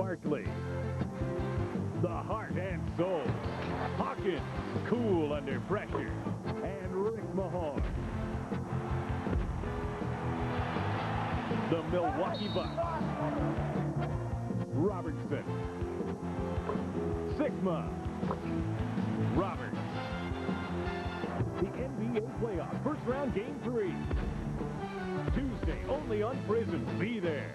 Barkley. The heart and soul. Hawkins, cool under pressure. And Rick Mahorn. The Milwaukee Bucks. Robertson. Sigma. Roberts. The NBA playoff first round game 3. Tuesday only on Prism. Be there.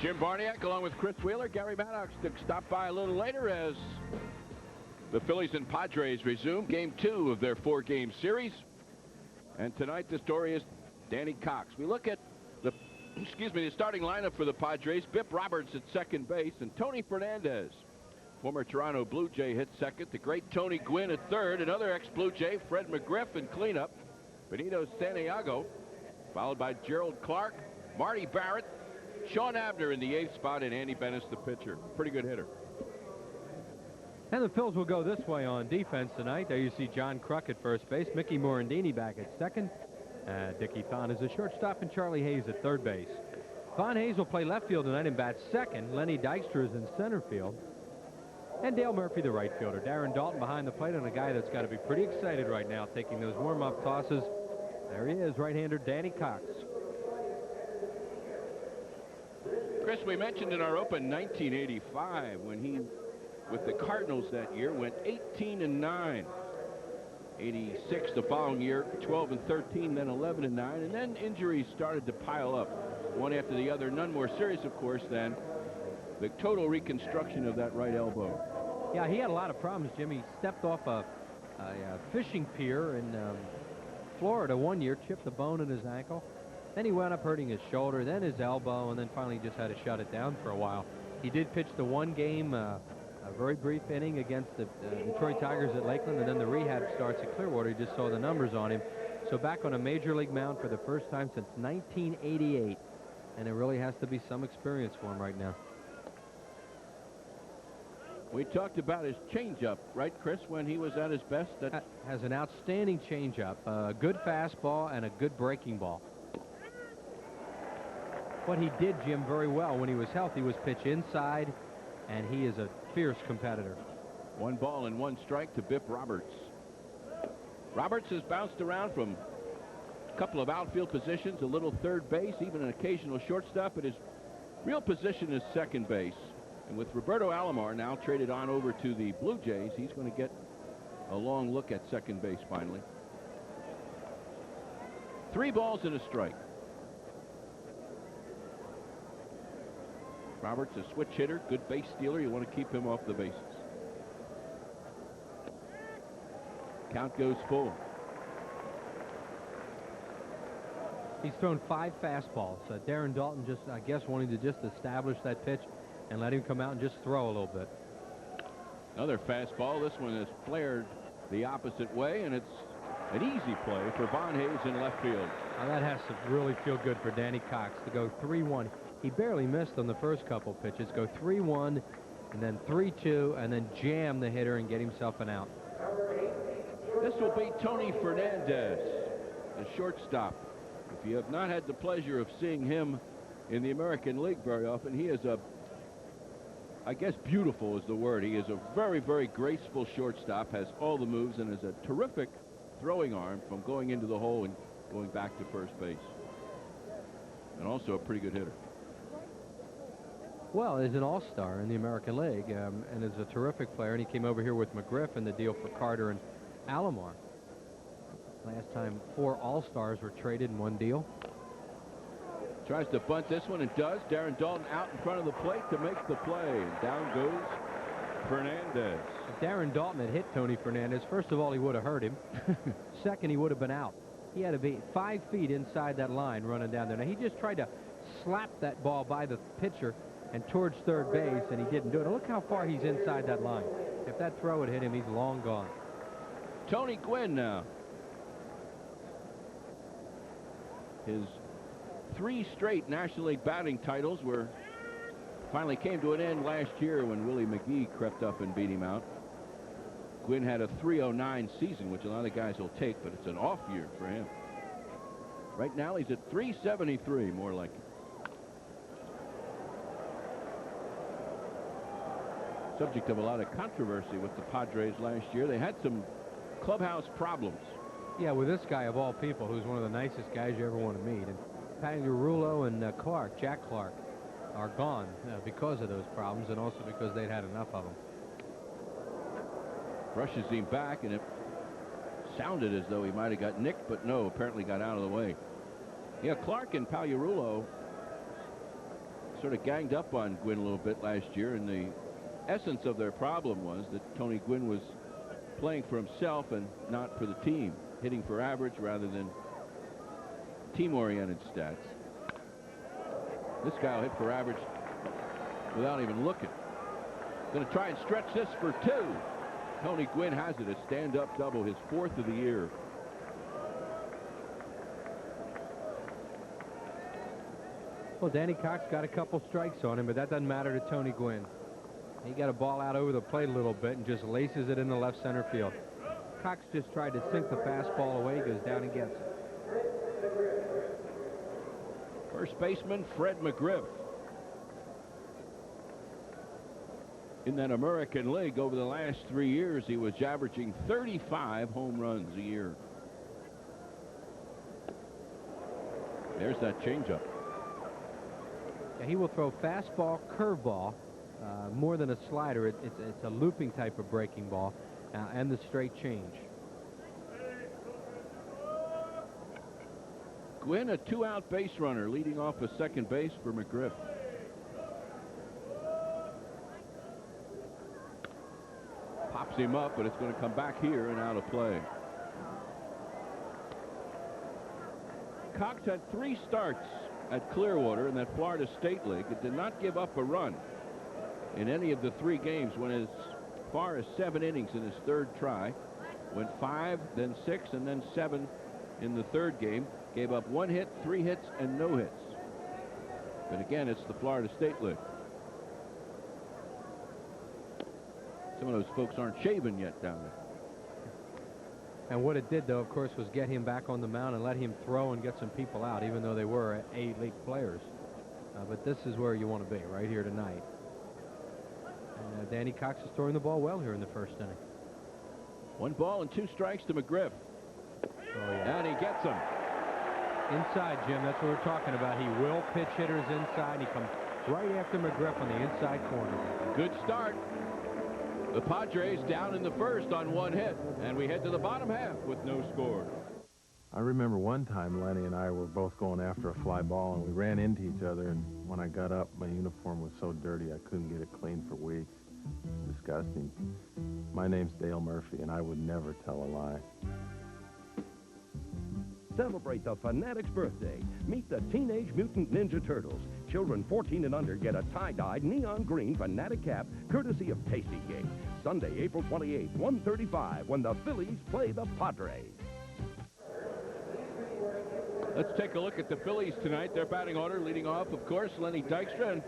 Jim Barniak along with Chris Wheeler. Gary Maddox to stop by a little later as the Phillies and Padres resume game 2 of their 4-game series. And tonight the story is Danny Cox. We look at the starting lineup for the Padres. Bip Roberts at second base and Tony Fernandez, former Toronto Blue Jay, hit second. The great Tony Gwynn at third. Another ex-Blue Jay, Fred McGriff, in cleanup. Benito Santiago, followed by Gerald Clark, Marty Barrett, Sean Abner in the 8th spot, and Andy Bennis, the pitcher. Pretty good hitter. And the Phils will go this way on defense tonight. There you see John Kruk at first base, Mickey Morandini back at second. Dickie Thon is a shortstop, and Charlie Hayes at third base. Von Hayes will play left field tonight and bat second. Lenny Dykstra is in center field. And Dale Murphy, the right fielder. Darren Dalton behind the plate, and a guy that's got to be pretty excited right now taking those warm-up tosses. There he is, right-hander Danny Cox. Chris, we mentioned in our open 1985 when he, with the Cardinals that year, went 18-9. 86 the following year, 12-13, then 11-9, and then injuries started to pile up, one after the other. None more serious, of course, than the total reconstruction of that right elbow. Yeah, he had a lot of problems, Jim. He stepped off a fishing pier in Florida one year, chipped a bone in his ankle. Then he wound up hurting his shoulder, then his elbow, and then finally just had to shut it down for a while. He did pitch the one game, a very brief inning against the Detroit Tigers at Lakeland, and then the rehab starts at Clearwater. You just saw the numbers on him. So back on a major league mound for the first time since 1988, and it really has to be some experience for him right now. We talked about his changeup, right, Chris, when he was at his best? That has an outstanding changeup, a good fastball, and a good breaking ball. What he did, Jim, very well when he was healthy was pitch inside, and he is a fierce competitor. 1 ball and 1 strike to Bip Roberts. Roberts has bounced around from a couple of outfield positions, a little third base, even an occasional shortstop, but his real position is second base. And with Roberto Alomar now traded on over to the Blue Jays, he's going to get a long look at second base finally. 3 balls and a strike. Roberts, a switch hitter, good base stealer. You want to keep him off the bases. Count goes full. He's thrown 5 fastballs. Darren Dalton just, I guess, wanting to just establish that pitch and let him come out and just throw a little bit. Another fastball. This one is flared the opposite way, and it's an easy play for Von Hayes in left field. Now that has to really feel good for Danny Cox to go 3-1. He barely missed on the first couple pitches. Go 3-1, and then 3-2, and then jam the hitter and get himself an out. This will be Tony Fernandez, the shortstop. If you have not had the pleasure of seeing him in the American League very often, he is I guess beautiful is the word. He is a very, very graceful shortstop, has all the moves, and is a terrific throwing arm from going into the hole and going back to first base. And also a pretty good hitter. Well, he's an all-star in the American League and is a terrific player, and he came over here with McGriff in the deal for Carter and Alomar. Last time 4 all-stars were traded in one deal. Tries to bunt this one and does. Darren Dalton out in front of the plate to make the play. And down goes Fernandez. If Darren Dalton had hit Tony Fernandez, first of all, he would have hurt him. Second, he would have been out. He had to be 5 feet inside that line running down there. Now, he just tried to slap that ball by the pitcher and towards third base, and he didn't do it. Look how far he's inside that line. If that throw had hit him, he's long gone. Tony Gwynn now. His 3 straight National League batting titles finally came to an end last year when Willie McGee crept up and beat him out. Gwynn had a .309 season, which a lot of guys will take, but it's an off year for him. Right now he's at 373, more like it. Subject of a lot of controversy with the Padres last year. They had some clubhouse problems. Yeah, with this guy of all people, who's one of the nicest guys you ever want to meet. And Pagliarulo and Jack Clark, are gone because of those problems, and also because they'd had enough of them. Rushes him back, and it sounded as though he might have got nicked, but no, apparently got out of the way. Yeah, Clark and Pagliarulo sort of ganged up on Gwynn a little bit last year, and the essence of their problem was that Tony Gwynn was playing for himself and not for the team, hitting for average rather than team-oriented stats. This guy will hit for average without even looking. Going to try and stretch this for two. Tony Gwynn has it, a stand-up double, his 4th of the year. Well, Danny Cox got a couple strikes on him, but that doesn't matter to Tony Gwynn. He got a ball out over the plate a little bit and just laces it in the left center field. Cox just tried to sink the fastball away, goes down and gets it. First baseman Fred McGriff. In that American League over the last 3 years, he was averaging 35 home runs a year. There's that changeup. Yeah, he will throw fastball, curveball, more than a slider. It's a looping type of breaking ball, and the straight change. Gwynn, a 2-out base runner, leading off a second base for McGriff. Pops him up, but it's going to come back here and out of play. Cox had 3 starts at Clearwater in that Florida State League. It did not give up a run in any of the 3 games. Went as far as 7 innings in his 3rd try. Went 5, then 6, and then 7 in the 3rd game. Gave up 1 hit, 3 hits, and no hits. But again, it's the Florida State League. Some of those folks aren't shaven yet down there. And what it did, though, of course, was get him back on the mound and let him throw and get some people out, even though they were A-League players. But this is where you want to be, right here tonight. And Danny Cox is throwing the ball well here in the 1st inning. 1 ball and 2 strikes to McGriff. Oh, yeah. And he gets him. Inside, Jim, that's what we're talking about. He will pitch hitters inside. He comes right after McGriff on the inside corner. Good start. The Padres down in the 1st on 1 hit, and we head to the bottom half with no score. I remember one time Lenny and I were both going after a fly ball, and we ran into each other, and when I got up, my uniform was so dirty I couldn't get it clean for weeks. Disgusting. My name's Dale Murphy, and I would never tell a lie. Celebrate the Fanatic's birthday. Meet the Teenage Mutant Ninja Turtles. Children 14 and under get a tie-dyed neon green Fanatic cap, courtesy of Tasty Cake. Sunday, April 28th, 1:35, when the Phillies play the Padres. Let's take a look at the Phillies tonight. Their batting order, leading off, of course, Lenny Dykstra. And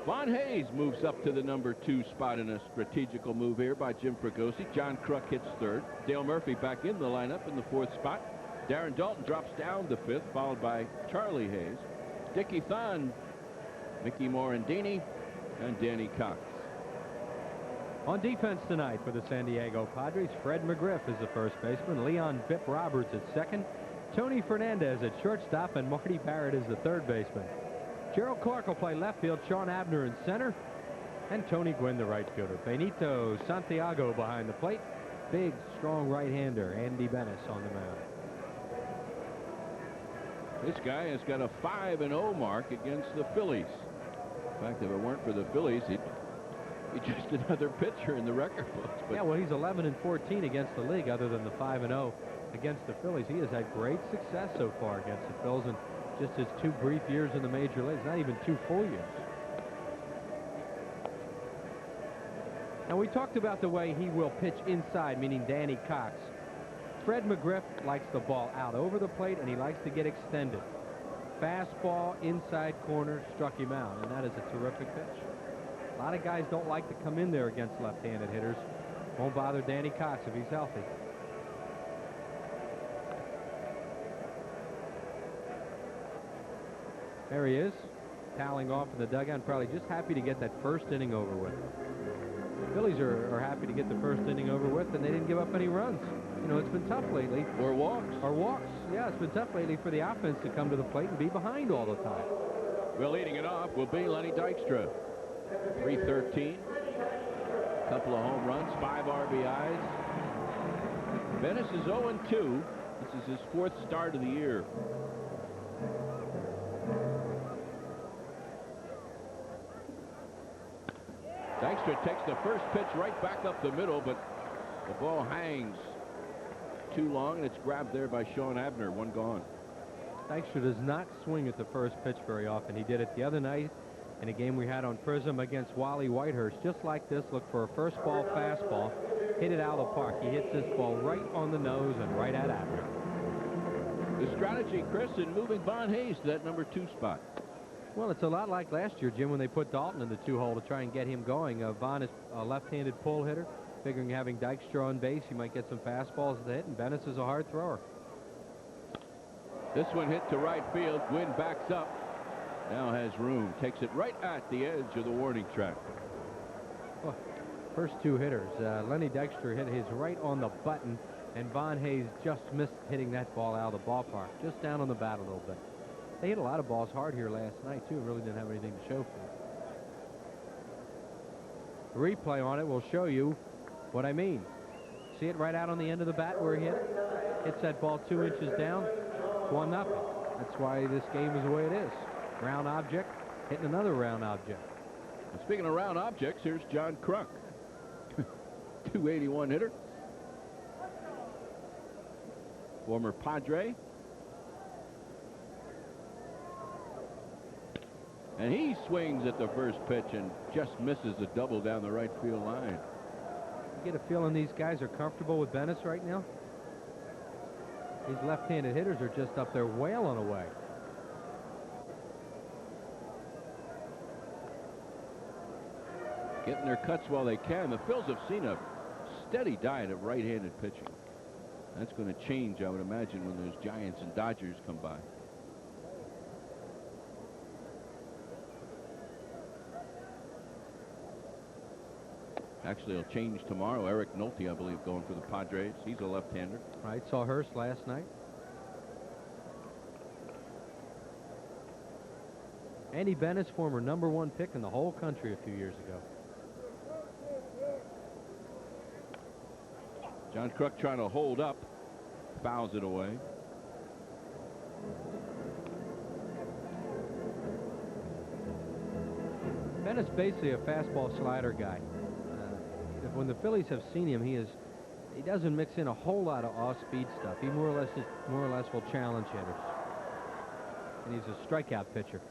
Von Hayes moves up to the number 2 spot in a strategical move here by Jim Fregosi. John Kruk hits 3rd. Dale Murphy back in the lineup in the 4th spot. Darren Dalton drops down to 5th, followed by Charlie Hayes, Dickie Thon, Mickey Morandini, and Danny Cox. On defense tonight for the San Diego Padres, Fred McGriff is the first baseman, Leon Bip Roberts at 2nd, Tony Fernandez at shortstop, and Marty Barrett is the 3rd baseman. Gerald Clark will play left field, Sean Abner in center, and Tony Gwynn the right fielder. Benito Santiago behind the plate. Big, strong right-hander, Andy Benes on the mound. This guy has got a 5-0 mark against the Phillies. In fact, if it weren't for the Phillies, he'd be just another pitcher in the record books. But yeah, well, he's 11-14 against the league, other than the 5-0 against the Phillies. He has had great success so far against the Phils in just his 2 brief years in the major leagues, not even 2 full years. And we talked about the way he will pitch inside, meaning Danny Cox. Fred McGriff likes the ball out over the plate, and he likes to get extended. Fastball, inside corner, struck him out, and that is a terrific pitch. A lot of guys don't like to come in there against left-handed hitters. Won't bother Danny Cox if he's healthy. There he is, toweling off in the dugout, probably just happy to get that first inning over with. The Phillies are happy to get the first inning over with, and they didn't give up any runs. You know, it's been tough lately. Or walks. Or walks. Yeah, it's been tough lately for the offense to come to the plate and be behind all the time. Well, leading it off will be Lenny Dykstra. 313. Couple of home runs, 5 RBIs. Venice is 0-2. This is his 4th start of the year. Dykstra takes the first pitch right back up the middle, but the ball hangs too long, and it's grabbed there by Sean Abner. One gone. Dykstra does not swing at the first pitch very often. He did it the other night in a game we had on Prism against Wally Whitehurst. Just like this, look for a first ball fastball, hit it out of the park. He hits this ball right on the nose and right at Abner. The strategy, Chris, in moving Von Hayes to that number 2 spot. Well, it's a lot like last year, Jim, when they put Dalton in the 2-hole to try and get him going. Vaughn is a left-handed pull hitter, figuring having Dykstra on base, he might get some fastballs to hit, and Venice is a hard thrower. This one hit to right field. Gwynn backs up. Now has room. Takes it right at the edge of the warning track. Well, first 2 hitters. Lenny Dykstra hit his right on the button, and Von Hayes just missed hitting that ball out of the ballpark, just down on the bat a little bit. They hit a lot of balls hard here last night, too. Really didn't have anything to show for it. The replay on it will show you what I mean. See it right out on the end of the bat where he hit it? Hits that ball 2 inches down. 1-0. That's why this game is the way it is. Round object hitting another round object. And speaking of round objects, here's John Kruk. 281 hitter. Former Padre. And he swings at the first pitch and just misses a double down the right field line. You get a feeling these guys are comfortable with Venice right now? These left-handed hitters are just up there wailing away. Getting their cuts while they can. The Phils have seen a steady diet of right-handed pitching. That's going to change, I would imagine, when those Giants and Dodgers come by. Actually, it'll change tomorrow. Eric Nolte, I believe, going for the Padres. He's a left-hander. Right, saw Hurst last night. Andy Bennis, former #1 pick in the whole country a few years ago. John Kruk trying to hold up. Fouls it away. Bennis basically a fastball slider guy. When the Phillies have seen him, he doesn't mix in a whole lot of off-speed stuff. He more or less will challenge hitters. And he's a strikeout pitcher.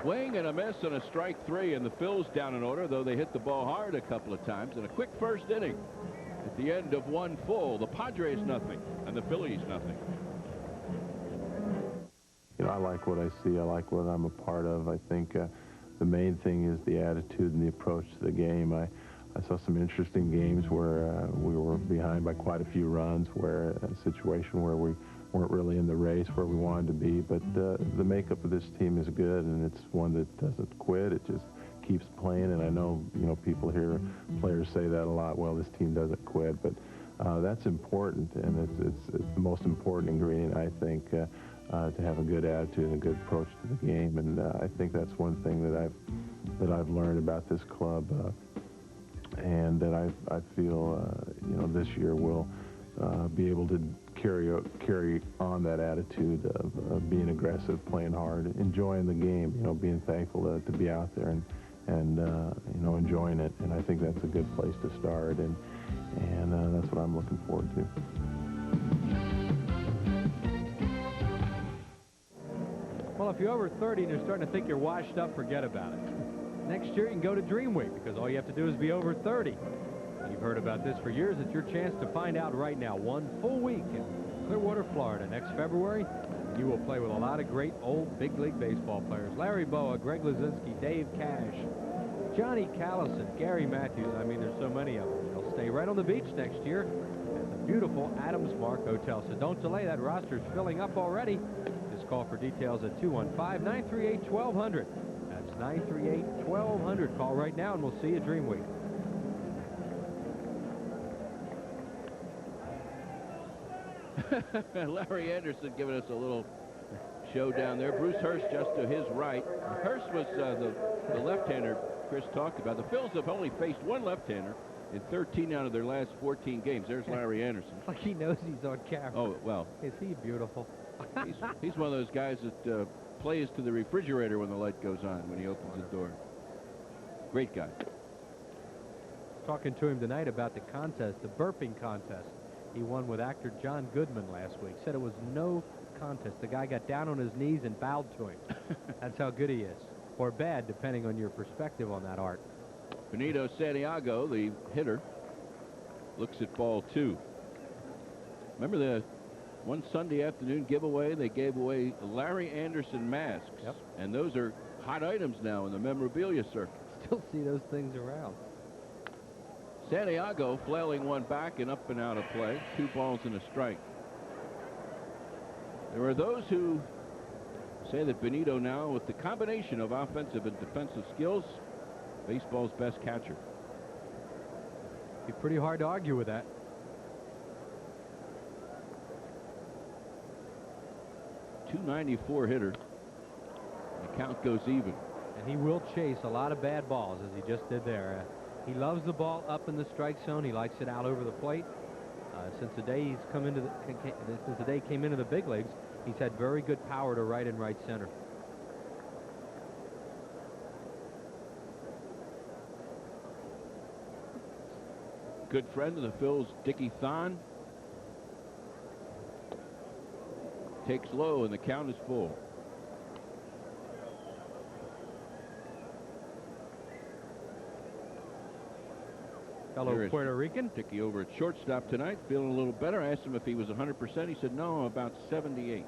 Swing and a miss and a strike 3, and the Phils down in order, though they hit the ball hard a couple of times. And a quick first inning at the end of 1 full. The Padres nothing, and the Phillies nothing. You know, I like what I see. I like what I'm a part of. I think the main thing is the attitude and the approach to the game. I saw some interesting games where we were behind by quite a few runs, where a situation where we weren't really in the race where we wanted to be. But the makeup of this team is good, and it's one that doesn't quit. It just keeps playing. And I know, you know, people hear players say that a lot. Well, this team doesn't quit, but that's important, and it's the most important ingredient, I think. To have a good attitude and a good approach to the game, and I think that's one thing that I've learned about this club, and that I feel you know, this year will be able to carry on that attitude of being aggressive, playing hard, enjoying the game, you know, being thankful to be out there and you know, enjoying it. And I think that's a good place to start, and that's what I'm looking forward to. Well, if you're over 30 and you're starting to think you're washed up, forget about it. Next year, you can go to Dream Week, because all you have to do is be over 30. You've heard about this for years. It's your chance to find out right now. 1 full week in Clearwater, Florida. Next February, you will play with a lot of great old big league baseball players. Larry Boa, Greg Luzinski, Dave Cash, Johnny Callison, Gary Matthews. I mean, there's so many of them. They'll stay right on the beach next year at the beautiful Adams Mark Hotel. So don't delay. That roster's filling up already. Just call for details at 215-938-1200. That's 938-1200. Call right now and we'll see you Dream Week. Larry Anderson giving us a little show down there. Bruce Hurst just to his right. Hurst was the left-hander Chris talked about. The Phils have only faced one left-hander in 13 out of their last 14 games. There's Larry Anderson. It's like he knows he's on camera. Oh, well. Is he beautiful? he's one of those guys that plays to the refrigerator when the light goes on, when he opens the door. Great guy. Talking to him tonight about the contest, the burping contest. He won with actor John Goodman last week. Said it was no contest. The guy got down on his knees and bowed to him. That's how good he is. Or bad, depending on your perspective on that art. Benito Santiago, the hitter, looks at ball 2. Remember the one Sunday afternoon giveaway? They gave away Larry Anderson masks. Yep. And those are hot items now in the memorabilia circuit. Still see those things around. Santiago flailing one back and up and out of play. 2 balls and a strike. There are those who say that Benito now, with the combination of offensive and defensive skills, baseball's best catcher. Be pretty hard to argue with that. .294 hitter. The count goes even. And he will chase a lot of bad balls, as he just did there. He loves the ball up in the strike zone. He likes it out over the plate. Since the day he's come into since the day he came into the big leagues, he's had very good power to right and right center. Good friend of the Phils, Dickie Thon, takes low and the count is full. Fellow Puerto Rican. Dickie over at shortstop tonight, feeling a little better. I asked him if he was 100%. He said, no, about 78.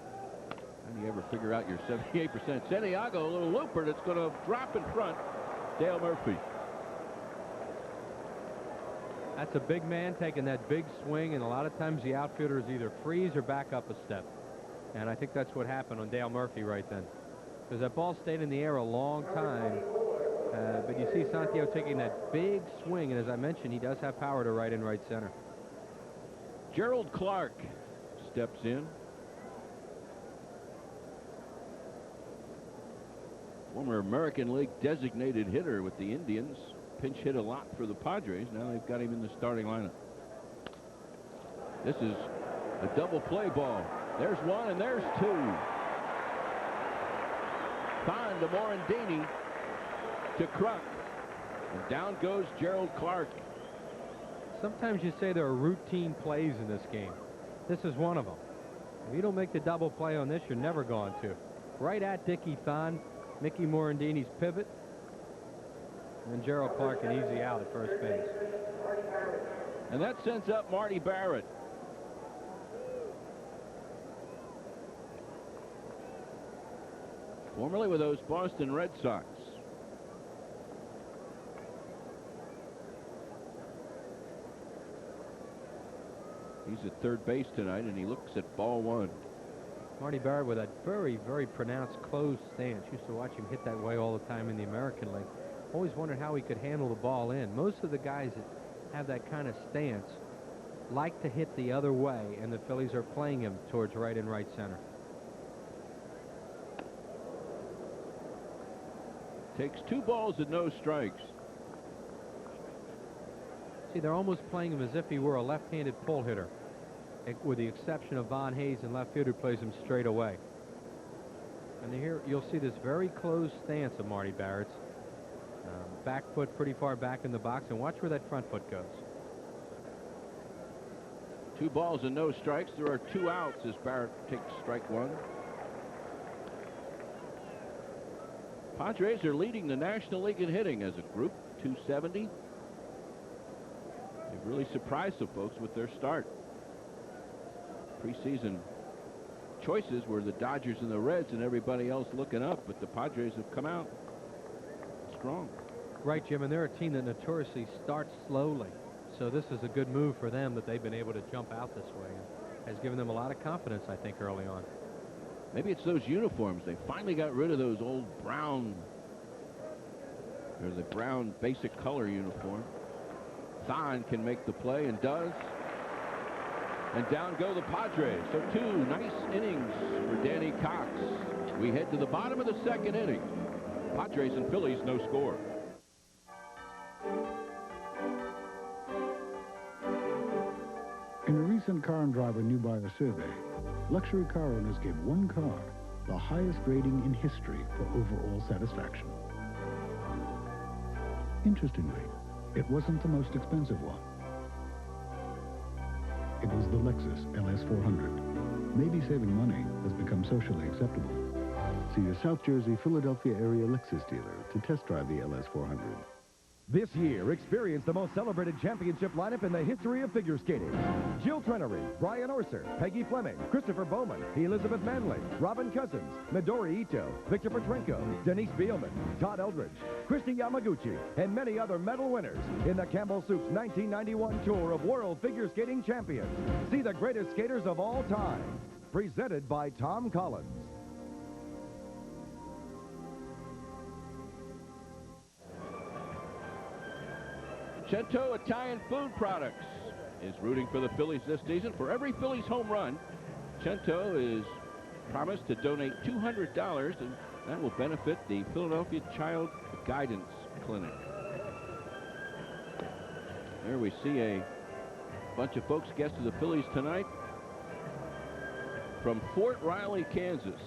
How do you ever figure out your 78%? Santiago, a little looper that's going to drop in front. Dale Murphy. That's a big man taking that big swing, and a lot of times the outfielders either freeze or back up a step. And I think that's what happened on Dale Murphy right then. Because that ball stayed in the air a long time. But you see Santiago taking that big swing, and as I mentioned, he does have power to right and right center. Gerald Clark steps in. Former American League designated hitter with the Indians. Pinch hit a lot for the Padres. Now they've got him in the starting lineup. This is a double play ball. There's one and there's 2. Thon to Morandini to Kruk. And down goes Gerald Clark. Sometimes you say there are routine plays in this game. This is one of them. If you don't make the double play on this, you're never going to. Right at Dickie Thon, Mickey Morandini's pivot, and Gerald Clark an easy out at first base. And that sends up Marty Barrett. Formerly with those Boston Red Sox. He's at third base tonight, and he looks at ball 1. Marty Barrett with that very, very pronounced closed stance. Used to watch him hit that way all the time in the American League. Always wondered how he could handle the ball in. Most of the guys that have that kind of stance like to hit the other way, and the Phillies are playing him towards right and right center. Takes 2 balls and no strikes. See, they're almost playing him as if he were a left-handed pull hitter, with the exception of Von Hayes in left field, who plays him straight away. And here you'll see this very closed stance of Marty Barrett's. Back foot pretty far back in the box, and watch where that front foot goes. 2 balls and no strikes. There are 2 outs as Barrett takes strike 1. Padres are leading the National League in hitting as a group, 270. They've really surprised some folks with their start. Preseason choices were the Dodgers and the Reds and everybody else looking up, but the Padres have come out strong. Right, Jim, and they're a team that notoriously starts slowly. So this is a good move for them that they've been able to jump out this way. And has given them a lot of confidence, I think, early on. Maybe it's those uniforms. They finally got rid of those old brown, or the brown basic color uniform. Thon can make the play and does. And down go the Padres. So 2 nice innings for Danny Cox. We head to the bottom of the second inning. Padres and Phillies, no score. In a recent Car and Driver New Buyer survey, luxury car owners gave one car the highest rating in history for overall satisfaction. Interestingly, it wasn't the most expensive one. It was the Lexus LS400. Maybe saving money has become socially acceptable. See your South Jersey, Philadelphia area Lexus dealer to test drive the LS400. This year, experience the most celebrated championship lineup in the history of figure skating. Jill Trenery, Brian Orser, Peggy Fleming, Christopher Bowman, Elizabeth Manley, Robin Cousins, Midori Ito, Victor Petrenko, Denise Beelman, Todd Eldridge, Christy Yamaguchi, and many other medal winners in the Campbell Soup's 1991 tour of World Figure Skating Champions. See the greatest skaters of all time. Presented by Tom Collins. Cento Italian Food Products is rooting for the Phillies this season. For every Phillies home run, Cento is promised to donate $200, and that will benefit the Philadelphia Child Guidance Clinic. There we see a bunch of folks guests of the Phillies tonight from Fort Riley, Kansas.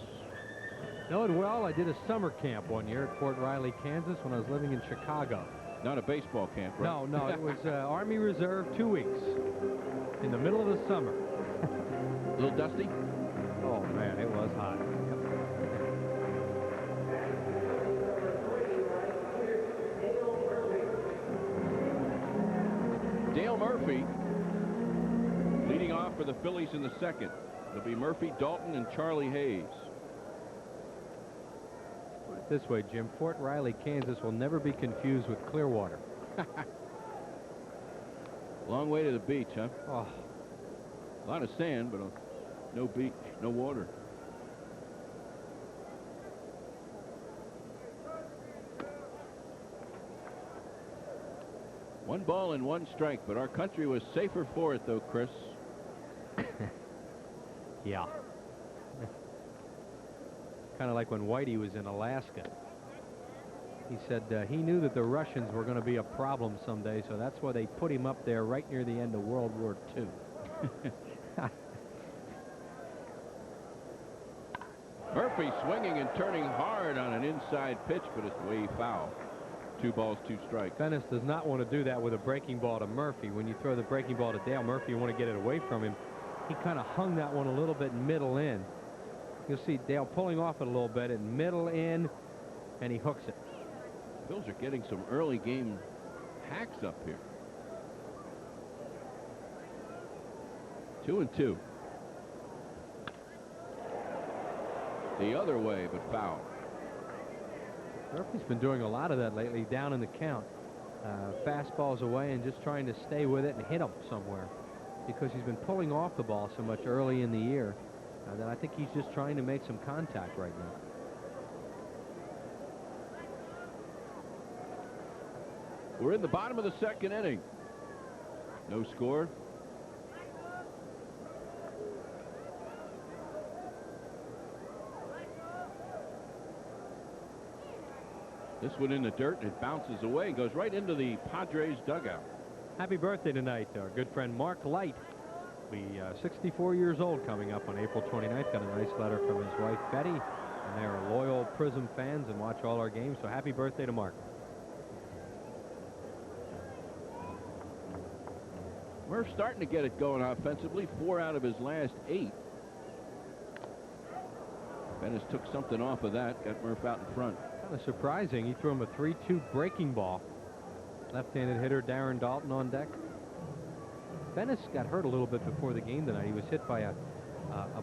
Know it well. I did a summer camp one year at Fort Riley, Kansas when I was living in Chicago. Not a baseball camp, right? No, it was Army Reserve, 2 weeks in the middle of the summer. A little dusty? Oh, man, it was hot. Dale Murphy leading off for the Phillies in the second. It'll be Murphy, Dalton, and Charlie Hayes. Put it this way, Jim. Fort Riley, Kansas will never be confused with Clearwater. Long way to the beach, huh? Oh. A lot of sand, but no beach, no water. One ball and one strike, but our country was safer for it, though, Chris. Yeah. Kind of like when Whitey was in Alaska. He said he knew that the Russians were going to be a problem someday, so that's why they put him up there right near the end of World War II. Murphy swinging and turning hard on an inside pitch, but it's way foul. 2 balls, 2 strikes. Venice does not want to do that with a breaking ball to Murphy. When you throw the breaking ball to Dale Murphy, you want to get it away from him. He kind of hung that one a little bit middle in. You'll see Dale pulling off it a little bit and middle in, and he hooks it. Bills are getting some early game hacks up here. 2-2. The other way, but foul. Murphy's been doing a lot of that lately, down in the count. Fastballs away and just trying to stay with it and hit them somewhere, because he's been pulling off the ball so much early in the year that I think he's just trying to make some contact right now. We're in the bottom of the second inning. No score. This one in the dirt, and it bounces away and goes right into the Padres dugout. Happy birthday tonight, our good friend Mark Light. Be 64 years old coming up on April 29th. Got a nice letter from his wife Betty, and they're loyal Prism fans and watch all our games, so happy birthday to Mark. Murph's starting to get it going offensively. 4 out of his last 8. Venice took something off of that, got Murph out in front. Kind of surprising. He threw him a 3-2 breaking ball. Left-handed hitter Darren Dalton on deck. Venice got hurt a little bit before the game tonight. He was hit by a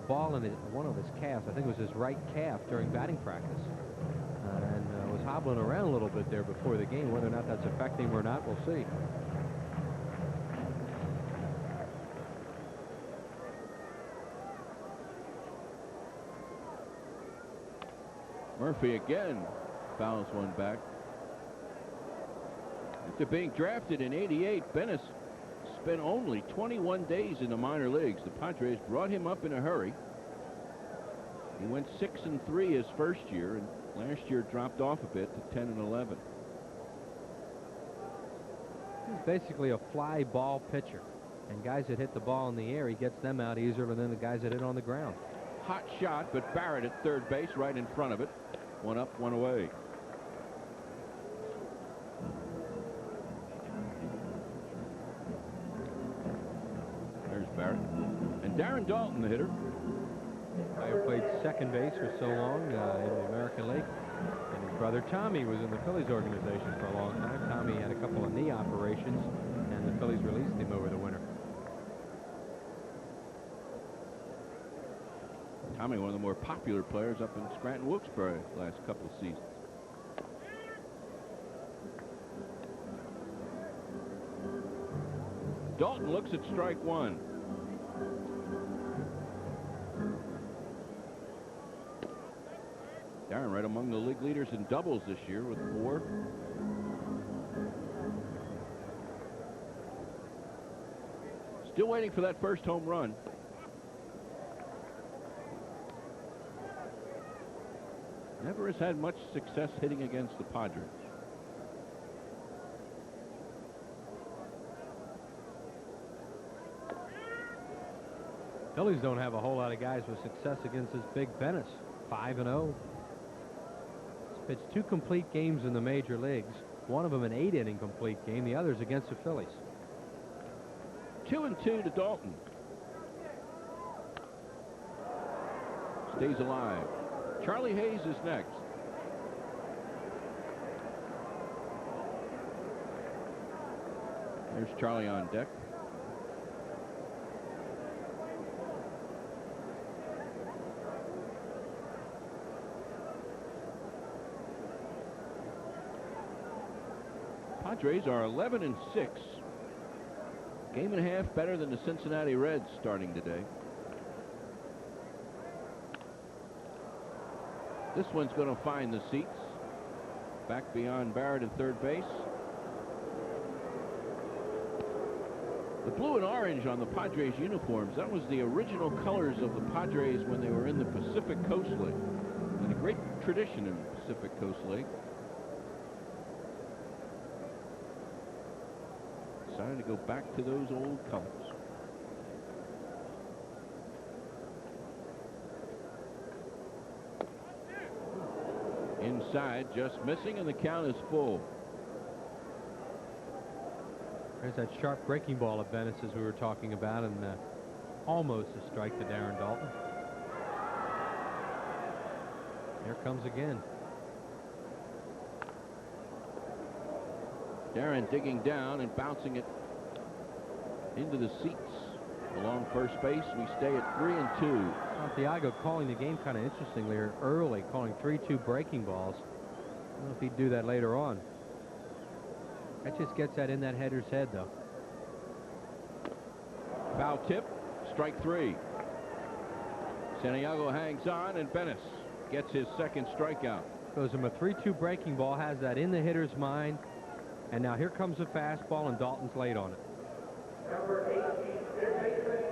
ball in one of his calves. I think it was his right calf during batting practice. And was hobbling around a little bit there before the game. Whether or not that's affecting him or not, we'll see. Murphy again fouls one back. After being drafted in '88, Bennis spent only 21 days in the minor leagues. The Padres brought him up in a hurry. He went 6-3 his first year, and last year dropped off a bit to 10-11. He's basically a fly ball pitcher. And guys that hit the ball in the air, he gets them out easier than the guys that hit on the ground. Hot shot, but Barrett at third base right in front of it. One up, one away. There's Barrett. And Darren Dalton, the hitter. Guy who played second base for so long in the American League. And his brother Tommy was in the Phillies organization for a long time. Tommy had a couple of knee operations, and the Phillies released him over the winter. Tommy, one of the more popular players up in Scranton-Wilkes-Barre last couple of seasons. Dalton looks at strike one. Darren right among the league leaders in doubles this year with 4. Still waiting for that first home run. Never has had much success hitting against the Padres. Phillies don't have a whole lot of guys with success against this big Bennis. 5-0. He's pitched 2 complete games in the major leagues. One of them an 8-inning complete game. The other's against the Phillies. 2-2 to Dalton. Stays alive. Charlie Hayes is next. There's Charlie on deck. Padres are 11-6. Game and a half better than the Cincinnati Reds starting today. This one's going to find the seats. Back beyond Barrett at third base. The blue and orange on the Padres uniforms, that was the original colors of the Padres when they were in the Pacific Coast League. And a great tradition in the Pacific Coast League. Decided to go back to those old colors. Inside, just missing, and the count is full. There's that sharp breaking ball of Bennis as we were talking about, and almost a strike to Darren Dalton. Here comes again. Darren digging down and bouncing it into the seats along first base. We stay at 3-2. Santiago calling the game kind of interestingly early, calling 3-2 breaking balls. I don't know if he'd do that later on. That just gets that in that header's head, though. Foul tip, strike 3. Santiago hangs on, and Bennis gets his second strikeout. Goes him a 3-2 breaking ball, has that in the hitter's mind, and now here comes a fastball, and Dalton's late on it. Number 18, third baseman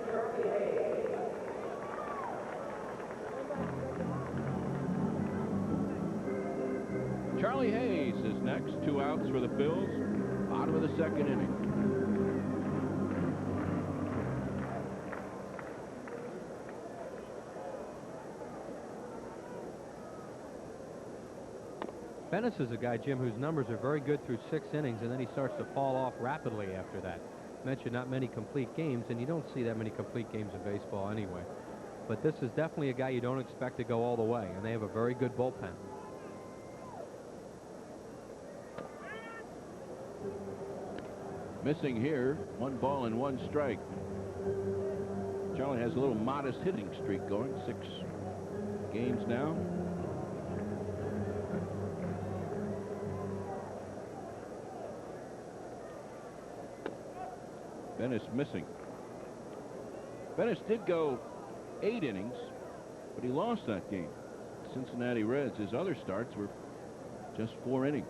Charlie Hayes. Charlie Hayes is next. 2 outs for the Phils. Bottom of the second inning. Bennis is a guy, Jim, whose numbers are very good through 6 innings, and then he starts to fall off rapidly after that. Mentioned not many complete games, and you don't see that many complete games in baseball anyway. But this is definitely a guy you don't expect to go all the way, and they have a very good bullpen. Missing here, 1 ball and 1 strike. Charlie has a little modest hitting streak going, 6 games now. Bennis missing. Bennis did go 8 innings, but he lost that game. Cincinnati Reds. His other starts were just 4 innings.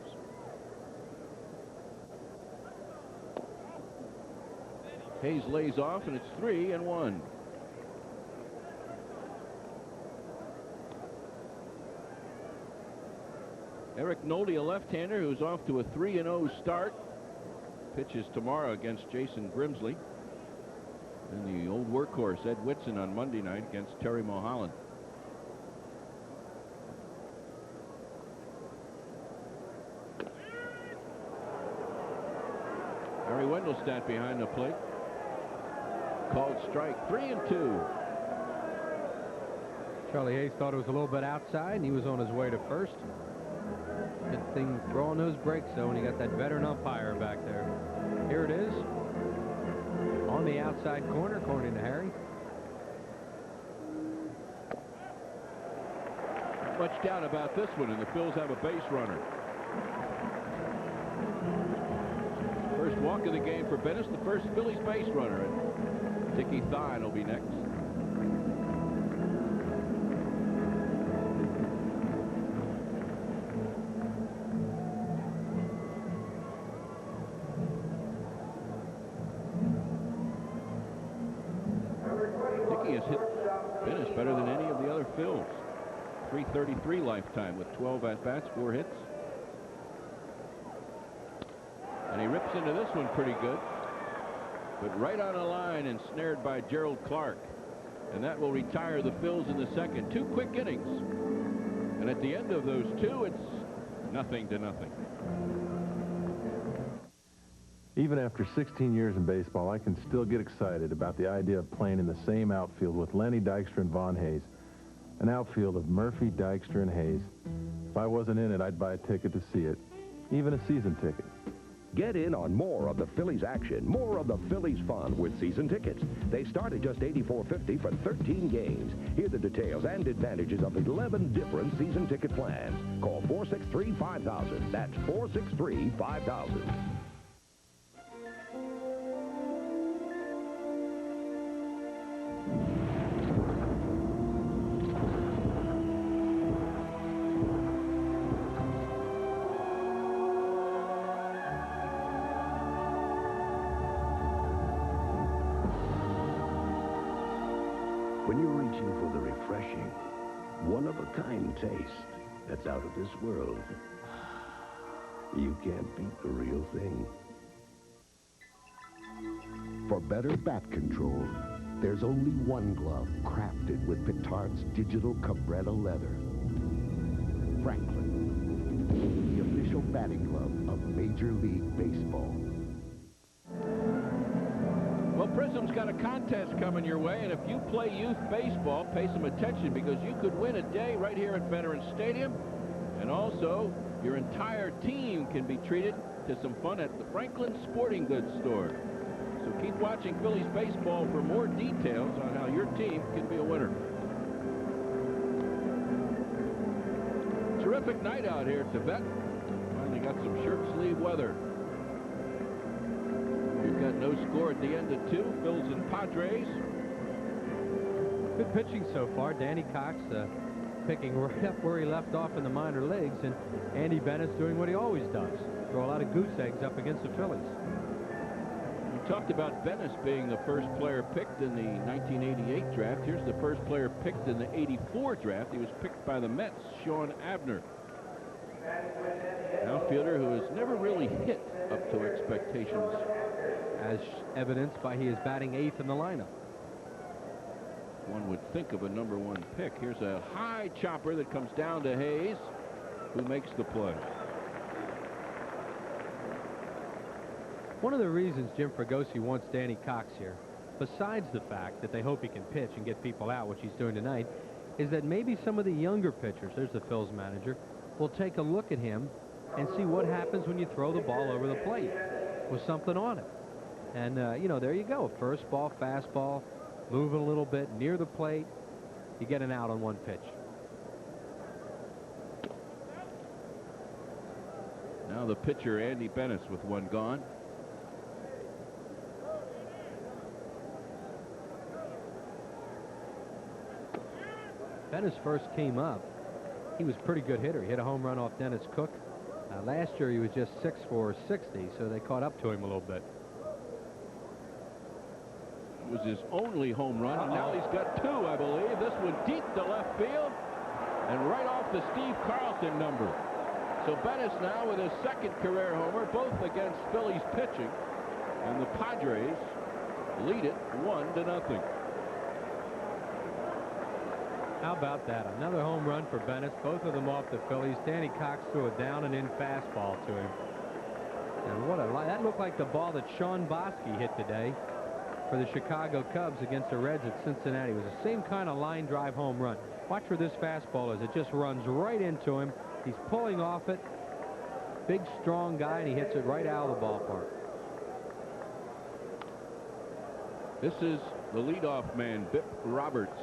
Hayes lays off, and it's 3-1. Eric Nolde, a left-hander who's off to a 3-0 start, pitches tomorrow against Jason Grimsley. And the old workhorse Ed Whitson on Monday night against Terry Mulholland. Harry Wendelstedt behind the plate. Called strike, 3-2. Charlie Hayes thought it was a little bit outside, and he was on his way to first. Good thing throwing those breaks, though, when you got that veteran umpire back there. Here it is. On the outside corner, according to Harry. Not much doubt about this one, and the Phils have a base runner. First walk of the game for Bennis, the first Phillies base runner. And Dickie Thine will be next. Dickie has hit Bennis better than any of the other Phils. .333 lifetime with 12 at-bats, 4 hits. And he rips into this one pretty good. But right on a line and snared by Gerald Clark. And that will retire the Phils in the second. 2 quick innings. And at the end of those 2, it's 0-0. Even after 16 years in baseball, I can still get excited about the idea of playing in the same outfield with Lenny Dykstra and Von Hayes. An outfield of Murphy, Dykstra, and Hayes. If I wasn't in it, I'd buy a ticket to see it. Even a season ticket. Get in on more of the Phillies action, more of the Phillies fun with season tickets. They start at just $84.50 for 13 games. Hear the details and advantages of 11 different season ticket plans. Call 463-5000. That's 463-5000. When you're reaching for the refreshing, one-of-a-kind taste that's out of this world, you can't beat the real thing. For better bat control, there's only one glove crafted with Petard's digital Cabretta leather. Franklin, the official batting glove of Major League Baseball. Well, Prism's got a contest coming your way, and if you play youth baseball, pay some attention because you could win a day right here at Veterans Stadium, and also your entire team can be treated to some fun at the Franklin Sporting Goods store. So keep watching Phillies baseball for more details on how your team can be a winner. Terrific night out here at the Vet. Finally got some shirt sleeve weather. We've got no score at the end of 2. Phils and Padres. Good pitching so far. Danny Cox picking right up where he left off in the minor leagues, and Andy Bennett's doing what he always does. Throw a lot of goose eggs up against the Phillies. We talked about Bennis being the first player picked in the 1988 draft. Here's the first player picked in the 84 draft. He was picked by the Mets, Sean Abner. An outfielder who has never really hit up to expectations, as evidenced by he is batting 8th in the lineup. One would think of a #1 pick. Here's a high chopper that comes down to Hayes, who makes the play. One of the reasons Jim Fregosi wants Danny Cox here, besides the fact that they hope he can pitch and get people out, which he's doing tonight, is that maybe some of the younger pitchers, there's the Phil's manager, will take a look at him and see what happens when you throw the ball over the plate with something on it. And, you know, there you go. First ball, fastball, moving a little bit near the plate. You get an out on one pitch. Now the pitcher, Andy Bennis, with one gone. Bennis first came up he was a pretty good hitter. He hit a home run off Dennis Cook. Last year he was just 6 for 60, so they caught up to him a little bit. It was his only home run, and now he's got 2, I believe. This one deep to left field, and right off the Steve Carlson number. So Bettis now with his 2nd career homer, both against Phillies pitching, and the Padres lead it 1-0. How about that? Another home run for Bennis, both of them off the Phillies. Danny Cox threw a down and in fastball to him. And what a that looked like the ball that Sean Bosky hit today for the Chicago Cubs against the Reds at Cincinnati. It was the same kind of line drive home run. Watch where this fastball is. It just runs right into him. He's pulling off it. Big, strong guy, and he hits it right out of the ballpark. This is the leadoff man, Bip Roberts.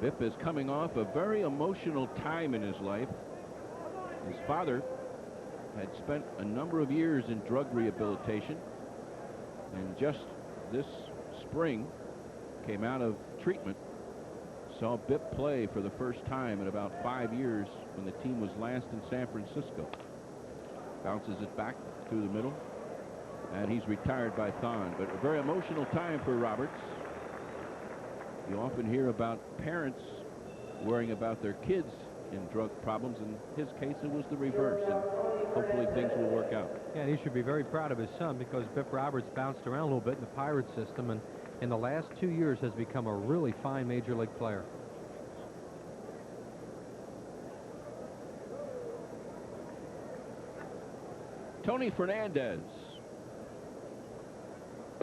Bip is coming off a very emotional time in his life. His father had spent a number of years in drug rehabilitation, and just this spring came out of treatment. Saw Bip play for the first time in about 5 years when the team was last in San Francisco. Bounces it back through the middle, and he's retired by Thon. But a very emotional time for Roberts. You often hear about parents worrying about their kids in drug problems. In his case, it was the reverse, and hopefully things will work out. Yeah, and he should be very proud of his son, because Bip Roberts bounced around a little bit in the Pirates system, and in the last 2 years has become a really fine major league player. Tony Fernandez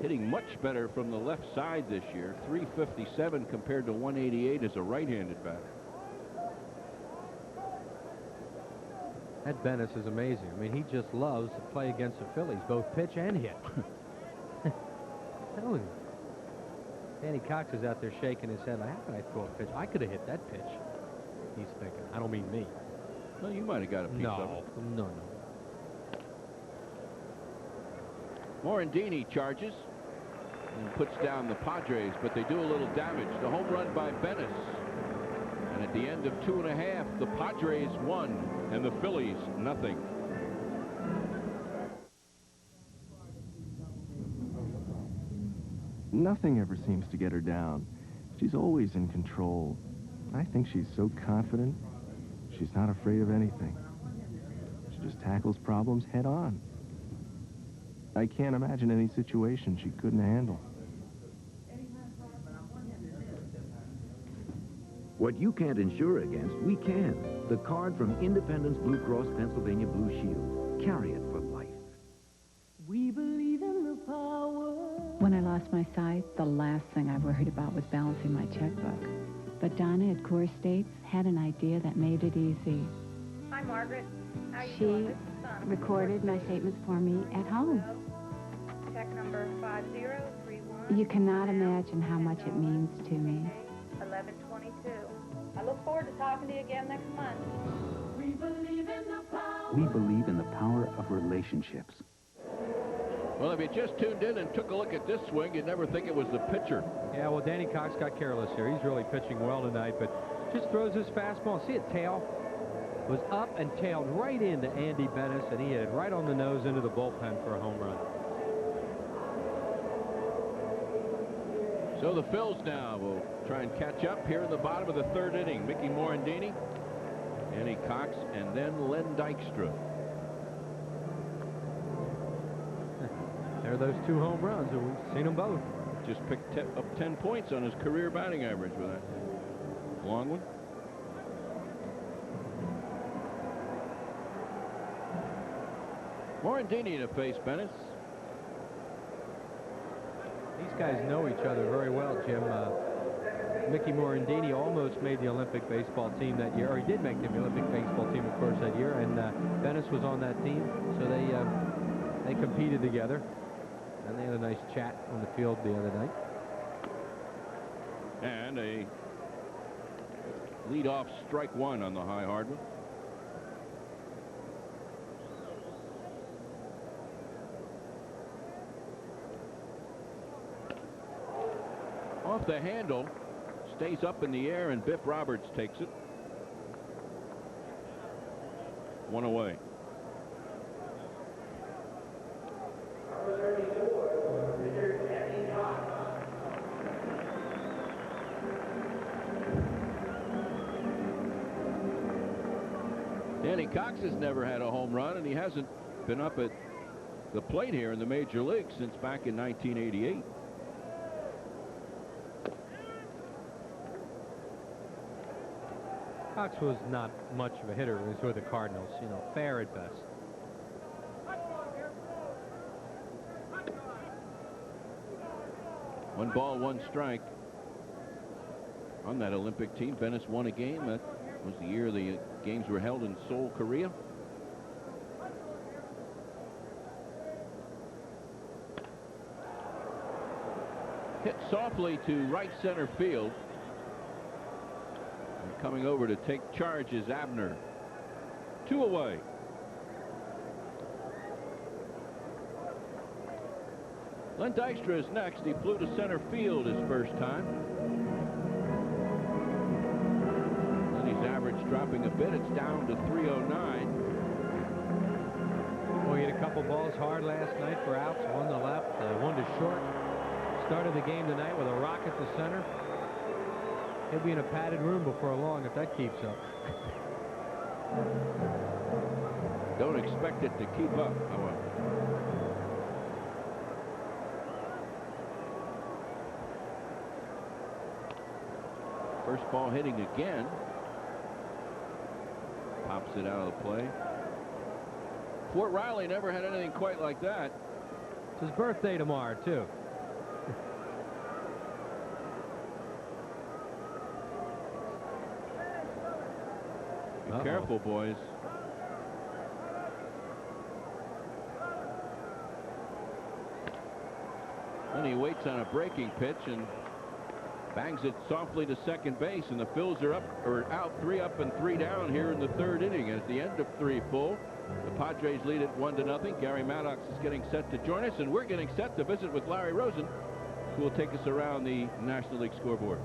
hitting much better from the left side this year. 357 compared to 188 as a right-handed batter. That Bennis is amazing. I mean, he just loves to play against the Phillies, both pitch and hit. Telling you. Danny Cox is out there shaking his head like, how could I throw a pitch? I could have hit that pitch. He's thinking. I don't mean me. No, you might have got a piece of it. No. Morandini charges and puts down the Padres, but they do a little damage. The home run by Bennis. And at the end of 2.5, the Padres won and the Phillies nothing. Nothing ever seems to get her down. She's always in control. I think she's so confident. She's not afraid of anything. She just tackles problems head on. I can't imagine any situation she couldn't handle. What you can't insure against, we can. The card from Independence Blue Cross Pennsylvania Blue Shield. Carry it for life. We believe in the power. When I lost my sight, the last thing I worried about was balancing my checkbook. But Donna at Core States had an idea that made it easy. Hi, Margaret. How you She doing? This is Donna. recorded my statements for me at home. Check number 5031. You cannot imagine how much it means to me. 1122. I look forward to talking to you again next month. We believe in the power. We believe in the power of relationships. Well, if you just tuned in and took a look at this swing, you'd never think it was the pitcher. Yeah, well, Danny Cox got careless here. He's really pitching well tonight, but just throws his fastball. See it tail? Was up and tailed right into Andy Bennis, and he hit it right on the nose into the bullpen for a home run. So the Phils now will try and catch up here in the bottom of the 3rd inning. Mickey Morandini, Danny Cox, and then Len Dykstra. There are those 2 home runs, and we've seen them both. Just picked up 10 points on his career batting average with that long one. Morandini to face Bennis. These guys know each other very well, Jim. Mickey Morandini almost made the Olympic baseball team that year, or he did make the Olympic baseball team, of course, that year, and Bennis was on that team, so they competed together, and they had a nice chat on the field the other night. And a leadoff strike 1 on the high hard one. off the handle, stays up in the air, and Biff Roberts takes it. One away. Danny Cox has never had a home run, and he hasn't been up at the plate here in the major leagues since back in 1988. Cox was not much of a hitter when he was with the Cardinals, you know, fair at best. One ball, one strike on that Olympic team. Venice won a game. That was the year the games were held in Seoul, Korea. Hit softly to right center field. And coming over to take charge is Abner. 2 away. Len Dykstra is next. He flew to center field his first time. And his average dropping a bit. It's down to 309. Well, he hit a couple balls hard last night for outs. One to left, one to short. Started the game tonight with a rocket to center. He'll be in a padded room before long if that keeps up. Don't expect it to keep up, however. First ball hitting again. Pops it out of the play. Fort Riley never had anything quite like that. It's his birthday tomorrow, too. Be careful, boys. Then he waits on a breaking pitch and bangs it softly to second base, and the Phillies are out 3 up and 3 down here in the 3rd inning. At the end of 3 full, the Padres lead it 1-0. Gary Maddox is getting set to join us, and we're getting set to visit with Larry Rosen, who will take us around the National League scoreboard.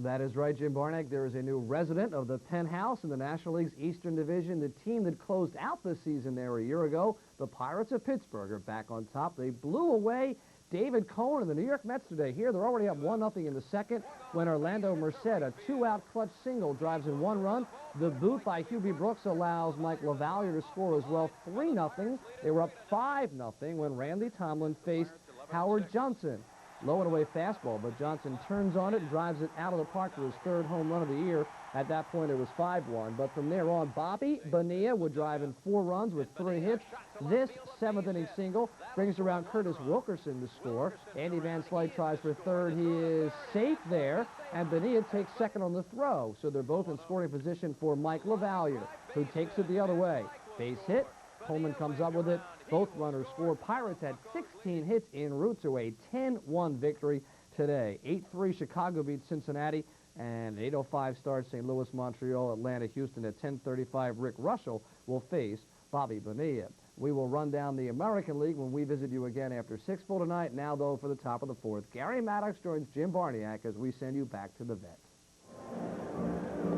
That is right, Jim Barnack. There is a new resident of the penthouse in the National League's Eastern Division. The team that closed out the season there a year ago, the Pirates of Pittsburgh, are back on top. They blew away David Cohen and the New York Mets today. Here, they're already up 1-0 in the second when Orlando Merced, a 2-out clutch single, drives in 1 run. The boot by Hubie Brooks allows Mike LaValliere to score as well, 3-0. They were up 5-0 when Randy Tomlin faced Howard Johnson. Low and away fastball, but Johnson turns on it and drives it out of the park for his 3rd home run of the year. At that point, it was 5-1. But from there on, Bobby Bonilla would drive in 4 runs with 3 hits. This 7th inning single brings around Curtis Wilkerson to score. Andy Van Slyke tries for 3rd. He is safe there, and Bonilla takes 2nd on the throw. So they're both in scoring position for Mike LaValliere, who takes it the other way. Base hit. Coleman comes up with it. Both runners score. Pirates had 16 hits en route to a 10-1 victory today. 8-3 Chicago beats Cincinnati, and 8:05 start St. Louis, Montreal, Atlanta, Houston. At 10:35, Rick Russell will face Bobby Bonilla. We will run down the American League when we visit you again after 6 full tonight. Now, though, for the top of the 4th, Gary Maddox joins Jim Barniak as we send you back to the vet.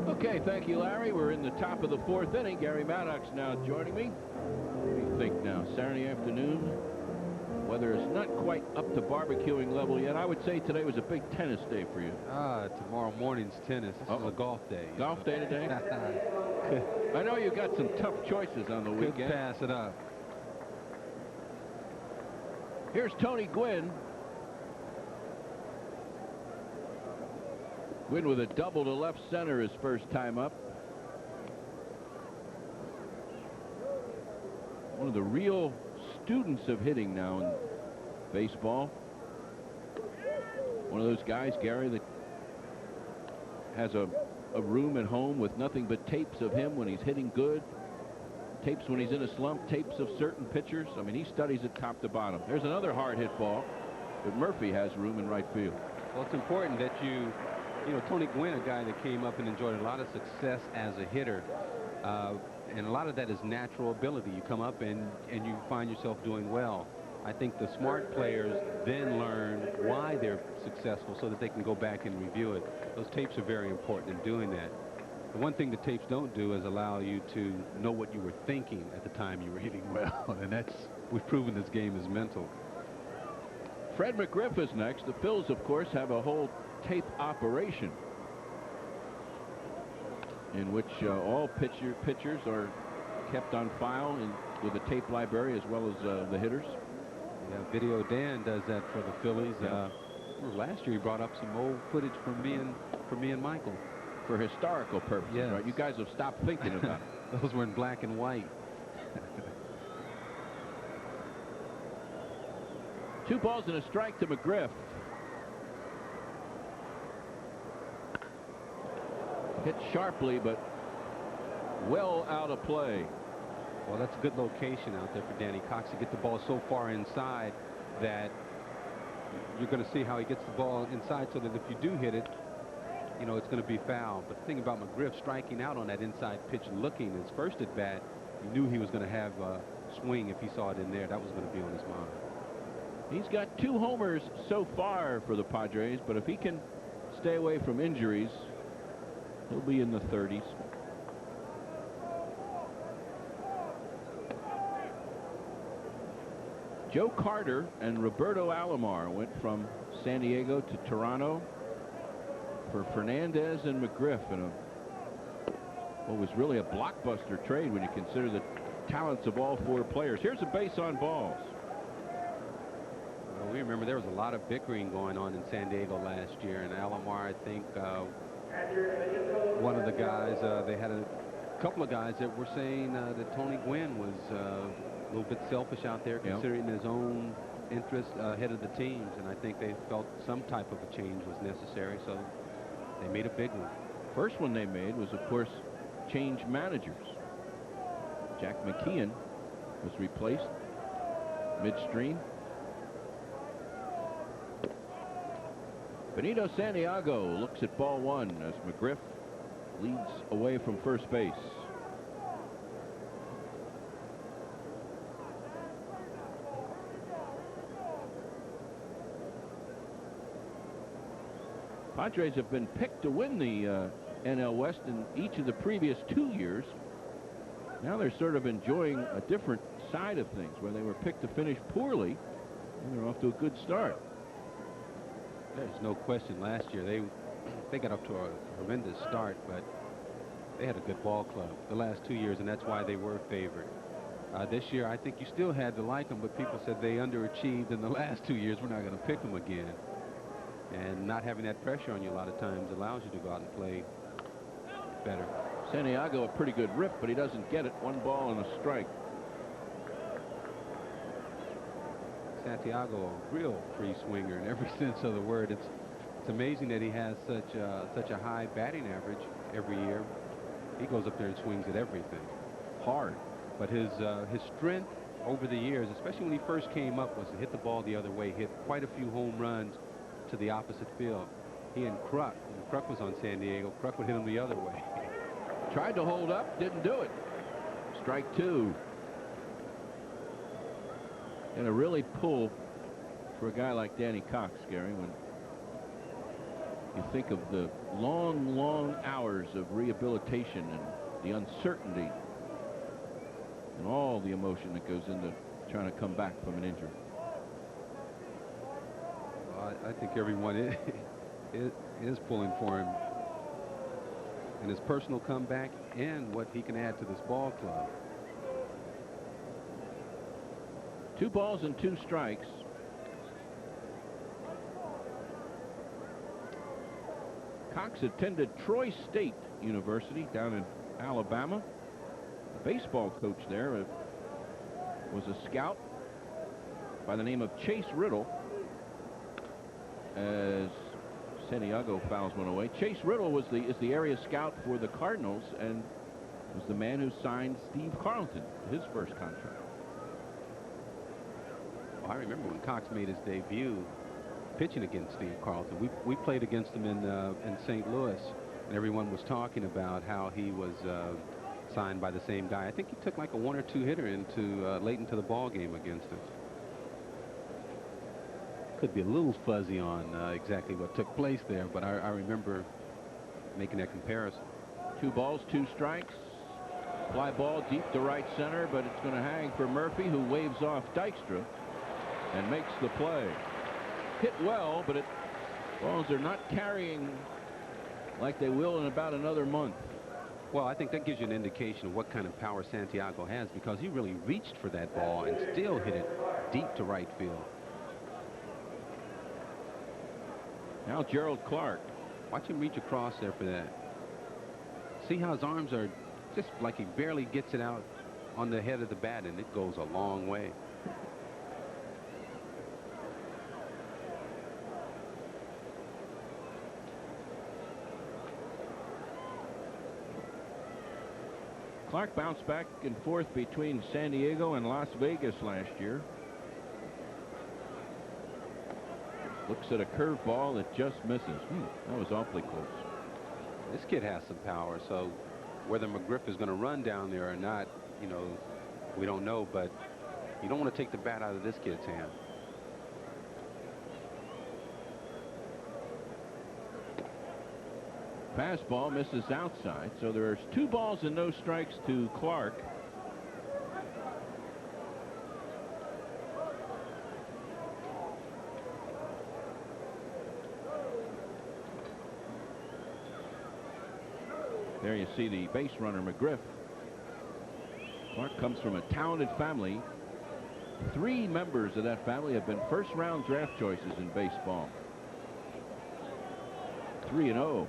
Okay, thank you, Larry. We're in the top of the 4th inning. Gary Maddox now joining me. What do you think now? Saturday afternoon. Weather is not quite up to barbecuing level yet. I would say today was a big tennis day for you. Tomorrow morning's tennis. This is a golf day. Golf day today? I know you got some tough choices on the weekend. Could pass it up. Here's Tony Gwynn. Gwynn with a double to left center his first time up. One of the real students of hitting now in baseball. One of those guys, Gary, that has a room at home with nothing but tapes of him when he's hitting good, tapes when he's in a slump, tapes of certain pitchers. I mean, he studies it top to bottom. There's another hard hit ball, but Murphy has room in right field. Well, it's important that you know, Tony Gwynn, a guy that came up and enjoyed a lot of success as a hitter. And a lot of that is natural ability. You come up and you find yourself doing well. I think the smart players then learn why they're successful so that they can go back and review it. Those tapes are very important in doing that. The one thing the tapes don't do is allow you to know what you were thinking at the time you were hitting well, and we've proven this game is mental. Fred McGriff is next. The Phils, of course, have a whole tape operation in which all pitchers are kept on file with a tape library as well as the hitters. Yeah, Video Dan does that for the Phillies. Yeah. Last year he brought up some old footage from me and Michael. For historical purposes, yes. Right? You guys have stopped thinking about it. Those were in black and white. 2 balls and a strike to McGriff. Hit sharply, but well out of play. Well, that's a good location out there for Danny Cox to get the ball so far inside that you're going to see how he gets the ball inside so that if you do hit it, you know, it's going to be foul. But the thing about McGriff striking out on that inside pitch, looking his first at bat, you knew he was going to have a swing if he saw it in there. That was going to be on his mind. He's got 2 homers so far for the Padres, but if he can stay away from injuries, he'll be in the 30s. Joe Carter and Roberto Alomar went from San Diego to Toronto for Fernandez and McGriff in what was really a blockbuster trade when you consider the talents of all 4 players. Here's a base on balls. Well, we remember there was a lot of bickering going on in San Diego last year, and Alomar, I think, one of the guys, they had a couple of guys that were saying that Tony Gwynn was a little bit selfish out there, considering his own interest ahead of the teams, and I think they felt some type of a change was necessary, so they made a big one. First one they made was, of course, change managers. Jack McKeon was replaced midstream. Benito Santiago looks at ball 1 as McGriff leads away from first base. Padres have been picked to win the NL West in each of the previous 2 years. Now they're sort of enjoying a different side of things, where they were picked to finish poorly, and they're off to a good start. There's no question last year they got up to a horrendous start, but they had a good ball club the last 2 years, and that's why they were favored. This year, I think you still had to like them, but people said they underachieved in the last 2 years. We're not going to pick them again. And not having that pressure on you a lot of times allows you to go out and play better. Santiago, a pretty good rip, but he doesn't get it. 1 ball and a strike. Santiago, a real free swinger in every sense of the word. It's amazing that he has such a high batting average every year. He goes up there and swings at everything hard. But his strength over the years, especially when he first came up, was to hit the ball the other way. Hit quite a few home runs to the opposite field. He and Kruk, when Kruk was on San Diego, Kruk would hit him the other way. Tried to hold up, didn't do it. Strike 2. And a really pull for a guy like Danny Cox, Gary, when you think of the long, long hours of rehabilitation and the uncertainty and all the emotion that goes into trying to come back from an injury. Well, I think everyone is pulling for him in his personal comeback and what he can add to this ball club. 2 balls and 2 strikes. Cox attended Troy State University down in Alabama. The baseball coach there was a scout by the name of Chase Riddle, as Santiago fouls one away. Chase Riddle is the area scout for the Cardinals and was the man who signed Steve Carlton to his first contract. I remember when Cox made his debut pitching against Steve Carlton. We played against him in St. Louis, and everyone was talking about how he was signed by the same guy. I think he took like a 1 or 2 hitter into late into the ball game against him. Could be a little fuzzy on exactly what took place there, but I remember making that comparison. 2 balls, 2 strikes. Fly ball deep to right center, but it's going to hang for Murphy, who waves off Dykstra and makes the play. Hit well, but balls are not carrying like they will in about another month. Well, I think that gives you an indication of what kind of power Santiago has, because he really reached for that ball and still hit it deep to right field. Now Gerald Clark. Watch him reach across there for that. See how his arms are just like he barely gets it out on the head of the bat, and it goes a long way. Clark bounced back and forth between San Diego and Las Vegas last year. Looks at a curveball that just misses. That was awfully close. This kid has some power, so whether McGriff is going to run down there or not, you know, we don't know, but you don't want to take the bat out of this kid's hand. Fastball misses outside, so there's 2 balls and no strikes to Clark. There you see the base runner, McGriff. Clark comes from a talented family. 3 members of that family have been first-round draft choices in baseball. 3-0.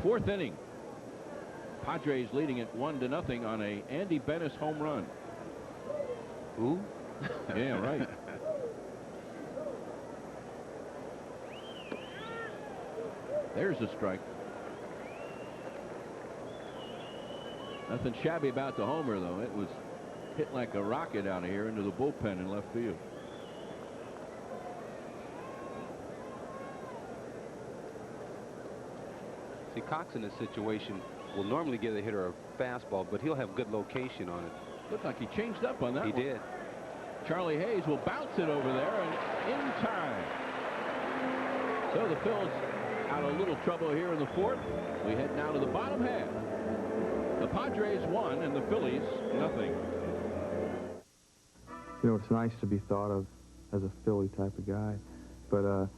Fourth inning. Padres leading it 1-0 on a Andy Bennis home run. Who? Yeah, right. There's a strike. Nothing shabby about the homer, though. It was hit like a rocket out of here into the bullpen in left field. See, Cox in this situation will normally give the hitter a fastball, but he'll have good location on it. Looked like he changed up on that one. He did. Charlie Hayes will bounce it over there and in time. So the Phillies out of a little trouble here in the 4th. We head now to the bottom half. The Padres 1 and the Phillies 0. You know, it's nice to be thought of as a Philly type of guy, but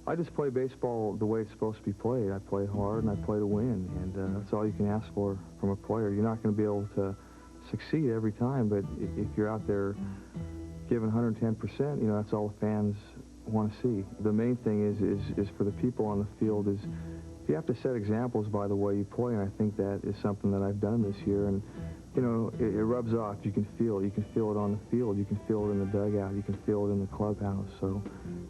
I just play baseball the way it's supposed to be played. I play hard and I play to win, and that's all you can ask for from a player. You're not going to be able to succeed every time, but if you're out there giving 110%, you know, that's all the fans want to see. The main thing is for the people on the field is you have to set examples by the way you play, and I think that is something that I've done this year. And you know, it rubs off. You can feel it. You can feel it on the field. You can feel it in the dugout. You can feel it in the clubhouse. So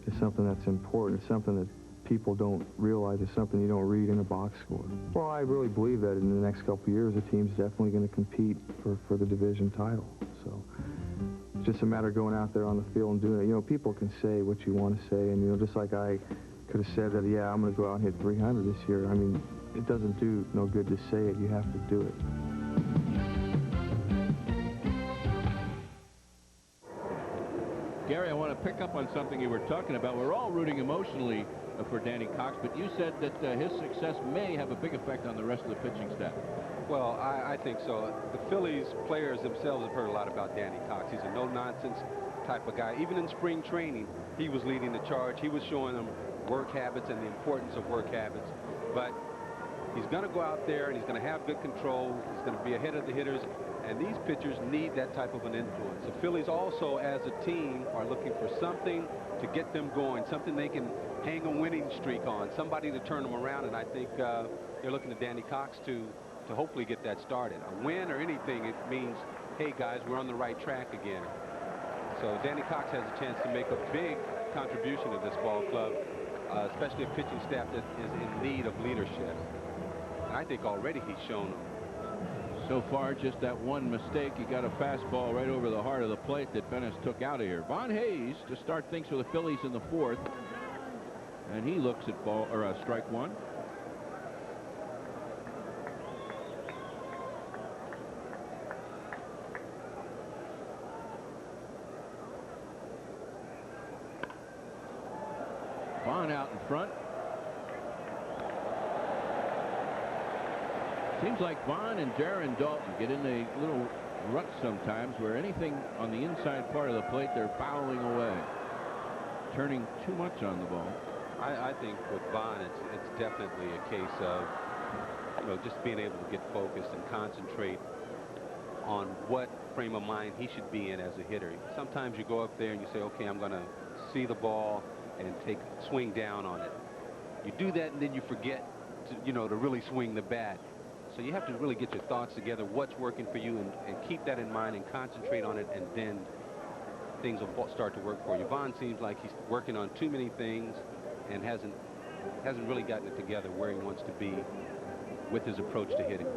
it's something that's important. It's something that people don't realize. It's something you don't read in a box score. Well, I really believe that in the next couple of years, the team's definitely going to compete for the division title. So it's just a matter of going out there on the field and doing it. You know, people can say what you want to say, and, you know, just like I could have said that, yeah, I'm going to go out and hit 300 this year. I mean, it doesn't do no good to say it. You have to do it. Gary, I want to pick up on something you were talking about. We're all rooting emotionally for Danny Cox, but you said that his success may have a big effect on the rest of the pitching staff. Well, I think so. The Phillies players themselves have heard a lot about Danny Cox. He's a no-nonsense type of guy. Even in spring training, he was leading the charge. He was showing them work habits and the importance of work habits. But he's going to go out there and he's going to have good control. He's going to be ahead of the hitters. And these pitchers need that type of an influence. The Phillies also, as a team, are looking for something to get them going, something they can hang a winning streak on, somebody to turn them around. And I think they're looking to Danny Cox to hopefully get that started. A win or anything, it means, hey, guys, we're on the right track again. So Danny Cox has a chance to make a big contribution to this ball club, especially a pitching staff that is in need of leadership. And I think already he's shown them. So far, just that one mistake. He got a fastball right over the heart of the plate that Bennis took out of here. Von Hayes to start things for the Phillies in the 4th. And he looks at strike one. Vaughn out in front. Seems like Vaughn and Darren Dalton get in a little rut sometimes where anything on the inside part of the plate, they're fouling away, turning too much on the ball. I think with Vaughn, it's definitely a case of, just being able to get focused and concentrate on what frame of mind he should be in as a hitter. Sometimes you go up there and you say, okay, I'm going to see the ball and swing down on it. You do that and then you forget to, to really swing the bat. So you have to really get your thoughts together, what's working for you, and keep that in mind and concentrate on it, and then things will start to work for you. Vaughn seems like he's working on too many things and hasn't really gotten it together where he wants to be with his approach to hitting.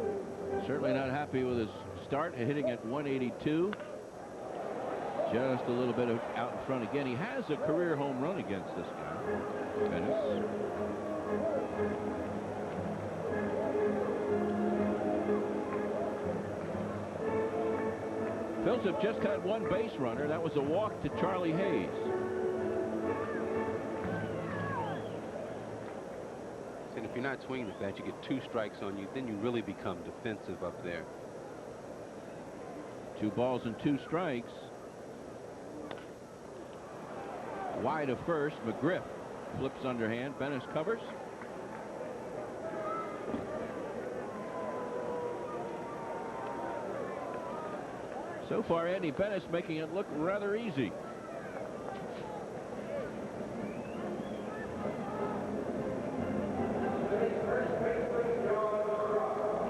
Certainly not happy with his start, hitting at 182. Just a little bit out in front again. He has a career home run against this guy, Venice. Phils have just had one base runner. That was a walk to Charlie Hayes. And if you're not swinging the bat, you get 2 strikes on you, then you really become defensive up there. 2 balls and 2 strikes. Wide of first. McGriff flips underhand. Bennis covers. So far, Andy Bennis making it look rather easy.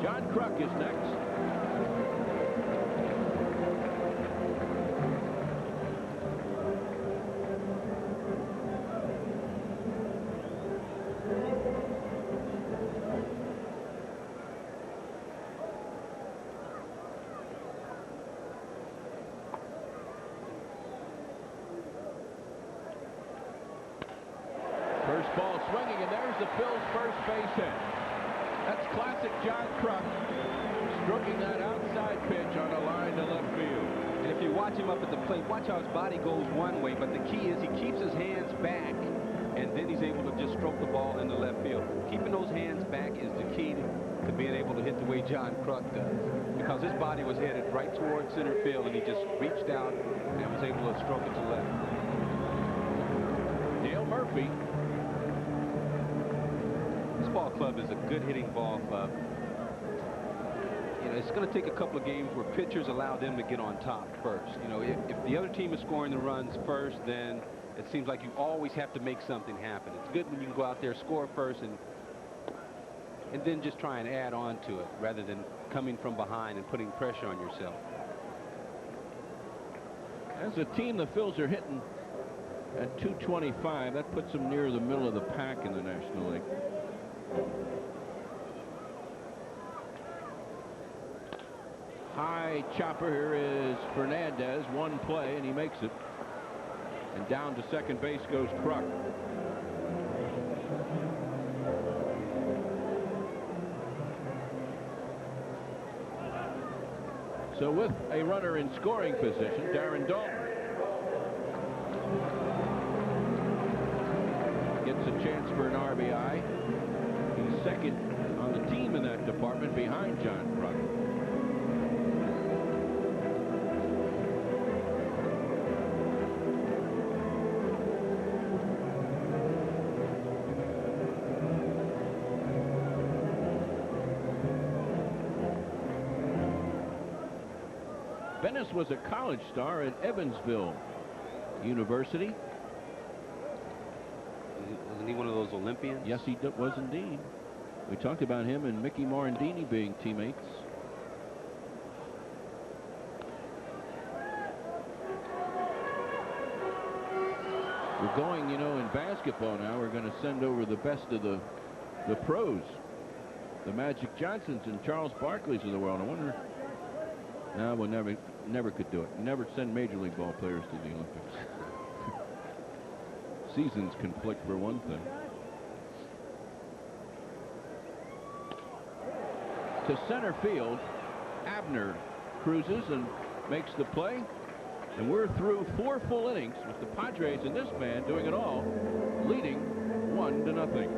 John Kruk is next. First ball swinging, and there's the Phil's first base hit. That's classic John Kruk, stroking that outside pitch on a line to left field. And if you watch him up at the plate, watch how his body goes one way, but the key is he keeps his hands back, and then he's able to just stroke the ball into left field. Keeping those hands back is the key to being able to hit the way John Kruk does, because his body was headed right towards center field, and he just reached out and was able to stroke it to left. Dale Murphy. This ball club is a good hitting ball club. It's going to take a couple of games where pitchers allow them to get on top first. If the other team is scoring the runs first, then it seems like you always have to make something happen. It's good when you can go out there, score first, and then just try and add on to it rather than coming from behind and putting pressure on yourself. As a team, the Phils are hitting at 225. That puts them near the middle of the pack in the National League. High chopper. Here is Fernandez. One play, and he makes it. And down to second base goes Kruk. So with a runner in scoring position, Darren Dalton gets a chance for an RBI. He's second on the team in that department behind John Kruk. Bennis was a college star at Evansville University. Wasn't he one of those Olympians? Yes, he was indeed. We talked about him and Mickey Morandini being teammates. We're going, in basketball now, we're going to send over the best of the pros. The Magic Johnsons and Charles Barkleys of the world. I wonder. No, we'll never could do it. Never send Major League ball players to the Olympics. Seasons conflict for one thing. To center field, Abner cruises and makes the play. And we're through 4 full innings with the Padres and this man doing it all, leading 1-0.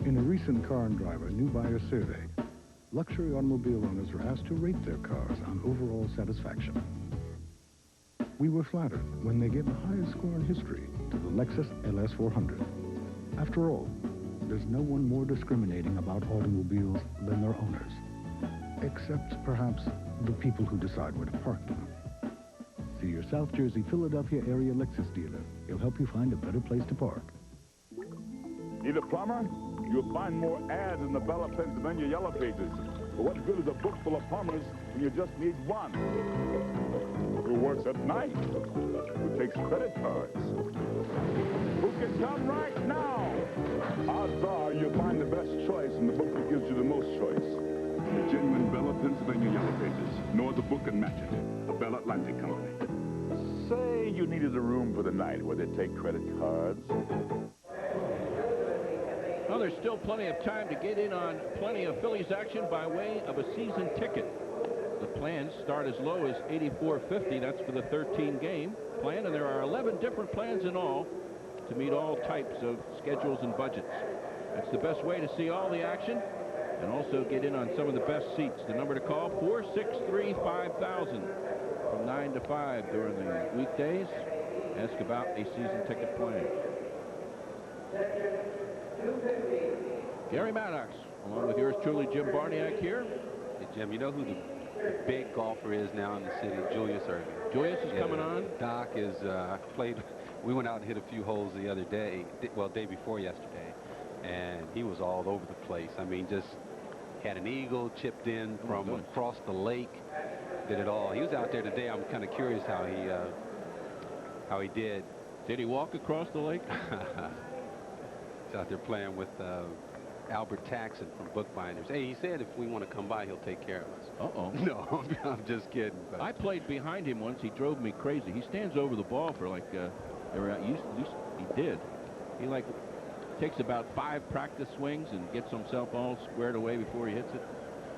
In a recent Car and Driver new buyer survey, luxury automobile owners were asked to rate their cars on overall satisfaction. We were flattered when they gave the highest score in history to the Lexus LS400. After all, there's no one more discriminating about automobiles than their owners, except perhaps the people who decide where to park them. See your South Jersey, Philadelphia area Lexus dealer. He'll help you find a better place to park. Need a plumber? You'll find more ads in the Bella, Pennsylvania Yellow Pages. But what good is a book full of plumbers when you just need one? Who works at night? Who takes credit cards? Who can come right now? Odds are you'll find the best choice in the book that gives you the most choice. The genuine Bella, Pennsylvania Yellow Pages. No other book can match it. The Bella Atlantic Company. Say you needed a room for the night where they take credit cards. Well, there's still plenty of time to get in on plenty of Phillies action by way of a season ticket. The plans start as low as $84.50. That's for the 13-game plan, and there are 11 different plans in all to meet all types of schedules and budgets. That's the best way to see all the action and also get in on some of the best seats. The number to call, 463-5000 from 9 to 5 during the weekdays. Ask about a season ticket plan. Gary Maddox, along with yours truly, Jim Barniak here. Hey, Jim, you know who the big golfer is now in the city? Julius Erving. Julius is coming on. Doc is played. We went out and hit a few holes the other day, well, day before yesterday, and he was all over the place. I mean, just had an eagle, chipped in from across the lake, did it all. He was out there today. I'm kind of curious how he did. Did he walk across the lake? He's out there playing with Albert Taxon from Bookbinders. Hey, he said if we want to come by, he'll take care of us. Uh-oh. No, I'm just kidding. But I played behind him once. He drove me crazy. He stands over the ball for like, he did. He like takes about 5 practice swings and gets himself all squared away before he hits it.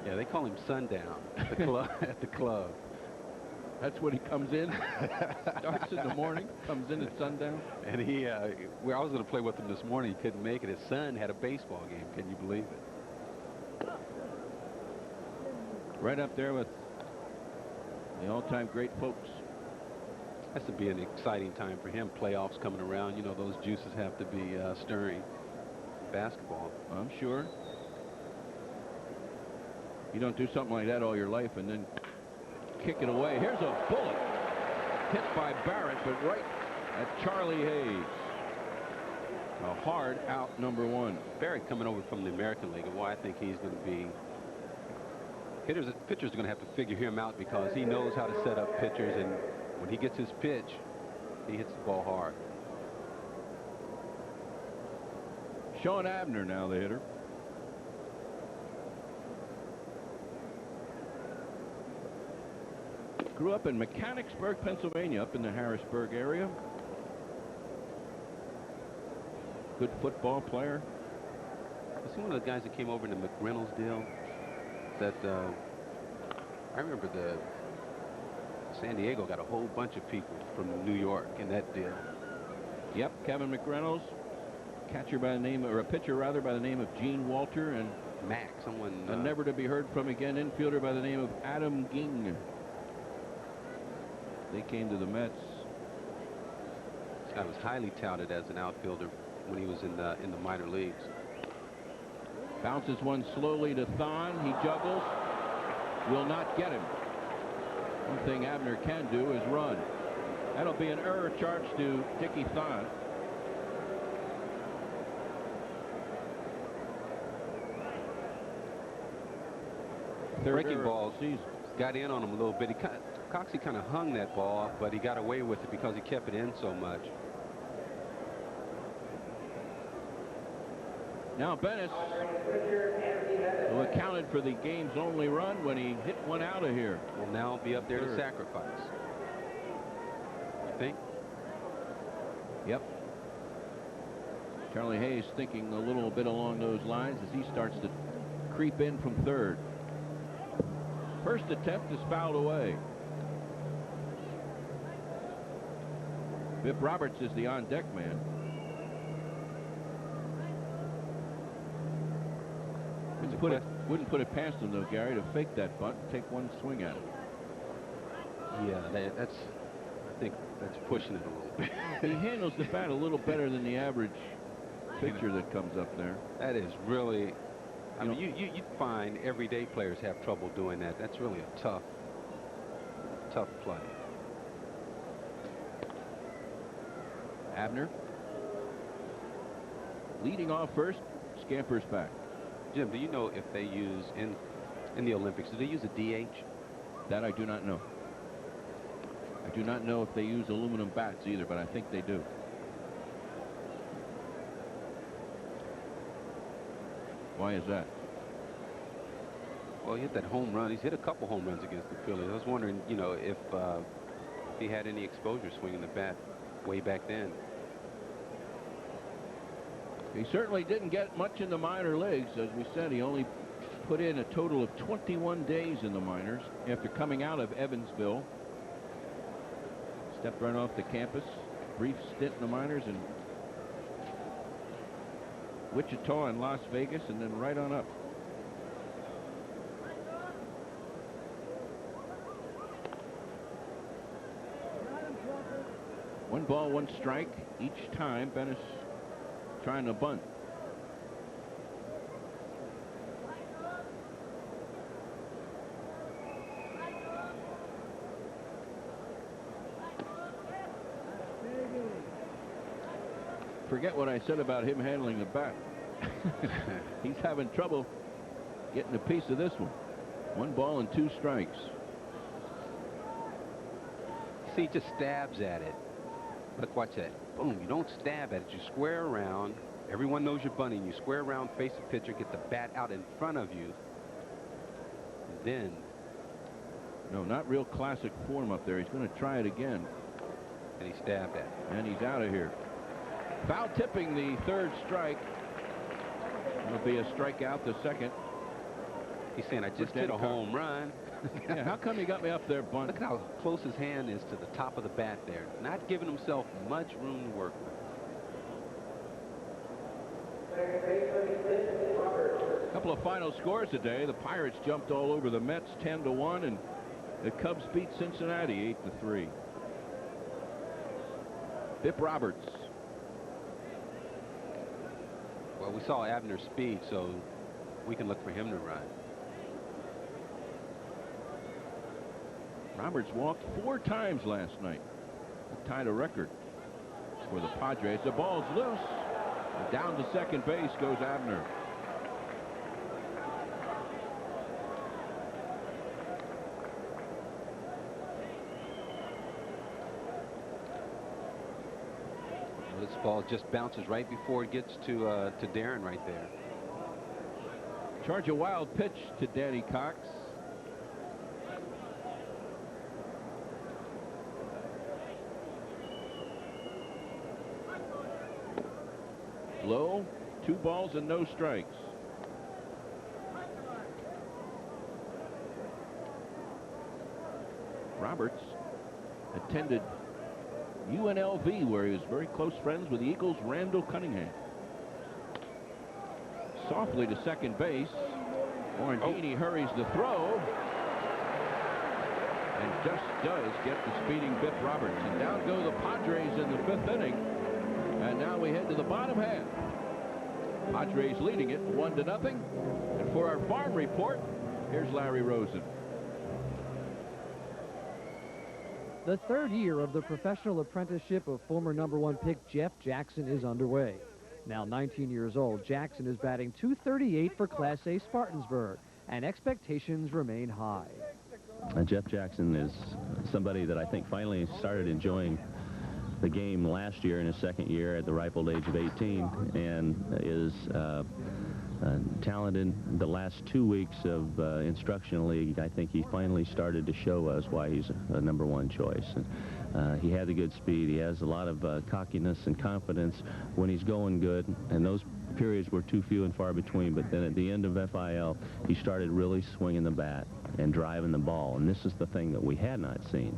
Yeah, they call him Sundown at the club. At the club. That's when he comes in. Starts in the morning, comes in at sundown. And I was going to play with him this morning. He couldn't make it. His son had a baseball game. Can you believe it? Right up there with the all-time great folks. Has to be an exciting time for him. Playoffs coming around. You know, those juices have to be stirring. Basketball. I'm sure. You don't do something like that all your life and then kick it away. Here's a bullet hit by Barrett, but right at Charlie Hayes. A hard out, number 1. Barrett coming over from the American League, and why I think he's going to be pitchers are going to have to figure him out because he knows how to set up pitchers, and when he gets his pitch, he hits the ball hard. Sean Abner now the hitter. Grew up in Mechanicsburg, Pennsylvania, up in the Harrisburg area. Good football player. Was he one of the guys that came over in the McReynolds deal? That I remember San Diego got a whole bunch of people from New York in that deal. Yep, Kevin McReynolds, catcher by the name, or a pitcher rather, by the name of Gene Walter, and Mac, someone never to be heard from again, infielder by the name of Adam Ging. They came to the Mets. This guy was highly touted as an outfielder when he was in the minor leagues. Bounces one slowly to Thon. He juggles. Will not get him. One thing Abner can do is run. That'll be an error charged to Dickie Thon. Breaking balls. Got in on him a little bit. Coxey kind of hung that ball, but he got away with it because he kept it in so much. Now Bennis, who accounted for the game's only run when he hit one out of here, will now be up there to sacrifice. You think? Yep. Charlie Hayes thinking a little bit along those lines as he starts to creep in from third. First attempt is fouled away. Bip Roberts is the on-deck man. Wouldn't put it past him, though, Gary, to fake that bunt and take one swing at it. Yeah, I think that's pushing it a little bit. He handles the bat a little better than the average pitcher that comes up there. That is really, I mean, you find everyday players have trouble doing that. That's really a tough play. Abner leading off first, scampers back. Jim, do you know if they use in the Olympics, do they use a DH? That I do not know. I do not know if they use aluminum bats either, but I think they do. Why is that? Well, he hit that home run. He's hit a couple home runs against the Phillies. I was wondering, you know, if he had any exposure swinging the bat way back then. He certainly didn't get much in the minor leagues. As we said, he only put in a total of 21 days in the minors after coming out of Evansville. Stepped right off the campus. Brief stint in the minors in Wichita and Las Vegas, and then right on up. One ball, one strike each time. Bennis trying to bunt. Forget what I said about him handling the bat. He's having trouble getting a piece of this one. One ball and two strikes. See, he just stabs at it. Look, watch that. Boom. You don't stab at it. You square around. Everyone knows you're bunting. You square around, face the pitcher, get the bat out in front of you. And then. No, not real classic form up there. He's going to try it again. And he stabbed at it. And he's out of here. Foul tipping the third strike. It'll be a strikeout the second. He's saying, I just hit a home run. Yeah, how come he got me up there bunting? Look at how close his hand is to the top of the bat there. Not giving himself much room to work with. A couple of final scores today. The Pirates jumped all over the Mets 10-1, and the Cubs beat Cincinnati 8-3. Bip Roberts. Well, we saw Abner's speed, so we can look for him to run. Roberts walked 4 times last night. Tied a record for the Padres. The ball's loose. Down to second base goes Abner. Well, this ball just bounces right before it gets to Darren right there. Charge a wild pitch to Danny Cox. Low, 2 balls and no strikes. Roberts attended UNLV, where he was very close friends with the Eagles' Randall Cunningham. Softly to second base. Orangini hurries the throw. And just does get the speeding Bip Roberts. And down go the Padres in the 5th inning. And now we head to the bottom half. Padres leading it 1-0. And for our farm report, here's Larry Rosen. The 3rd year of the professional apprenticeship of former #1 pick Jeff Jackson is underway. Now 19 years old, Jackson is batting .238 for Class A Spartansburg, and expectations remain high. Jeff Jackson is somebody that I think finally started enjoying the game last year in his 2nd year at the ripe old age of 18, and is talented. The last 2 weeks of instructional league, I think he finally started to show us why he's a #1 choice. And, he had the good speed. He has a lot of cockiness and confidence when he's going good, and those periods were too few and far between. But then at the end of FIL, he started really swinging the bat and driving the ball, and this is the thing that we had not seen.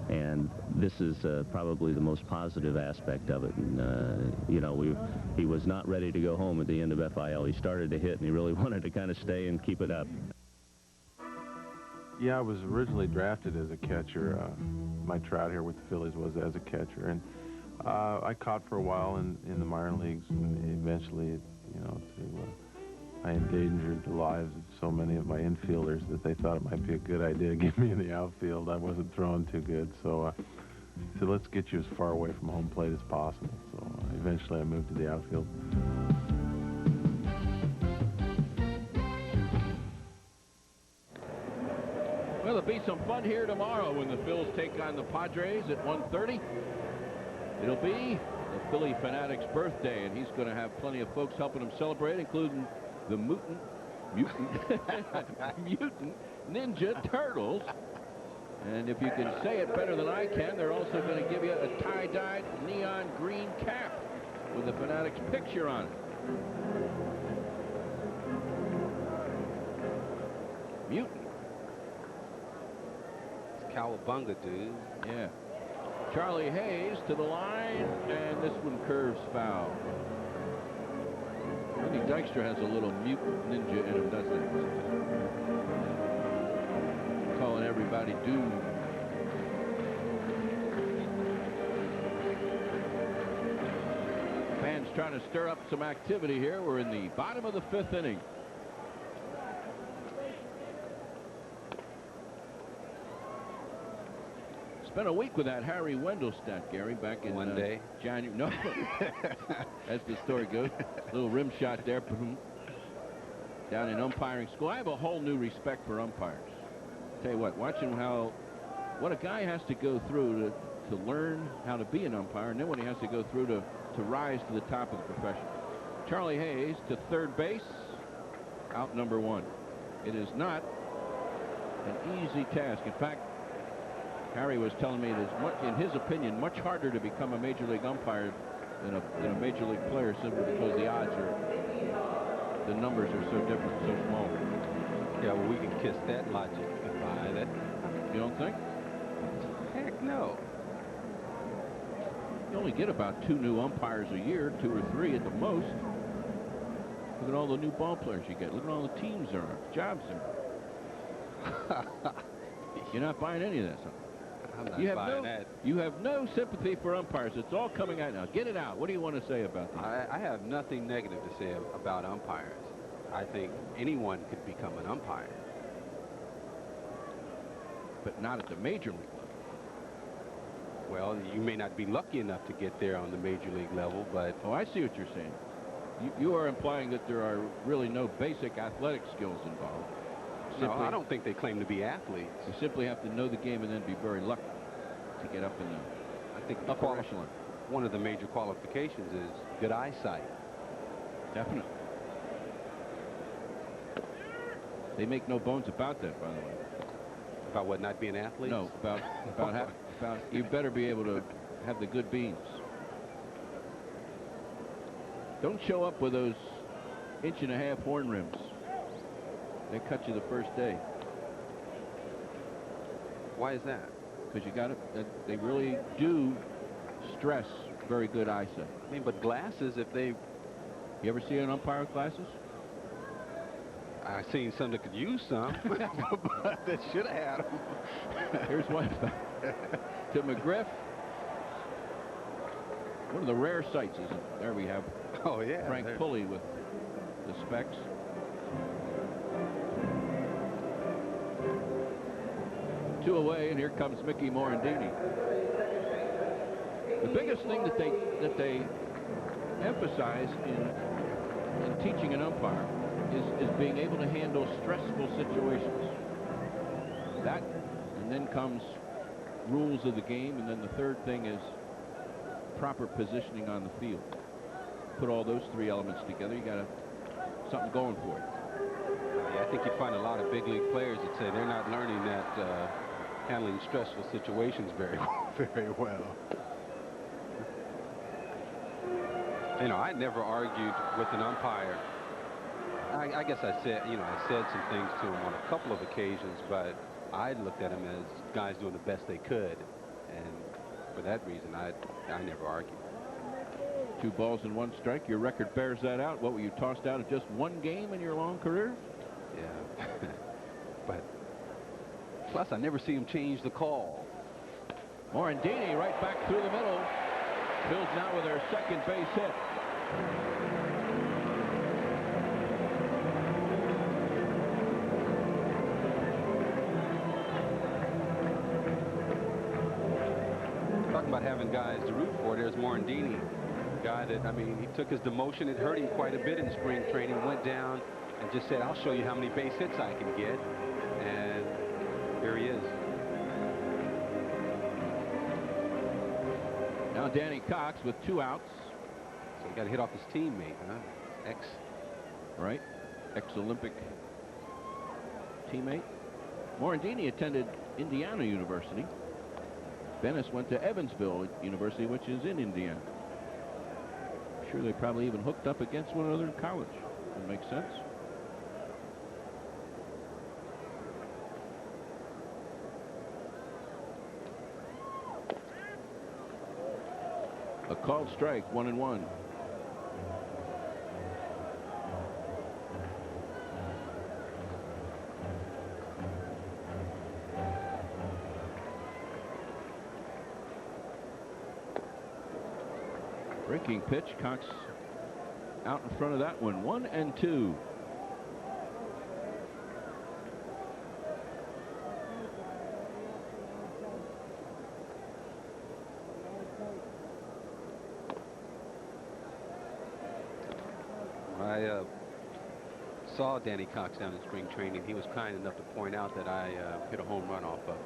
And this is probably the most positive aspect of it. And, you know, he was not ready to go home at the end of FIL. He started to hit, and he really wanted to kind of stay and keep it up. Yeah, I was originally drafted as a catcher. My tryout here with the Phillies was as a catcher. And I caught for a while in the minor leagues, and eventually, you know, I endangered the lives of so many of my infielders that they thought it might be a good idea to get me in the outfield. I wasn't throwing too good, so let's get you as far away from home plate as possible. So eventually I moved to the outfield. Well, there'll be some fun here tomorrow when the Phils take on the Padres at 1:30. It'll be the Philly fanatic's birthday, and he's going to have plenty of folks helping him celebrate, including the mutant Ninja Turtles. And if you can say it better than I can, they're also going to give you a tie-dyed neon green cap with the Fanatics picture on it. Mutant. It's cowabunga, dude. Yeah. Charlie Hayes to the line, and this one curves foul. I think Dykstra has a little mutant ninja in him, doesn't he? Calling everybody dude. Fans trying to stir up some activity here. We're in the bottom of the 5th inning. Spent a week with that Harry Wendell stat, Gary, back in one day. January. No, as the story goes, little rim shot there, down in umpiring school. I have a whole new respect for umpires. Tell you what, watching what a guy has to go through to learn how to be an umpire, and then what he has to go through to rise to the top of the profession. Charlie Hayes to third base, out number 1. It is not an easy task. In fact, Harry was telling me it is, in his opinion, much harder to become a major league umpire than a major league player, simply because the numbers are so different, so small. Yeah, well, we can kiss that logic goodbye. That you don't think? Heck no. You only get about 2 new umpires a year, 2 or 3 at the most. Look at all the new ball players you get. Look at all the teams there are, jobs there. You're not buying any of this. I'm not buying that. You have no sympathy for umpires. It's all coming out now. Get it out. What do you want to say about that? I have nothing negative to say about umpires. I think anyone could become an umpire. But not at the major league level. Well, you may not be lucky enough to get there on the major league level, but... Oh, I see what you're saying. You are implying that there are really no basic athletic skills involved. No, I don't think they claim to be athletes. You simply have to know the game and then be very lucky to get up in the I think upper echelon. One of the major qualifications is good eyesight. Definitely. They make no bones about that, by the way. About what, not being athletes? No, about you better be able to have the good beans. Don't show up with those 1.5-inch horn rims. They cut you the first day. Why is that? Because you got it. They really do stress very good eyesight. I mean, but glasses, if they... You ever see an umpire with glasses? I've seen some that could use some, but they should have had them. Here's one to McGriff. One of the rare sights, isn't it? There we have Frank Pulley with the specs. Two away, and here comes Mickey Morandini. The biggest thing that they emphasize in teaching an umpire is being able to handle stressful situations. That, and then comes rules of the game, and then the third thing is proper positioning on the field. Put all those 3 elements together, you got something going for you. Yeah, I think you'd find a lot of big league players that say they're not learning that handling stressful situations very well. You know, I never argued with an umpire. I guess I said some things to him on a couple of occasions, but I looked at him as guys doing the best they could. for that reason, I never argue. 2 balls and 1 strike. Your record bears that out. What were you tossed out of just 1 game in your long career? Yeah. But plus, I never see him change the call. Morandini right back through the middle. Phillies now with their second base hit. Talking about having guys to root for, there's Morandini. Guy that, I mean, he took his demotion. It hurt him quite a bit in spring training. Went down and just said, I'll show you how many base hits I can get. And here he is. Now Danny Cox with 2 outs. So he got a hit off his teammate, huh? Right. Ex-Olympic teammate. Morandini attended Indiana University. Bennis went to Evansville University, which is in Indiana. I'm sure they probably even hooked up against one another in college. That makes sense. A called strike, 1-1. Breaking pitch. Cox out in front of that one. 1-2. I saw Danny Cox down in spring training. He was kind enough to point out that I hit a home run off of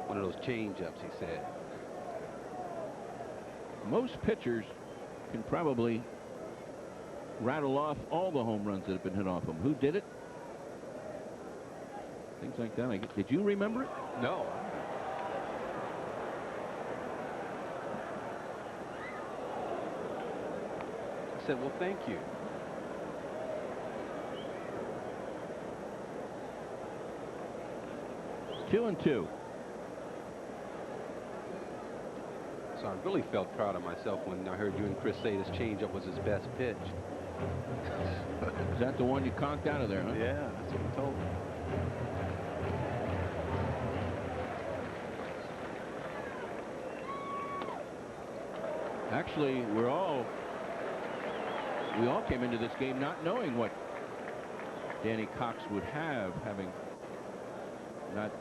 one of those change-ups, he said. Most pitchers can probably rattle off all the home runs that have been hit off them. Who did it? Things like that. Did you remember it? No. I said, well, thank you. It's 2-2. So I really felt proud of myself when I heard you and Chris say this changeup was his best pitch. Is that the one you conked out of there, huh? Yeah, that's what he told me. Actually, we all came into this game not knowing what Danny Cox would have, not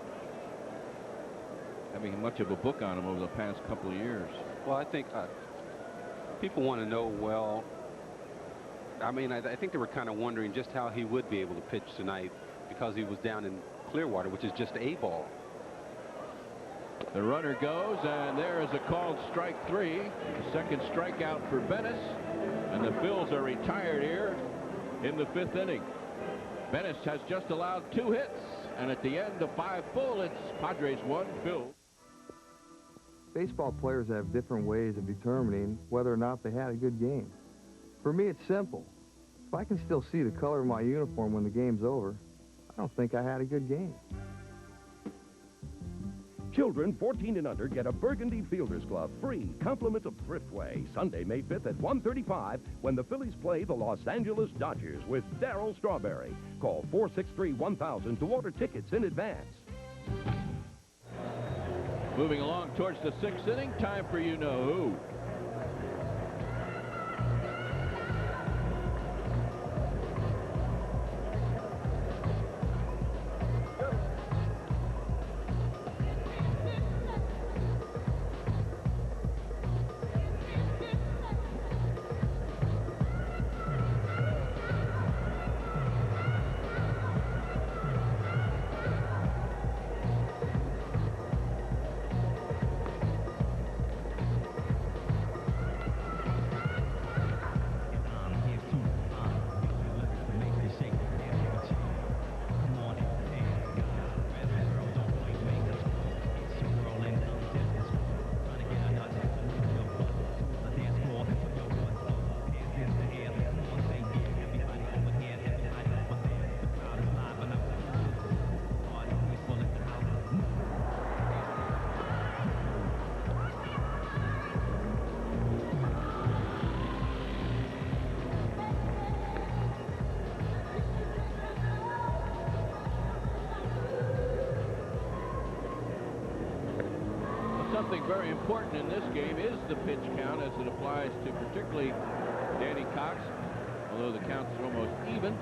having much of a book on him over the past couple of years. Well, I think people want to know, well, I mean, I think they were kind of wondering just how he would be able to pitch tonight because he was down in Clearwater, which is just A ball. The runner goes, and there is a called strike 3. The second strikeout for Bennis, and the Phils are retired here in the 5th inning. Bennis has just allowed 2 hits, and at the end of 5 full, it's Padres 1, Phils. Baseball players have different ways of determining whether or not they had a good game. For me, it's simple. If I can still see the color of my uniform when the game's over, I don't think I had a good game. Children 14 and under get a Burgundy Fielder's Glove free, compliments of Thriftway, Sunday, May 5th at 1:35 when the Phillies play the Los Angeles Dodgers with Darryl Strawberry. Call 463-1000 to order tickets in advance. Moving along towards the 6th inning, time for you-know-who. something very important in this game is the pitch count as it applies to particularly Danny Cox, although the count is almost even,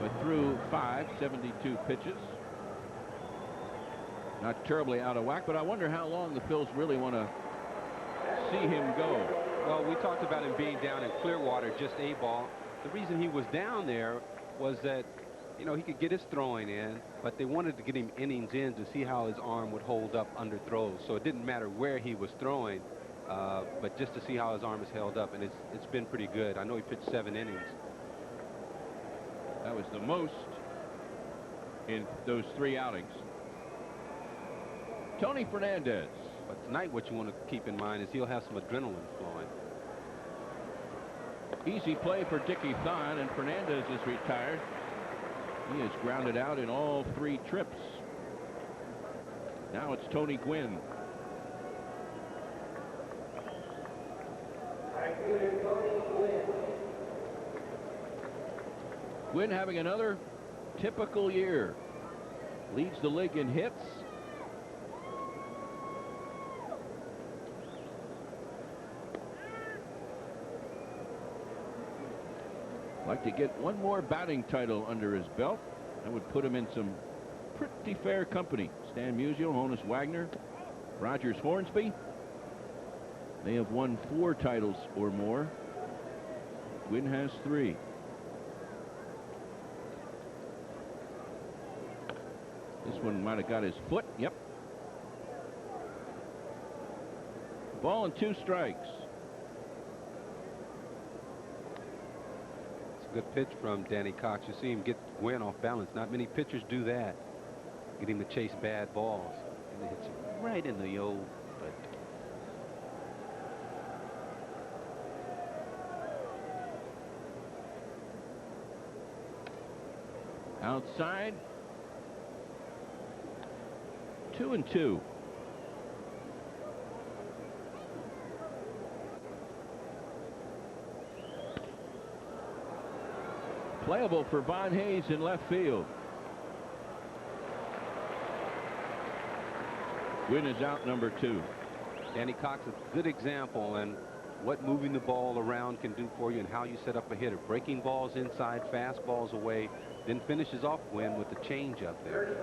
but through 72 pitches. Not terribly out of whack, but I wonder how long the Phils really want to see him go. Well, we talked about him being down in Clearwater, just a ball. The reason he was down there was that, you know, he could get his throwing in, but they wanted to get him innings in to see how his arm would hold up under throws. So it didn't matter where he was throwing, but just to see how his arm is held up, and it's been pretty good. I know he pitched 7 innings. That was the most in those 3 outings. Tony Fernandez. But tonight what you want to keep in mind is he'll have some adrenaline flowing. Easy play for Dickie Thon, and Fernandez is retired. He is grounded out in all 3 trips. Now it's Tony Gwynn. Gwynn having another typical year. Leads the league in hits. Like to get one more batting title under his belt. That would put him in some pretty fair company. Stan Musial, Honus Wagner, Rogers Hornsby. They have won 4 titles or more. Gwynn has 3. This one might have got his foot. Yep. Ball and 2 strikes. Good pitch from Danny Cox. You see him get Gwynn off balance. Not many pitchers do that. Get him to chase bad balls. And it hits him right in the old butt. Outside. 2-2. Playable for Von Hayes in left field. Gwynn is out, number 2. Danny Cox is a good example and what moving the ball around can do for you and how you set up a hitter. Breaking balls inside, fastballs away, then finishes off Gwynn with the changeup there.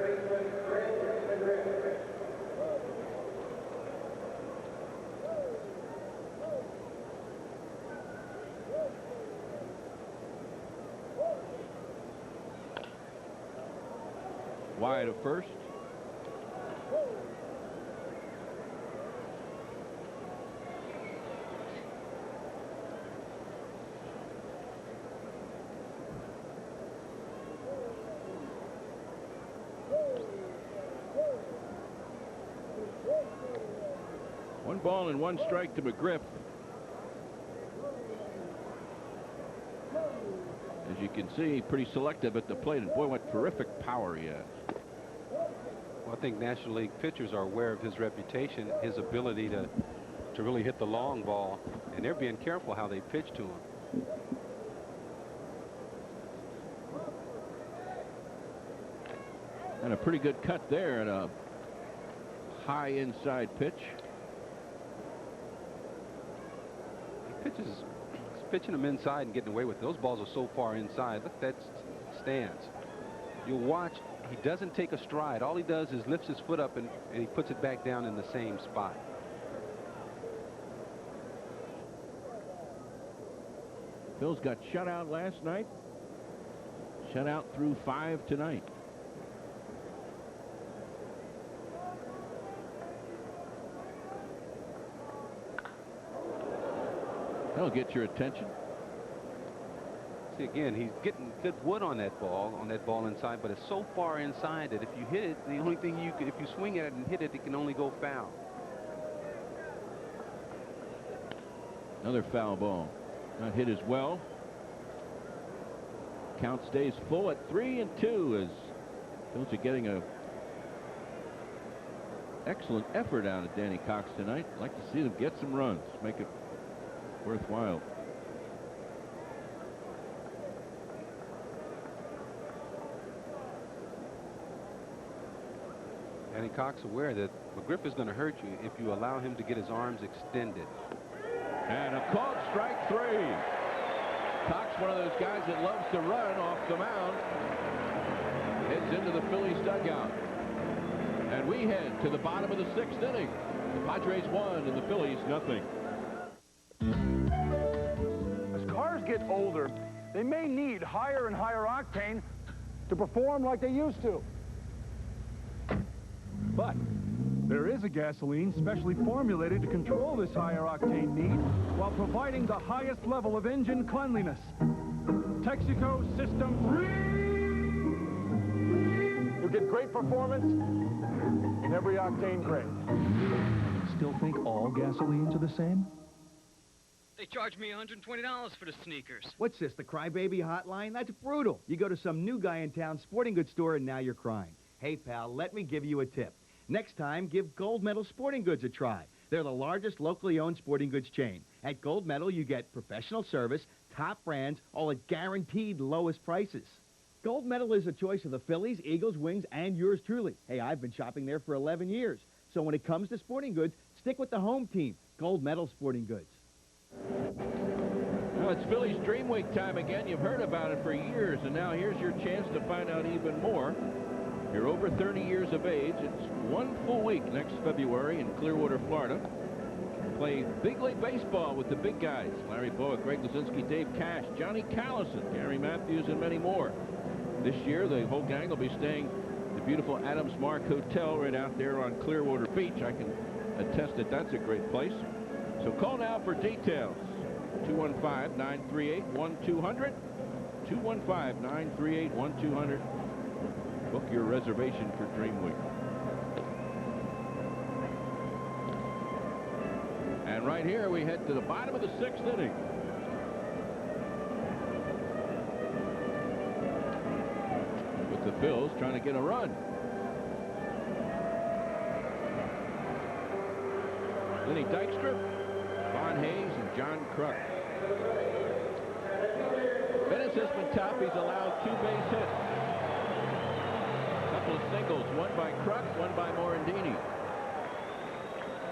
Wide of first. One ball and 1 strike to McGriff. As you can see, pretty selective at the plate, and boy, what terrific power he has. Well, I think National League pitchers are aware of his reputation, his ability to really hit the long ball, and they're being careful how they pitch to him. And a pretty good cut there and a high inside pitch. He pitches, he's pitching them inside and getting away with it. Those balls are so far inside. Look, that stance. You'll watch. He doesn't take a stride. All he does is lifts his foot up and he puts it back down in the same spot. Phil's got shut out last night. Shut out through 5 tonight. That'll get your attention. See, again, he's getting good wood on that ball inside, but it's so far inside that if you hit it, the only thing you can, if you swing at it and hit it, it can only go foul. Another foul ball. Not hit as well. Count stays full at 3-2 as Phillies are getting a excellent effort out of Danny Cox tonight. I'd like to see them get some runs, make it worthwhile. Danny Cox aware that McGriff is going to hurt you if you allow him to get his arms extended. And a called strike 3. Cox, one of those guys that loves to run off the mound, heads into the Phillies dugout. And we head to the bottom of the 6th inning. The Padres 1 and the Phillies nothing. As cars get older, they may need higher and higher octane to perform like they used to. But there is a gasoline specially formulated to control this higher octane need while providing the highest level of engine cleanliness. Texaco System 3. You'll get great performance in every octane grade. Still think all gasolines are the same? They charged me $120 for the sneakers. What's this, the crybaby hotline? That's brutal. You go to some new guy in town sporting goods store and now you're crying. Hey, pal, let me give you a tip. Next time, give Gold Medal Sporting Goods a try. They're the largest locally owned sporting goods chain. At Gold Medal, you get professional service, top brands, all at guaranteed lowest prices. Gold Medal is a choice of the Phillies, Eagles, Wings, and yours truly. Hey, I've been shopping there for 11 years. So when it comes to sporting goods, stick with the home team, Gold Medal Sporting Goods. Well, it's Phillies Dream Week time again. You've heard about it for years, and now here's your chance to find out even more. You're over 30 years of age. It's 1 full week next February in Clearwater, Florida. Play big league baseball with the big guys. Larry Boa, Greg Luzinski, Dave Cash, Johnny Callison, Gary Matthews, and many more. This year, the whole gang will be staying at the beautiful Adams Mark Hotel right out there on Clearwater Beach. I can attest that that's a great place. So call now for details. 215-938-1200. 215-938-1200. Book your reservation for Dream Week. And right here we head to the bottom of the 6th inning. With the Phils trying to get a run. Lenny Dykstra, Von Hayes, and John Kruk. Venice has been tough. He's allowed 2 base hits. Couple of singles, one by Kruk, one by Morandini.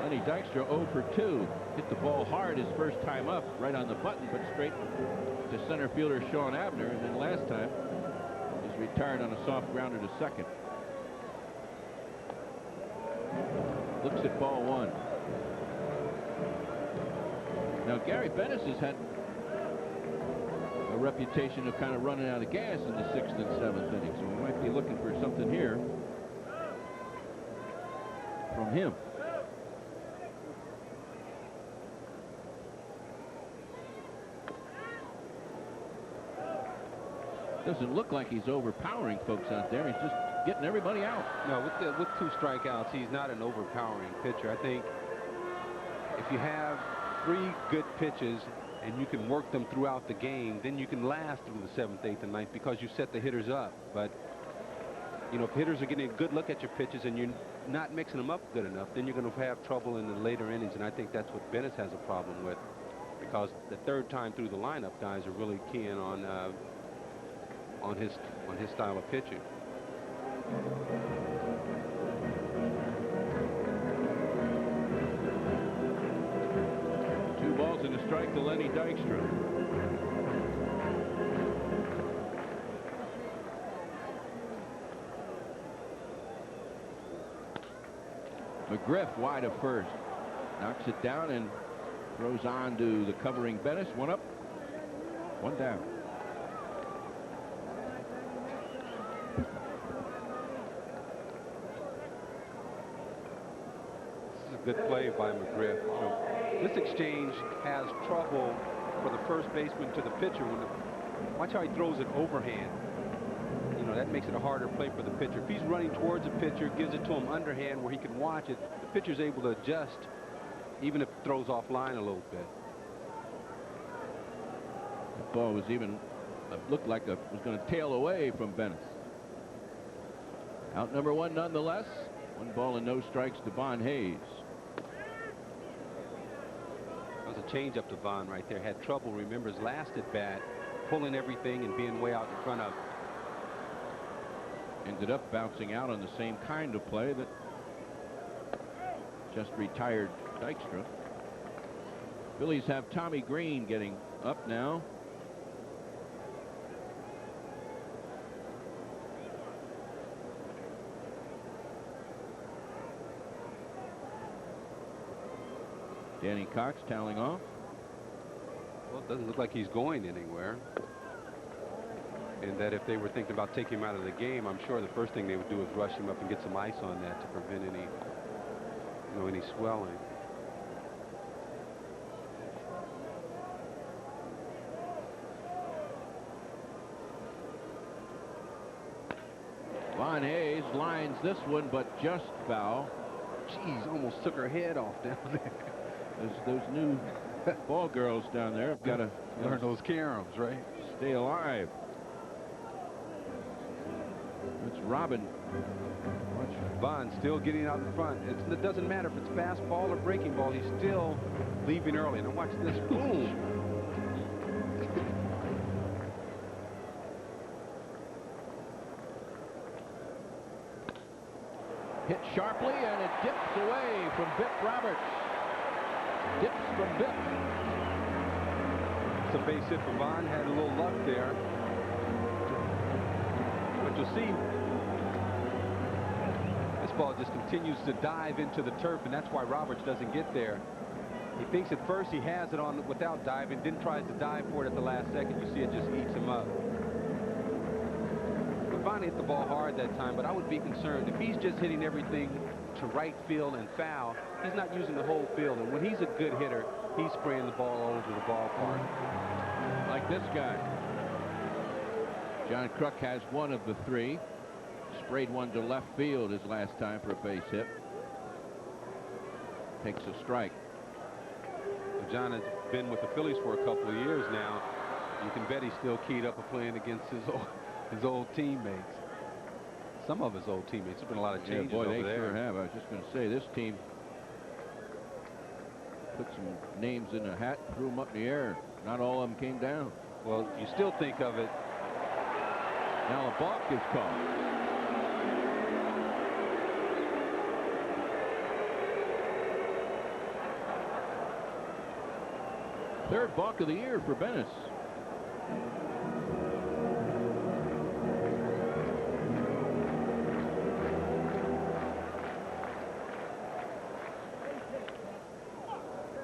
Lenny Dykstra 0 for 2. Hit the ball hard his first time up, right on the button, but straight to center fielder Sean Abner. And then last time, he's retired on a soft grounder to second. Looks at ball 1. Now, Gary Bennis has had a reputation of kind of running out of gas in the 6th and 7th innings, so we might be looking for something here from him. Doesn't look like he's overpowering folks out there. He's just getting everybody out. No, with 2 strikeouts, he's not an overpowering pitcher. I think if you have 3 good pitches and you can work them throughout the game, then you can last through the 7th, 8th, and 9th because you set the hitters up. But, you know, if hitters are getting a good look at your pitches and you're not mixing them up good enough, then you're going to have trouble in the later innings, and I think that's what Bennis has a problem with, because the 3rd time through the lineup, guys are really keying on his style of pitching. 2 balls and a strike to Lenny Dykstra. McGriff wide of first. Knocks it down and throws on to the covering Bennis. 1 up, 1 down. Good play by McGriff. You know, this exchange has trouble for the first baseman to the pitcher. Watch how he throws it overhand. You know, that makes it a harder play for the pitcher. If he's running towards the pitcher, gives it to him underhand where he can watch it, the pitcher's able to adjust, even if it throws off line a little bit. The ball was even looked like it was going to tail away from Bennis. Out number 1 nonetheless. 1 ball and no strikes to Von Hayes. That was a changeup to Von right there. Had trouble, remember, his last at bat, pulling everything and being way out in front of. Ended up bouncing out on the same kind of play that just retired Dykstra. Phillies have Tommy Green getting up now. Danny Cox toweling off. Well, it doesn't look like he's going anywhere. And that if they were thinking about taking him out of the game, I'm sure the first thing they would do is rush him up and get some ice on that to prevent any, any swelling. Von Hayes lines this one, but just foul. Jeez, almost took her head off down there. Those new ball girls down there have got to learn those caroms, right? Stay alive. It's Robin. Vaughn still getting out in front. It doesn't matter if it's fastball or breaking ball. He's still leaving early. Now watch this. Boom. Hit sharply, and it dips away from Biff Roberts. Dips from Biff. It's a base hit for Vaughn. Had a little luck there. But you'll see, this ball just continues to dive into the turf, and that's why Roberts doesn't get there. He thinks at first he has it on without diving, then tries to dive for it at the last second. You see it just eats him up. Vaughn hit the ball hard that time, but I would be concerned if he's just hitting everything to right field and foul. He's not using the whole field, and when he's a good hitter, he's spraying the ball all over the ballpark. Like this guy. John Kruk has one of the three. Sprayed one to left field his last time for a base hit. Takes a strike. John has been with the Phillies for a couple of years now. You can bet he's still keyed up of playing against his old teammates. Some of his old teammates. There's been a lot of changes over there. They sure have. I was just going to say, this team put some names in a hat, threw them up in the air. Not all of them came down. Well, you still think of it. Now a balk is called. Third balk of the year for Bennis.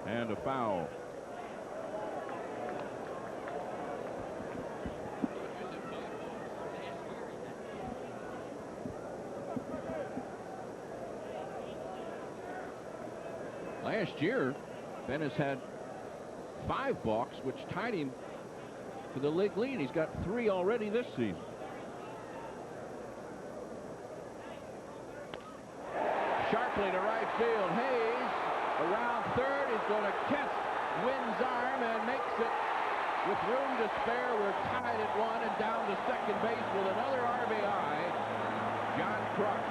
And a foul. Last year, Bennis had 5 balks, which tied him for the league lead. He's got 3 already this season. Sharply to right field. Hayes around third is going to catch Wynn's arm and makes it with room to spare. We're tied at 1 and down to second base with another RBI. John Kruk.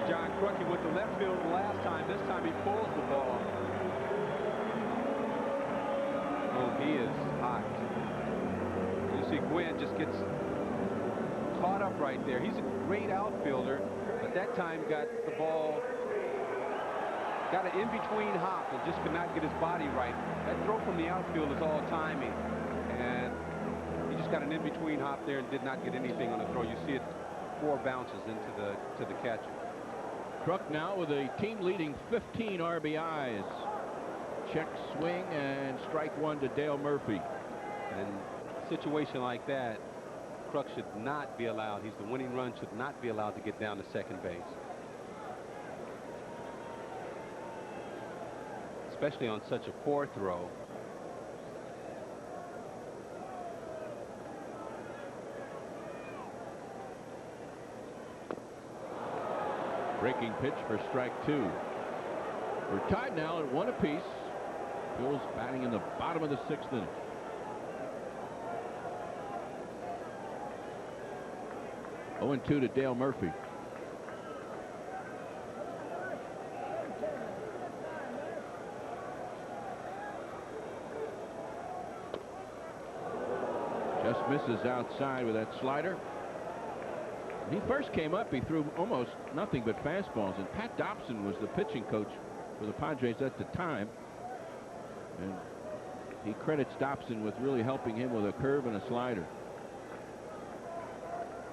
John Kruk, he went to left field the last time. This time he pulls the ball. Oh, he is hot. You see Gwynn just gets caught up right there. He's a great outfielder, but that time got the ball, got an in-between hop and just could not get his body right. That throw from the outfield is all timing, and he just got an in-between hop there and did not get anything on the throw. You see it 4 bounces into the catcher. Kruk now with a team-leading 15 RBIs. Check swing and strike 1 to Dale Murphy. And a situation like that, Kruk should not be allowed. He's the winning run, should not be allowed to get down to second base. Especially on such a poor throw. Breaking pitch for strike 2. We're tied now at 1 apiece. Phil's batting in the bottom of the 6th inning. Oh, 0-2 to Dale Murphy. Just misses outside with that slider. When he first came up, he threw almost nothing but fastballs, and Pat Dobson was the pitching coach for the Padres at the time, and he credits Dobson with really helping him with a curve and a slider.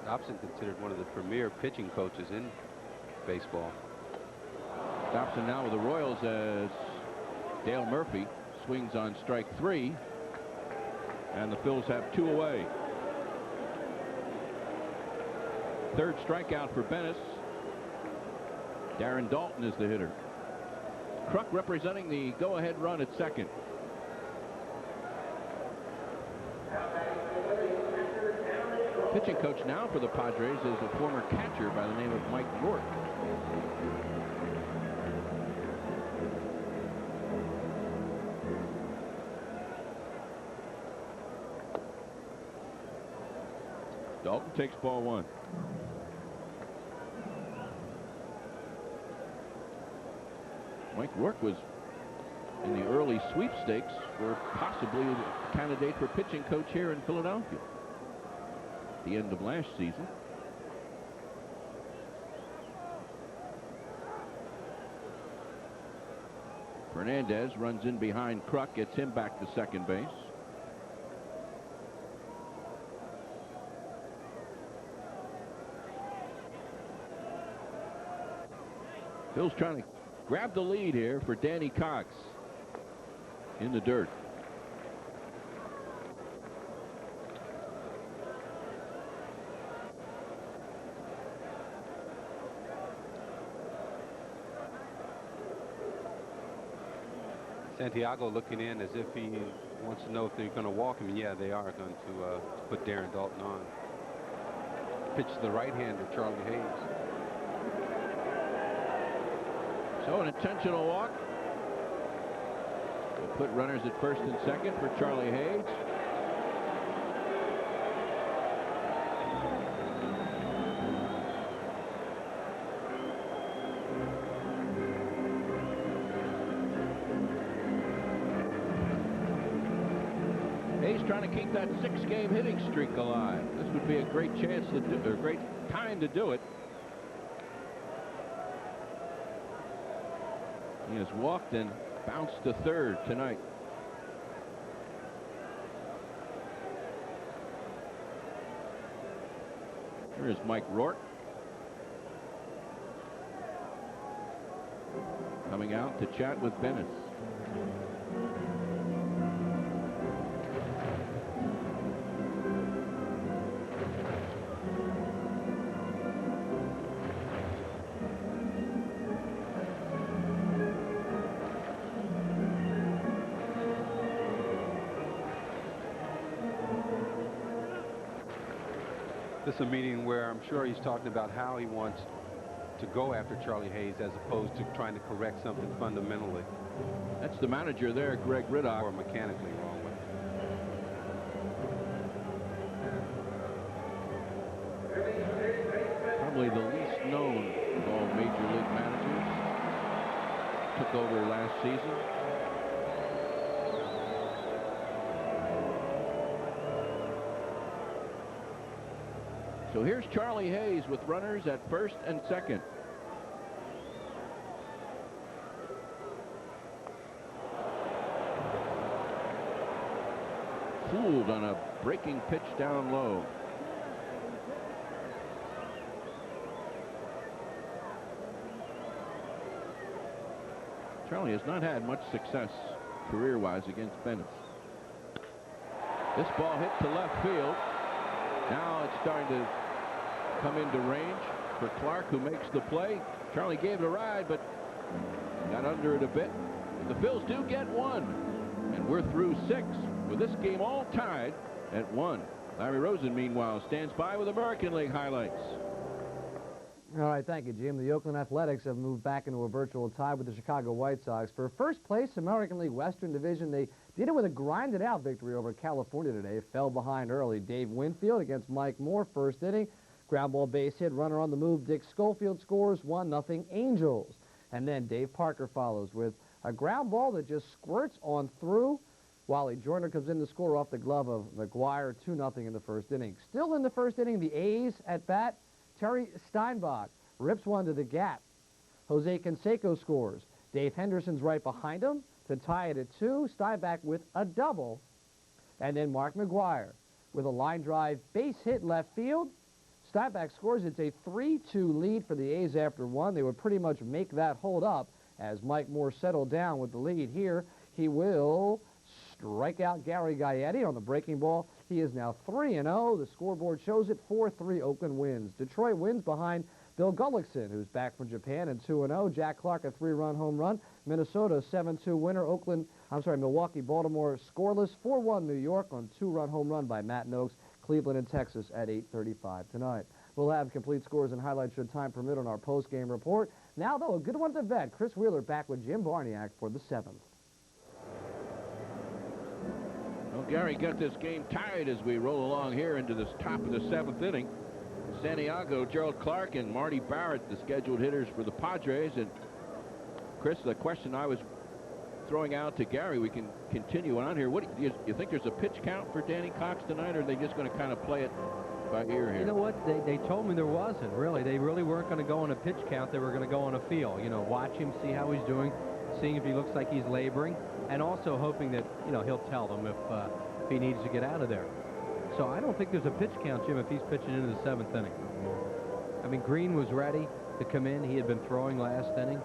Dobson considered one of the premier pitching coaches in baseball. Dobson now with the Royals as Dale Murphy swings on strike 3, and the Phils have 2 away. Third strikeout for Bennis. Darren Dalton is the hitter. Kruk representing the go-ahead run at second. Pitching coach now for the Padres is a former catcher by the name of Mike Rourke. Dalton takes ball 1. Mike Rourke was in the early sweepstakes for possibly a candidate for pitching coach here in Philadelphia at the end of last season. Fernandez runs in behind Kruk, gets him back to second base. Phil's trying to grab the lead here for Danny Cox in the dirt. Santiago looking in as if he wants to know if they're going to walk him. Yeah, they are going to put Darren Dalton on. Pitch to the right-hander, Charlie Hayes. So an intentional walk. We'll put runners at first and second for Charlie Hayes. Hayes trying to keep that 6-game hitting streak alive. This would be a great chance to do, or a great time to do it. He has walked and bounced to third tonight. Here is Mike Rourke. Coming out to chat with Bennis. This is a meeting where I'm sure he's talking about how he wants to go after Charlie Hayes as opposed to trying to correct something fundamentally. That's the manager there, Greg Riddock. Or mechanically wrong with it. Probably the least known of all major league managers. Took over last season. So here's Charlie Hayes with runners at first and second. Fooled on a breaking pitch down low. Charlie has not had much success career-wise against Bennis. This ball hit to left field. Now it's starting to come into range for Clark, who makes the play. Charlie gave it a ride, but got under it a bit. The Phils do get 1, and we're through 6 with this game all tied at 1. Larry Rosen, meanwhile, stands by with American League highlights. All right, thank you, Jim. The Oakland Athletics have moved back into a virtual tie with the Chicago White Sox. For first place American League Western Division, they did it with a grinded-out victory over California today. Fell behind early. Dave Winfield against Mike Moore, first inning. Ground ball base hit, runner on the move. Dick Schofield scores 1-0 Angels. And then Dave Parker follows with a ground ball that just squirts on through Wally Joyner comes in to score off the glove of McGuire, 2-0 in the first inning. Still in the first inning, the A's at bat. Terry Steinbach rips one to the gap. Jose Canseco scores. Dave Henderson's right behind him to tie it at 2. Steinbach with a double. And then Mark McGuire with a line drive base hit left field. Steinbach scores. It's a 3-2 lead for the A's after 1. They would pretty much make that hold up as Mike Moore settled down with the lead here. He will strike out Gary Gaetti on the breaking ball. He is now 3-0. The scoreboard shows it 4-3 Oakland wins. Detroit wins behind Bill Gullickson, who's back from Japan, and 2-0. Jack Clark, a 3-run home run. Minnesota, 7-2 winner. Milwaukee, Baltimore, scoreless. 4-1 New York on 2-run home run by Matt Noakes. Cleveland and Texas at 8:35 tonight. We'll have complete scores and highlights should time permit on our post-game report. Now, though, a good one at the vet. Chris Wheeler back with Jim Barniak for the 7th. Well, Gary got this game tied as we roll along here into this top of the 7th inning. Santiago, Gerald Clark, and Marty Barrett, the scheduled hitters for the Padres. And Chris, the question I was throwing out to Gary, we can continue on here. What do you think there's a pitch count for Danny Cox tonight, or are they just going to kind of play it by ear here? You know what? They told me there wasn't, really. They really weren't going to go on a pitch count. They were going to go on a feel. You know, watch him, see how he's doing, seeing if he looks like he's laboring, and also hoping that, you know, he'll tell them if he needs to get out of there. So I don't think there's a pitch count, Jim, if he's pitching into the 7th inning. I mean, Green was ready to come in. He had been throwing last inning.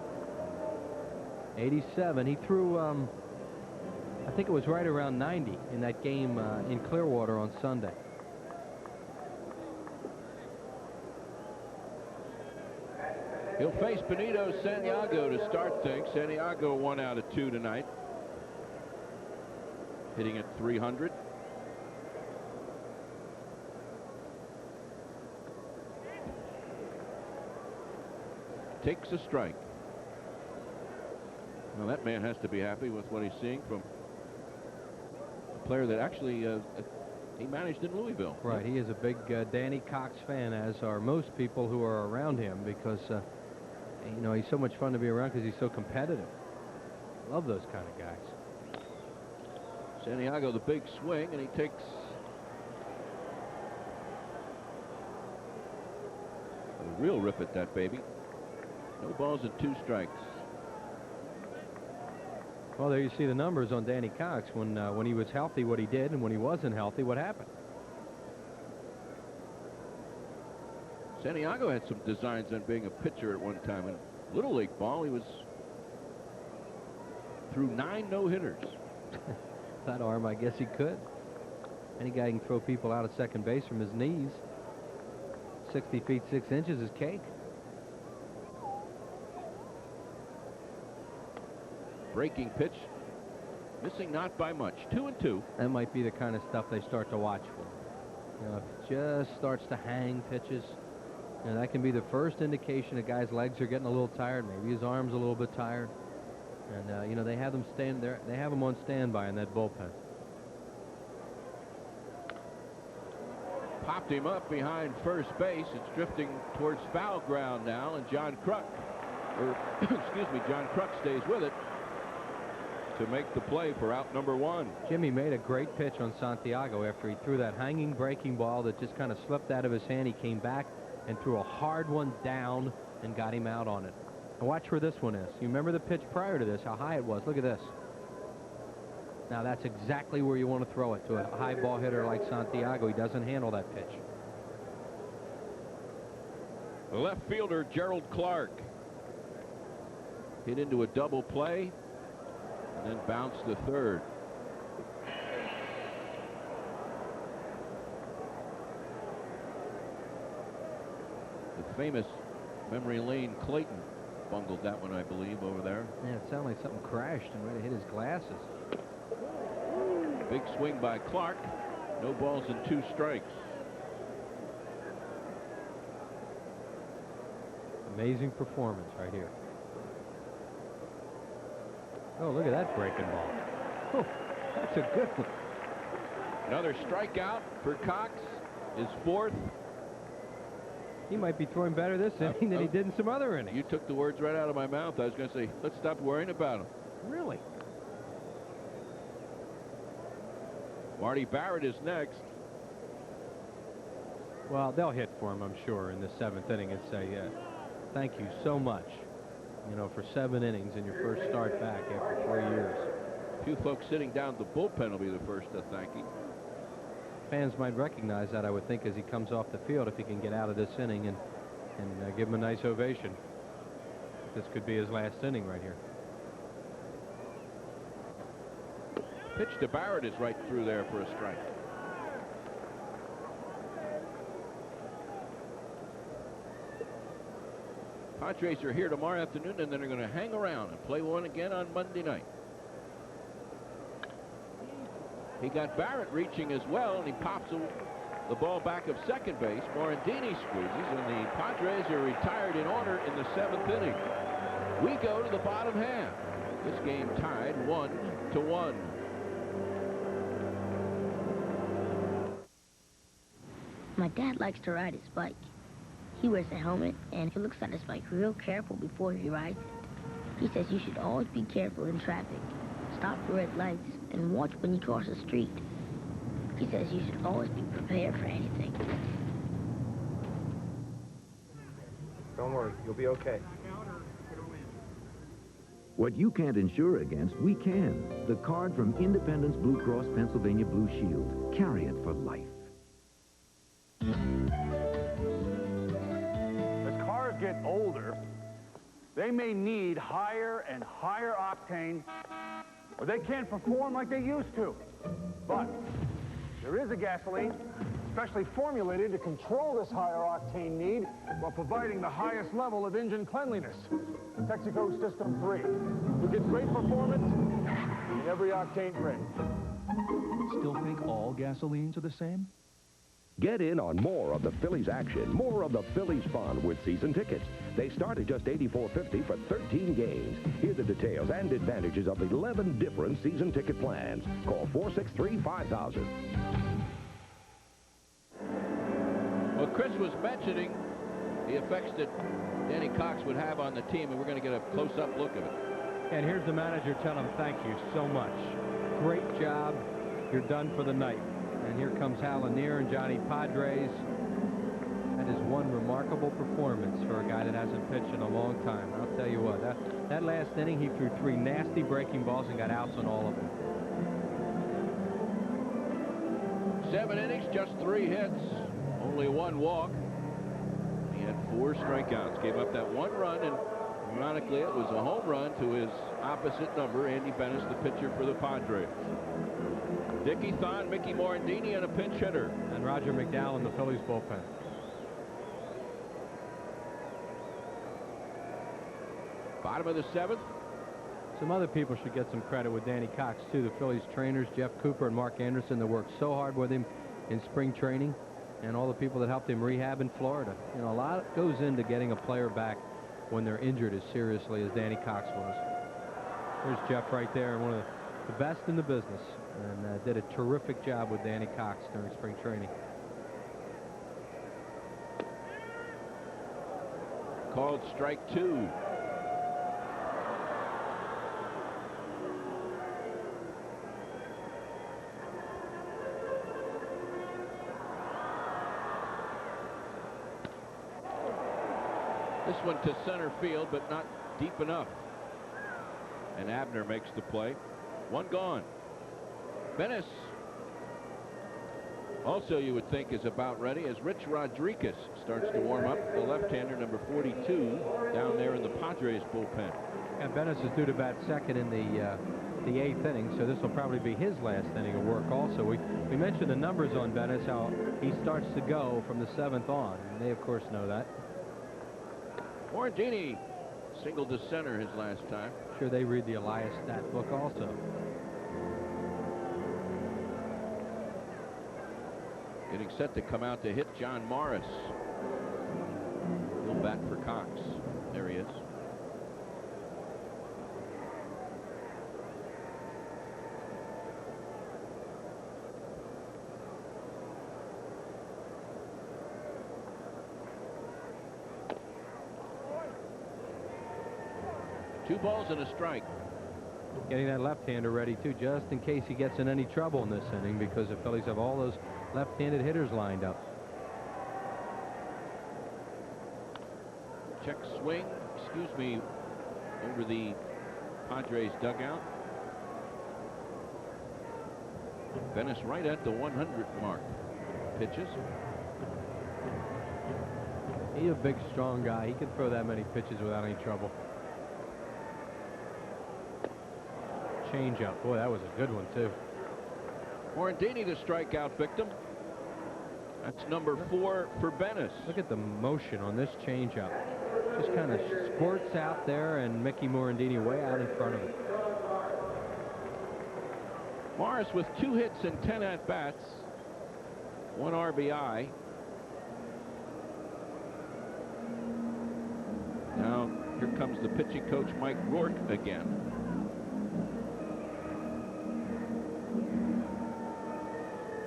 87. He threw, I think it was right around 90 in that game in Clearwater on Sunday. He'll face Benito Santiago to start things. Santiago 1 out of 2 tonight. Hitting at 300. Takes a strike. Well, that man has to be happy with what he's seeing from a player that actually he managed in Louisville. Right. He is a big Danny Cox fan, as are most people who are around him, because you know, he's so much fun to be around because he's so competitive. Love those kind of guys. Santiago, the big swing, and he takes a real rip at that baby. No balls and 2 strikes. Well, there you see the numbers on Danny Cox. When he was healthy, what he did, and when he wasn't healthy, what happened. Santiago had some designs on being a pitcher at one time. In Little League ball, he was through 9 no-hitters. That arm, I guess he could. Any guy can throw people out of second base from his knees. 60 feet 6 inches is cake. Breaking pitch, missing not by much. 2-2. That might be the kind of stuff they start to watch for. You know, if it just starts to hang pitches, you know, that can be the first indication a guy's legs are getting a little tired. Maybe his arm's a little bit tired. And you know, they have them stand there. They have him on standby in that bullpen. Popped him up behind first base. It's drifting towards foul ground now, and John Kruk, or excuse me, John Kruk stays with it to make the play for out number 1. Jimmy made a great pitch on Santiago after he threw that hanging breaking ball that just kind of slipped out of his hand. He came back and threw a hard one down and got him out on it. And watch where this one is. You remember the pitch prior to this, how high it was. Look at this. Now that's exactly where you want to throw it, to a high ball hitter like Santiago. He doesn't handle that pitch. The left fielder, Gerald Clark, hit into a double play and then bounced to third. The famous memory lane Clayton bungled that one, I believe, over there. Yeah, it sounded like something crashed and really hit his glasses. Big swing by Clark. No balls and 2 strikes. Amazing performance right here. Oh, look at that breaking ball. Oh, that's a good one. Another strikeout for Cox, his 4th. He might be throwing better this inning than he did in some other innings. You took the words right out of my mouth. I was going to say, let's stop worrying about him. Really? Marty Barrett is next. Well, they'll hit for him, I'm sure, in the 7th inning and say, thank you so much, you know, for 7 innings in your first start back after 3 years. A few folks sitting down the bullpen will be the first to thank him. Fans might recognize that, I would think, as he comes off the field, if he can get out of this inning and give him a nice ovation. This could be his last inning right here. Pitch to Barrett is right through there for a strike. Padres are here tomorrow afternoon, and then they're going to hang around and play one again on Monday night. He got Barrett reaching as well, and he pops the ball back of second base. Morandini squeezes, and the Padres are retired in order in the 7th inning. We go to the bottom half. This game tied 1-1. My dad likes to ride his bike. He wears a helmet, and he looks at his bike real careful before he rides it. He says you should always be careful in traffic, stop for red lights, and watch when you cross the street. He says you should always be prepared for anything. Don't worry, you'll be okay. What you can't insure against, we can. The card from Independence Blue Cross Pennsylvania Blue Shield. Carry it for life. As cars get older, they may need higher and higher octane, or they can't perform like they used to. But there is a gasoline specially formulated to control this higher octane need while providing the highest level of engine cleanliness. Texaco System 3. You get great performance in every octane range. Still think all gasolines are the same? Get in on more of the Phillies action, more of the Phillies fun with season tickets. They start at just $84.50 for 13 games. Hear the details and advantages of 11 different season ticket plans. Call 463-5000. Well, Chris was mentioning the effects that Danny Cox would have on the team, and we're going to get a close-up look of it. And here's the manager telling him, thank you so much. Great job. You're done for the night. And here comes Hal Lanier and Johnny Padres. That is one remarkable performance for a guy that hasn't pitched in a long time. I'll tell you what, that last inning, he threw 3 nasty breaking balls and got outs on all of them. 7 innings, just 3 hits, only 1 walk. He had 4 strikeouts, gave up that 1 run, and ironically, it was a home run to his opposite number, Andy Bennis, the pitcher for the Padres. Dickie Thon, Mickey Morandini, and a pinch hitter. And Roger McDowell in the Phillies bullpen. Bottom of the 7th. Some other people should get some credit with Danny Cox, too. The Phillies trainers, Jeff Cooper and Mark Anderson, that worked so hard with him in spring training, and all the people that helped him rehab in Florida. You know, a lot goes into getting a player back when they're injured as seriously as Danny Cox was. There's Jeff right there, one of the best in the business, and did a terrific job with Danny Cox during spring training. Called strike 2. This one to center field, but not deep enough. And Abner makes the play. 1 gone. Bennis also, you would think, is about ready as Rich Rodriguez starts to warm up. The left-hander, number 42, down there in the Padres bullpen. And Bennis is due to bat second in the 8th inning, so this will probably be his last inning of work also. We mentioned the numbers on Bennis, how he starts to go from the 7th on, and they, of course, know that. Morandini singled to center his last time. Sure, they read the Elias stat book also. Getting set to come out to hit John Morris. He'll bat for Cox. There he is. Two balls and a strike. getting that left-hander ready, too, just in case he gets in any trouble in this inning, because the Phillies have all those left-handed hitters lined up. Check swing, over the Padres dugout. Venice right at the 100 mark. Pitches. He's a big, strong guy. He can throw that many pitches without any trouble. Change-up. Boy, that was a good one, too. Morandini, the strikeout victim. That's number 4 for Venice. Look at the motion on this change-up. Just kind of squirts out there, and Mickey Morandini way out in front of it. Morris with 2 hits and 10 at-bats. 1 RBI. Now, here comes the pitching coach, Mike Rourke, again.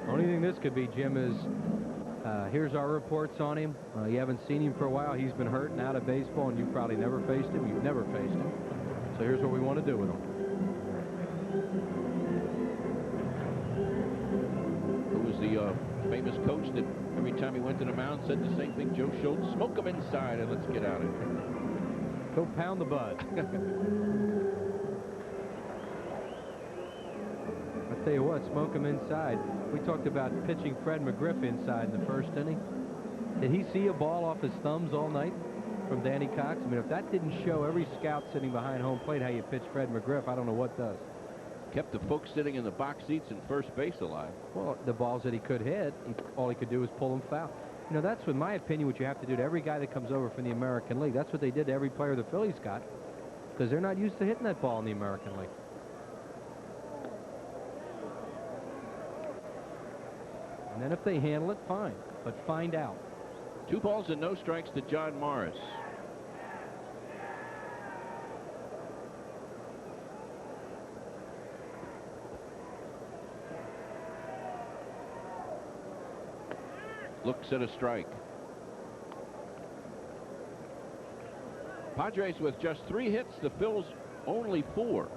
Only thing this could be, Jim, is here's our reports on him. You haven't seen him for a while. He's been hurt and out of baseball, and you probably never faced him. You've never faced him. So here's what we want to do with him. Who was the famous coach that every time he went to the mound said the same thing? Joe Schultz, smoke him inside and let's get out of here. Go pound the bud. I'll tell you what, smoke him inside. We talked about pitching Fred McGriff inside in the first inning. Did he see a ball off his thumbs all night from Danny Cox? I mean, if that didn't show every scout sitting behind home plate how you pitch Fred McGriff, I don't know what does. Kept the folks sitting in the box seats and first base alive. Well, the balls that he could hit, all he could do was pull them foul. You know, that's, in my opinion, what you have to do to every guy that comes over from the American League. That's what they did to every player the Phillies got, because they're not used to hitting that ball in the American League. And then if they handle it, fine, but find out. 2 balls and no strikes to John Morris. Looks at a strike. Padres with just 3 hits, the Phils only 4.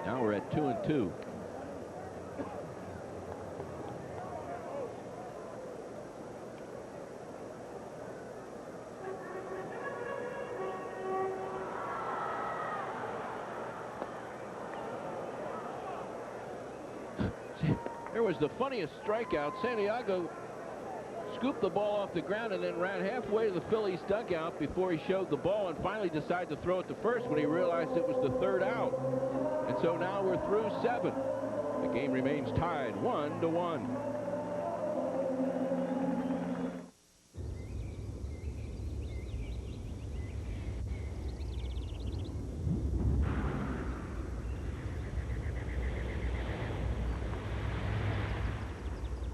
Now we're at 2-2. There was the funniest strikeout. Santiago scooped the ball off the ground and then ran halfway to the Phillies dugout before he showed the ball and finally decided to throw it to first when he realized it was the 3rd out. And so now we're through 7. The game remains tied 1-1.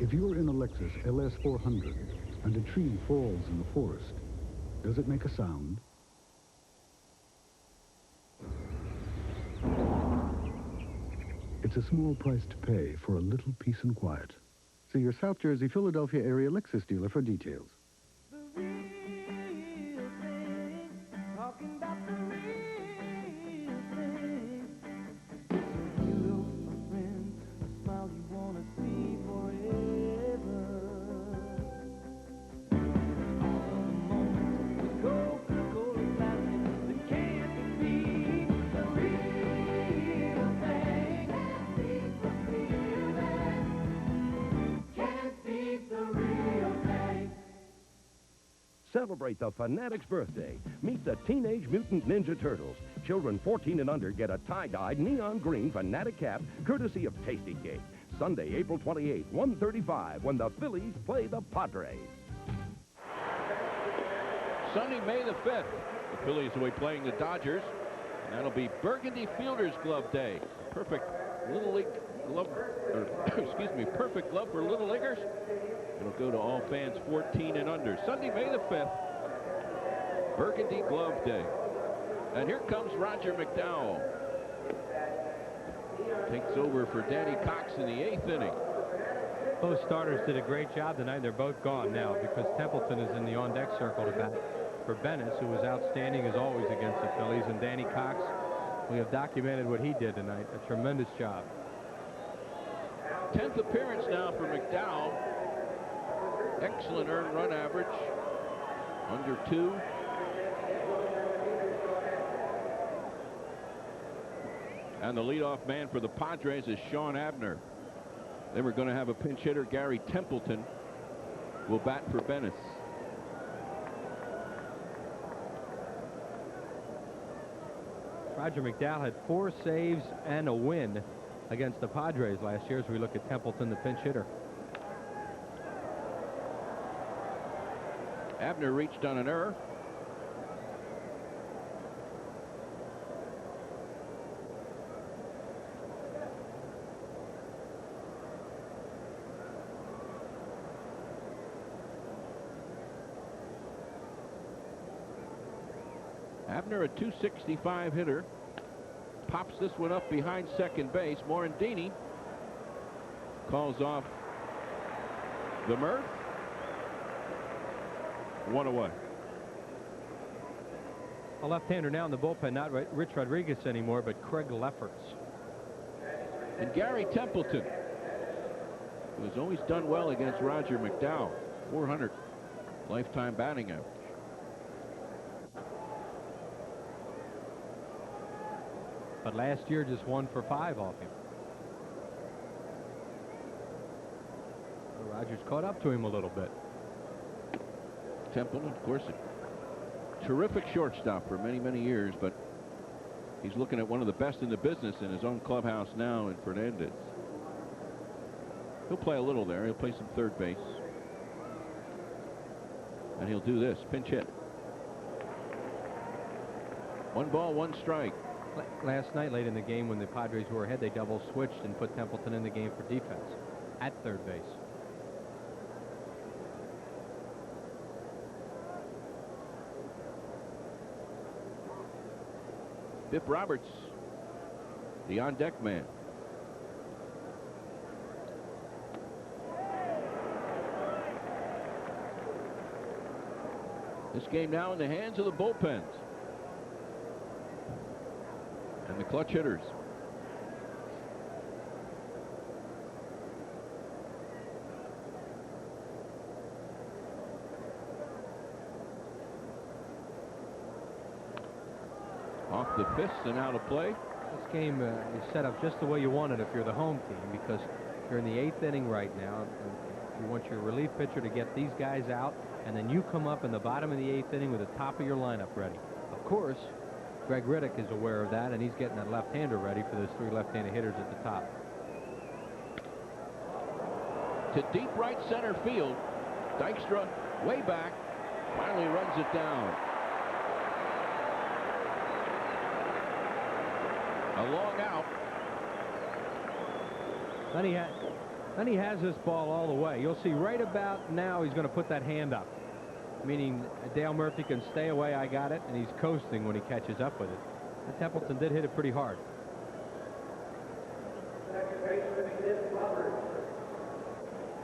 If you're in a Lexus LS400 and a tree falls in the forest, does it make a sound? It's a small price to pay for a little peace and quiet. See your South Jersey, Philadelphia area Lexus dealer for details. Celebrate the Fanatic's birthday. Meet the Teenage Mutant Ninja Turtles. Children 14 and under get a tie-dyed neon green Fanatic cap courtesy of Tasty Cake. Sunday, April 28, 1:35 when the Phillies play the Padres. Sunday, May the 5th, the Phillies will be playing the Dodgers, and that'll be Burgundy Fielder's Glove Day. Perfect Little League glove, or excuse me, perfect glove for Little Leaguers. It'll go to all fans 14 and under. Sunday, May the 5th, Burgundy Glove Day. And here comes Roger McDowell. Takes over for Danny Cox in the 8th inning. Both starters did a great job tonight. They're both gone now because Templeton is in the on-deck circle to bat. for Bennis, who was outstanding as always against the Phillies, and Danny Cox. We have documented what he did tonight. A tremendous job. 10th appearance now for McDowell. Excellent earned run average. Under 2. And the leadoff man for the Padres is Sean Abner. They were going to have a pinch hitter. Gary Templeton will bat for Bennis. Roger McDowell had 4 saves and a win against the Padres last year as we look at Templeton, the pinch hitter. Abner reached on an error. Abner, a .265 hitter, pops this one up behind second base. Morandini calls off the Murph. 1 away. A left-hander now in the bullpen, not Rich Rodriguez anymore, but Craig Lefferts. And Gary Templeton, who has always done well against Roger McDowell. .400 lifetime batting average. But last year just 1 for 5 off him. So Rogers caught up to him a little bit. Templeton, of course, a terrific shortstop for many, many years, but he's looking at one of the best in the business in his own clubhouse now in Fernandez. He'll play a little there. He'll play some third base. And he'll do this, pinch hit. 1 ball, 1 strike. Last night, late in the game, when the Padres were ahead, they double switched and put Templeton in the game for defense at third base. Biff Roberts, the on-deck man. This game now in the hands of the bullpens and the clutch hitters. Off the fist and out of play. This game is set up just the way you want it if you're the home team, because you're in the 8th inning right now. And you want your relief pitcher to get these guys out, and then you come up in the bottom of the 8th inning with the top of your lineup ready. Of course, Greg Riddick is aware of that, and he's getting that left-hander ready for those 3 left-handed hitters at the top. To deep right center field. Dykstra way back, finally runs it down. A long out. Then he has this ball all the way. You'll see right about now he's going to put that hand up, meaning Dale Murphy can stay away. I got it, and he's coasting when he catches up with it. And Templeton did hit it pretty hard.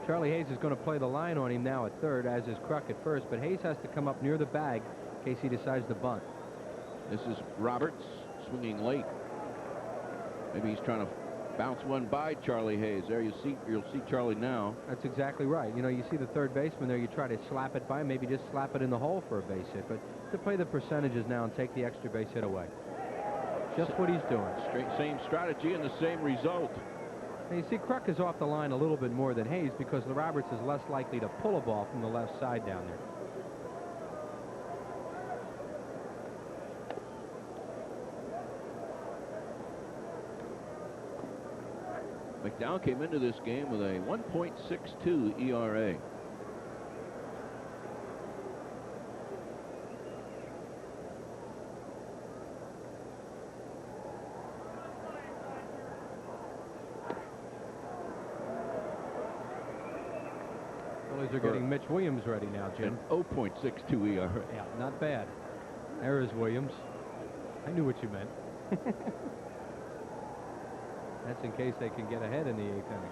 Charlie Hayes is going to play the line on him now at third, as is Kruk at first, but Hayes has to come up near the bag in case he decides to bunt. This is Roberts swinging late. Maybe he's trying to bounce one by Charlie Hayes. There you'll see Charlie now. That's exactly right. You know, you see the third baseman there, you try to slap it by, maybe just slap it in the hole for a base hit, but to play the percentages now and take the extra base hit away. Just what he's doing. Same strategy and the same result. And you see Kruk is off the line a little bit more than Hayes because Roberts is less likely to pull a ball from the left side down there. McDowell came into this game with a 1.62 ERA. Phillies are getting Mitch Williams ready now, Jim. An 0.62 ERA. Yeah, not bad. There is Williams. I knew what you meant. That's in case they can get ahead in the 8th inning.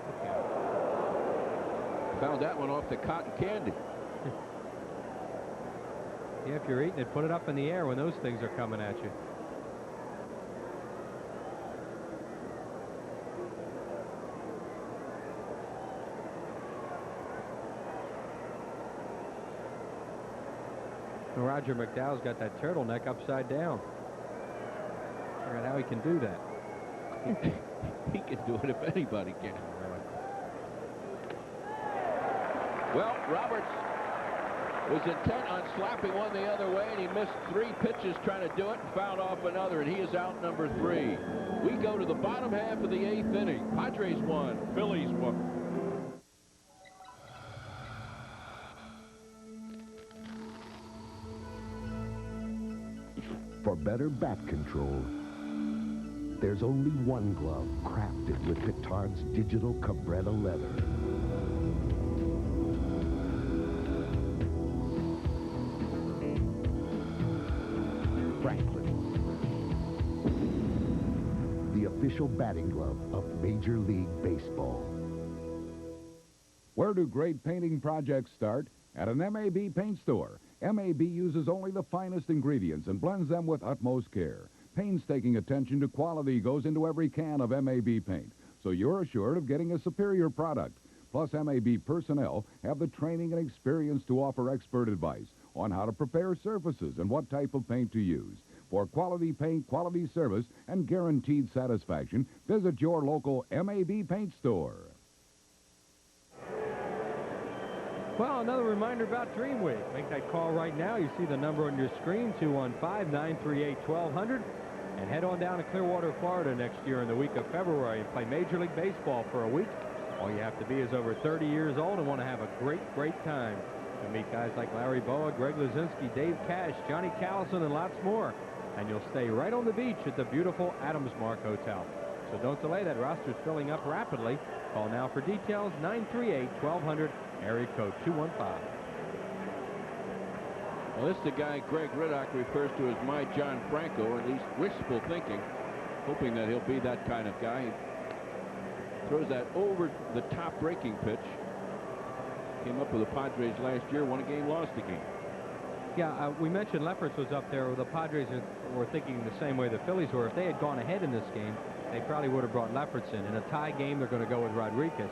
Okay. Found that one off the cotton candy. Yeah, if you're eating it, put it up in the air when those things are coming at you. Roger McDowell's got that turtleneck upside down. Figure out how he can do that. He can do it if anybody can. Well, Roberts was intent on slapping one the other way, and he missed 3 pitches trying to do it and fouled off another, and he is out number 3. We go to the bottom half of the 8th inning. Padres won, Phillies won. For better bat control, there's only one glove crafted with Petard's digital Cabretta leather. Franklin, the official batting glove of Major League Baseball. Where do great painting projects start? At an MAB paint store. MAB uses only the finest ingredients and blends them with utmost care. Painstaking attention to quality goes into every can of MAB paint, so you're assured of getting a superior product. Plus, MAB personnel have the training and experience to offer expert advice on how to prepare surfaces and what type of paint to use. For quality paint, quality service, and guaranteed satisfaction, visit your local MAB paint store. Well, another reminder about Dream Week. Make that call right now. You see the number on your screen, 215-938-1200. And head on down to Clearwater, Florida next year in the week of February and play Major League Baseball for a week. All you have to be is over 30 years old and want to have a great, great time. You'll meet guys like Larry Boa, Greg Lazinski, Dave Cash, Johnny Callison, and lots more. And you'll stay right on the beach at the beautiful Adams Mark Hotel. So don't delay. That roster's filling up rapidly. Call now for details, 938-1200, area code 215. Well, this is the guy Greg Riddock refers to as my John Franco, or at least wishful thinking, hoping that he'll be that kind of guy. He throws that over-the-top breaking pitch. Came up with the Padres last year, won a game, lost a game. Yeah, we mentioned Lefferts was up there. The Padres were thinking the same way the Phillies were. If they had gone ahead in this game, they probably would have brought Lefferts in. In a tie game, they're going to go with Rodriguez.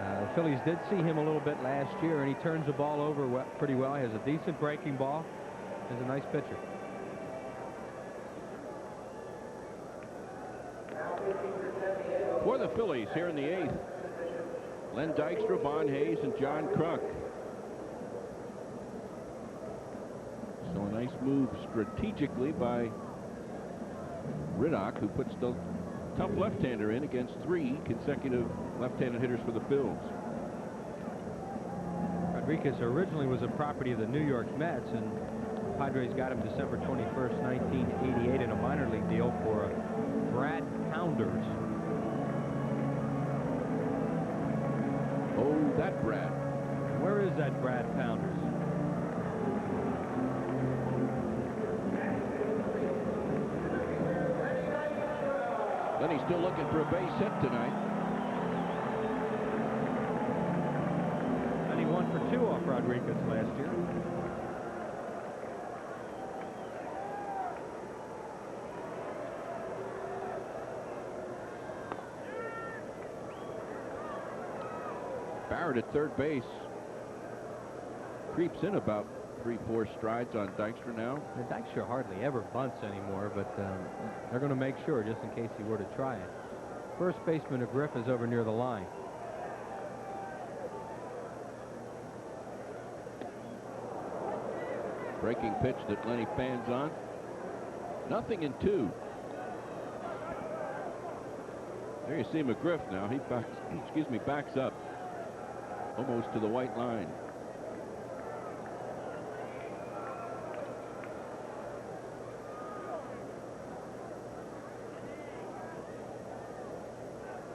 The Phillies did see him a little bit last year, and he turns the ball over pretty well. He has a decent breaking ball. He's a nice pitcher. For the Phillies here in the 8th, Len Dykstra, Bon Hayes, and John Kruk. So a nice move strategically by Riddock, who puts the tough left-hander in against 3 consecutive left-handed hitters for the Phils. Rodriguez originally was a property of the New York Mets, and Padres got him December 21st, 1988 in a minor league deal for Brad Pounders. Oh, that Brad. Where is that Brad Pounders? Lenny's still looking for a base hit tonight. And he 1 for 2 off Rodriguez last year. Barrett at third base. Creeps in about 3-4 strides on Dykstra now. Dykstra hardly ever bunts anymore, but they're going to make sure just in case he were to try it. First baseman McGriff is over near the line. Breaking pitch that Lenny fans on. Nothing in 2. There you see McGriff now. He backs up almost to the white line.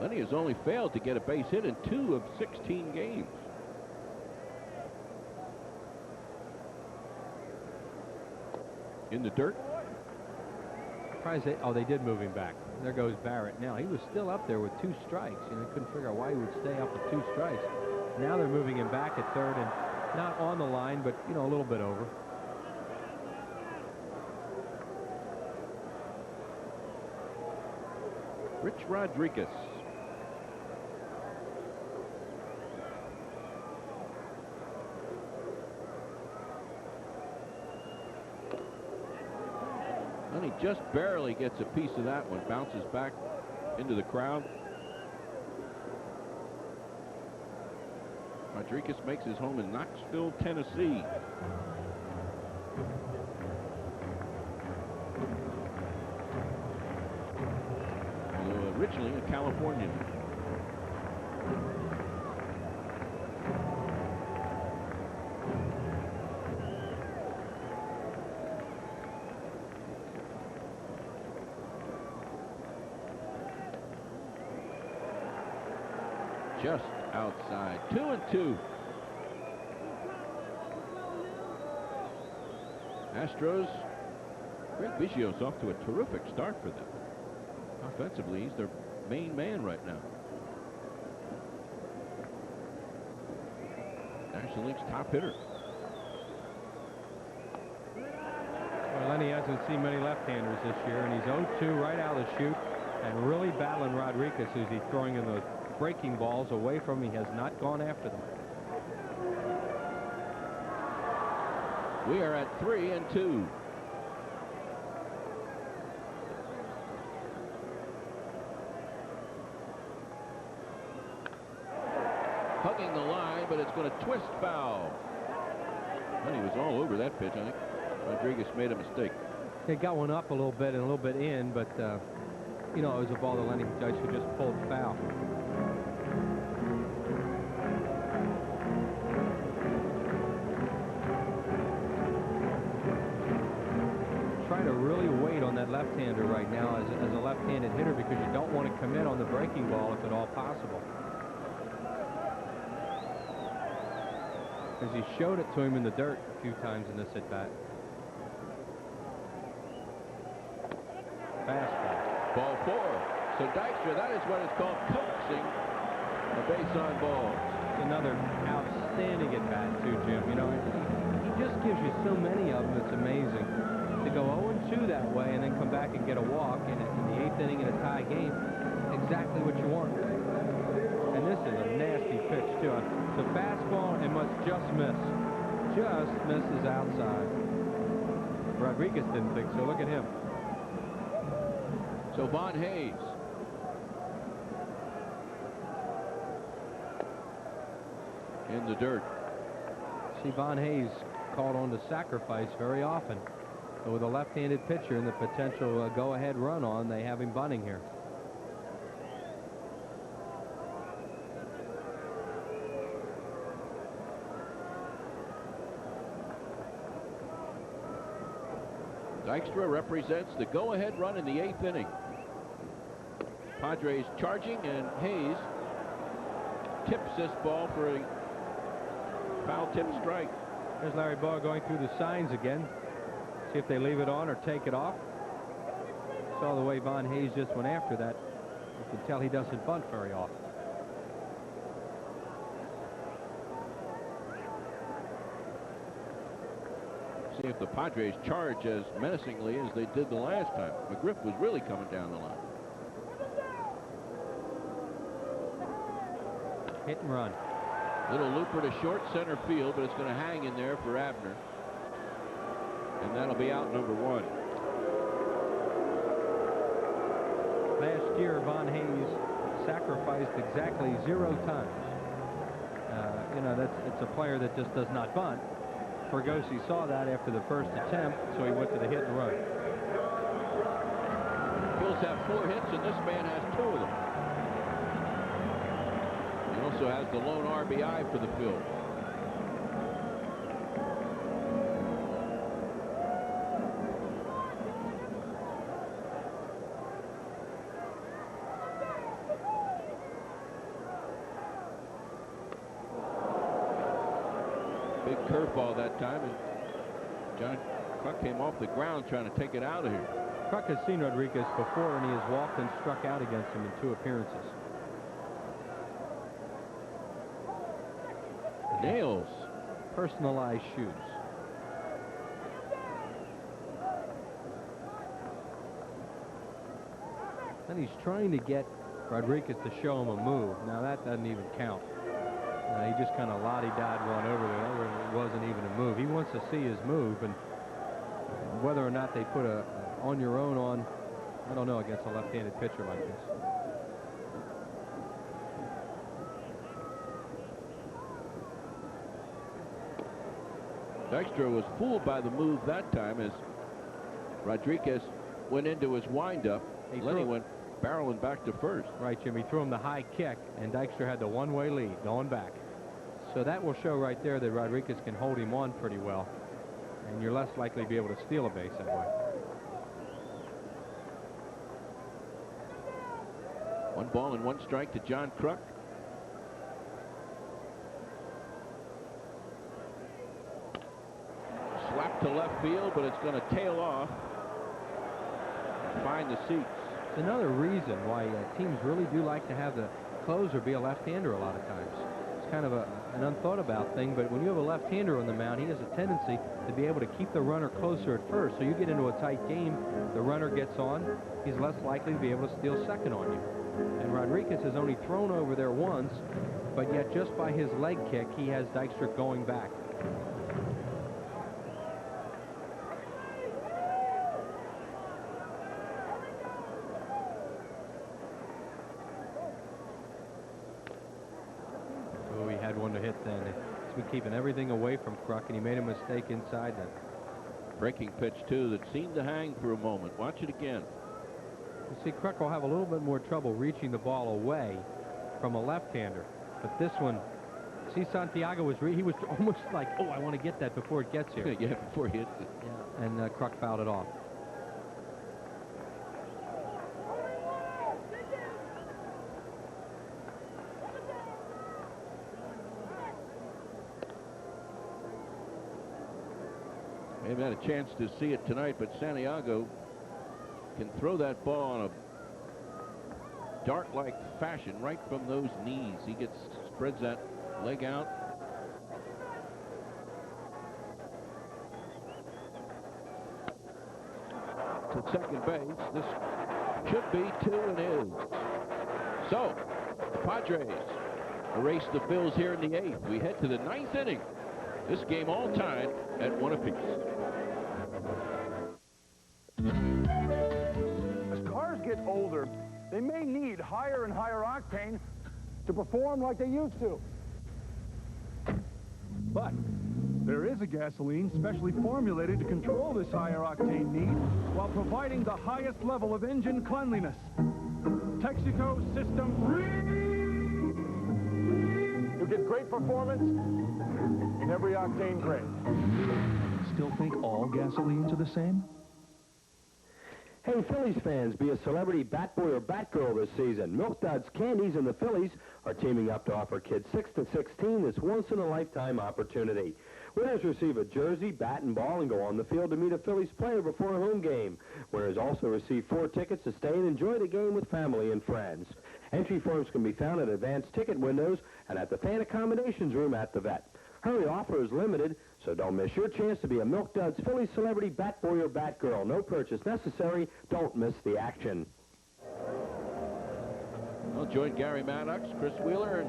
Lenny has only failed to get a base hit in 2 of 16 games. In the dirt. Surprised they did move him back. There goes Barrett now. He was still up there with 2 strikes. You know, couldn't figure out why he would stay up with 2 strikes. Now they're moving him back at third and not on the line, but, you know, a little bit over. Rich Rodriguez. And he just barely gets a piece of that one. Bounces back into the crowd. Rodriguez makes his home in Knoxville, Tennessee. Although originally a Californian. Just outside. 2-2. Astros. Greg Biggio's off to a terrific start for them. Offensively, he's their main man right now. National League's top hitter. Well, Lenny hasn't seen many left-handers this year, and he's 0-2 right out of the chute, and really battling Rodriguez as he's throwing in those breaking balls away from him. He has not gone after them. We are at 3-2. Hugging the line, but it's going to twist foul. And he was all over that pitch. I think Rodriguez made a mistake. He got one up a little bit and a little bit in, but you know, it was a ball that Lenny Dykstra who just pulled foul. Try to really wait on that left-hander right now as a left-handed hitter, because you don't want to commit on the breaking ball if at all possible. Because he showed it to him in the dirt a few times in this at-bat. Fastball. Ball 4. So Dykstra, that is what is called coaxing a base on balls. Another outstanding at-bat too, Jim. You know, he just gives you so many of them, it's amazing. To go 0-2 that way and then come back and get a walk in the 8th inning in a tie game, exactly what you want. And this is a nasty pitch too. It's a fastball and must just miss. Just misses outside. Rodriguez didn't think so. Look at him. So Von Hayes. In the dirt. See, Von Hayes called on to sacrifice very often. But with a left-handed pitcher and the potential go-ahead run on, they have him bunting here. Dykstra represents the go-ahead run in the 8th inning. Padres charging, and Hayes tips this ball for a foul tip strike. There's Larry Baugh going through the signs again. See if they leave it on or take it off. Saw the way Von Hayes just went after that. You can tell he doesn't bunt very often. See if the Padres charge as menacingly as they did the last time. McGriff was really coming down the line. Hit and run. Little looper to short center field, but it's going to hang in there for Abner. And that'll be out number 1. Last year, Von Hayes sacrificed exactly 0 times. You know, it's a player that just does not bunt. Fergosi saw that after the first attempt, so he went to the hit and run. Phillies have 4 hits, and this man has 2 of them. He also has the lone RBI for the Phillies. Big curveball that time, and John Kruk came off the ground trying to take it out of here. Kruk has seen Rodriguez before, and he has walked and struck out against him in 2 appearances. Nails. Personalized shoes. And he's trying to get Rodriguez to show him a move. Now that doesn't even count. He just kind of lottie-dod one over there. It wasn't even a move. He wants to see his move, and whether or not they put a on your own on, I don't know, against a left-handed pitcher like this. Dykstra was fooled by the move that time as Rodriguez went into his windup. Lenny went barreling back to first. Right, Jimmy. Threw him the high kick, and Dykstra had the one-way lead going back. So that will show right there that Rodriguez can hold him on pretty well, and you're less likely to be able to steal a base that way. One ball and one strike to John Kruk. Slap to left field, but it's going to tail off. Find the seats. It's another reason why teams really do like to have the closer be a left-hander a lot of times. It's kind of an unthought about thing, but when you have a left-hander on the mound, he has a tendency to be able to keep the runner closer at first. So you get into a tight game, the runner gets on, he's less likely to be able to steal second on you. And Rodriguez has only thrown over there once, but yet just by his leg kick, he has Dykstra going back. Oh, he had one to hit then. He's been keeping everything away from Kruk, and he made a mistake inside that. Breaking pitch, too, that seemed to hang for a moment. Watch it again. You see, Kruk will have a little bit more trouble reaching the ball away from a left-hander. But this one, see, Santiago was he was almost like, oh, I want to get that before it gets here. Yeah, before he hits it. Yeah, and Kruk fouled it off. May have had a chance to see it tonight, but Santiago can throw that ball on a dart-like fashion right from those knees. He spreads that leg out. To second base. This should be 2 and is. So, the Padres erase the Phils here in the 8th. We head to the 9th inning. This game all tied at 1 apiece. As cars get older, they may need higher and higher octane to perform like they used to. But there is a gasoline specially formulated to control this higher octane need while providing the highest level of engine cleanliness. Texaco System 3. You'll get great performance in every octane grade. Still think all gasolines are the same? Hey, Phillies fans, be a celebrity bat boy or bat girl this season. Milk Duds Candies and the Phillies are teaming up to offer kids 6 to 16 this once-in-a-lifetime opportunity. Winners receive a jersey, bat, and ball and go on the field to meet a Phillies player before a home game. Winners also receive 4 tickets to stay and enjoy the game with family and friends. Entry forms can be found at advanced ticket windows and at the fan accommodations room at the Vet. Hurry, offer is limited, so don't miss your chance to be a Milk Duds Phillies celebrity bat boy or bat girl. No purchase necessary. Don't miss the action. I'll join Gary Maddox, Chris Wheeler, and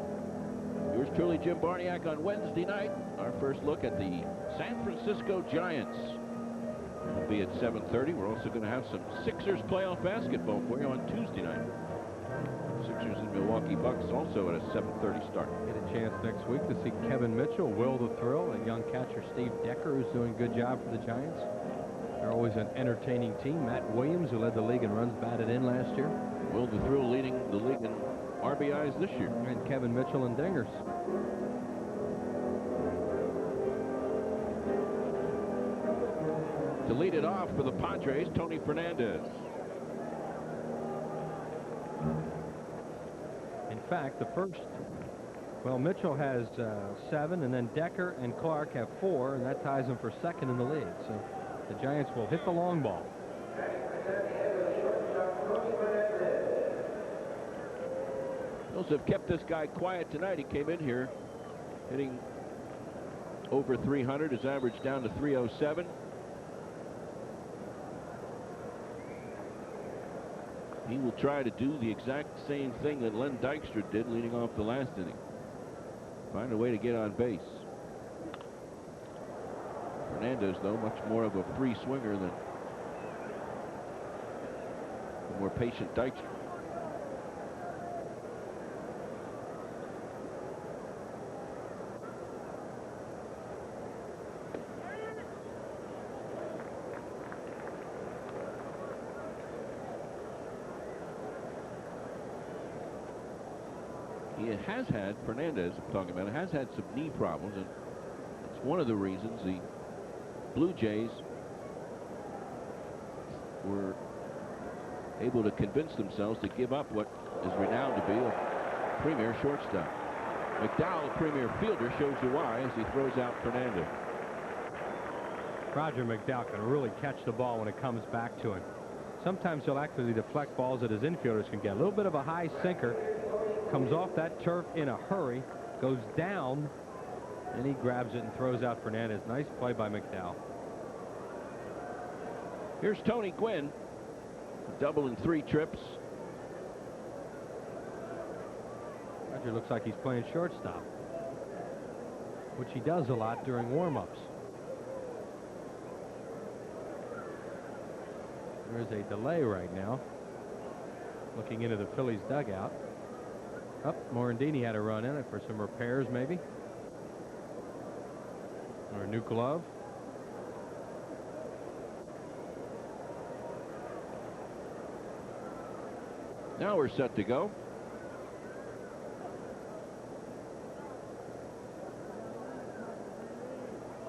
yours truly, Jim Barniak, on Wednesday night. Our first look at the San Francisco Giants. It'll be at 7:30. We're also going to have some Sixers playoff basketball for you on Tuesday night. Sixers and Milwaukee Bucks also at a 7:30 start. Get a chance next week to see Kevin Mitchell, Will the Thrill, and young catcher Steve Decker, who's doing a good job for the Giants. They're always an entertaining team. Matt Williams, who led the league in runs batted in last year. Will the Thrill leading the league in RBIs this year. And Kevin Mitchell and dingers. To lead it off for the Padres, Tony Fernandez. In fact, the first, well, Mitchell has 7, and then Decker and Clark have 4, and that ties them for second in the league. So the Giants will hit the long ball. Phils have kept this guy quiet tonight. He came in here hitting over 300. His average down to 307. He will try to do the exact same thing that Len Dykstra did leading off the last inning. Find a way to get on base. Fernandez, though, much more of a free swinger than the more patient Dykstra. He has had, Fernandez, I'm talking about, has had some knee problems, and it's one of the reasons the Blue Jays were able to convince themselves to give up what is renowned to be a premier shortstop. McDowell, a premier fielder, shows you why as he throws out Fernandez. Roger McDowell can really catch the ball when it comes back to him. Sometimes he'll actually deflect balls that his infielders can get. A little bit of a high sinker. Comes off that turf in a hurry, goes down, and he grabs it and throws out Fernandez. Nice play by McDowell. Here's Tony Gwynn, double in 3 trips. Roger looks like he's playing shortstop, which he does a lot during warm-ups. There's a delay right now. Looking into the Phillies dugout. Morandini had a run in it for some repairs, maybe. Or a new glove. Now we're set to go.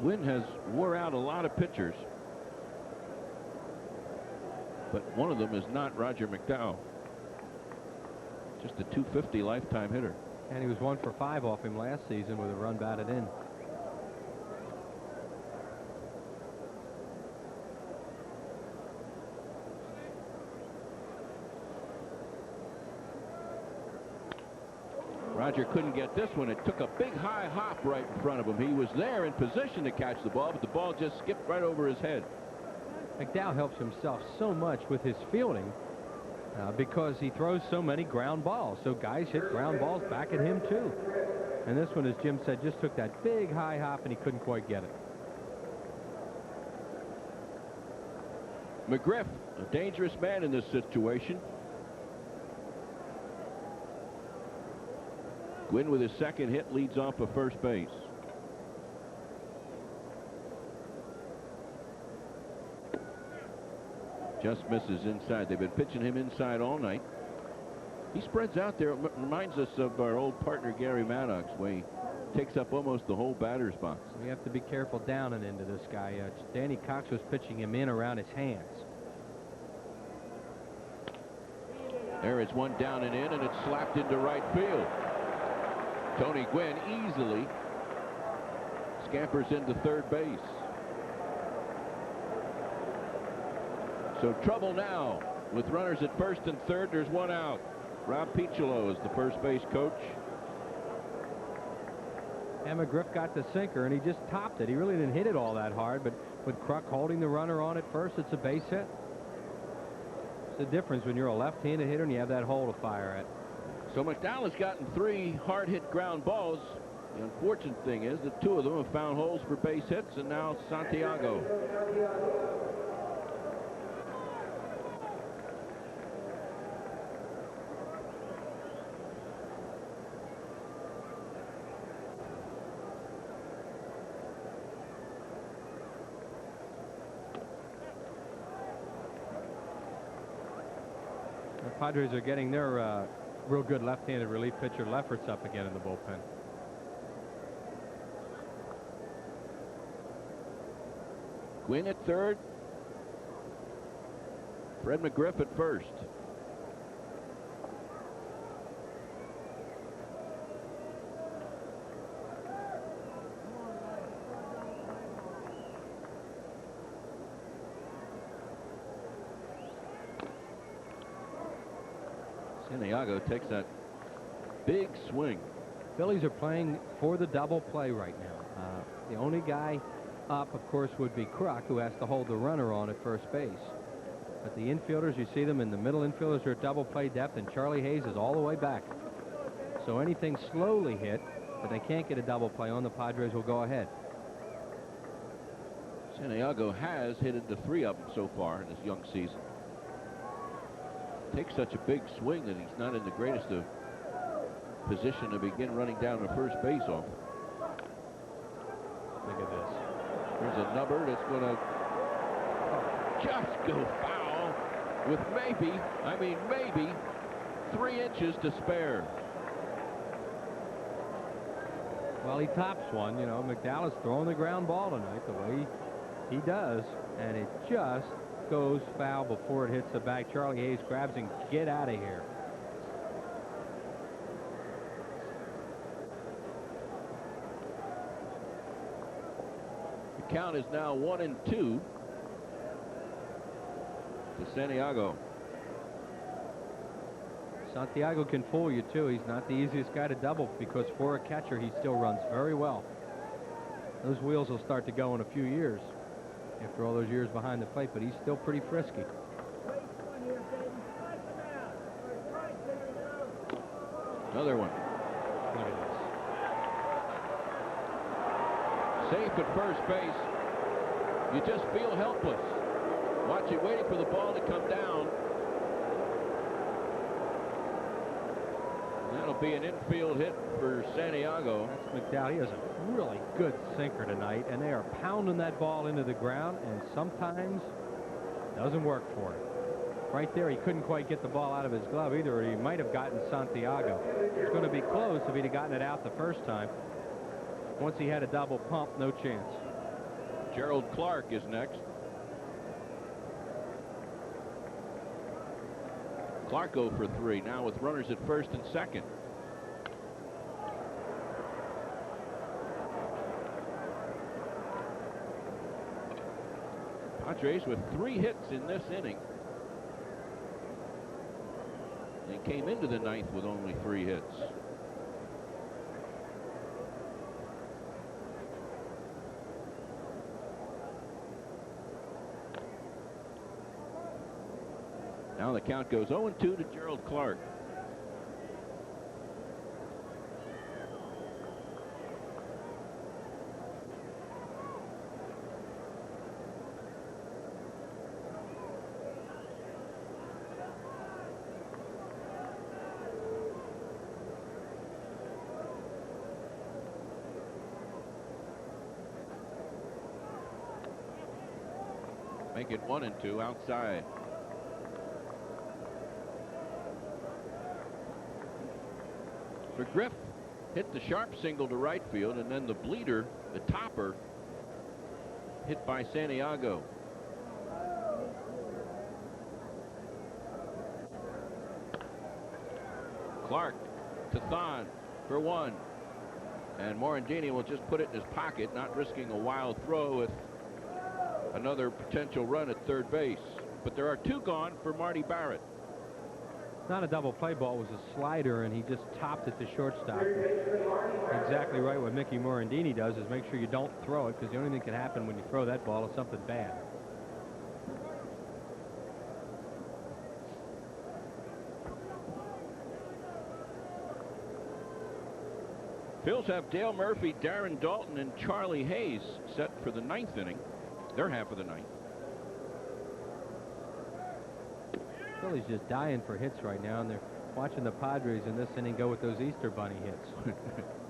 Gwynn has wore out a lot of pitchers, but one of them is not Roger McDowell. Just a .250 lifetime hitter. And he was 1 for 5 off him last season with a run batted in. Roger couldn't get this one. It took a big high hop right in front of him. He was there in position to catch the ball, but the ball just skipped right over his head. McDowell helps himself so much with his fielding because he throws so many ground balls. So guys hit ground balls back at him too. And this one, as Jim said, just took that big high hop and he couldn't quite get it. McGriff, a dangerous man in this situation. Gwynn with his second hit leads off of first base. Just misses inside. They've been pitching him inside all night. He spreads out there. It reminds us of our old partner Gary Maddox, where he takes up almost the whole batter's box. We have to be careful down and into this guy. Danny Cox was pitching him in around his hands. There is one down and in, and it's slapped into right field. Tony Gwynn easily scampers into third base. So trouble now with runners at first and third. There's one out. Rob Piccolo is the first base coach. And McGriff got the sinker and he just topped it. He really didn't hit it all that hard, but with Kruk holding the runner on at first, it's a base hit. It's the difference when you're a left-handed hitter and you have that hole to fire at. So McDowell has gotten 3 hard-hit ground balls. The unfortunate thing is that 2 of them have found holes for base hits, and now Santiago. The Padres are getting their real good left-handed relief pitcher Lefferts up again in the bullpen. Gwynn at third. Fred McGriff at first. Santiago takes that big swing. Phillies are playing for the double play right now. The only guy up, of course, would be Kruk, who has to hold the runner on at first base. But the infielders, you see them in the middle infielders are at double play depth, and Charlie Hayes is all the way back. So anything slowly hit that they can't get a double play on, the Padres will go ahead. Santiago has hit into 3 of them so far in this young season. Takes such a big swing that he's not in the greatest of position to begin running down the first base off. Look at this. There's a number that's going to just go foul with maybe 3 inches to spare. Well, he tops one. You know, McDowell's throwing the ground ball tonight the way he does, and it just goes foul before it hits the back. Charlie Hayes grabs and get out of here. The count is now 1-2 to Santiago. Santiago can fool you too. He's not the easiest guy to double because for a catcher he still runs very well. Those wheels will start to go in a few years after all those years behind the plate, but he's still pretty frisky. Another one. Look at this. Safe at first base. You just feel helpless. Watching, waiting for the ball to come down. That'll be an infield hit for Santiago. That's McDowell. He has a really good sinker tonight, and they are pounding that ball into the ground, and sometimes doesn't work for him. Right there, he couldn't quite get the ball out of his glove either, or he might have gotten Santiago. It's going to be close if he'd have gotten it out the first time. Once he had a double pump, no chance. Gerald Clark is next. Clark 0 for 3 now with runners at first and second. Padres with 3 hits in this inning. They came into the 9th with only 3 hits. Now the count goes 0-2 to Gerald Clark. Make it 1-2 outside. Griff hit the sharp single to right field, and then the bleeder, the topper, hit by Santiago. Clark to Thon for 1. And Morandini will just put it in his pocket, not risking a wild throw with another potential run at third base. But there are 2 gone for Marty Barrett. Not a double play ball, it was a slider, and he just topped it to shortstop. Exactly right. What Mickey Morandini does is make sure you don't throw it, because the only thing that can happen when you throw that ball is something bad. Phils have Dale Murphy, Darren Dalton, and Charlie Hayes set for the 9th inning. Their half of the 9th. Phillies just dying for hits right now, and they're watching the Padres in this inning go with those Easter Bunny hits.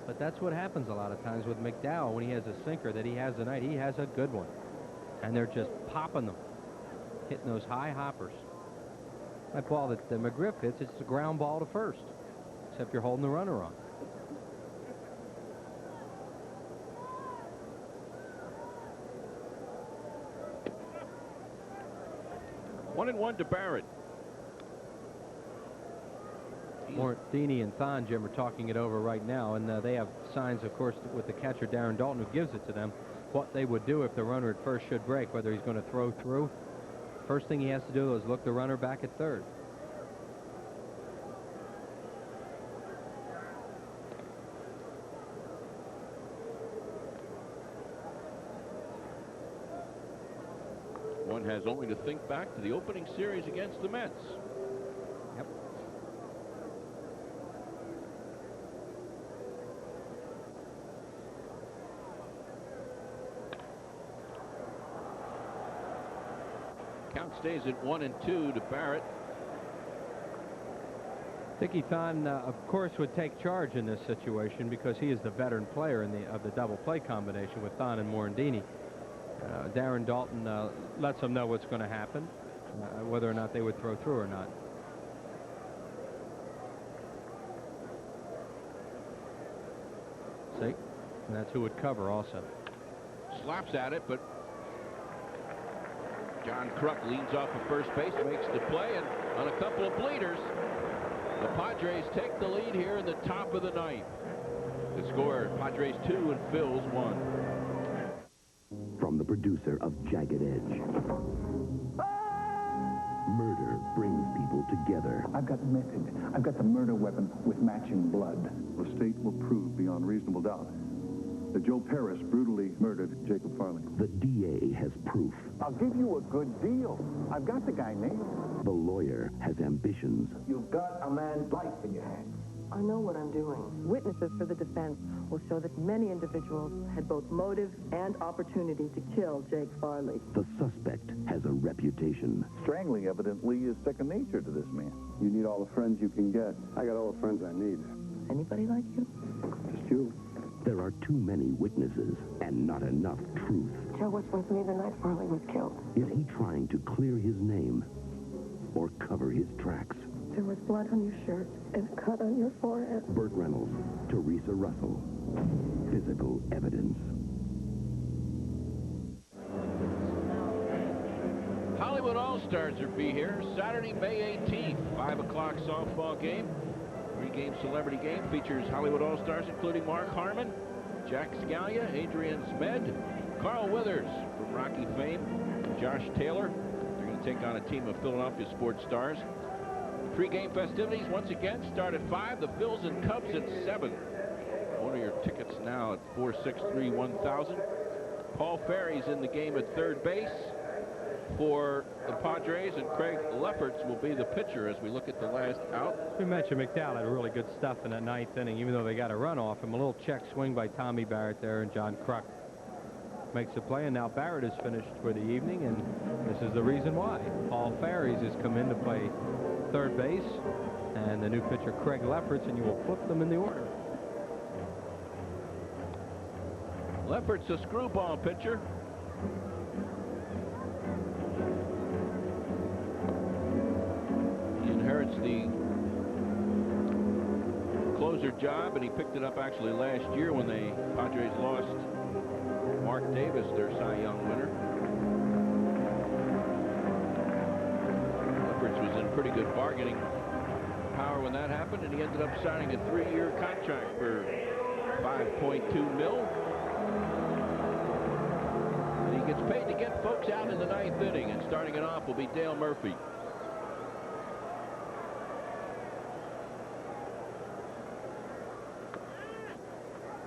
But that's what happens a lot of times with McDowell when he has a sinker that he has tonight. He has a good one, and they're just popping them, hitting those high hoppers. That ball that the McGriff hits, it's a ground ball to first, except you're holding the runner on. One and 1 to Barrett. Morandini and Thon, Jim, are talking it over right now, and they have signs, of course, with the catcher Darren Dalton, who gives it to them, what they would do if the runner at first should break, whether he's going to throw through. First thing he has to do is look the runner back at third. one has only to think back to the opening series against the Mets. Yep. Count stays at 1-2 to Barrett. Dickie Thon, of course, would take charge in this situation because he is the veteran player of the double play combination with Thon and Morandini. Darren Dalton lets them know what's going to happen, whether or not they would throw through or not. See? And that's who would cover also. Slaps at it, but John Kruk leans off of first base, makes the play, and on a couple of bleeders, the Padres take the lead here in the top of the ninth. The score, Padres 2 and Phillies 1. From the producer of Jagged Edge. Murder brings people together. I've got the method. I've got the murder weapon with matching blood. The state will prove beyond reasonable doubt that Joe Paris brutally murdered Jacob Farley. The DA has proof. I'll give you a good deal. I've got the guy nailed. The lawyer has ambitions. You've got a man's life in your hands. I know what I'm doing. Witnesses for the defense will show that many individuals had both motive and opportunity to kill Jake Farley. The suspect has a reputation. Strangling evidently is second nature to this man. You need all the friends you can get. I got all the friends I need. Anybody like you? Just you. There are too many witnesses and not enough truth. Joe was with me the night Farley was killed. Is he trying to clear his name or cover his tracks? There was blood on your shirt and a cut on your forehead. Burt Reynolds, Teresa Russell. Physical evidence. Hollywood All-Stars will be here Saturday, May 18th, 5 o'clock softball game. Three-game celebrity game features Hollywood All-Stars, including Mark Harmon, Jack Scalia, Adrian Smed, Carl Withers from Rocky fame, Josh Taylor. They're going to take on a team of Philadelphia sports stars. Pre-game festivities once again start at 5. The Phils and Cubs at 7. Order your tickets now at 463-1000. Paul Ferry's in the game at third base for the Padres, and Craig Lefferts will be the pitcher as we look at the last out. We mentioned McDowell had really good stuff in that ninth inning, even though they got a run off him. A little check swing by Tommy Barrett there, and John Kruk makes a play, and now Barrett is finished for the evening, and this is the reason why. Paul Ferries has come in to play third base, and the new pitcher Craig Lefferts, and you will flip them in the order. Lefferts, a screwball pitcher. He inherits the closer job, and he picked it up actually last year when the Padres lost Mark Davis, their Cy Young winner. Lefferts was in pretty good bargaining power when that happened, and he ended up signing a 3-year contract for $5.2 million. And he gets paid to get folks out in the ninth inning, and starting it off will be Dale Murphy.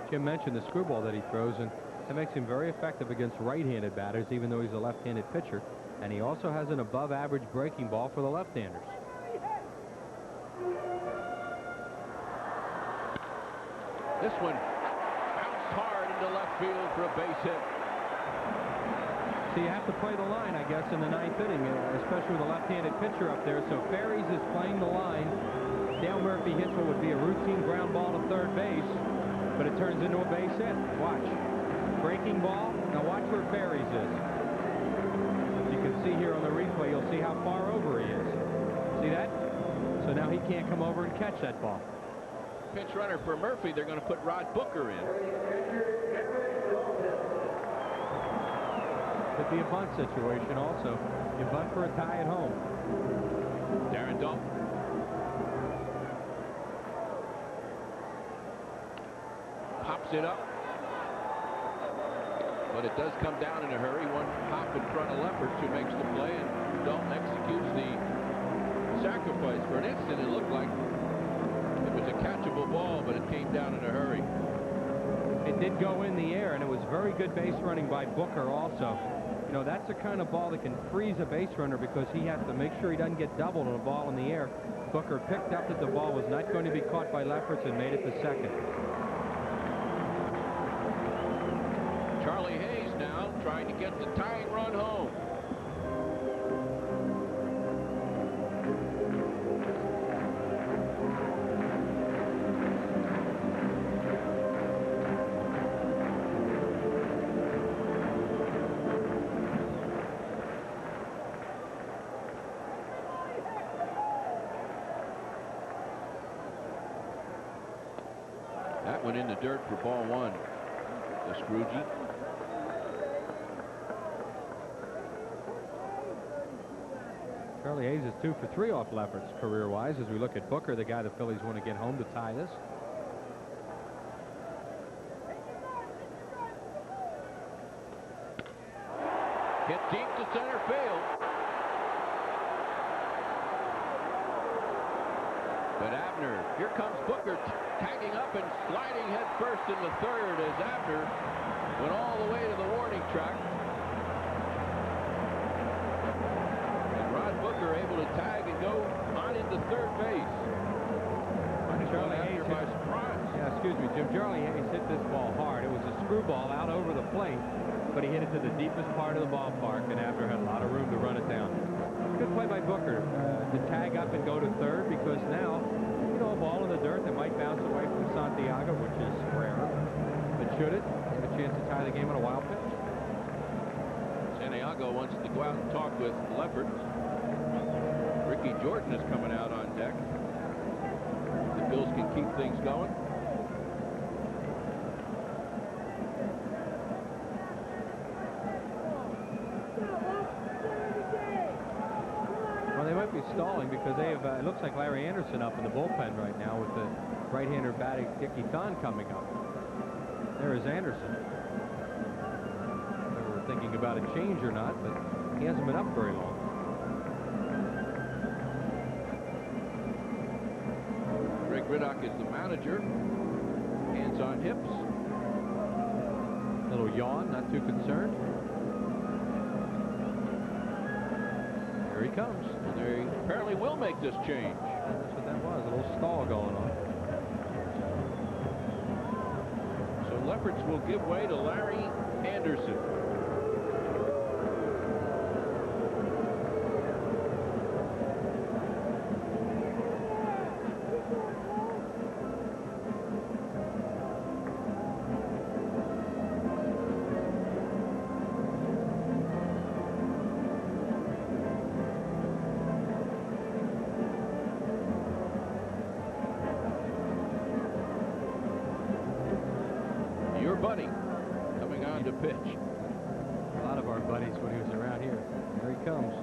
Jim mentioned the screwball that he throws, and that makes him very effective against right-handed batters, even though he's a left-handed pitcher. And he also has an above-average breaking ball for the left-handers. This one bounced hard into left field for a base hit. So you have to play the line, I guess, in the ninth inning, especially with a left-handed pitcher up there. So Ferries is playing the line. Dale Murphy hits what would be a routine ground ball to third base, but it turns into a base hit. Watch. Breaking ball. Now watch where Ferries is. You can see here on the replay, you'll see how far over he is. See that? So now he can't come over and catch that ball. Pinch runner for Murphy. They're going to put Rod Booker in. Could be a bunt situation also. You bunt for a tie at home. Darren Dalton. Pops it up. But it does come down in a hurry. One hop in front of Lefferts, who makes the play, and Dalton executes the sacrifice. For an instant, it looked like it was a catchable ball, but it came down in a hurry. It did go in the air, and it was very good base running by Booker also. No, that's the kind of ball that can freeze a base runner because he has to make sure he doesn't get doubled on a ball in the air. Booker picked up that the ball was not going to be caught by Lefferts and made it to second. Charlie Hayes now trying to get the tying run home. That went in the dirt for ball one. The Scroogey. Charlie Hayes is 2 for 3 off Lefferts career-wise. As we look at Booker, the guy the Phillies want to get home to tie this. Hit deep to center field. But Abner, here comes Booker tagging up and sliding head first in the third as Abner went all the way to the warning track. Booker able to tag and go on into third base. Charlie Hayes by surprise. Yeah, excuse me, Jim. Charlie Hayes hit this ball hard. It was a screwball out over the plate, but he hit it to the deepest part of the ballpark, and Abner had a lot of room to run it down. Good play by Booker to tag up and go to third, because now, you know, a ball in the dirt that might bounce away from Santiago, which is rarer. But should it, have a chance to tie the game on a wild pitch. Santiago wants to go out and talk with Lefferts. Ricky Jordan is coming out on deck. The Bills can keep things going. Well, they might be stalling because they have, it looks like Larry Anderson up in the bullpen right now with the right-hander batting Dickie Thon coming up. There is Anderson. They were thinking about a change or not, but he hasn't been up very long. Greg Riddock is the manager. Hands on hips. Little yawn, not too concerned. Here he comes. And they apparently will make this change. That's what that was, a little stall going on. So Lefferts will give way to Larry Anderson. Your buddy coming on to pitch. A lot of our buddies when he was around here. There he comes.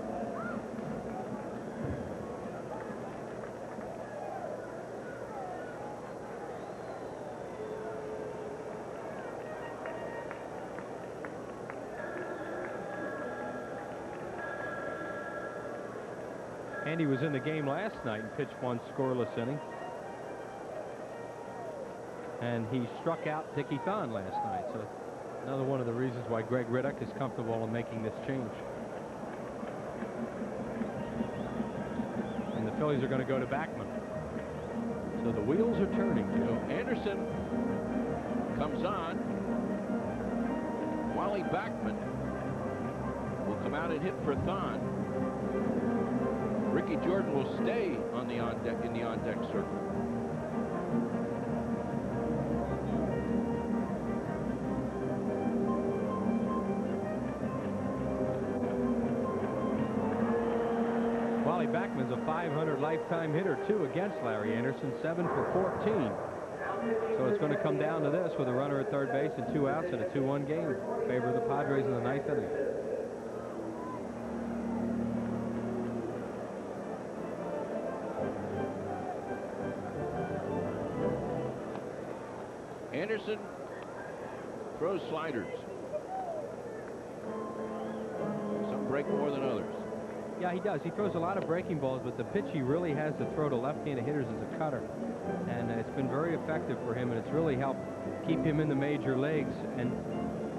Andy was in the game last night and pitched one scoreless inning. And he struck out Dickie Thon last night. So another one of the reasons why Greg Riddock is comfortable in making this change. And the Phillies are going to go to Backman. So the wheels are turning. So Anderson comes on. Wally Backman will come out and hit for Thon. Ricky Jordan will stay on the on-deck in the on-deck circle. Wally Backman's a .500 lifetime hitter, too, against Larry Anderson, 7 for 14. So it's going to come down to this with a runner at third base and 2 outs in a 2-1 game in favor of the Padres in the 9th inning. Anderson throws sliders. Some break more than others. Yeah, he does. He throws a lot of breaking balls, but the pitch he really has to throw to left-handed hitters is a cutter. And it's been very effective for him, and it's really helped keep him in the major leagues. And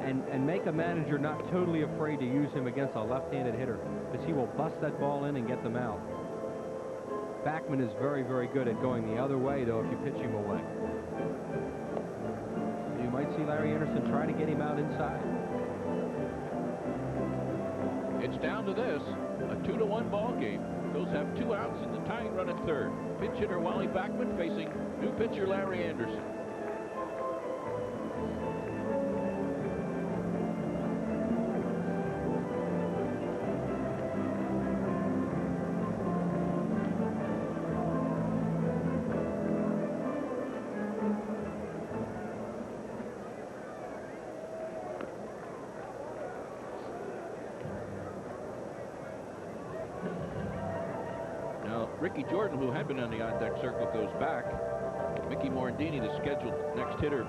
and make a manager not totally afraid to use him against a left-handed hitter, because he will bust that ball in and get them out. Backman is very, very good at going the other way, though, if you pitch him away. You might see Larry Anderson try to get him out inside. It's down to this, a 2-1 ball game. Phils have 2 outs and the tying run at third. Pinch hitter Wally Backman facing new pitcher Larry Anderson. Ricky Jordan, who had been on the on-deck circle, goes back. Mickey Morandini, the scheduled next hitter,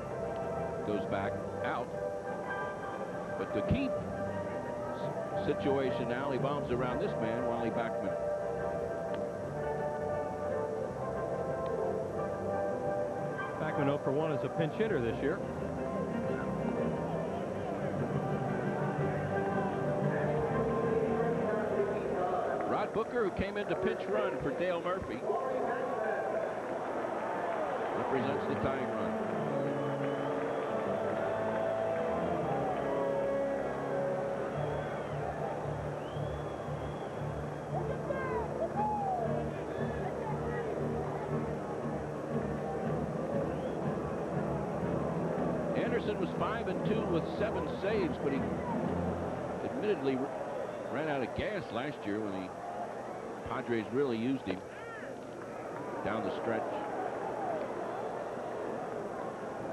goes back out. But the key situation now, he bombs around this man, Wally Backman. Backman 0 for 1 as a pinch hitter this year. Booker, who came in to pinch run for Dale Murphy, represents the tying run. Anderson was 5-2 with 7 saves, but he admittedly ran out of gas last year when the Padres really used him down the stretch.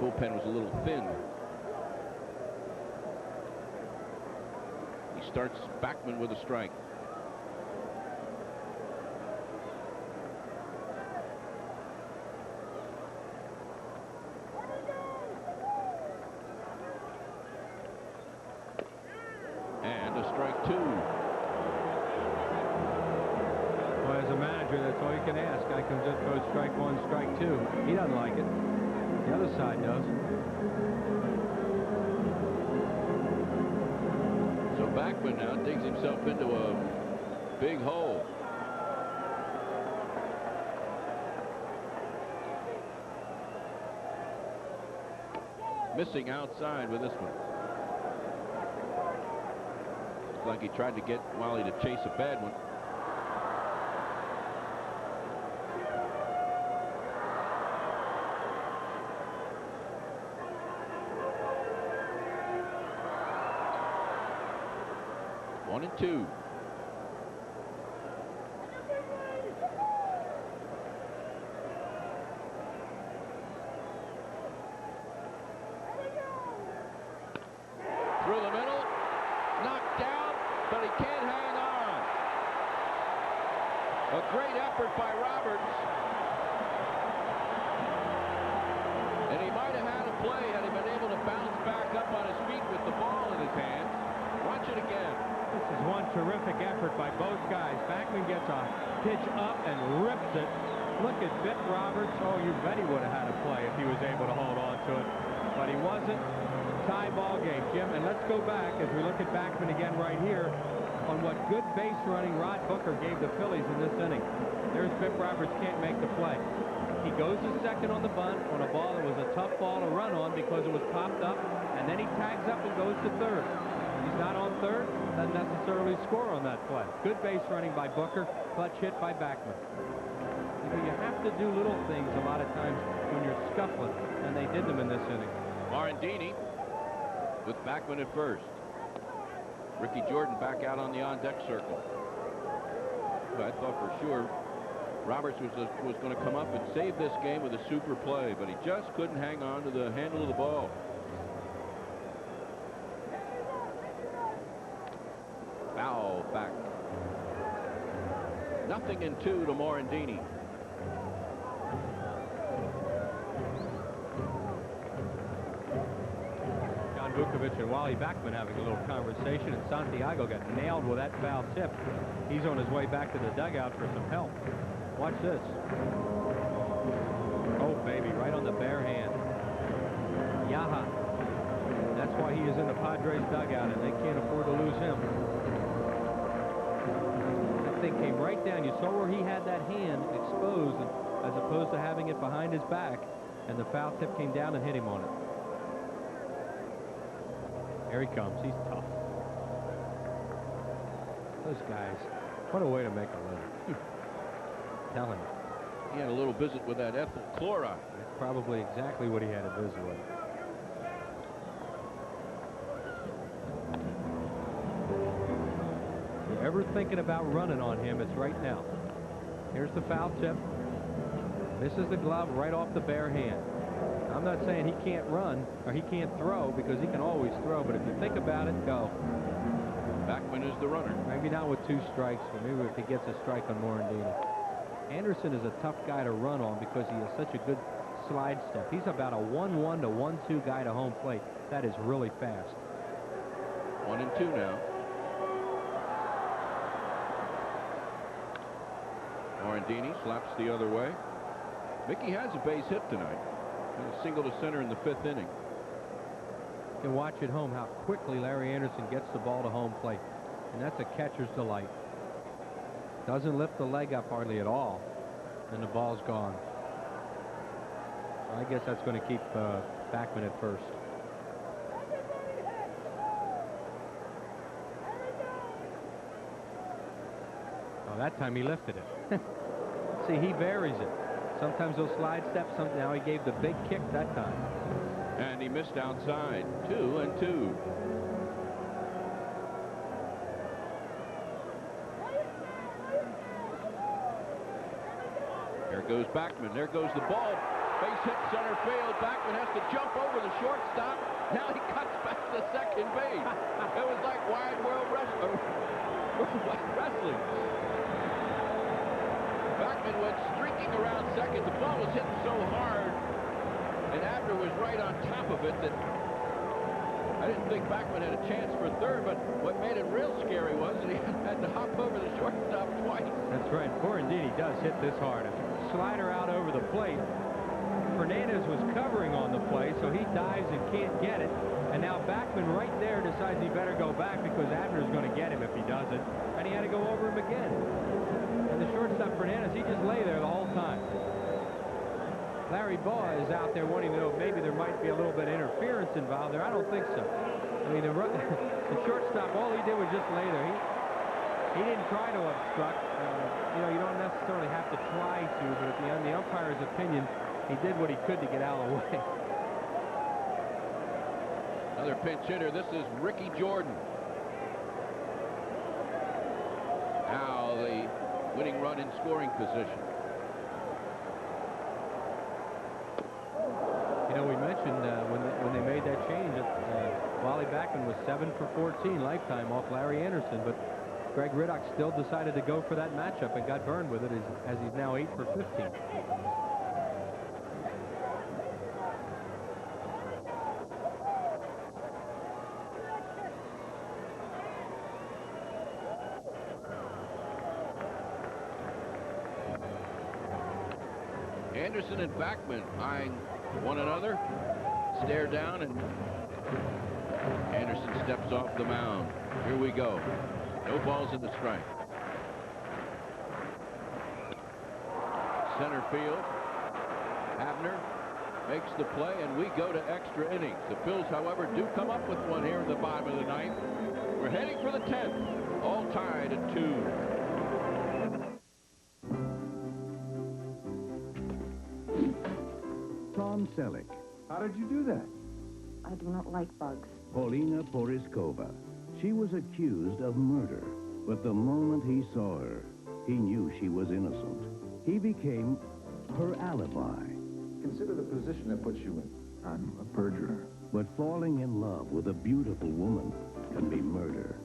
Bullpen was a little thin. He starts Backman with a strike. And a strike 2. As a manager, that's all you can ask. Guy comes in, goes strike 1, strike 2. He doesn't like it. The other side does. So Backman now digs himself into a big hole. Missing outside with this one. Looks like he tried to get Wally to chase a bad one. One and 2. Through the middle, knocked down, but he can't hang on. A great effort by Roberts. And he might have had a play had he been able to bounce back up on his feet with the ball in his hands. Watch it again. This is one terrific effort by both guys. Backman gets a pitch up and rips it. Look at Vic Roberts. Oh, you bet he would have had a play if he was able to hold on to it. But he wasn't. Tie ball game, Jim. And let's go back as we look at Backman again right here on what good base running Rod Booker gave the Phillies in this inning. There's Vic Roberts, can't make the play. He goes to second on the bunt on a ball that was a tough ball to run on because it was popped up, and then he tags up and goes to third. He's not on third, doesn't necessarily score on that play. Good base running by Booker, clutch hit by Backman. You have to do little things a lot of times when you're scuffling, and they did them in this inning. Morandini with Backman at first. Ricky Jordan back out on the on-deck circle. But I thought for sure Roberts was going to come up and save this game with a super play, but he just couldn't hang on to the handle of the ball. Foul back. 0-2 to Morandini. Vukovic and Wally Backman having a little conversation, and Santiago got nailed with that foul tip. He's on his way back to the dugout for some help. Watch this. Oh, baby, right on the bare hand. Yaha. That's why why he is in the Padres dugout, and they can't afford to lose him. That thing came right down. You saw where he had that hand exposed, as opposed to having it behind his back, and the foul tip came down and hit him on it. Here he comes. He's tough. Those guys, what a way to make a living. Telling you. He had a little visit with that ethyl chloride. That's probably exactly what he had to visit with. If you're ever thinking about running on him, it's right now. Here's the foul tip. Misses the glove right off the bare hand. I'm not saying he can't run or he can't throw, because he can always throw, but if you think about it, go. Backman is the runner. Maybe not with 2 strikes, but maybe if he gets a strike on Morandini. Anderson is a tough guy to run on because he has such a good slide step. He's about a 1-1 to 1-2 guy to home plate. That is really fast. 1-2 now. Morandini slaps the other way. Mickey has a base hit tonight. And a single to center in the 5th inning. You can watch at home how quickly Larry Anderson gets the ball to home plate. And that's a catcher's delight. Doesn't lift the leg up hardly at all. And the ball's gone. So I guess that's going to keep Backman at first. Oh, that time he lifted it. See, he varies it. Sometimes he'll slide step. Now he gave the big kick that time. And he missed outside. 2-2. There goes Backman. There goes the ball. Base hit center field. Backman has to jump over the shortstop. Now he cuts back to second base. It was like Wide World Wrestling. Backman went streaking around second. The ball was hitting so hard, and Abner was right on top of it, that I didn't think Backman had a chance for third, but what made it real scary was that he had to hop over the shortstop twice. That's right. Morandini does hit this hard. A slider out over the plate. Fernandez was covering on the play, so he dives and can't get it. And now Backman right there decides he better go back because Abner's going to get him if he doesn't. And he had to go over him again. And the shortstop, Fernandez, he just lay there the whole time. Larry Baugh is out there wanting to know if maybe there might be a little bit of interference involved there. I don't think so. I mean, the shortstop, all he did was just lay there. He didn't try to obstruct. You know, you don't necessarily have to try to, but at the end, the umpire's opinion, he did what he could to get out of the way. Another pinch hitter. This is Ricky Jordan. Now the winning run in scoring position. You know, we mentioned when they made that change, Wally Backman was 7 for 14 lifetime off Larry Anderson, but Greg Riddock still decided to go for that matchup and got burned with it as he's now 8 for 15. Anderson and Backman eyeing one another, stare down, and Anderson steps off the mound. Here we go. No balls in the strike. Center field. Abner makes the play, and we go to extra innings. The Phils, however, do come up with one here in the bottom of the 9th. We're heading for the 10th. All tied at 2. Tom Selleck. How did you do that? I do not like bugs. Paulina Poriskova. She was accused of murder, but the moment he saw her, he knew she was innocent. He became her alibi. Consider the position that puts you in. I'm a perjurer. But falling in love with a beautiful woman can be murder.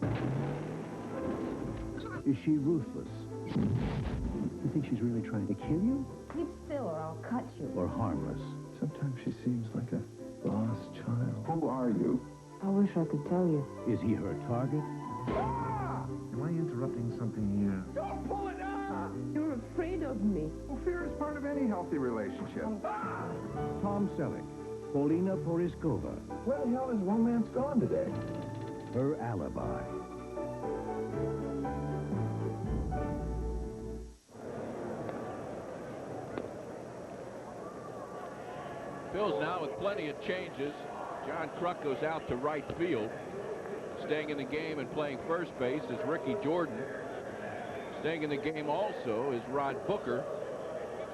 Is she ruthless? You think she's really trying to kill you? Keep still or I'll cut you. Or harmless? Sometimes she seems like a lost child. Who are you? I wish I could tell you. Is he her target? Am I interrupting something here? Don't pull it out! You're afraid of me. Well, fear is part of any healthy relationship. Tom Selleck, Paulina Poriskova. Where the hell is romance gone today? Her alibi. Phil's now with plenty of changes. John Kruk goes out to right field. Staying in the game and playing first base is Ricky Jordan. Staying in the game also is Rod Booker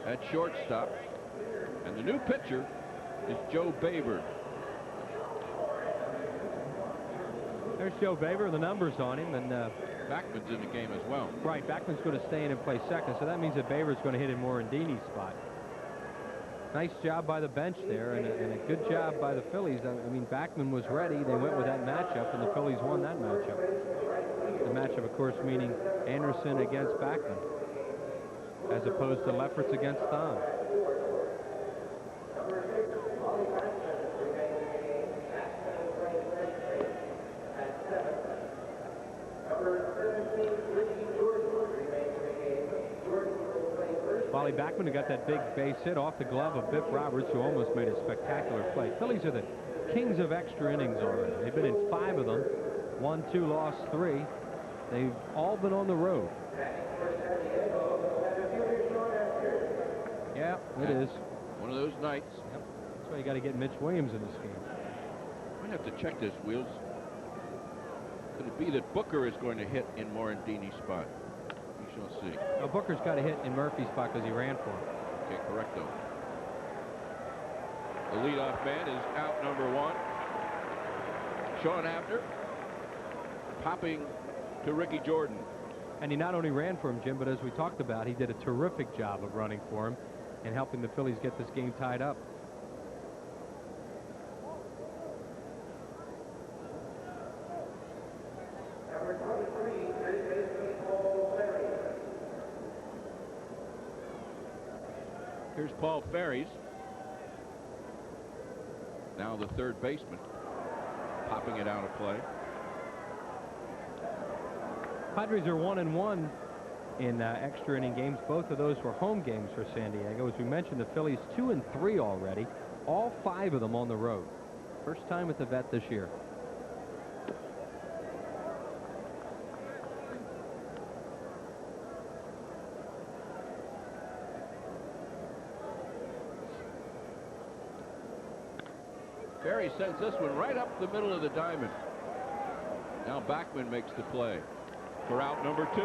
at shortstop. And the new pitcher is Joe Baber. There's Joe Baber, the numbers on him, and Backman's in the game as well. Right, Backman's going to stay in and play second, so that means that Baber's going to hit in Morandini's spot. Nice job by the bench there, and a good job by the Phillies. I mean, Backman was ready. They went with that matchup, and the Phillies won that matchup. The matchup, of course, meaning Anderson against Backman, as opposed to Lefferts against Thom. Wally Backman, who got that big base hit off the glove of Biff Roberts, who almost made a spectacular play. Phillies are the kings of extra innings already. They've been in 5 of them. 1, 2, lost 3. They've all been on the road. Yeah, it is. One of those nights. Yep. That's why you got to get Mitch Williams in this game. Might have to check this, Wheels. Could it be that Booker is going to hit in Morandini's spot? We shall see. Now, Booker's got to hit in Murphy's spot because he ran for him. Okay, correcto. The leadoff man is out, number 1. Sean Abner popping to Ricky Jordan. And he not only ran for him, Jim, but as we talked about, he did a terrific job of running for him and helping the Phillies get this game tied up. Here's Paul Ferries. Now the third baseman, popping it out of play. Padres are 1-1 in extra inning games. Both of those were home games for San Diego. As we mentioned, the Phillies 2-3 already. All 5 of them on the road. First time at the Vet this year. Ferry sends this one right up the middle of the diamond. Now Backman makes the play for out number 2.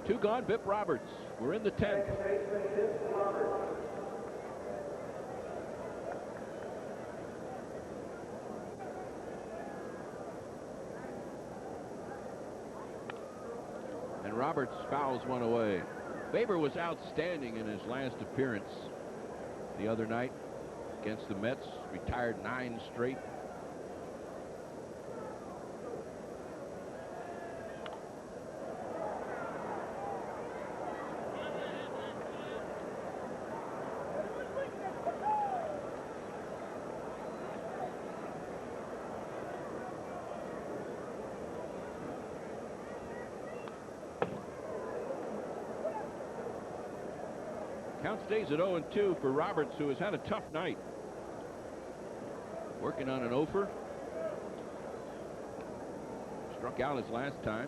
Two gone, Biff Roberts. We're in the 10th. Roberts fouls one away. Baber was outstanding in his last appearance the other night against the Mets. Retired 9 straight. Count stays at 0-2 for Roberts, who has had a tough night. Working on an offer. Struck out his last time.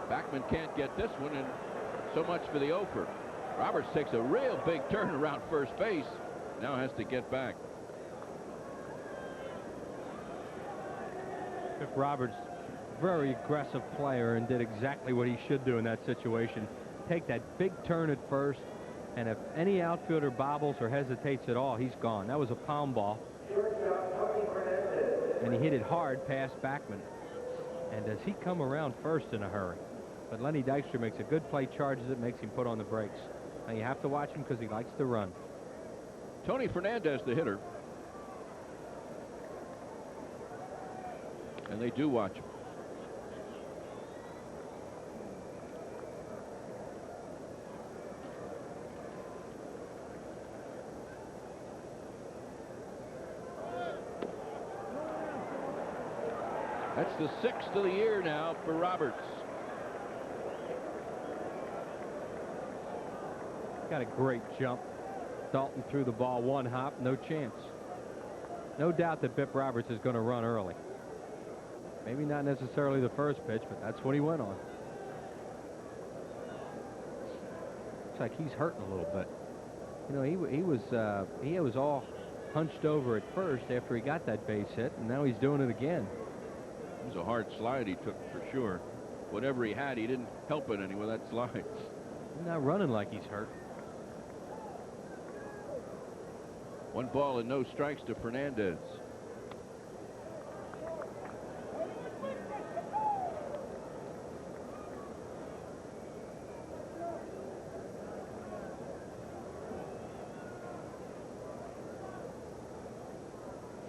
Backman can't get this one, and so much for the offer. Roberts takes a real big turn around first base. Now has to get back. Biff Roberts, very aggressive player, and did exactly what he should do in that situation. Take that big turn at first, and if any outfielder bobbles or hesitates at all, he's gone. That was a pound ball, and he hit it hard past Backman. And does he come around first in a hurry? But Lenny Dykstra makes a good play, charges it, makes him put on the brakes. Now you have to watch him because he likes to run. Tony Fernandez, the hitter. And they do watch him. That's the 6th of the year now for Roberts. Got a great jump. Dalton threw the ball one hop, no chance. No doubt that Bip Roberts is going to run early. Maybe not necessarily the first pitch, but that's what he went on. Looks like he's hurting a little bit. You know, he was all hunched over at first after he got that base hit, and now he's doing it again. It was a hard slide he took for sure. Whatever he had, he didn't help it any with that slide. He's not running like he's hurt. 1 ball and no strikes to Fernandez.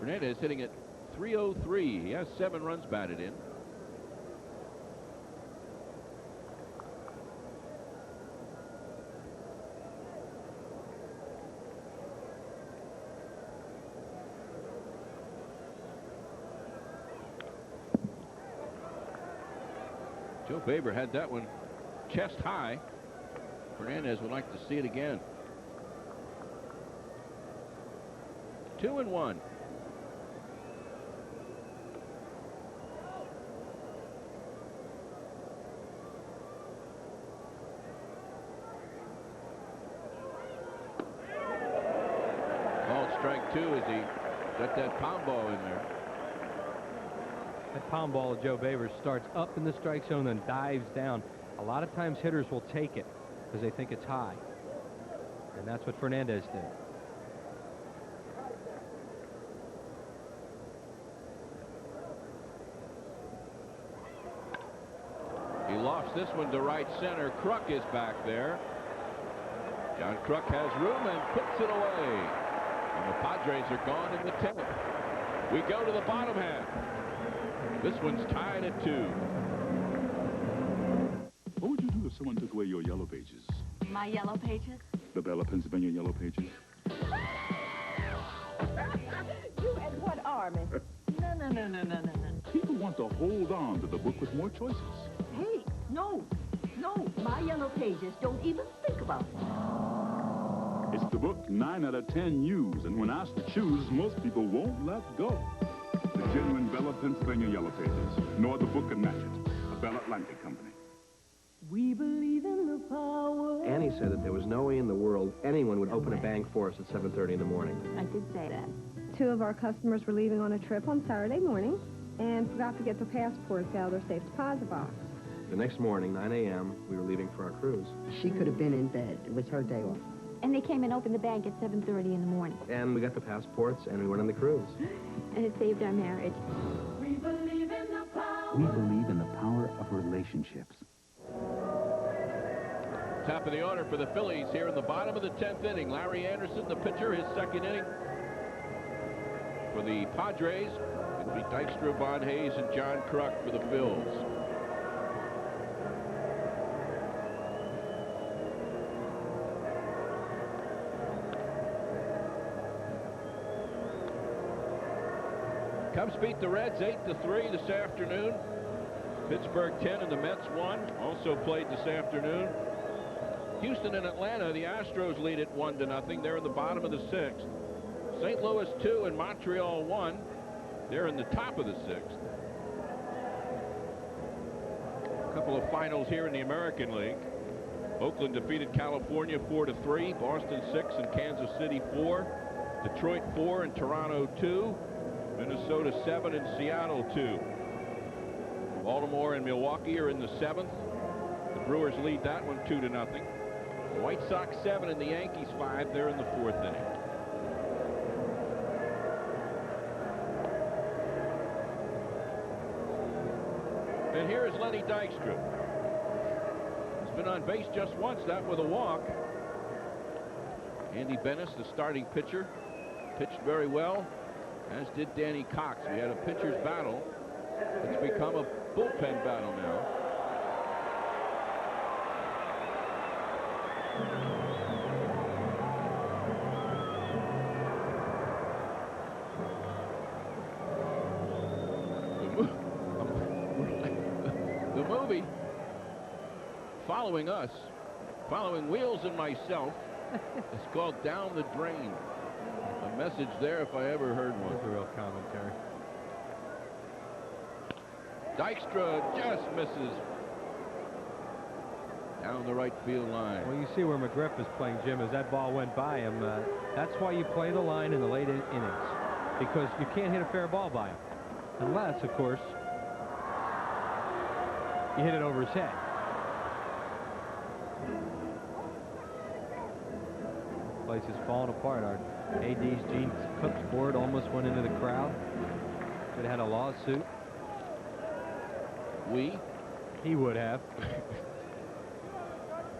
Fernandez hitting at .303. He has 7 runs batted in. Joe Baber had that one chest high. Fernandez would like to see it again. 2-1. Called strike 2 as he got that pound ball in there. That pound ball of Joe Baber starts up in the strike zone and dives down. A lot of times hitters will take it because they think it's high. And that's what Fernandez did. He lofts this one to right center. Kruk is back there. John Kruk has room and puts it away. And the Padres are gone in the 10th. We go to the bottom half. This one's tied at 2. What would you do if someone took away your yellow pages? My yellow pages? The Bella Pennsylvania yellow pages? You and what army? No. People want to hold on to the book with more choices. Hey, no. My yellow pages don't even think about it. It's the book 9 out of 10 use, and when asked to choose, most people won't let go. The genuine Bella Pennsylvania yellow pages, nor the book can match it. A Bella Atlantic company. We believe in the power. Annie said that there was no way in the world anyone would open a bank for us at 7:30 in the morning. I did say that. 2 of our customers were leaving on a trip on Saturday morning and forgot to get their passports out of their safe deposit box. The next morning, 9 a.m., we were leaving for our cruise. She could have been in bed. It was her day off. And they came and opened the bank at 7:30 in the morning. And we got the passports, and we went on the cruise. And it saved our marriage. We believe in the power. We believe in the power of relationships. Top of the order for the Phillies here in the bottom of the 10th inning. Larry Anderson, the pitcher, his 2nd inning. For the Padres, it'll be Dykstra, Von Hayes, and John Kruk for the Phils. Cubs beat the Reds 8-3 this afternoon. Pittsburgh 10 and the Mets 1. Also played this afternoon. Houston and Atlanta, the Astros lead it 1-0. They're in the bottom of the 6th. St. Louis 2 and Montreal 1. They're in the top of the 6th. A couple of finals here in the American League. Oakland defeated California 4-3. Boston 6 and Kansas City 4. Detroit 4 and Toronto 2. Minnesota 7 and Seattle 2. Baltimore and Milwaukee are in the 7th. The Brewers lead that one 2-0. The White Sox 7 and the Yankees 5. They're in the 4th inning. And here is Lenny Dykstra. He's been on base just once, that with a walk. Andy Bennis, the starting pitcher, pitched very well, as did Danny Cox. We had a pitcher's battle. It's become a bullpen battle now. A following us, following Wheels and myself. It's called Down the Drain. A message there if I ever heard one. That's a real commentary. Dykstra just misses down the right field line. Well, you see where McGriff is playing, Jim, as that ball went by him. That's why you play the line in the late innings, because you can't hit a fair ball by him. Unless, of course, you hit it over his head. Place is falling apart. Our AD's Gene Cook's board almost went into the crowd. Could have had a lawsuit. He would have.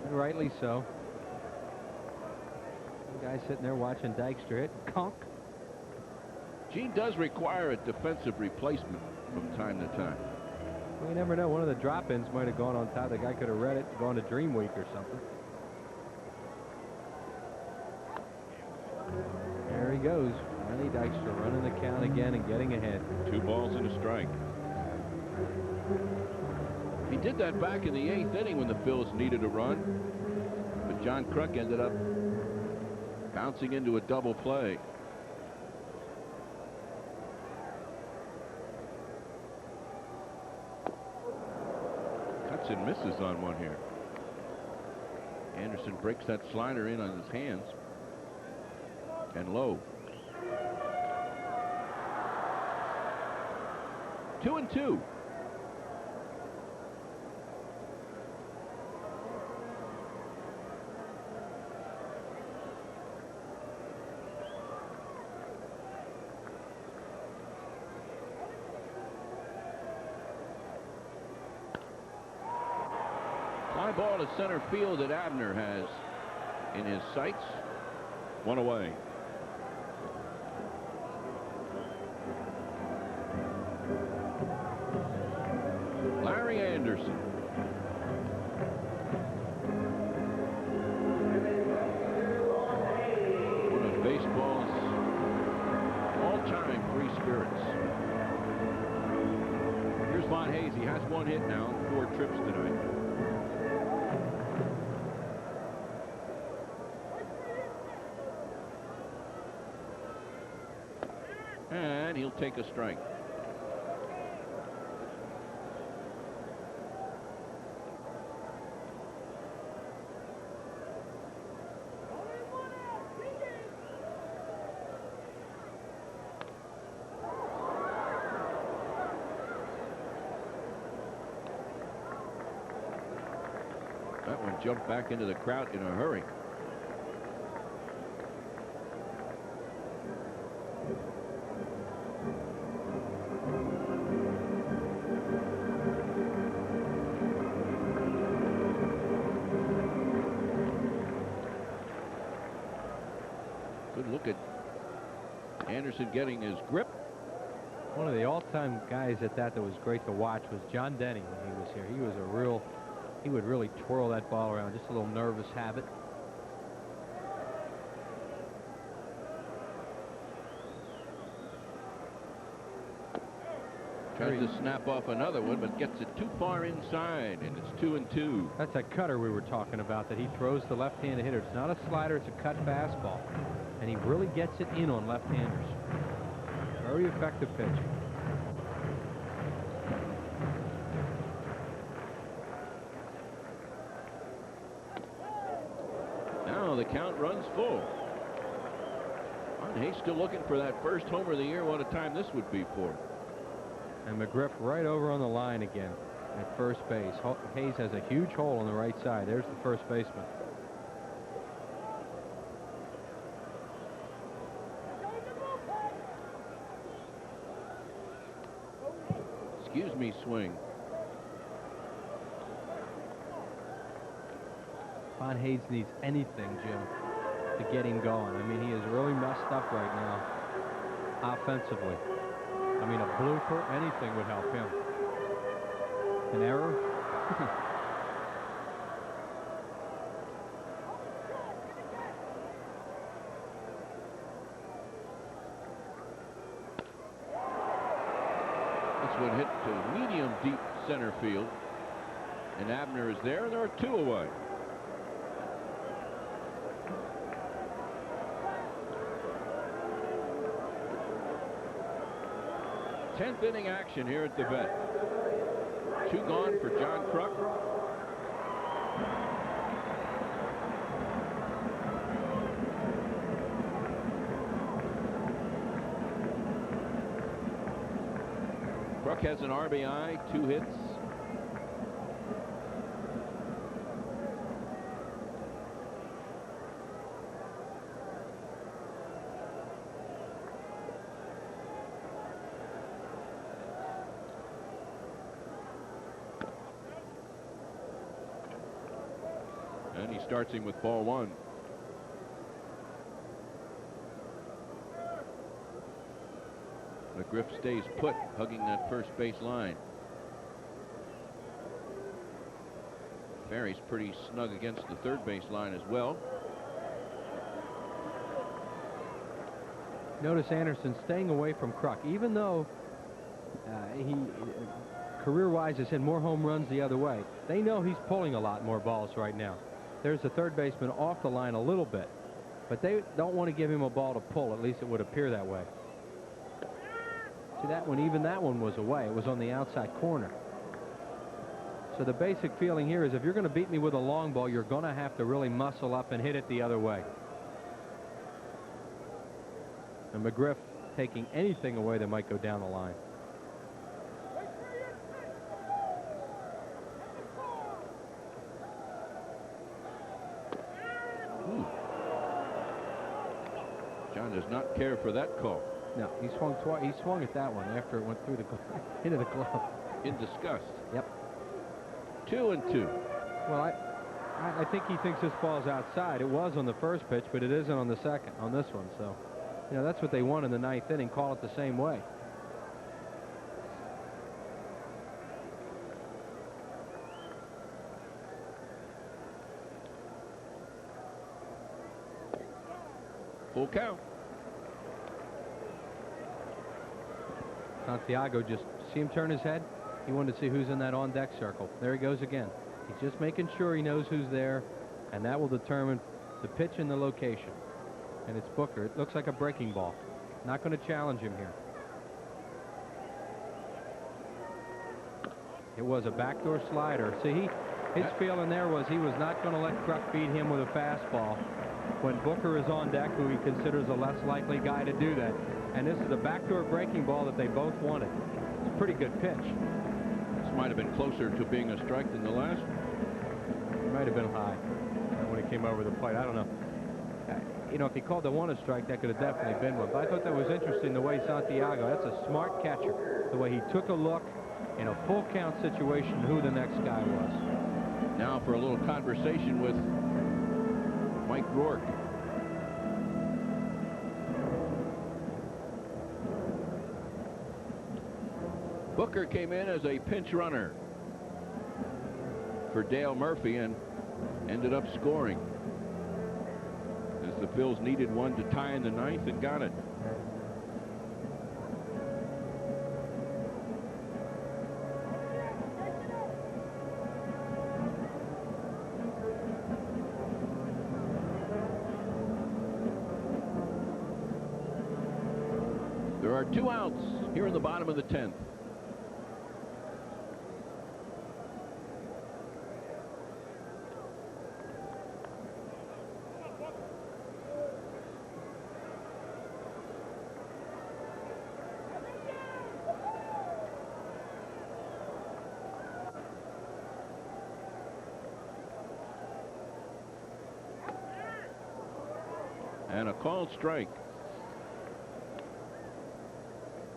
And rightly so. The guy sitting there watching Dykstra hit. Conk. Gene does require a defensive replacement from time to time. Well, you never know. One of the drop-ins might have gone on top. The guy could have read it, gone to Dream Week or something. There he goes. Ronnie Dykstra running the count again and getting ahead. 2 balls and a strike. He did that back in the 8th inning when the Phils needed a run, but John Kruk ended up bouncing into a double play. Cuts and misses on one here. Anderson breaks that slider in on his hands. And low. 2-2. Fly ball to center field that Abner has in his sights. 1 away. Larry Anderson. One of baseball's all-time free spirits. Here's Von Hayes. He has 1 hit now, 4 trips tonight. And he'll take a strike. That one jumped back into the crowd in a hurry. Good look at Anderson getting his grip. One of the all-time guys at that was great to watch was John Denny when he was here. He was a real, he would really twirl that ball around, just a little nervous habit. Tries to snap off another one, but gets it too far inside, and it's 2-2. That's that cutter we were talking about that he throws to left-handed hitter. It's not a slider, it's a cut fastball. And he really gets it in on left-handers. Very effective pitching. Now the count runs full. Hayes still looking for that first homer of the year. What a time this would be for. And McGriff right over on the line again at first base. Hayes has a huge hole on the right side. There's the first baseman. Excuse me, swing. Von Hayes needs anything, Jim, to get him going. I mean, he is really messed up right now offensively. I mean, a blooper, anything would help him. An error? This one hit to medium deep center field. And Abner is there, and there are 2 away. Tenth inning action here at the vet. 2 gone for John Kruk. Kruk has an RBI, 2 hits. And he starts him with ball 1. McGriff stays put, hugging that first base line. Ferry's pretty snug against the third base line as well. Notice Anderson staying away from Kruk, even though he career-wise has hit more home runs the other way. They know he's pulling a lot more balls right now. There's the third baseman off the line a little bit, but they don't want to give him a ball to pull. At least it would appear that way. See, that one, even that one was away. It was on the outside corner. So the basic feeling here is if you're going to beat me with a long ball, you're going to have to really muscle up and hit it the other way. And McGriff taking anything away that might go down the line. John does not care for that call. No, he swung twice. He swung at that one after it went through the into the glove. In disgust. Yep. 2-2. Well, I think he thinks this ball's outside. It was on the first pitch, but it isn't on the second, on this one. So, you know, that's what they want in the 9th inning. Call it the same way. Full count. Santiago, just see him turn his head. He wanted to see who's in that on-deck circle. There he goes again. He's just making sure he knows who's there, and that will determine the pitch and the location. And it's Booker. It looks like a breaking ball. Not going to challenge him here. It was a backdoor slider. See, his feeling there was he was not going to let Kruk beat him with a fastball when Booker is on deck, who he considers a less likely guy to do that. And this is a backdoor breaking ball that they both wanted. It's a pretty good pitch. This might have been closer to being a strike than the last. It might have been high when it came over the plate. I don't know. You know, if he called the one a strike, that could have definitely been one. But I thought that was interesting, the way Santiago, that's a smart catcher, the way he took a look in a full count situation who the next guy was. Now for a little conversation with Mike Rourke. Booker came in as a pinch runner for Dale Murphy and ended up scoring as the Phils needed one to tie in the 9th and got it. There are 2 outs here in the bottom of the 10th. And a called strike.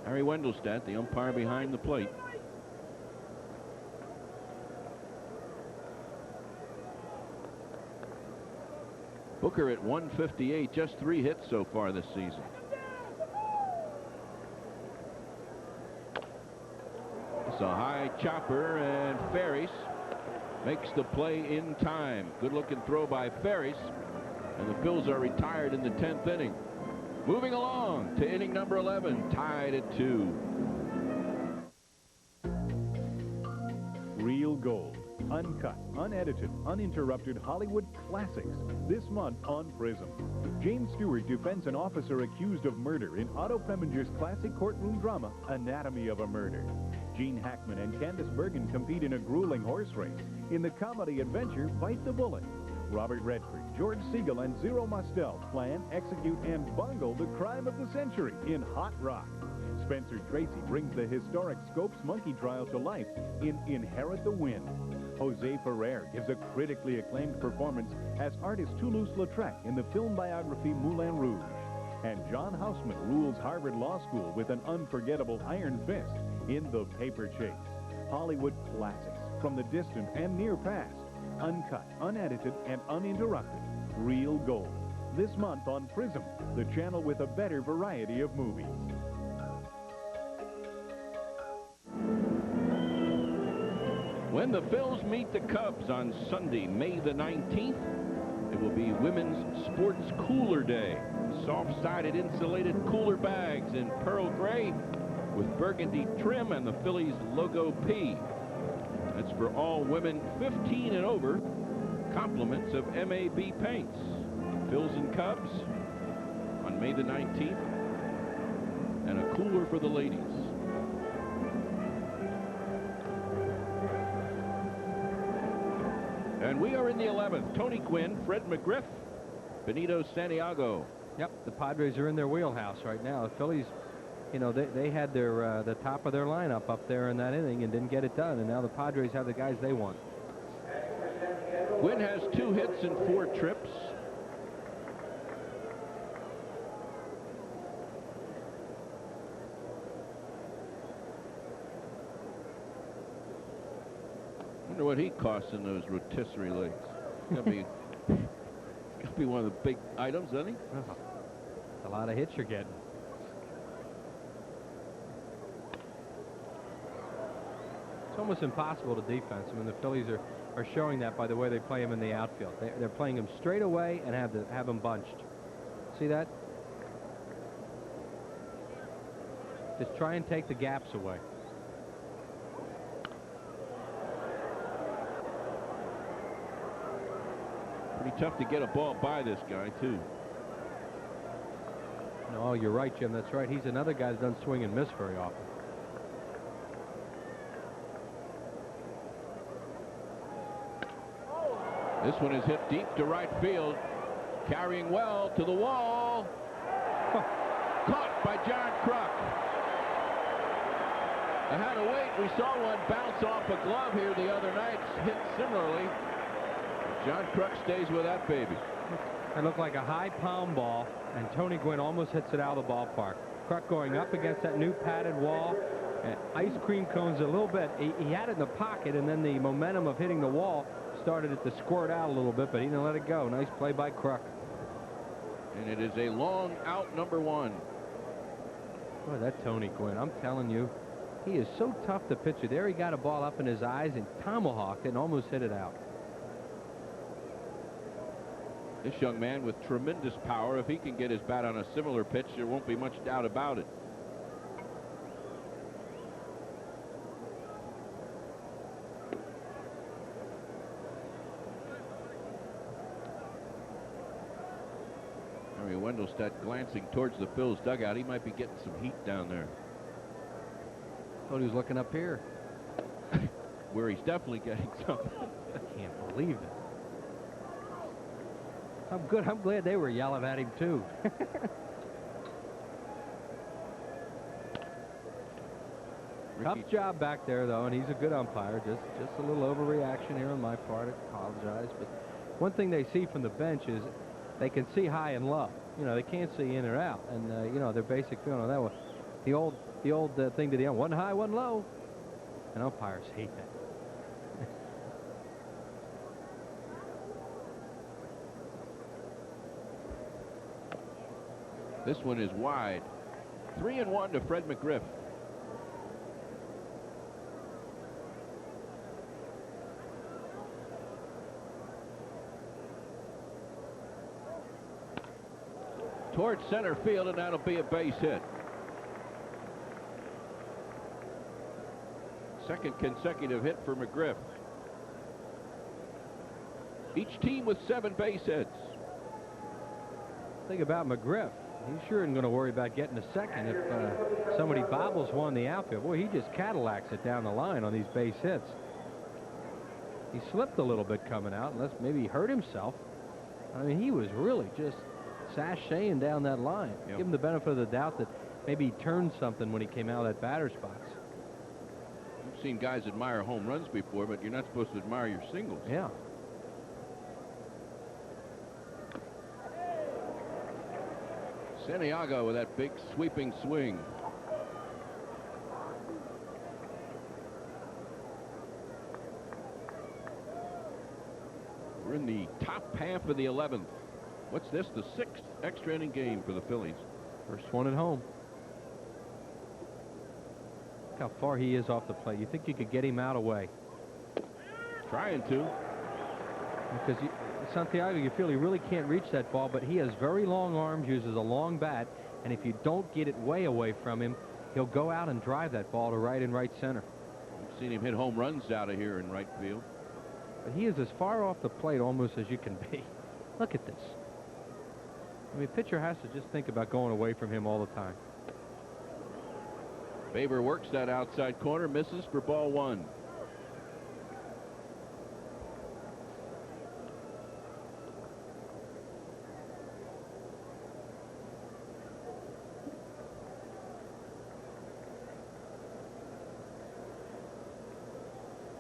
Harry Wendelstedt, the umpire behind the plate. Booker at 158, just 3 hits so far this season. It's a high chopper, and Ferris makes the play in time. Good looking throw by Ferris, and the Phils are retired in the 10th inning. Moving along to inning number 11, tied at 2. Real gold. uncut, unedited, uninterrupted Hollywood classics this month on Prism. James Stewart defends an officer accused of murder in Otto Preminger's classic courtroom drama, Anatomy of a Murder. Gene Hackman and Candice Bergen compete in a grueling horse race in the comedy adventure Bite the Bullet. Robert Redford, George Segal, and Zero Mostel plan, execute, and bungle the crime of the century in Hot Rock. Spencer Tracy brings the historic Scopes monkey trial to life in Inherit the Wind. Jose Ferrer gives a critically acclaimed performance as artist Toulouse-Lautrec in the film biography Moulin Rouge. And John Houseman rules Harvard Law School with an unforgettable iron fist in The Paper Chase. Hollywood classics from the distant and near past. Uncut, unedited, and uninterrupted. Real gold. This month on Prism, the channel with a better variety of movies. When the Phils meet the Cubs on Sunday, May the 19th, it will be Women's Sports Cooler Day. Soft-sided insulated cooler bags in pearl gray with burgundy trim and the Phillies logo P. That's for all women 15 and over. Compliments of MAB paints. Phils and Cubs on May the 19th. And a cooler for the ladies. And we are in the 11th. Tony Gwynn, Fred McGriff, Benito Santiago. Yep, the Padres are in their wheelhouse right now. The Phillies, you know, they had their the top of their lineup up there in that inning and didn't get it done. And now the Padres have the guys they want. Gwynn has 2 hits and 4 trips. Wonder what he costs in those rotisserie legs. Gotta be one of the big items, doesn't he? A lot of hits you're getting. It's almost impossible to defense. I mean, the Phillies are showing that by the way they play him in the outfield. They're playing him straight away and have him bunched. See that? Just try and take the gaps away. Pretty tough to get a ball by this guy, too. No, you're right, Jim. That's right. He's another guy that doesn't swing and miss very often. This one is hit deep to right field. Carrying well to the wall. Caught by John Kruk. I had to wait. We saw one bounce off a glove here the other night. Hit similarly. John Kruk stays with that baby. It looked like a high pound ball, and Tony Gwynn almost hits it out of the ballpark. Kruk going up against that new padded wall, and ice cream cones a little bit. He had it in the pocket, and then the momentum of hitting the wall started it to squirt out a little bit, but he didn't let it go. Nice play by Kruk. And it is a long out, number 1. Boy, that Tony Gwynn, I'm telling you, he is so tough to pitch it. There he got a ball up in his eyes and tomahawked it and almost hit it out. This young man with tremendous power, if he can get his bat on a similar pitch, there won't be much doubt about it. Harry Wendelstedt glancing towards the Phil's dugout. He might be getting some heat down there. Thought he was looking up here. Where he's definitely getting some. I can't believe it. I'm glad they were yelling at him too. Tough job back there though, and he's a good umpire. Just a little overreaction here on my part. I apologize, but one thing they see from the bench is they can see high and low. You know, they can't see in or out, and you know their basic feeling on that one. The old thing to the end: one high, one low, and umpires hate that. This one is wide. 3-1 to Fred McGriff. Towards center field, and that'll be a base hit. Second consecutive hit for McGriff. Each team with 7 base hits. Think about McGriff. He sure isn't going to worry about getting a second if somebody bobbles one in the outfield. Boy, he just Cadillacs it down the line on these base hits. He slipped a little bit coming out, unless maybe he hurt himself. I mean, he was really just sashaying down that line. Yep. Give him the benefit of the doubt that maybe he turned something when he came out of that batter's box. I've seen guys admire home runs before, but you're not supposed to admire your singles. Yeah. Santiago with that big sweeping swing. We're in the top half of the 11th. What's this? The 6th extra inning game for the Phillies. First one at home. Look how far he is off the plate. You think you could get him out away? Trying to. Because Santiago, you feel he really can't reach that ball, but he has very long arms, uses a long bat, and if you don't get it way away from him, he'll go out and drive that ball to right and right center. I've seen him hit home runs out of here in right field. But he is as far off the plate almost as you can be. Look at this. I mean, pitcher has to just think about going away from him all the time. Baber works that outside corner, misses for ball 1.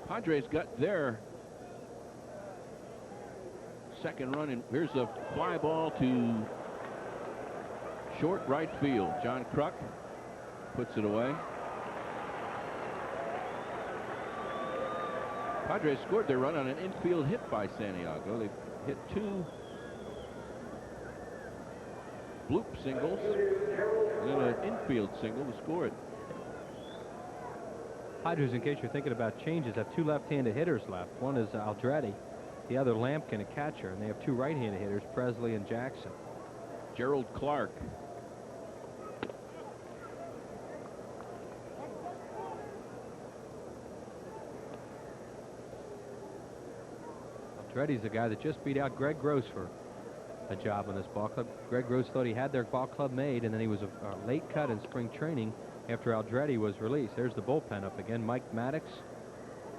Padres got their second run, and here's a fly ball to short right field. John Kruk puts it away. Padres scored their run on an infield hit by Santiago. They hit 2 bloop singles and then an infield single to score it. Padres, in case you're thinking about changes, have 2 left-handed hitters left. One is Aldretti, the other Lampkin, a catcher, and they have 2 right-handed hitters, Presley and Jackson. Gerald Clark. Aldretti's the guy that just beat out Greg Gross for a job on this ball club. Greg Gross thought he had their ball club made, and then he was a late cut in spring training after Aldretti was released. There's the bullpen up again. Mike Maddox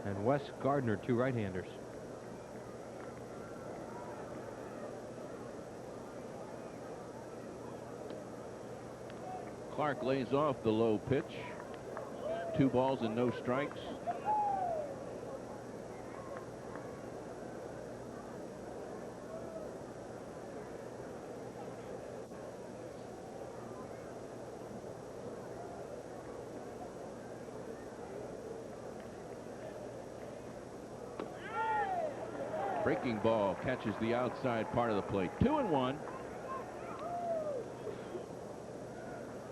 and Wes Gardner, 2 right-handers. Clark lays off the low pitch. 2 balls and no strikes. Breaking ball catches the outside part of the plate. 2-1.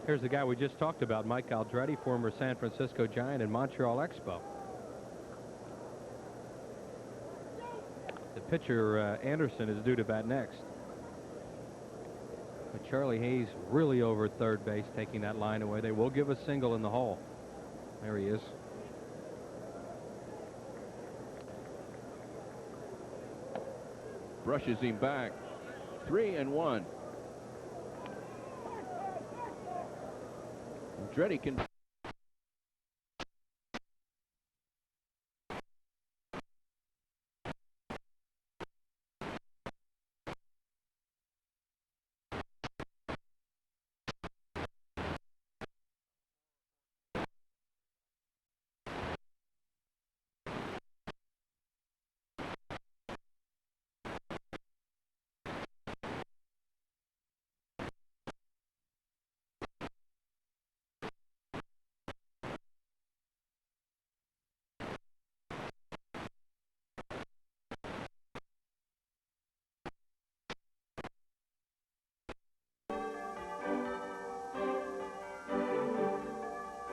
Here's the guy we just talked about, Mike Aldretti, former San Francisco Giant and Montreal Expo. The pitcher, Anderson, is due to bat next. But Charlie Hayes really over at third base, taking that line away. They will give a single in the hole. There he is. Brushes him back. 3-1. Andretti can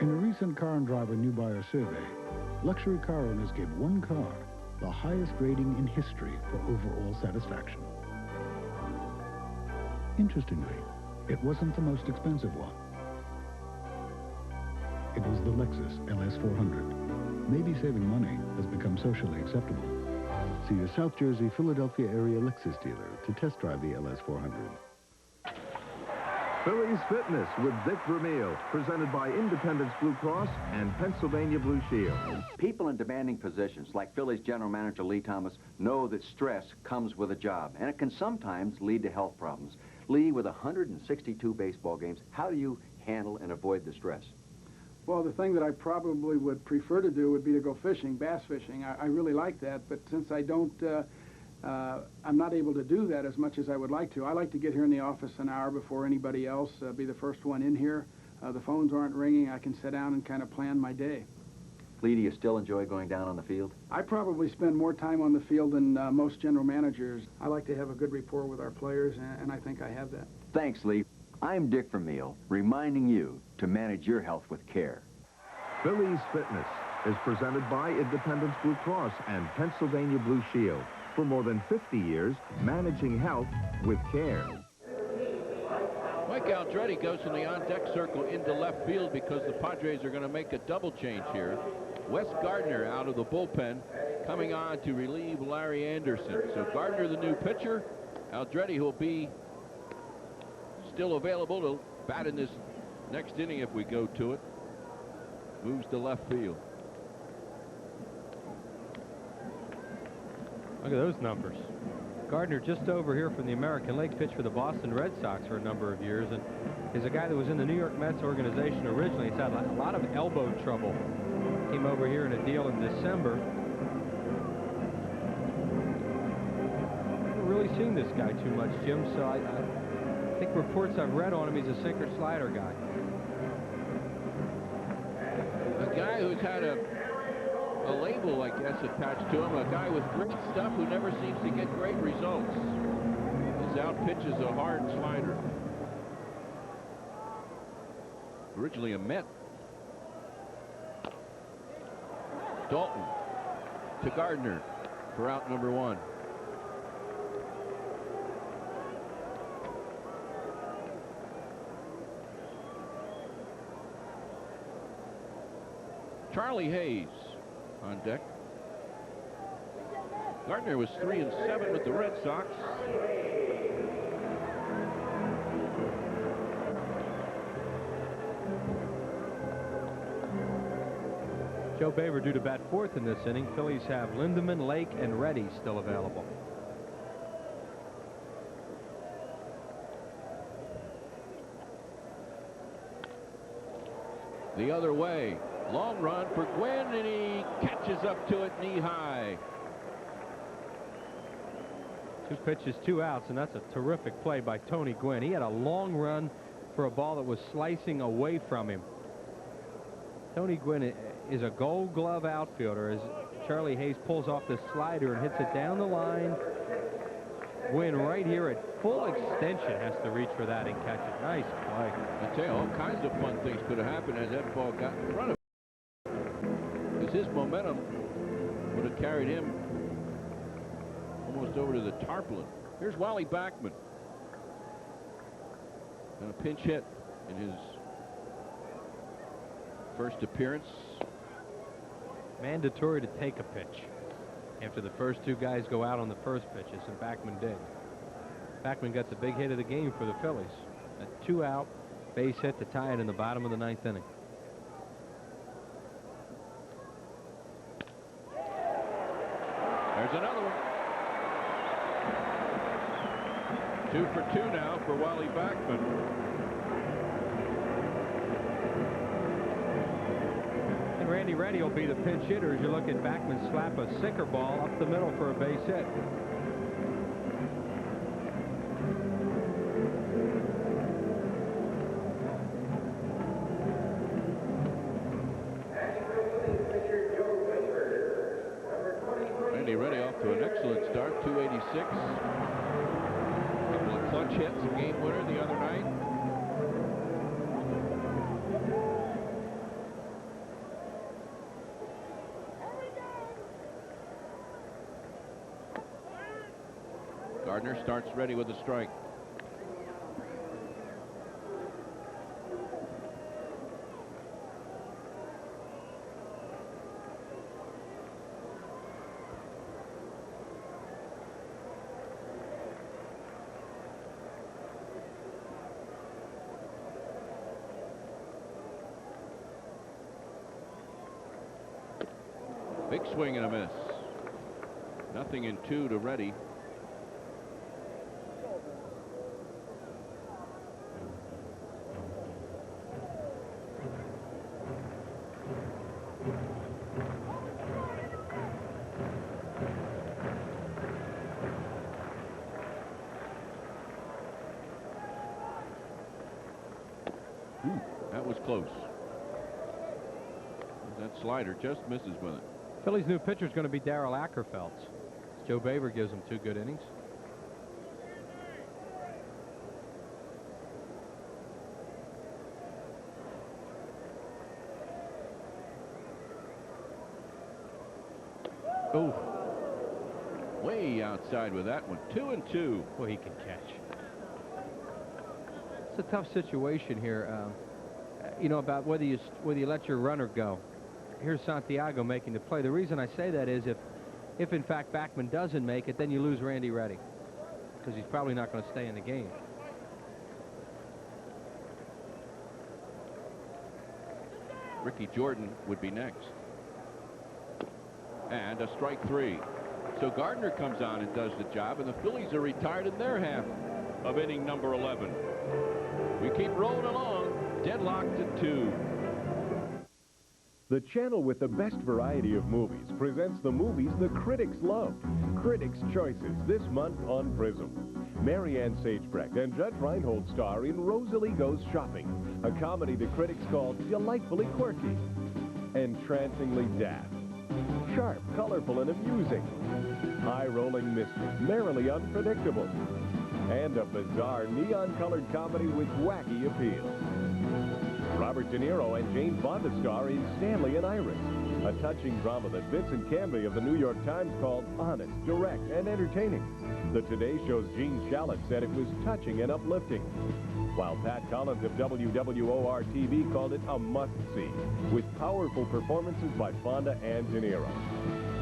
In a recent car and driver new buyer survey, luxury car owners gave one car the highest rating in history for overall satisfaction. Interestingly, it wasn't the most expensive one. It was the Lexus LS400. Maybe saving money has become socially acceptable. See your South Jersey, Philadelphia area Lexus dealer to test drive the LS400. Phillies Fitness with Dick Vermeil, presented by Independence Blue Cross and Pennsylvania Blue Shield. People in demanding positions, like Phillies general manager Lee Thomas, know that stress comes with a job, and it can sometimes lead to health problems. Lee, with 162 baseball games, how do you handle and avoid the stress? Well, the thing that I probably would prefer to do would be to go fishing, bass fishing. I really like that, but since I don't, I'm not able to do that as much as I would like to. I like to get here in the office an hour before anybody else, be the first one in here. The phones aren't ringing. I can sit down and kind of plan my day. Lee, do you still enjoy going down on the field? I probably spend more time on the field than most general managers. I like to have a good rapport with our players, and I think I have that. Thanks, Lee. I'm Dick Vermeil, reminding you to manage your health with care. Phillies Fitness is presented by Independence Blue Cross and Pennsylvania Blue Shield. For more than 50 years, managing health with care. Mike Aldretti goes from the on-deck circle into left field because the Padres are going to make a double change here. Wes Gardner out of the bullpen, coming on to relieve Larry Anderson. So Gardner, the new pitcher. Aldretti, who will be still available to bat in this next inning if we go to it, moves to left field. Look at those numbers. Gardner just over here from the American League, pitched for the Boston Red Sox for a number of years, and is a guy that was in the New York Mets organization originally. He's had a lot of elbow trouble. Came over here in a deal in December. I haven't really seen this guy too much, Jim, so I think reports I've read on him, he's a sinker slider guy. A guy who's had a label, I guess, attached to him, a guy with great stuff who never seems to get great results. His out pitch is a hard slider. Originally a Met. Dalton to Gardner for out number one. Charlie Hayes on deck. Gardner was 3-7 with the Red Sox. Joe Baber due to bat fourth in this inning. Phillies have Lindemann, Lake, and Reddy still available. The other way. Long run for Gwynn, and he catches up to it knee high. 2 pitches, 2 outs, and that's a terrific play by Tony Gwynn. He had a long run for a ball that was slicing away from him. Tony Gwynn is a Gold Glove outfielder as Charlie Hayes pulls off the slider and hits it down the line. Gwynn right here at full extension has to reach for that and catch it. Nice play. I tell you, all kinds of fun things could have happened as that ball got in front of him. Because his momentum would have carried him almost over to the tarpaulin. Here's Wally Backman. And a pinch hit in his first appearance. Mandatory to take a pitch after the first 2 guys go out on the first pitches, and Backman did. Backman got the big hit of the game for the Phillies. A 2-out base hit to tie it in the bottom of the 9th inning. There's another one. 2 for 2 now for Wally Backman. And Randy Reddy will be the pinch hitter as you look at Backman slap a sinker ball up the middle for a base hit. Randy Reddy off to an excellent start, 286. Couple of clutch hits, a game winner the other night. Gardner starts ready with a strike. Big swing and a miss. Nothing in 2 to Reddy. That was close. That slider just misses with it. Phillies' new pitcher is going to be Darrell Ackerfelds. Joe Baver gives him 2 good innings. Oh, way outside with that one. 2-2. Boy, he can catch. It's a tough situation here. You know, about whether you let your runner go. Here's Santiago making the play. The reason I say that is if in fact Backman doesn't make it, then you lose Randy Reddy, because he's probably not going to stay in the game. Ricky Jordan would be next. And a strike 3. So Gardner comes on and does the job, and the Phillies are retired in their half of inning number 11. We keep rolling along, deadlocked at 2. The channel with the best variety of movies presents the movies the critics loved. Critics' Choices this month on Prism. Marianne Sagebrecht and Judge Reinhold star in Rosalie Goes Shopping, a comedy the critics called delightfully quirky, entrancingly daft, sharp, colorful, and amusing, high-rolling mystery, merrily unpredictable, and a bizarre neon-colored comedy with wacky appeal. Robert De Niro and Jane Fonda star in Stanley and Iris, a touching drama that Vincent Canby of the New York Times called honest, direct, and entertaining. The Today Show's Gene Shalit said it was touching and uplifting, while Pat Collins of WWOR-TV called it a must-see, with powerful performances by Fonda and De Niro.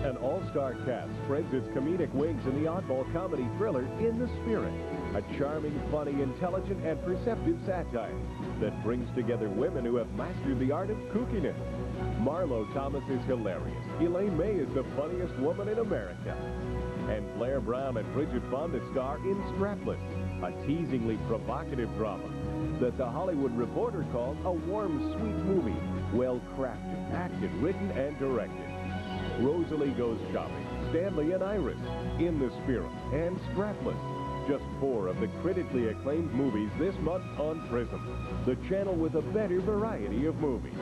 An all-star cast spreads its comedic wings in the oddball comedy thriller In the Spirit, a charming, funny, intelligent, and perceptive satire that brings together women who have mastered the art of kookiness. Marlo Thomas is hilarious. Elaine May is the funniest woman in America. And Blair Brown and Bridget Fonda star in Strapless, a teasingly provocative drama that The Hollywood Reporter called a warm, sweet movie, well-crafted, acted, written, and directed. Rosalie Goes Shopping, Stanley and Iris, In the Spirit, and Strapless. Just 4 of the critically acclaimed movies this month on Prism, the channel with a better variety of movies.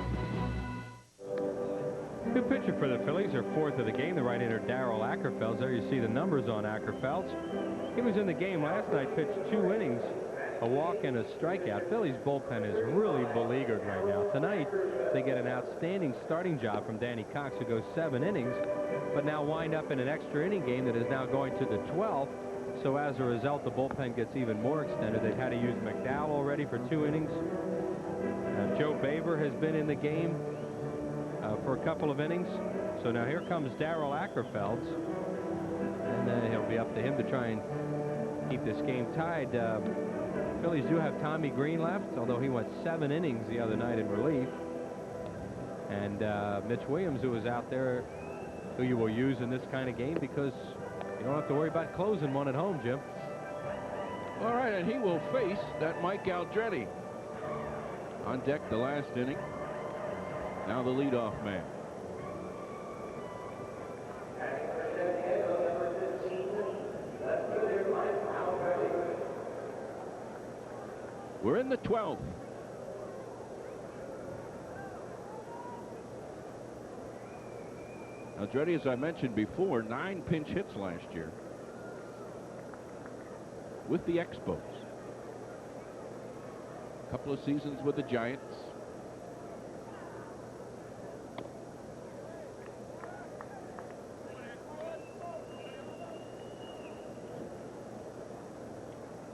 New pitcher for the Phillies, their 4th of the game, the right-hander Darrell Ackerfelds. There you see the numbers on Ackerfelds. He was in the game last night, pitched 2 innings, a walk and a strikeout. Phillies bullpen is really beleaguered right now. Tonight, they get an outstanding starting job from Danny Cox, who goes 7 innings, but now wind up in an extra inning game that is now going to the 12th. So as a result, the bullpen gets even more extended. They've had to use McDowell already for 2 innings. Joe Baver has been in the game for a couple of innings. So now here comes Darrell Ackerfelds. And it'll be up to him to try and keep this game tied. Phillies do have Tommy Green left, although he went 7 innings the other night in relief. And Mitch Williams, who was out there, who you will use in this kind of game because you don't have to worry about closing one at home, Jim. All right, and he will face that Mike Aldretti. On deck the last inning. Now the leadoff man. We're in the 12th. Aldretti, as I mentioned before, 9 pinch hits last year with the Expos. A couple of seasons with the Giants.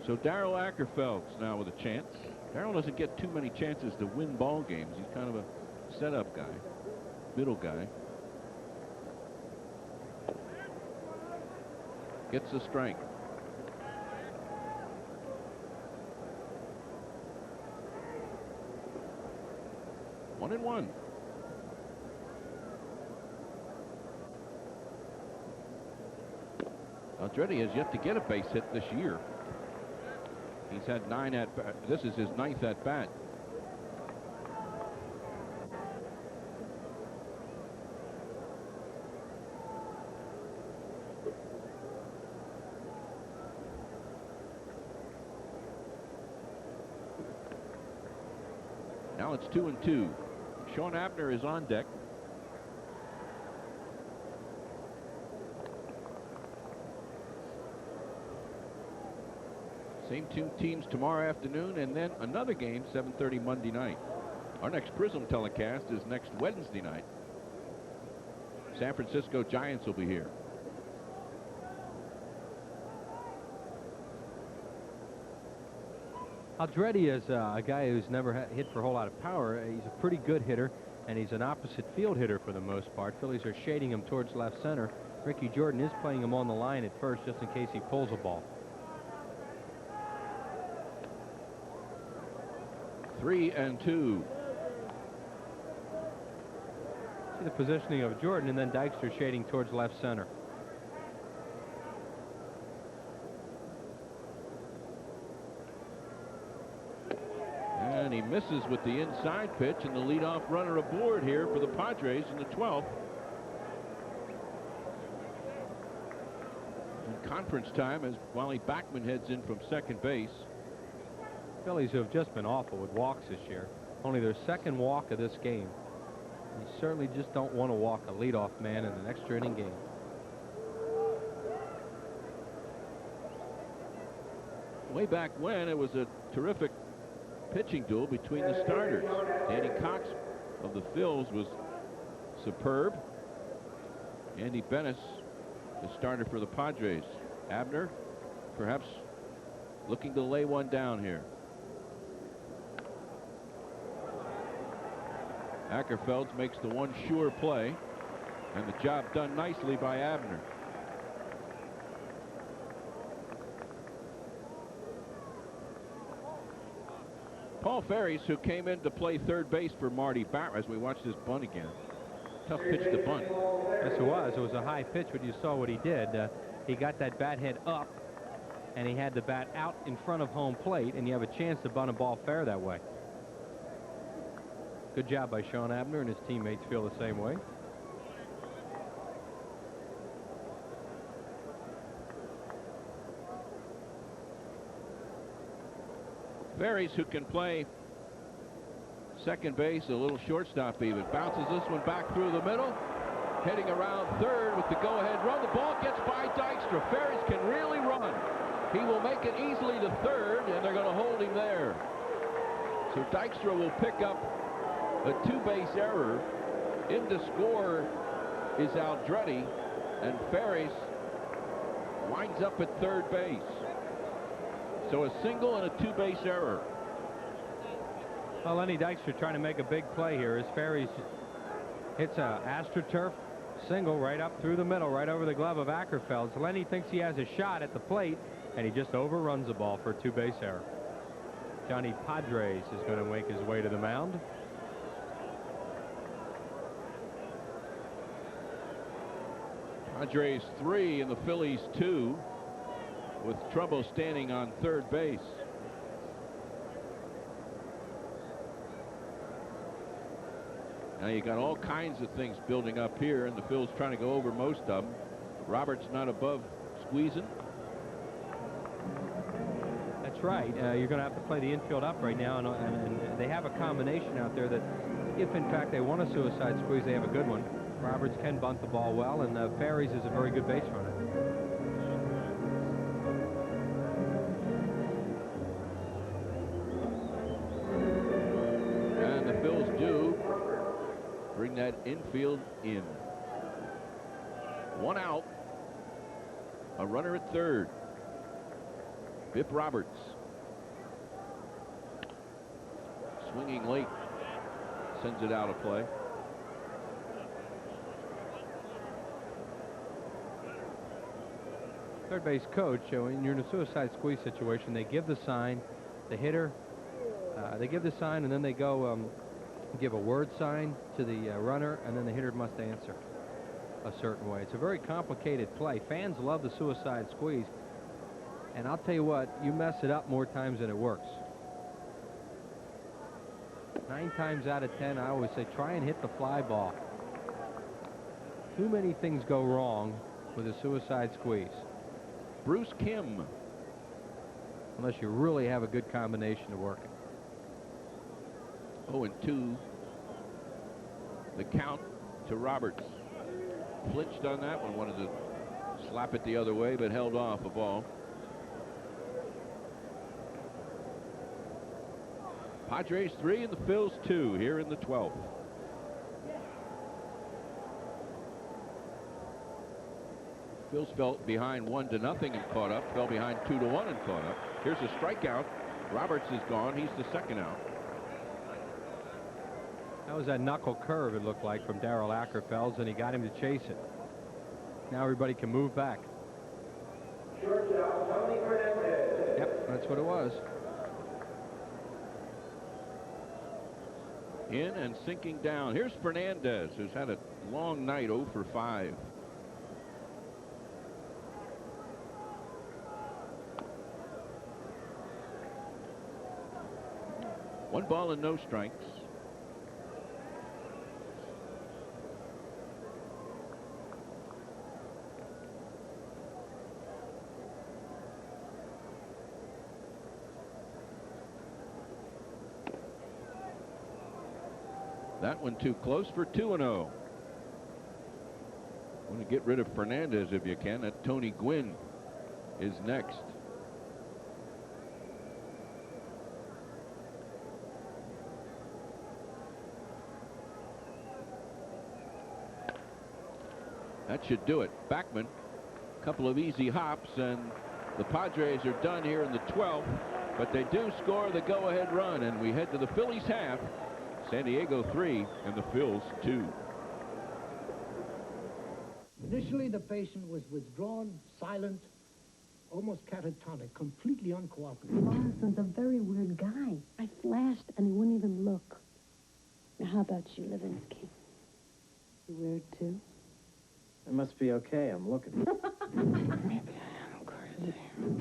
So Darrell Ackerfelds now with a chance. Darrell doesn't get too many chances to win ball games. He's kind of a setup guy, middle guy. Gets the strike. One and one. Andretti has yet to get a base hit this year. He's had 9 at bat. This is his 9th at bat. Now it's 2-2. Sean Abner is on deck. Same 2 teams tomorrow afternoon, and then another game 7:30 Monday night. Our next Prism telecast is next Wednesday night. San Francisco Giants will be here. Andretti is a guy who's never hit for a whole lot of power. He's a pretty good hitter, and he's an opposite field hitter for the most part. Phillies are shading him towards left center. Ricky Jordan is playing him on the line at first just in case he pulls a ball. 3-2. See the positioning of Jordan, and then Dykstra shading towards left center. And he misses with the inside pitch, and the leadoff runner aboard here for the Padres in the 12th. In conference time as Wally Backman heads in from second base. Phillies who have just been awful with walks this year. Only their second walk of this game. You certainly just don't want to walk a leadoff man in an extra inning game. Way back when, it was a terrific pitching duel between the starters. Danny Cox of the Phils was superb. Andy Bennis, the starter for the Padres. Abner, perhaps looking to lay one down here. Ackerfelds makes the one sure play, and the job done nicely by Abner. Paul Ferries, who came in to play third base for Marty Barrett, as we watch this bunt again. Tough pitch to bunt. Yes, it was. It was a high pitch, but you saw what he did. He got that bat head up, and he had the bat out in front of home plate, and you have a chance to bunt a ball fair that way. Good job by Sean Abner, and his teammates feel the same way. Ferries, who can play second base, a little shortstop even, bounces this one back through the middle, heading around third with the go-ahead run. The ball gets by Dykstra. Ferries can really run. He will make it easily to third, and they're going to hold him there. So Dykstra will pick up a 2-base error. In to score is Andretti, and Ferries winds up at third base. So a single and a 2-base error. Well, Lenny Dykstra trying to make a big play here as Ferries hits a AstroTurf single right up through the middle, right over the glove of Ackerfelds. Lenny thinks he has a shot at the plate, and he just overruns the ball for a 2-base error. Johnny Padres is going to make his way to the mound. Padres 3 and the Phillies 2, with trouble standing on third base. Now you got all kinds of things building up here, and the Phil's trying to go over most of them. Roberts not above squeezing. That's right. You're going to have to play the infield up right now, and they have a combination out there that if in fact they want a suicide squeeze, they have a good one. Roberts can bunt the ball well, and Ferries is a very good base runner. And the Phils do bring that infield in. 1 out. A runner at third. Bip Roberts. Swinging late. Sends it out of play. Third base coach, when you're in a suicide squeeze situation, they give the sign, the hitter, they give the sign, and then they go give a word sign to the runner, and then the hitter must answer. a certain way. It's a very complicated play. Fans love the suicide squeeze. And I'll tell you what, you mess it up more times than it works. 9 times out of 10, I always say, try and hit the fly ball. Too many things go wrong with a suicide squeeze. Bruce Kim. Unless you really have a good combination to work it. 0-2. The count to Roberts. Flinched on that one, wanted to slap it the other way, but held off a ball. Padres 3 and the Phils 2 here in the 12th. Phils fell behind 1-0 and caught up. Fell behind 2-1 and caught up. Here's a strikeout. Roberts is gone. He's the second out. That was that knuckle curve, it looked like, from Darryl Ackerfels, and he got him to chase it. Now everybody can move back. Yep, that's what it was. In and sinking down. Here's Fernandez, who's had a long night, 0 for 5. One ball and no strikes. That one too close for 2-0. Want to get rid of Fernandez if you can. That Tony Gwynn is next. That should do it. Backman, a couple of easy hops, and the Padres are done here in the 12th, but they do score the go-ahead run, and we head to the Phillies half. San Diego 3 and the Phils 2. Initially, the patient was withdrawn, silent, almost catatonic, completely uncooperative. Morrison's a very weird guy. I flashed and he wouldn't even look. Now, how about you, Levinsky? You weird, too? It must be okay. I'm looking.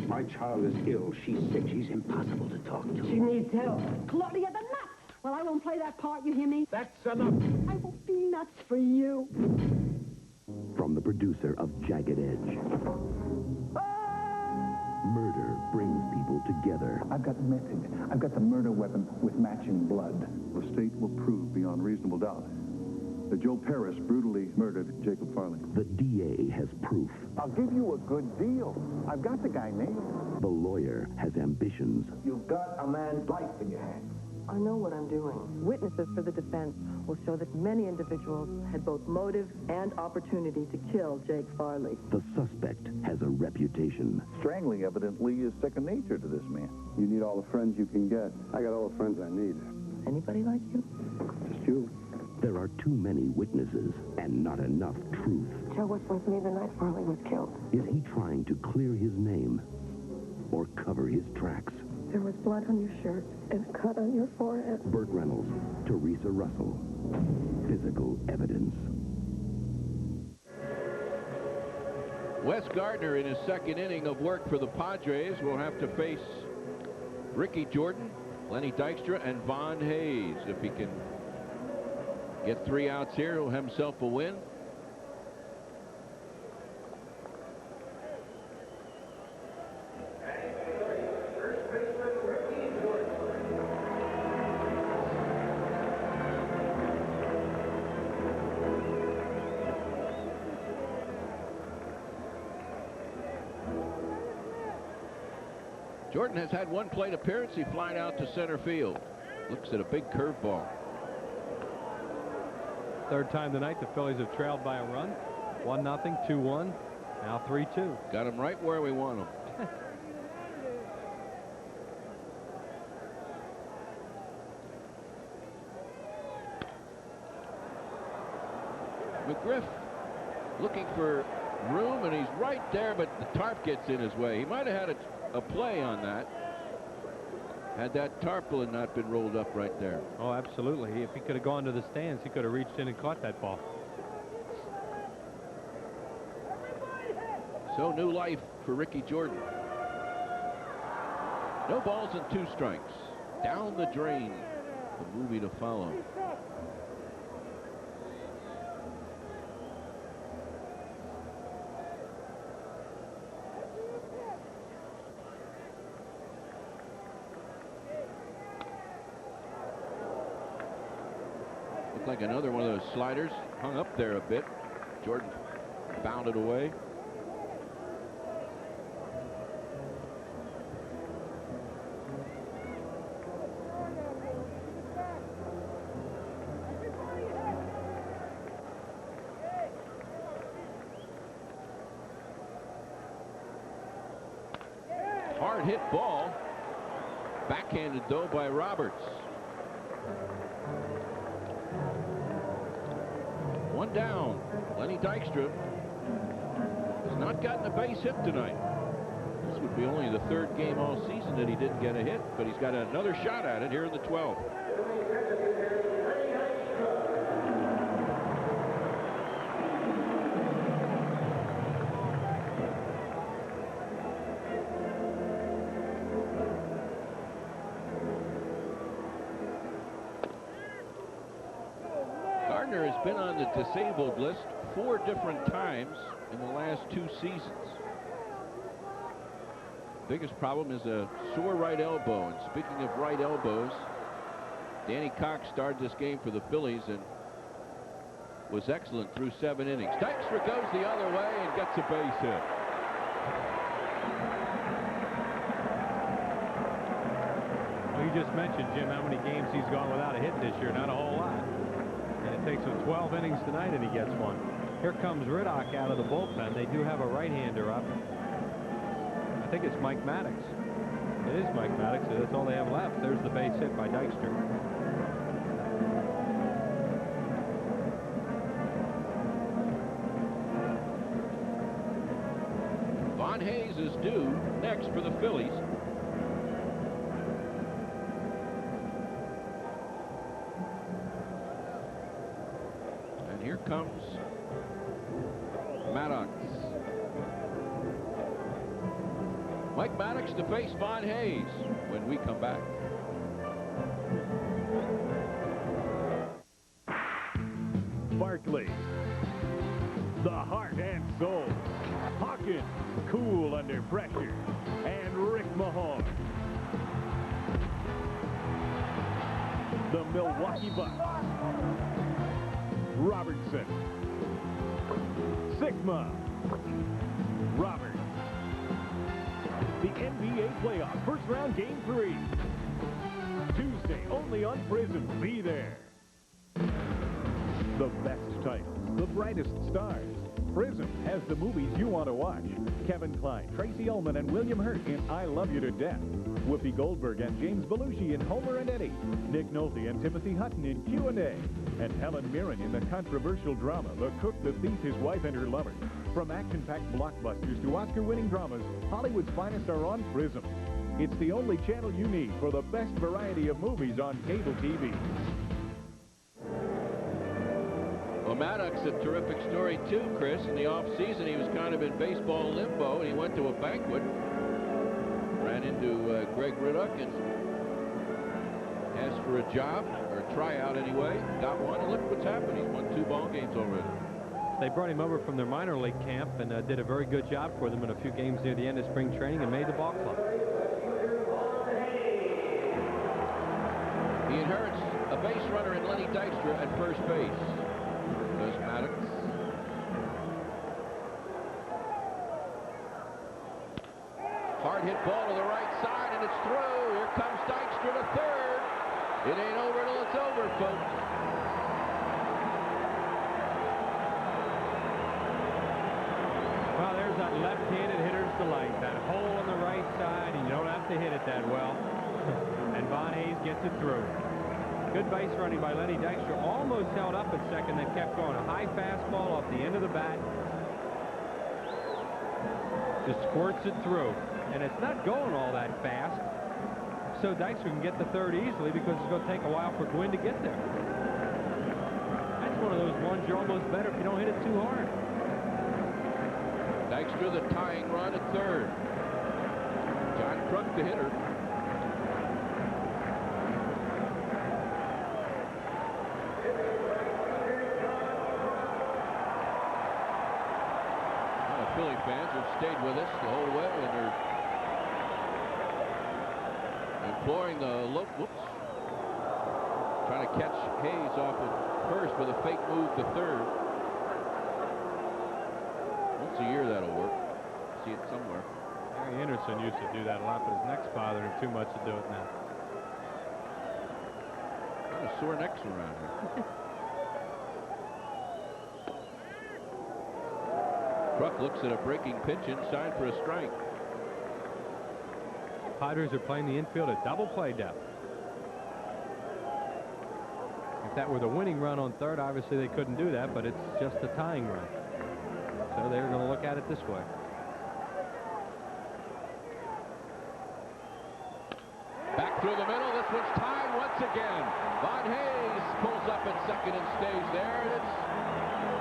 My child is ill. She's sick. She's impossible to talk to. She needs help. Claudia, the nuts! Well, I won't play that part, you hear me? That's enough. I will be nuts for you. From the producer of Jagged Edge. Murder brings people together. I've got method. I've got the murder weapon with matching blood. The state will prove beyond reasonable doubt that Joe Paris brutally murdered Jacob Farley. The DA has proof. I'll give you a good deal. I've got the guy named. The lawyer has ambitions. You've got a man's life in your hands. I know what I'm doing. Witnesses for the defense will show that many individuals had both motive and opportunity to kill Jake Farley. The suspect has a reputation. Strangling evidently is second nature to this man. You need all the friends you can get. I got all the friends I need. Anybody like you? Just you. There are too many witnesses and not enough truth. Joe was with me the night Farley was killed. Is he trying to clear his name or cover his tracks? There was blood on your shirt and a cut on your forehead. Burt Reynolds, Teresa Russell. Physical evidence. Wes Gardner in his second inning of work for the Padres will have to face Ricky Jordan, Lenny Dykstra, and Von Hayes. If he can get 3 outs here, he'll have himself a win. Jordan has had 1 plate appearance. He flied out to center field. Looks at a big curveball. Third time tonight, the Phillies have trailed by a run. 1-0, 2-1, now 3-2. Got him right where we want him. McGriff looking for room, and he's right there, but the tarp gets in his way. He might have had a play on that had that tarpaulin not been rolled up right there. Oh, absolutely. If he could have gone to the stands, he could have reached in and caught that ball. So new life for Ricky Jordan. No balls and 2 strikes. Down the drain. The movie to follow. Looked like another one of those sliders. Hung up there a bit. Jordan bounded away. Hard hit ball. Backhanded though by Roberts. 1 down. Lenny Dykstra has not gotten a base hit tonight. This would be only the 3rd game all season that he didn't get a hit, but he's got another shot at it here in the 12th. Gardner has been on the disabled list 4 different times in the last 2 seasons. Biggest problem is a sore right elbow. And speaking of right elbows, Danny Cox started this game for the Phillies and was excellent through 7 innings. Dykstra goes the other way and gets a base hit. Well, you just mentioned, Jim, how many games he's gone without a hit this year. Not a whole lot. And it takes him 12 innings tonight and he gets one. Here comes Riddock out of the bullpen. They do have a right-hander up. I think it's Mike Maddox. It is Mike Maddox. That's all they have left. There's the base hit by Dykstra. Von Hayes is due next for the Phillies. And here comes Maddox. Mike Maddox to face Von Hayes when we come back. Barkley, the heart and soul. Hawkins, cool under pressure. And Rick Mahorn, the Milwaukee Bucks. Robertson, Sigma, Roberts. The NBA playoffs, first round, game 3. Tuesday, only on Prism. Be there. The best titles, the brightest stars. Prism has the movies you want to watch. Kevin Kline, Tracy Ullman, and William Hurt in I Love You to Death. Whoopi Goldberg and James Belushi in Homer and Eddie. Nick Nolte and Timothy Hutton in Q&A. And Helen Mirren in the controversial drama The Cook, the Thief, His Wife, and Her Lover. From action-packed blockbusters to Oscar-winning dramas, Hollywood's finest are on Prism. It's the only channel you need for the best variety of movies on cable TV. Well, Maddox, a terrific story too, Chris. In the offseason, he was kind of in baseball limbo, and he went to a banquet, ran into Greg Riddock, and asked for a job, or a tryout anyway. Got one, and look what's happened. He's won 2 ball games already. They brought him over from their minor league camp and did a very good job for them in a few games near the end of spring training and made the ball club. He inherits a base runner in Lenny Dykstra at first base. Does Maddox. Hard hit ball to the right side, and it's through. Here comes Dykstra to third. It ain't over till it's over, folks. Well, there's that left-handed hitter's delight. That hole on the right side, and you don't have to hit it that well. And Von Hayes gets it through. Good base running by Lenny Dykstra. Almost held up at second. They kept going. A high fastball off the end of the bat. Just squirts it through. And it's not going all that fast. So Dykstra can get the third easily because it's going to take a while for Gwynn to get there. That's one of those ones you're almost better if you don't hit it too hard. Dykstra, the tying run at third. John Kruk, the hitter. Philly fans have stayed with us the whole way, and they're imploring the look. Whoops. Trying to catch Hayes off at first with a fake move to third. Once a year that'll work. See it somewhere. Harry Anderson used to do that a lot, but his neck's bothering him too much to do it now. Kind of sore necks around here. Kruk looks at a breaking pitch inside for a strike. Padres are playing the infield at double play depth. If that were the winning run on third, obviously they couldn't do that, but it's just a tying run. So they're going to look at it this way. Back through the middle. This one's tied once again. Von Hayes pulls up at second and stays there. And it's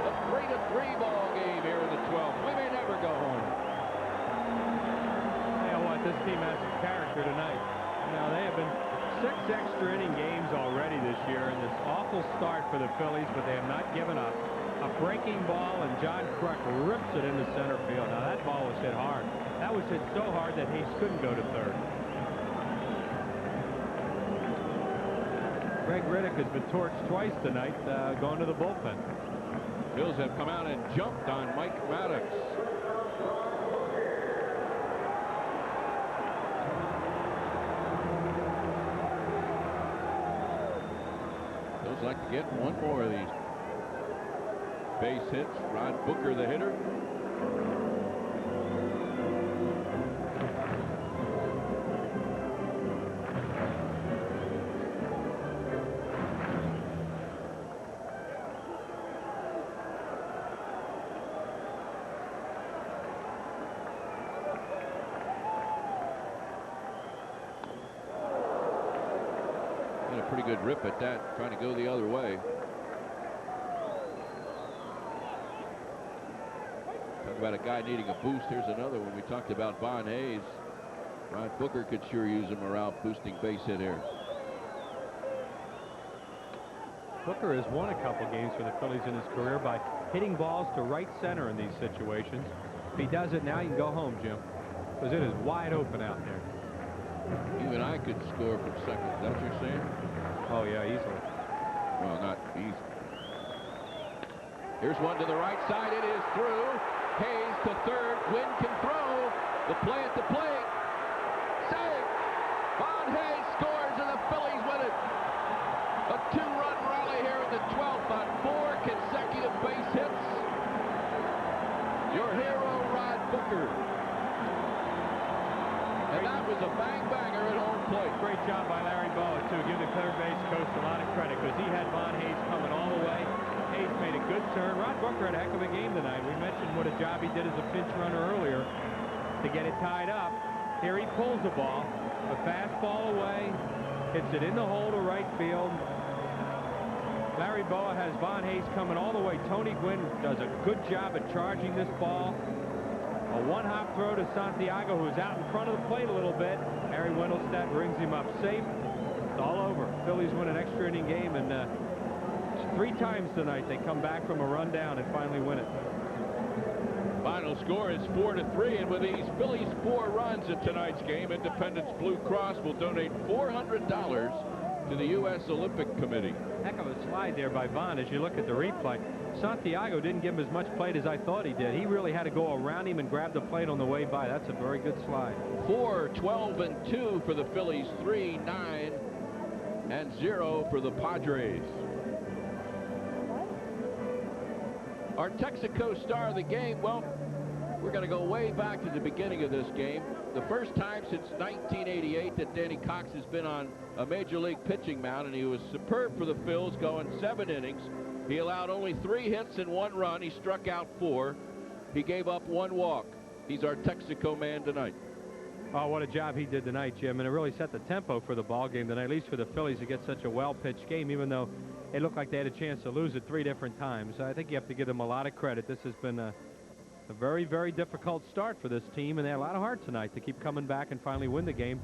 a 3-3 ball game here in the 12th. We may never go home. You know what? This team has some character tonight. Now, they have been 6 extra inning games already this year in this awful start for the Phillies, but they have not given up. A breaking ball, and John Kruk rips it into center field. Now, that ball was hit hard. That was hit so hard that Hayes couldn't go to third. Greg Riddick has been torched twice tonight, going to the bullpen. Phils have come out and jumped on Mike Maddox. Phils like to get one more of these base hits. Rod Booker, the hitter. Pretty good rip at that, trying to go the other way. Talk about a guy needing a boost. Here's another one. We talked about Von Hayes. Rod Booker could sure use a morale boosting base hit here. Booker has won a couple games for the Phillies in his career by hitting balls to right center in these situations. If he does it now, you can go home, Jim, because it is wide open out there. Even I could score from second. Is that what you're saying? Oh, yeah, easily. Well, not easy. Here's one to the right side. It is through. Hayes to third. Gwynn can throw. The play at the plate. Save. Von Hayes scores, and the Phillies win it. A 2-run rally here in the 12th on 4 consecutive base hits. Your hero, Rod Booker. And that was a bang-banger at home plate. Great job by Larry Bowa, too. Give the third base coach a lot of credit because he had Von Hayes coming all the way. Hayes made a good turn. Rod Booker had a heck of a game tonight. We mentioned what a job he did as a pinch runner earlier to get it tied up. Here he pulls the ball, a fastball away, hits it in the hole to right field. Larry Bowa has Von Hayes coming all the way. Tony Gwynn does a good job at charging this ball. A one-hop throw to Santiago, who's out in front of the plate a little bit. Harry Wendelstedt brings him up safe. It's all over. Phillies win an extra inning game, and 3 times tonight they come back from a run down and finally win it. Final score is 4-3, and with these Phillies 4 runs in tonight's game, Independence Blue Cross will donate $400 to the U.S. Olympic Committee. Heck of a slide there by Vaughn as you look at the replay. Santiago didn't give him as much plate as I thought he did. He really had to go around him and grab the plate on the way by. That's a very good slide. 4, 12, and 2 for the Phillies. 3, 9, and 0 for the Padres. Our Texaco star of the game, well, we're going to go way back to the beginning of this game. The first time since 1988 that Danny Cox has been on a major league pitching mound, and he was superb for the Phils, going 7 innings. He allowed only 3 hits and 1 run. He struck out 4. He gave up 1 walk. He's our Texaco man tonight. Oh, what a job he did tonight, Jim, and it really set the tempo for the ball game tonight, at least for the Phillies to get such a well-pitched game, even though it looked like they had a chance to lose it 3 different times. I think you have to give them a lot of credit. This has been A very, very difficult start for this team, and they had a lot of heart tonight to keep coming back and finally win the game.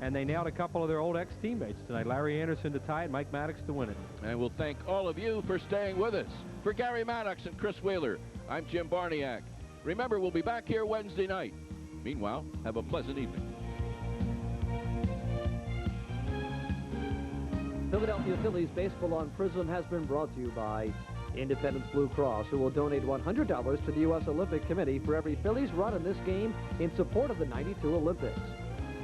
And they nailed a couple of their old ex-teammates tonight. Larry Anderson to tie it, Mike Maddox to win it. And we'll thank all of you for staying with us. For Gary Maddox and Chris Wheeler, I'm Jim Barniak. Remember, we'll be back here Wednesday night. Meanwhile, have a pleasant evening. Philadelphia Phillies Baseball on Prism has been brought to you by Independence Blue Cross, who will donate $100 to the U.S. Olympic Committee for every Phillies run in this game in support of the '92 Olympics.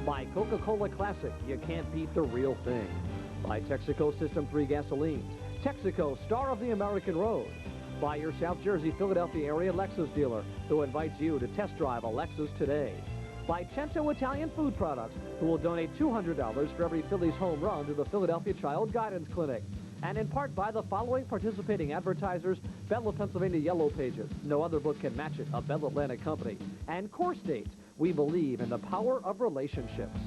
By Coca-Cola Classic, you can't beat the real thing. By Texaco System 3 Gasolines, Texaco, star of the American road. By your South Jersey, Philadelphia area Lexus dealer, who invites you to test drive a Lexus today. By Cento Italian Food Products, who will donate $200 for every Phillies home run to the Philadelphia Child Guidance Clinic. And in part by the following participating advertisers: Bell of Pennsylvania Yellow Pages, no other book can match it, a Bell Atlantic company. And Core State, we believe in the power of relationships.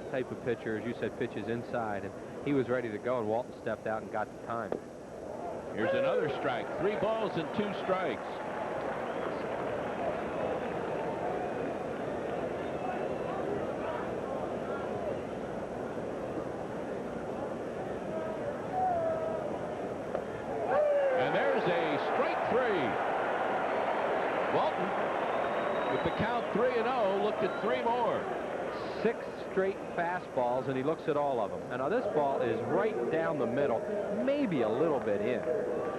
Type of pitcher, as you said, pitches inside, and he was ready to go, and Walton stepped out and got the time. Here's another strike. 3 balls and 2 strikes. And there's a strike 3. Walton, with the count 3-0, looked at 3 more. 6 straight fastballs, and he looks at all of them. And now this ball is right down the middle, maybe a little bit in,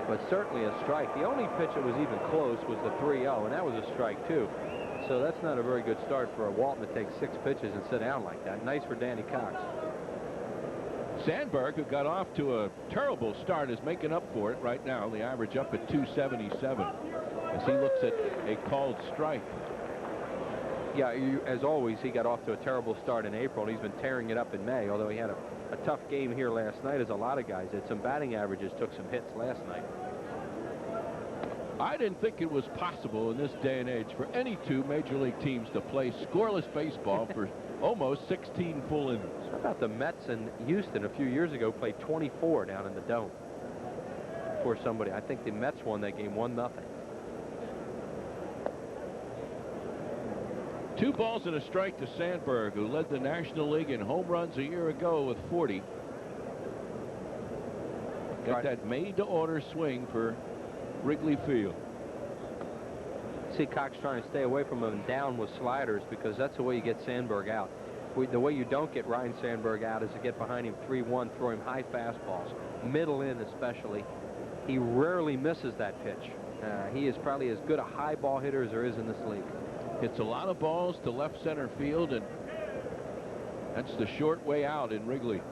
but certainly a strike. The only pitch that was even close was the 3-0, and that was a strike too. So that's not a very good start for a Walton to take 6 pitches and sit down like that. Nice for Danny Cox. Sandberg, who got off to a terrible start, is making up for it right now. The average up at 277 as he looks at a called strike. Yeah, as always, he got off to a terrible start in April, and he's been tearing it up in May, although he had a tough game here last night, as a lot of guys did. Some batting averages took some hits last night. I didn't think it was possible in this day and age for any 2 major league teams to play scoreless baseball for almost 16 full innings. How about the Mets and Houston a few years ago played 24 down in the Dome for somebody? I think the Mets won that game 1-0. 2 balls and a strike to Sandberg, who led the National League in home runs a year ago with 40. Got that made-to-order swing for Wrigley Field. See Cox trying to stay away from him down with sliders, because that's the way you get Sandberg out. The way you don't get Ryan Sandberg out is to get behind him 3-1, throw him high fastballs, middle in especially. He rarely misses that pitch. He is probably as good a high ball hitter as there is in this league. Hits a lot of balls to left center field, and that's the short way out in Wrigley.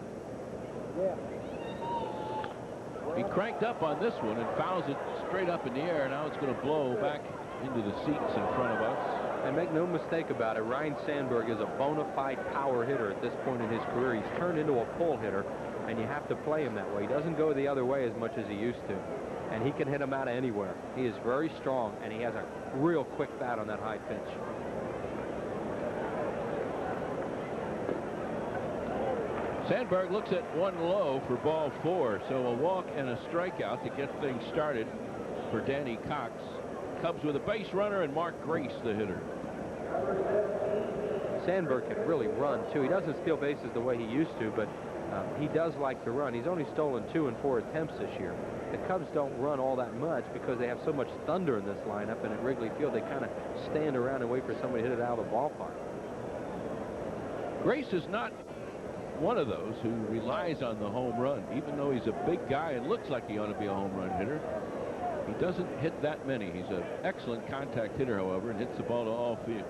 He cranked up on this one and fouls it straight up in the air. Now it's going to blow back into the seats in front of us. And make no mistake about it, Ryan Sandberg is a bona fide power hitter at this point in his career. He's turned into a pull hitter, and you have to play him that way. He doesn't go the other way as much as he used to. And he can hit him out of anywhere. He is very strong, and he has a real quick bat on that high pitch. Sandberg looks at 1 low for ball 4, so a walk and a strikeout to get things started for Danny Cox. Cubs with a base runner and Mark Grace, the hitter. Sandberg can really run, too. He doesn't steal bases the way he used to, but he does like to run. He's only stolen 2 in 4 attempts this year. The Cubs don't run all that much because they have so much thunder in this lineup, and at Wrigley Field they kind of stand around and wait for somebody to hit it out of the ballpark. Grace is not one of those who relies on the home run, even though he's a big guy and looks like he ought to be a home run hitter. He doesn't hit that many. He's an excellent contact hitter, however, and hits the ball to all field.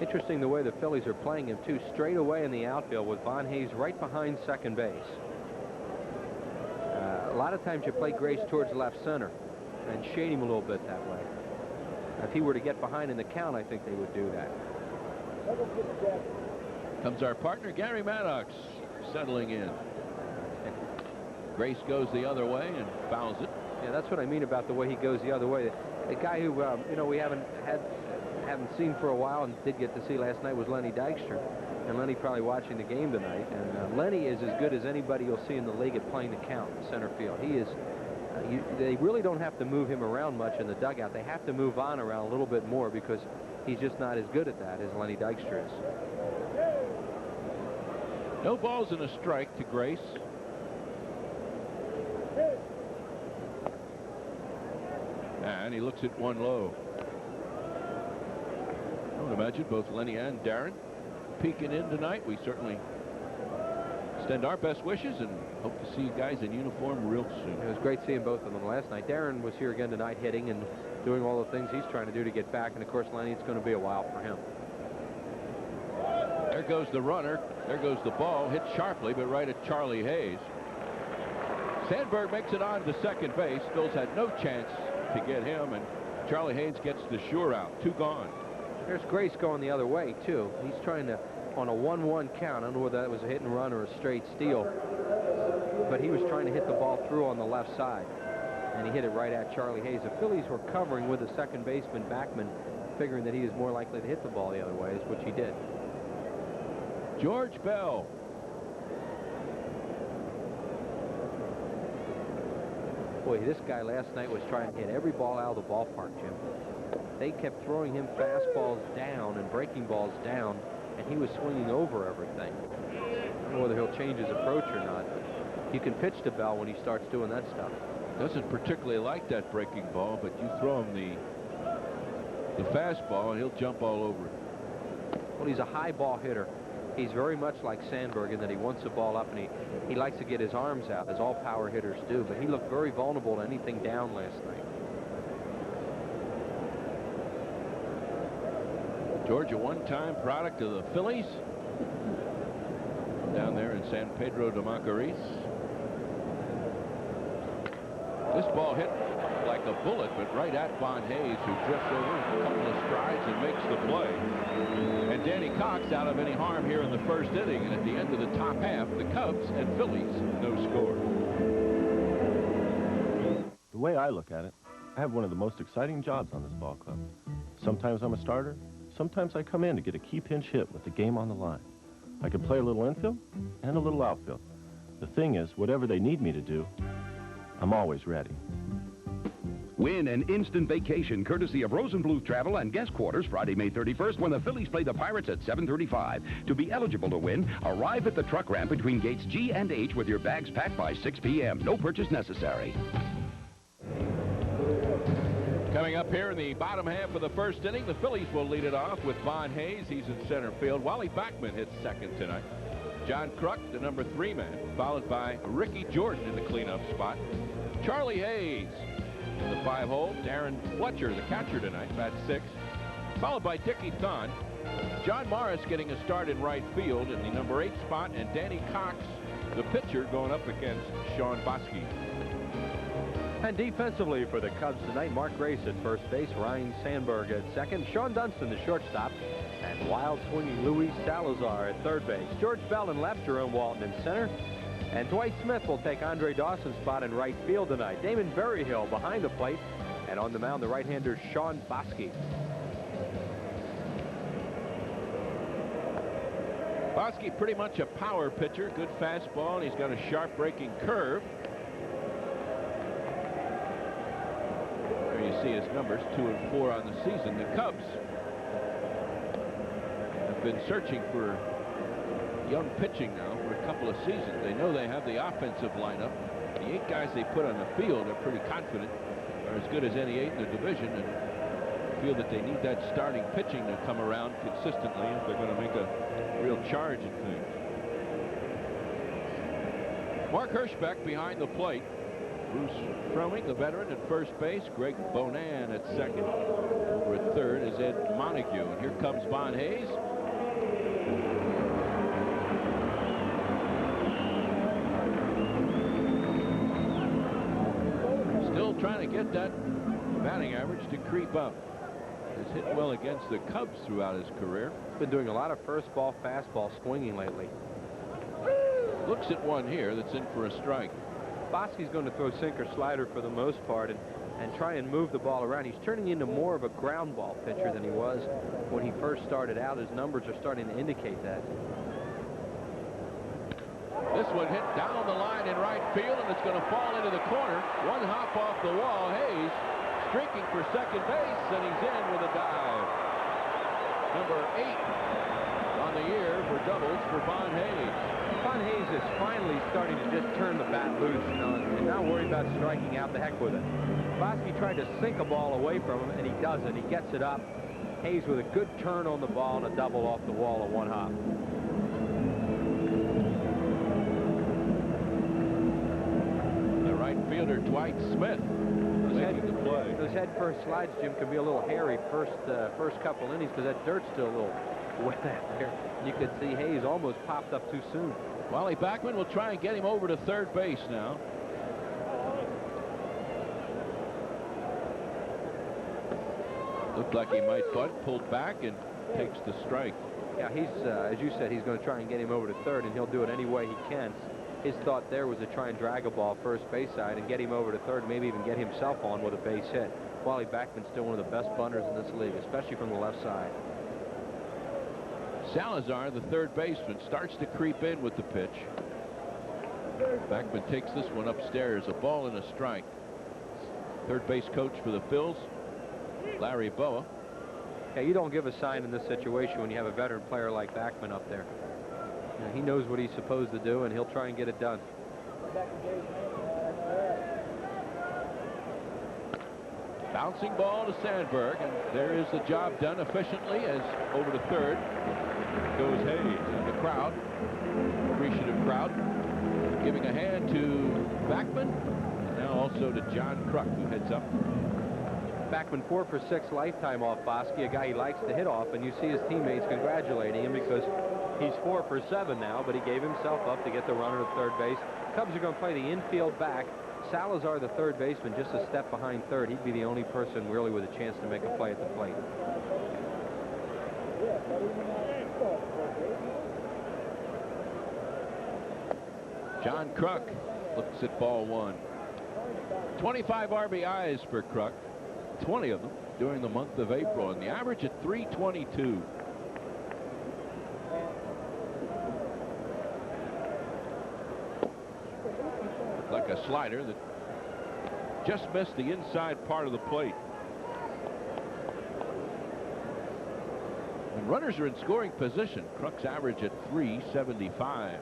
Interesting the way the Phillies are playing him, too, straight away in the outfield with Von Hayes right behind second base. A lot of times you play Grace towards left center and shade him a little bit that way. If he were to get behind in the count, I think they would do that. Comes our partner, Gary Maddox, settling in. Grace goes the other way and fouls it. Yeah, that's what I mean about the way he goes the other way. The guy who, you know, we haven't seen for a while and did get to see last night was Lenny Dykstra. And Lenny probably watching the game tonight. And Lenny is as good as anybody you'll see in the league at playing the count in center field. He is, they really don't have to move him around much in the dugout. They have to move on around a little bit more because he's just not as good at that as Lenny Dykstra is. No balls and a strike to Grace. And he looks at one low. I would imagine both Lenny and Darren peeking in tonight. We certainly extend our best wishes and hope to see you guys in uniform real soon. It was great seeing both of them last night. Darren was here again tonight hitting and doing all the things he's trying to do to get back. And, of course, Lenny, it's going to be a while for him. There goes the runner. There goes the ball. Hit sharply, but right at Charlie Hayes. Sandberg makes it on to second base. Phil's had no chance to get him, and Charlie Hayes gets the sure out. 2 gone. There's Grace going the other way, too. He's trying to, on a 1-1 count, I don't know whether that was a hit and run or a straight steal, but he was trying to hit the ball through on the left side, and he hit it right at Charlie Hayes. The Phillies were covering with the second baseman, Backman, figuring that he was more likely to hit the ball the other way, which he did. George Bell. Boy, this guy last night was trying to hit every ball out of the ballpark, Jim. They kept throwing him fastballs down and breaking balls down, and he was swinging over everything. I don't know whether he'll change his approach or not. You can pitch to Bell when he starts doing that stuff. Doesn't particularly like that breaking ball, but you throw him the fastball, and he'll jump all over it. Well, he's a high ball hitter. He's very much like Sandberg in that he wants the ball up, and he likes to get his arms out, as all power hitters do, but he looked very vulnerable to anything down last night. George, a one-time product of the Phillies down there in San Pedro de Macorís. This ball hit like a bullet, but right at Von Hayes, who drifts over a couple of strides and makes the play. And Danny Cox out of any harm here in the first inning. And at the end of the top half, the Cubs and Phillies, no score. The way I look at it, I have one of the most exciting jobs on this ball club. Sometimes I'm a starter. Sometimes I come in to get a key pinch hit with the game on the line. I can play a little infield and a little outfield. The thing is, whatever they need me to do, I'm always ready. Win an instant vacation courtesy of Rosenbluth Travel and Guest Quarters Friday, May 31st when the Phillies play the Pirates at 7:35. To be eligible to win, arrive at the truck ramp between gates G and H with your bags packed by 6 p.m. No purchase necessary. Coming up here in the bottom half of the first inning, the Phillies will lead it off with Von Hayes. He's in center field. Wally Backman hits second tonight. John Kruk, the number 3 man, followed by Ricky Jordan in the cleanup spot. Charlie Hayes in the 5-hole. Darren Fletcher, the catcher tonight, bats 6. Followed by Dickie Thon. John Morris getting a start in right field in the number 8 spot, and Danny Cox, the pitcher, going up against Sean Bosky. And defensively for the Cubs tonight, Mark Grace at first base, Ryan Sandberg at second, Sean Dunston, the shortstop, and wild swinging Luis Salazar at third base. George Bell in left, Jerome Walton in center, and Dwight Smith will take Andre Dawson's spot in right field tonight. Damon Berryhill behind the plate, and on the mound, the right-hander Sean Bosky. Bosky pretty much a power pitcher, good fastball, and he's got a sharp breaking curve. You see his numbers, 2 and 4 on the season. The Cubs have been searching for young pitching now for a couple of seasons. They know they have the offensive lineup. The 8 guys they put on the field are pretty confident are as good as any 8 in the division, and feel that they need that starting pitching to come around consistently if they're going to make a real charge at things. Mark Hirschbeck behind the plate. Bruce Froemming, the veteran, at first base. Greg Bonan at second. Over at third is Ed Montague. And here comes Von Hayes. Still trying to get that batting average to creep up. has hit well against the Cubs throughout his career. Been doing a lot of first ball fastball swinging lately. Looks at one here that's in for a strike. Bosky's going to throw sinker slider for the most part and try and move the ball around. He's turning into more of a ground ball pitcher than he was when he first started out. His numbers are starting to indicate that. This one hit down the line in right field, and it's going to fall into the corner. One hop off the wall. Hayes streaking for second base, and he's in with a dive. Number 8 on the year for doubles for Von Hayes. Von Hayes is finally starting to just turn the bat loose, and not worry about striking out. The heck with it. Bosky tried to sink a ball away from him, and he doesn't. He gets it up. Hayes with a good turn on the ball and a double off the wall of one hop. The right fielder, Dwight Smith, making the play. Those head first slides, Jim, can be a little hairy first couple innings because that dirt's still a little wet out there. You could see Hayes almost popped up too soon. Wally Backman will try and get him over to third base now. Looked like he might bunt, pulled back, and takes the strike. Yeah, he's, as you said, he's going to try and get him over to third, and he'll do it any way he can. His thought there was to try and drag a ball first base side and get him over to third, maybe even get himself on with a base hit. Wally Backman's still one of the best bunters in this league, especially from the left side. Salazar, the third baseman, starts to creep in with the pitch. Backman takes this one upstairs, a ball and a strike. Third base coach for the Phils, Larry Boa. Yeah, you don't give a sign in this situation when you have a veteran player like Backman up there. You know, he knows what he's supposed to do, and he'll try and get it done. Bouncing ball to Sandberg, and there is the job done efficiently as over to third goes Hayes. And the crowd, appreciative crowd, giving a hand to Backman, and now also to John Kruk, who heads up. Backman 4 for 6 lifetime off Bosky, a guy he likes to hit off, and you see his teammates congratulating him because he's 4 for 7 now, but he gave himself up to get the runner to third base. Cubs are going to play the infield back. Salazar, the third baseman, just a step behind third. He'd be the only person really with a chance to make a play at the plate. John Kruk looks at ball one. 25 RBIs for Kruk, 20 of them during the month of April, and the average at 322. Like a slider that just missed the inside part of the plate. When runners are in scoring position, Kruk's average at 375.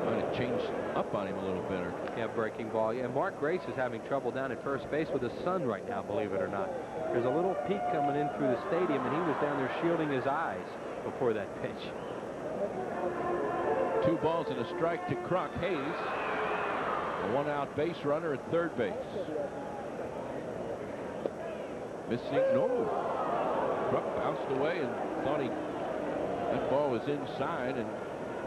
Might have changed up on him a little bit. Yeah, breaking ball. Yeah, Mark Grace is having trouble down at first base with his son right now, believe it or not. There's a little peak coming in through the stadium, and he was down there shielding his eyes before that pitch. 2 balls and a strike to Kruk. Hayes, a 1-out base runner at third base. Missing, no. Kruk bounced away and thought that ball was inside, and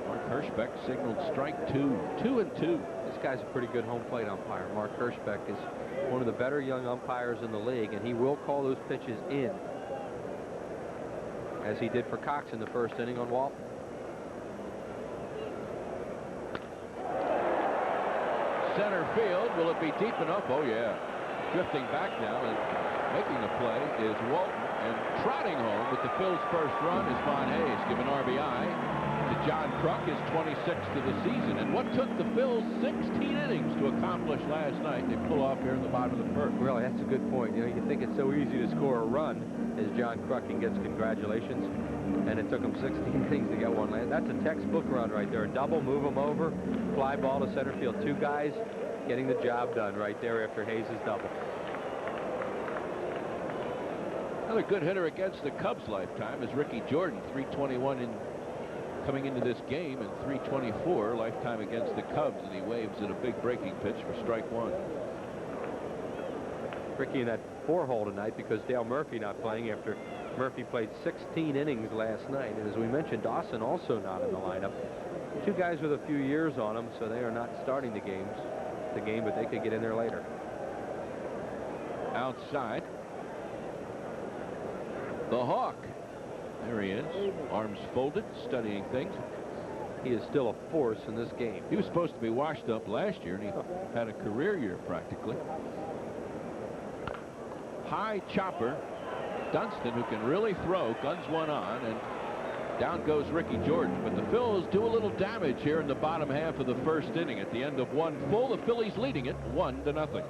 Mark Hirschbeck signaled strike 2. 2-2. This guy's a pretty good home plate umpire. Mark Hirschbeck is one of the better young umpires in the league, and he will call those pitches in, as he did for Cox in the first inning on Walton. Center field, will it be deep enough? Oh yeah. Drifting back now and making the play is Walton, and trotting home with the Phil's first run is Von Hayes. Given RBI to John Kruk, his 26th of the season, and what took the Phil's 16 innings to accomplish last night, they pull off here in the bottom of the first. Really, that's a good point. You know, you think it's so easy to score a run as John Kruk gets congratulations, and it took him 16 innings to get one. That's a textbook run right there. A double, move him over, fly ball to center field. 2 guys getting the job done right there after Hayes' double. Another good hitter against the Cubs lifetime is Ricky Jordan, 321 coming into this game, and 324 lifetime against the Cubs, and he waves at a big breaking pitch for strike 1. Ricky in that 4-hole tonight because Dale Murphy not playing after Murphy played 16 innings last night, and as we mentioned, Dawson also not in the lineup. 2 guys with a few years on them, so they are not starting the games. the game, but they could get in there later. Outside. The Hawk. There he is. Arms folded, studying things. He is still a force in this game. He was supposed to be washed up last year, and he had a career year practically. High chopper. Dunston, who can really throw, guns one on, and down goes Ricky Jordan. But the Phils do a little damage here in the bottom half of the first inning. At the end of one full, the Phillies leading it 1-0.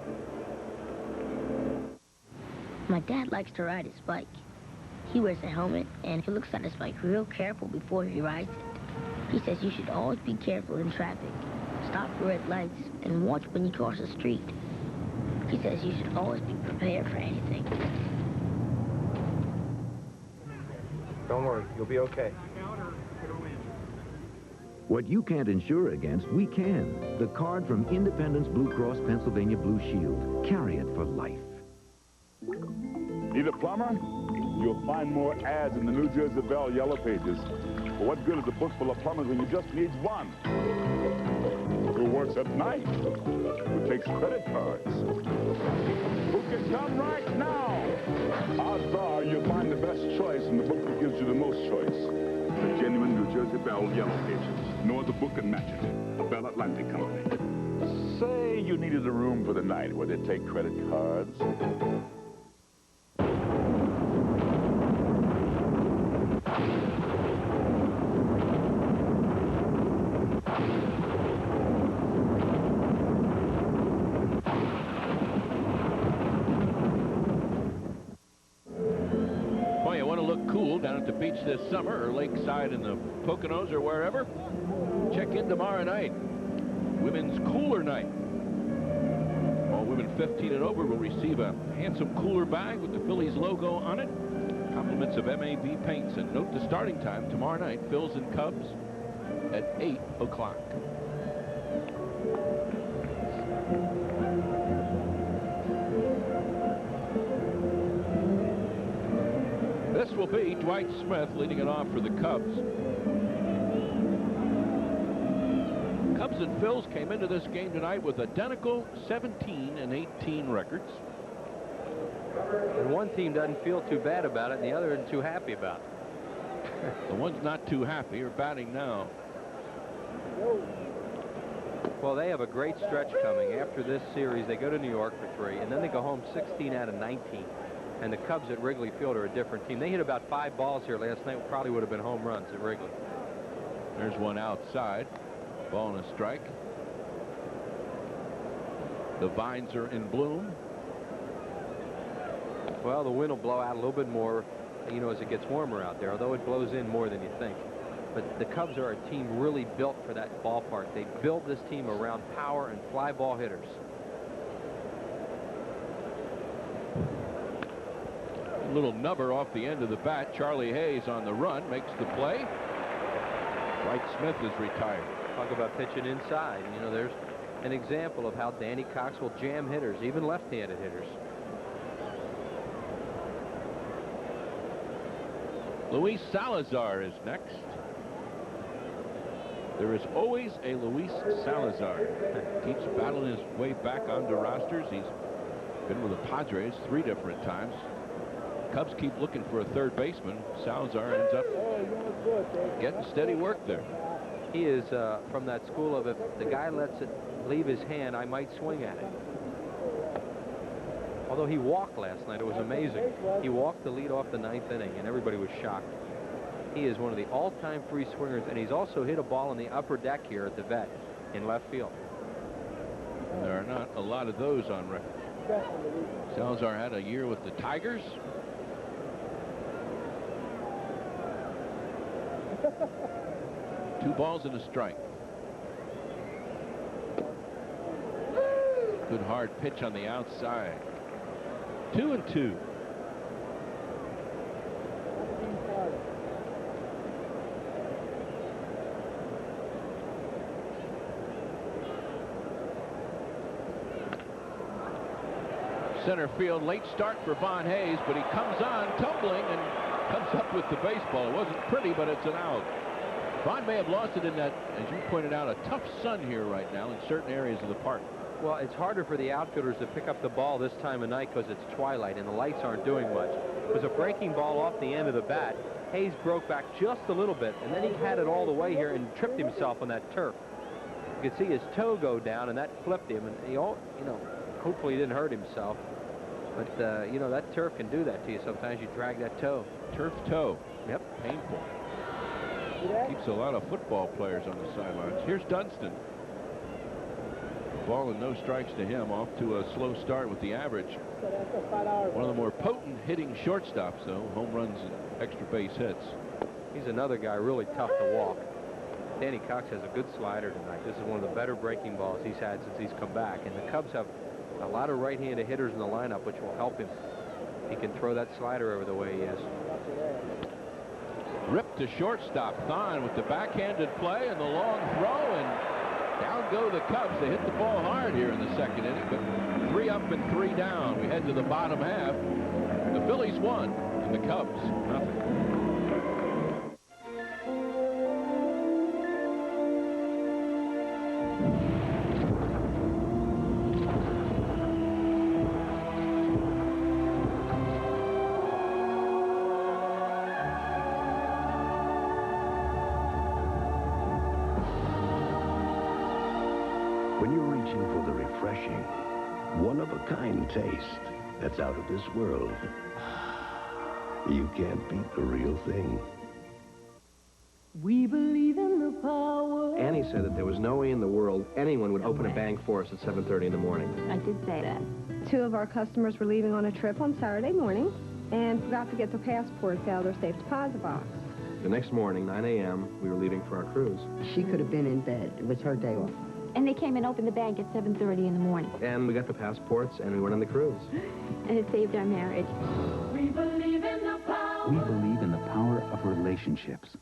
My dad likes to ride his bike. He wears a helmet, and he looks at his bike real careful before he rides it. He says you should always be careful in traffic, stop for red lights, and watch when you cross the street. He says you should always be prepared for anything. Don't worry, you'll be okay. What you can't insure against, we can. The card from Independence Blue Cross Pennsylvania Blue Shield. Carry it for life. Need a plumber? You'll find more ads in the New Jersey Bell Yellow Pages. But what good is a book full of plumbers when you just need one? Who works at night? Who takes credit cards? Who can come right now? Odds are you'll find the best choice in the book that gives you the most choice. The genuine New Jersey Bell Yellow Pages. No other book can match it. The Bell Atlantic Company. Say you needed a room for the night where they take credit cards. Down at the beach this summer, or lakeside in the Poconos or wherever, check in tomorrow night. Women's Cooler Night. All women 15 and over will receive a handsome cooler bag with the Phillies logo on it. Compliments of MAB Paints. And note the starting time tomorrow night, Phils and Cubs at 8 o'clock. This will be Dwight Smith leading it off for the Cubs. Cubs and Phils came into this game tonight with identical 17 and 18 records. And one team doesn't feel too bad about it, and the other isn't too happy about it. The one's not too happy are batting now. Well, they have a great stretch coming. After this series, they go to New York for 3, and then they go home 16 out of 19. And the Cubs at Wrigley Field are a different team. They hit about 5 balls here last night. Probably would have been home runs at Wrigley. There's one outside. Ball and a strike. The vines are in bloom. Well, the wind will blow out a little bit more, you know, as it gets warmer out there, although it blows in more than you think. But the Cubs are a team really built for that ballpark. They build this team around power and fly ball hitters. Little nubber off the end of the bat. Charlie Hayes on the run makes the play. Dwight Smith is retired. Talk about pitching inside. You know, there's an example of how Danny Cox will jam hitters, even left-handed hitters. Luis Salazar is next. There is always a Luis Salazar. Keeps battling his way back onto rosters. He's been with the Padres 3 different times. Cubs keep looking for a third baseman. Salazar ends up getting steady work there. He is from that school of, if the guy lets it leave his hand, I might swing at it. Although he walked last night, it was amazing. He walked the lead off the 9th inning, and everybody was shocked. He is one of the all-time free swingers, and he's also hit a ball in the upper deck here at the vet in left field. There are not a lot of those on record. Salazar had a year with the Tigers. Two balls and a strike. Good hard pitch on the outside. 2-2. Center field, late start for Von Hayes, but he comes on tumbling and comes up with the baseball. It wasn't pretty, but it's an out. Von may have lost it in that, as you pointed out, a tough sun here right now in certain areas of the park. Well, it's harder for the outfielders to pick up the ball this time of night because it's twilight and the lights aren't doing much. It was a breaking ball off the end of the bat. Hayes broke back just a little bit, and then he had it all the way here and tripped himself on that turf. You could see his toe go down, and that flipped him, and he, hopefully he didn't hurt himself. But, that turf can do that to you. Sometimes you drag that toe. Turf toe. Yep. Painful. Keeps a lot of football players on the sidelines. Here's Dunston. Ball and no strikes to him, off to a slow start with the average. One of the more potent hitting shortstops, though. Home runs and extra base hits. He's another guy really tough to walk. Danny Cox has a good slider tonight. This is one of the better breaking balls he's had since he's come back. And the Cubs have a lot of right-handed hitters in the lineup, which will help him. He can throw that slider over the way he is. Ripped to shortstop. Thon with the backhanded play and the long throw, and down go the Cubs. They hit the ball hard here in the second inning, but 3 up and 3 down. We head to the bottom half. The Phillies won, and the Cubs nothing. When you're reaching for the refreshing, one-of-a-kind taste that's out of this world, you can't beat the real thing. We believe in the power. Annie said that there was no way in the world anyone would open a bank for us at 7:30 in the morning. I did say that. 2 of our customers were leaving on a trip on Saturday morning and forgot to get their passports out of their safe deposit box. The next morning, 9 a.m., we were leaving for our cruise. She could have been in bed. It was her day off. And they came and opened the bank at 7:30 in the morning. And we got the passports, and we went on the cruise. And it saved our marriage. We believe in the power. We believe in the power of relationships.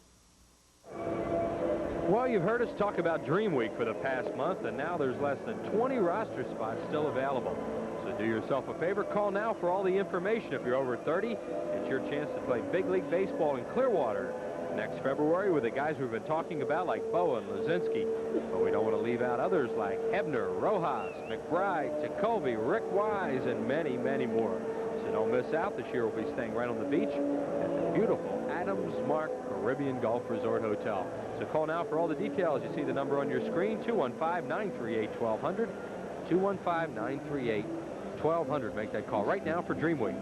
Well, you've heard us talk about Dream Week for the past month, and now there's less than 20 roster spots still available. So do yourself a favor, call now for all the information. If you're over 30, it's your chance to play Big League Baseball in Clearwater next February with the guys we've been talking about like Bowen, Lazinski. But we don't want to leave out others like Hebner, Rojas, McBride, Jacoby, Rick Wise, and many, many more. So don't miss out. This year we'll be staying right on the beach at the beautiful Adams Mark Caribbean Golf Resort Hotel. So call now for all the details. You see the number on your screen, 215-938-1200, 215-938-1200. Make that call right now for Dream Week.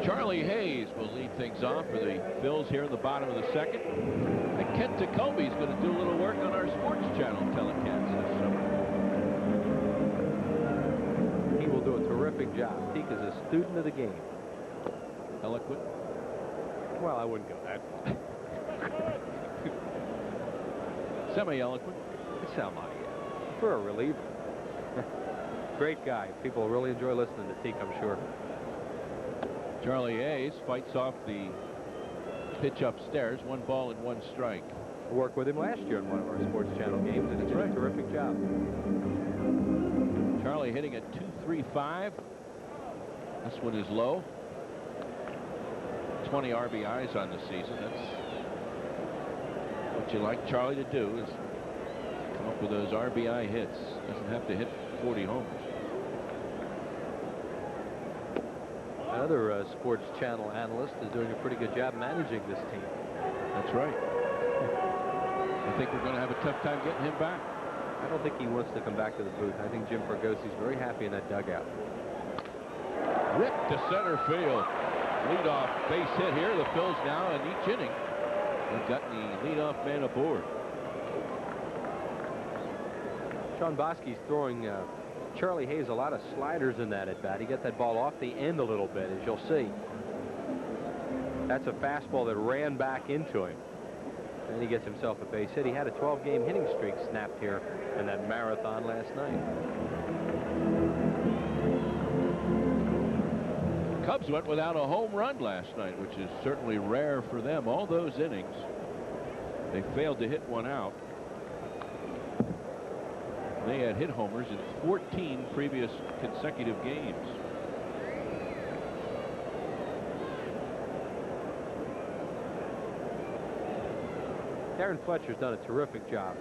Charlie Hayes will lead things off for the Phils here in the bottom of the second. And Kent Jacoby is going to do a little work on our Sports Channel telecast this summer. He will do a terrific job. Teak is a student of the game. Eloquent? Well, I wouldn't go that. Semi-eloquent? For a reliever. Great guy. People really enjoy listening to Teak, I'm sure. Charlie Hayes fights off the pitch upstairs. 1 ball and 1 strike. I worked with him last year in one of our Sports Channel games, and he did a terrific job. Charlie hitting at .235. This one is low. 20 RBIs on the season. That's what you like Charlie to do, is come up with those RBI hits. Doesn't have to hit 40 homers. Another Sports Channel analyst is doing a pretty good job managing this team. That's right. I think we're going to have a tough time getting him back. I don't think he wants to come back to the booth. I think Jim Fergosi's very happy in that dugout. Ripped to center field. Leadoff base hit here. The Phils now in each inning have got the leadoff man aboard. Sean Bosky's throwing Charlie Hayes a lot of sliders in that at bat. He got that ball off the end a little bit, as you'll see. That's a fastball that ran back into him. And he gets himself a base hit. He had a 12-game hitting streak snapped here in that marathon last night. Cubs went without a home run last night, which is certainly rare for them. All those innings, they failed to hit one out. They had hit homers in 14 previous consecutive games. Darren Fletcher's done a terrific job.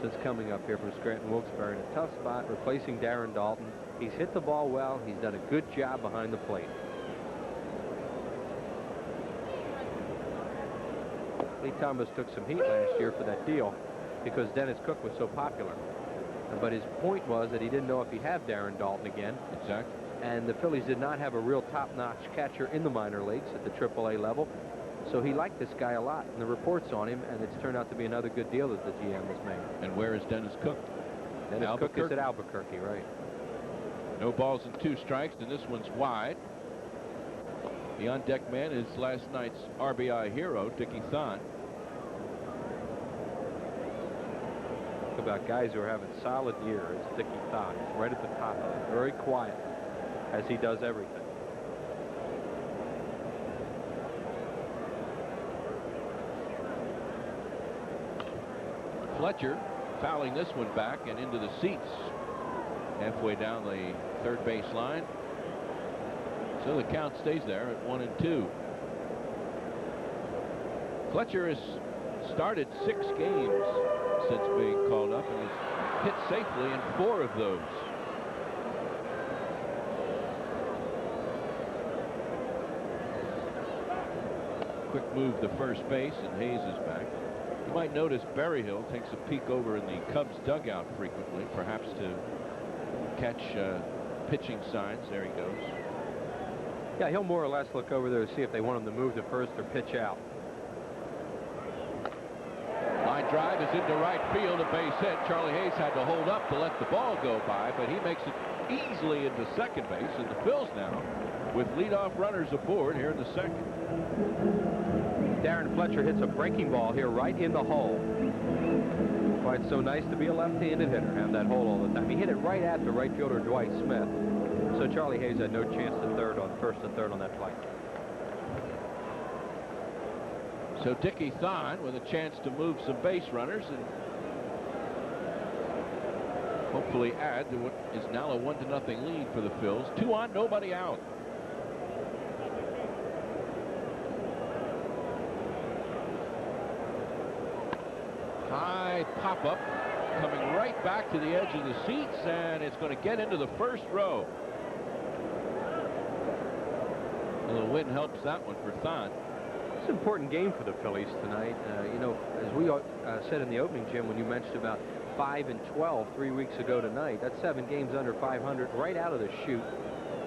since coming up here from Scranton Wilkes-Barre in a tough spot, replacing Darren Dalton. He's hit the ball well. He's done a good job behind the plate. Lee Thomas took some heat last year for that deal because Dennis Cook was so popular. But his point was that he didn't know if he'd have Darren Dalton again. Exactly. And the Phillies did not have a real top-notch catcher in the minor leagues at the AAA level. So he liked this guy a lot, and the reports on him, and it's turned out to be another good deal that the GM has made. And where is Dennis Cook? Dennis Cook is at Albuquerque, right. No balls and 2 strikes, and this one's wide. The on-deck man is last night's RBI hero, Dickie Thon. Talk about guys who are having solid years. Dickie Thon, right at the top of it, very quiet, as he does everything. Fletcher fouling this one back and into the seats halfway down the third base line. So the count stays there at 1-2. Fletcher has started 6 games since being called up and has hit safely in 4 of those. Quick move to first base, and Hayes is back. You might notice Berryhill takes a peek over in the Cubs dugout frequently, perhaps to catch pitching signs. There he goes. Yeah, he'll more or less look over there to see if they want him to move to first or pitch out. Line drive is into right field, a base hit. Charlie Hayes had to hold up to let the ball go by, but he makes it easily into second base, and the Phils now with leadoff runners aboard here in the second. Darren Fletcher hits a breaking ball here right in the hole. Why it's so nice to be a left-handed hitter, have that hole all the time. He hit it right at the right fielder Dwight Smith. So Charlie Hayes had no chance to first and third on that play. So Dickie Thon with a chance to move some base runners and hopefully add to what is now a 1-0 lead for the Phils. 2 on, nobody out. High pop-up coming right back to the edge of the seats, and it's going to get into the first row. A little wind helps that one for Thon. It's an important game for the Phillies tonight. You know, as we said in the opening, Jim, when you mentioned about 5-12 3 weeks ago tonight, that's 7 games under 500 right out of the chute.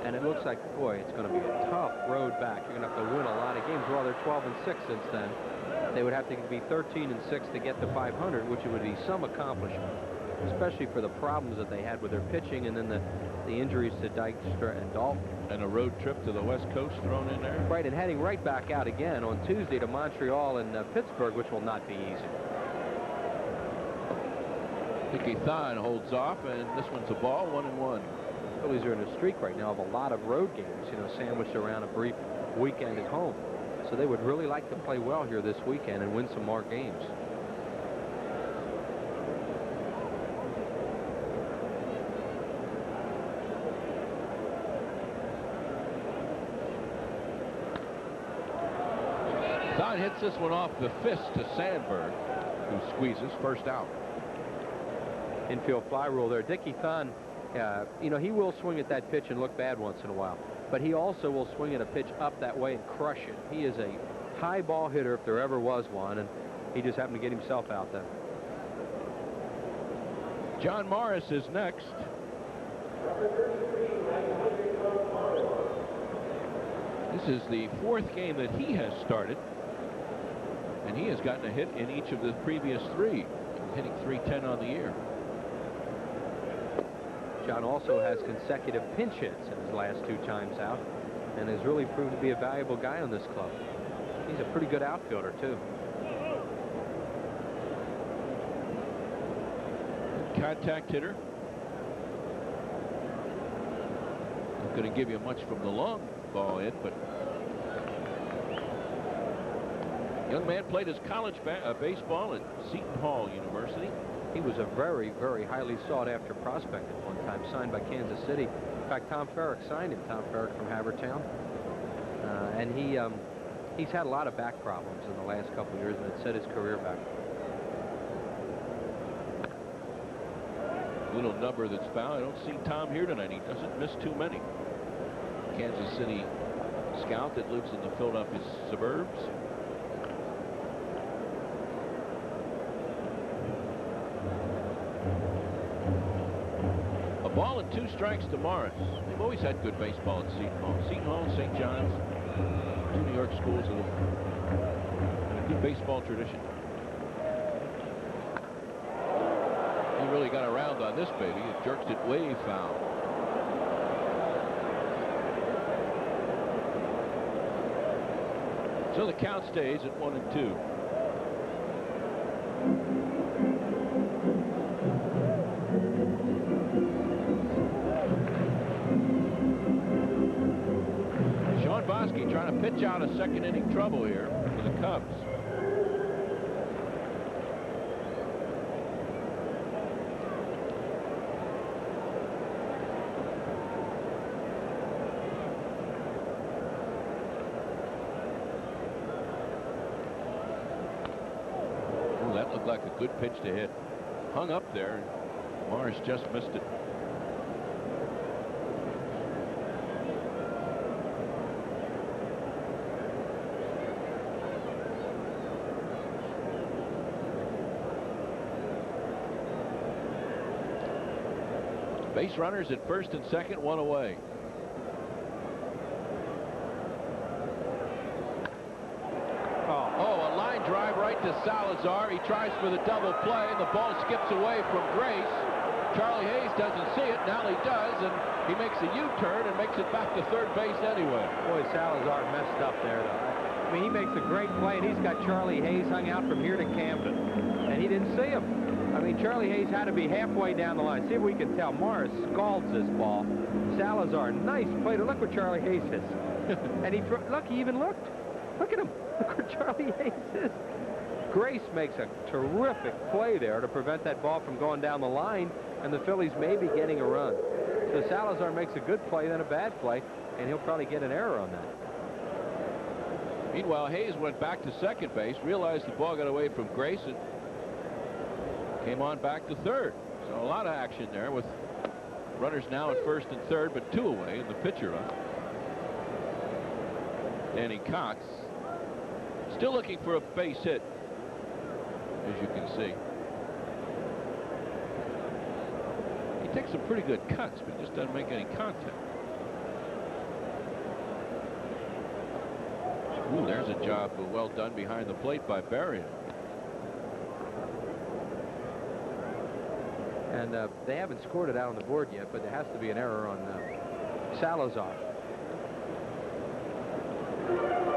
And it looks like, boy, it's going to be a tough road back. You're going to have to win a lot of games. Well, they're 12-6 since then. They would have to be 13-6 to get to 500, which would be some accomplishment, especially for the problems that they had with their pitching and then the injuries to Dykstra and Dalton. And a road trip to the West Coast thrown in there. Right, and heading right back out again on Tuesday to Montreal and Pittsburgh, which will not be easy. Dickie Thon holds off, and this one's a ball, 1-1. Phillies are in a streak right now of a lot of road games, you know, sandwiched around a brief weekend at home. So they would really like to play well here this weekend and win some more games. Thon hits this one off the fist to Sandberg, who squeezes first out. Infield fly rule there. Dickie Thon, you know, he will swing at that pitch and look bad once in a while, but he also will swing at a pitch up that way and crush it. He is a high ball hitter if there ever was one, and he just happened to get himself out there. John Morris is next. This is the 4th game that he has started, and he has gotten a hit in each of the previous 3, hitting .310 on the year. John also has consecutive pinch hits in his last 2 times out and has really proved to be a valuable guy on this club. He's a pretty good outfielder, too. Contact hitter. Not going to give you much from the long ball in, but young man played his college baseball at Seton Hall University. He was a very, very highly sought-after prospect at one time, signed by Kansas City. In fact, Tom Ferrick signed him, Tom Ferrick from Havertown. And he's had a lot of back problems in the last couple of years, and it set his career back. little number that's found. I don't see Tom here tonight. He doesn't miss too many. Kansas City scout that lives in the Philadelphia suburbs. A ball and 2 strikes to Morris. They've always had good baseball at Seton Hall. Seton Hall, St. John's, 2 New York schools with a good baseball tradition. He really got around on this baby. It jerks it way foul. So the count stays at 1-2. Sean Bosky trying to pitch out a second inning trouble here for the Cubs. Like a good pitch to hit. Hung up there, and Morris just missed it. Base runners at first and second, 1 away. Oh, a line drive right to Salazar. He tries for the double play, and the ball skips away from Grace. Charlie Hayes doesn't see it. Now he does, and he makes a U-turn and makes it back to third base anyway. Boy, Salazar messed up there, though. I mean, he makes a great play, and he's got Charlie Hayes hung out from here to Camden, and he didn't see him. I mean, Charlie Hayes had to be halfway down the line. See if we can tell. Morris scalds this ball. Salazar, nice play. Look where Charlie Hayes is. And look, he even looked. Look at him. Look where Charlie Hayes is. Grace makes a terrific play there to prevent that ball from going down the line, and the Phillies may be getting a run. So Salazar makes a good play, then a bad play, and he'll probably get an error on that. Meanwhile, Hayes went back to second base, realized the ball got away from Grace, and came on back to third. So a lot of action there with runners now at first and third, but 2 away, and the pitcher up. Danny Cox still looking for a base hit, as you can see. He takes some pretty good cuts, but just doesn't make any contact. Ooh, there's a job well done behind the plate by Berrios. And they haven't scored it out on the board yet, but there has to be an error on Salazar.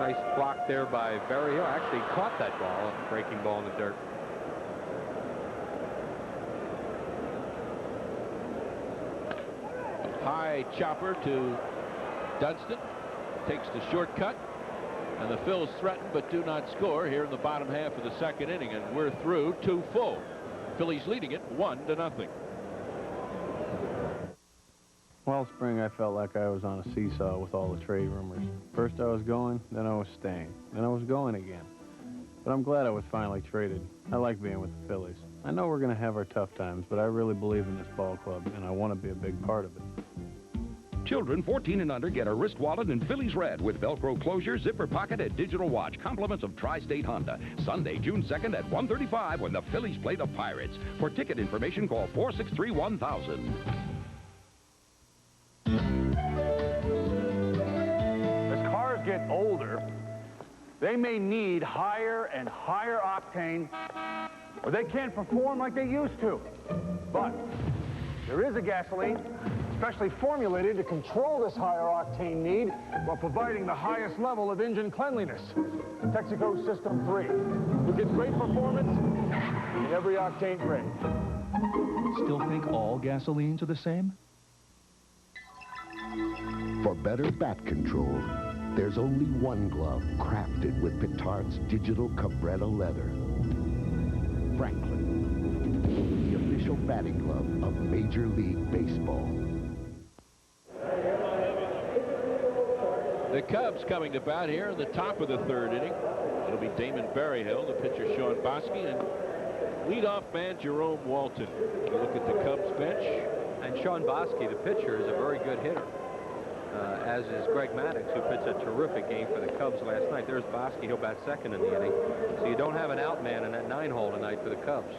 Nice block there by Berrios. Actually caught that ball, a breaking ball in the dirt. High chopper to Dunston. Takes the shortcut. And the Phils threaten but do not score here in the bottom half of the second inning. And we're through 2 full. Phillies leading it 1-0. Well, spring, I felt like I was on a seesaw with all the trade rumors. First I was going, then I was staying, then I was going again. But I'm glad I was finally traded. I like being with the Phillies. I know we're going to have our tough times, but I really believe in this ball club, and I want to be a big part of it. Children 14 and under get a wrist wallet in Phillies Red with Velcro closure, zipper pocket, and digital watch. Compliments of Tri-State Honda. Sunday, June 2nd at 1:35 when the Phillies play the Pirates. For ticket information, call 463-1000. As cars get older, they may need higher and higher octane, or they can't perform like they used to. But there is a gasoline specially formulated to control this higher octane need while providing the highest level of engine cleanliness. Texaco System 3. You get great performance in every octane grade. Still think all gasolines are the same? For better bat control, there's only one glove crafted with Petard's digital Cabretta leather. Franklin, the official batting glove of Major League Baseball. The Cubs coming to bat here in the top of the third inning. It'll be Damon Berryhill, the pitcher Sean Bosky, and leadoff man Jerome Walton. You look at the Cubs bench. And Sean Bosky, the pitcher, is a very good hitter. As is Greg Maddux, who pitched a terrific game for the Cubs last night. There's Bosky. He'll bat second in the inning. So you don't have an out man in that 9-hole tonight for the Cubs.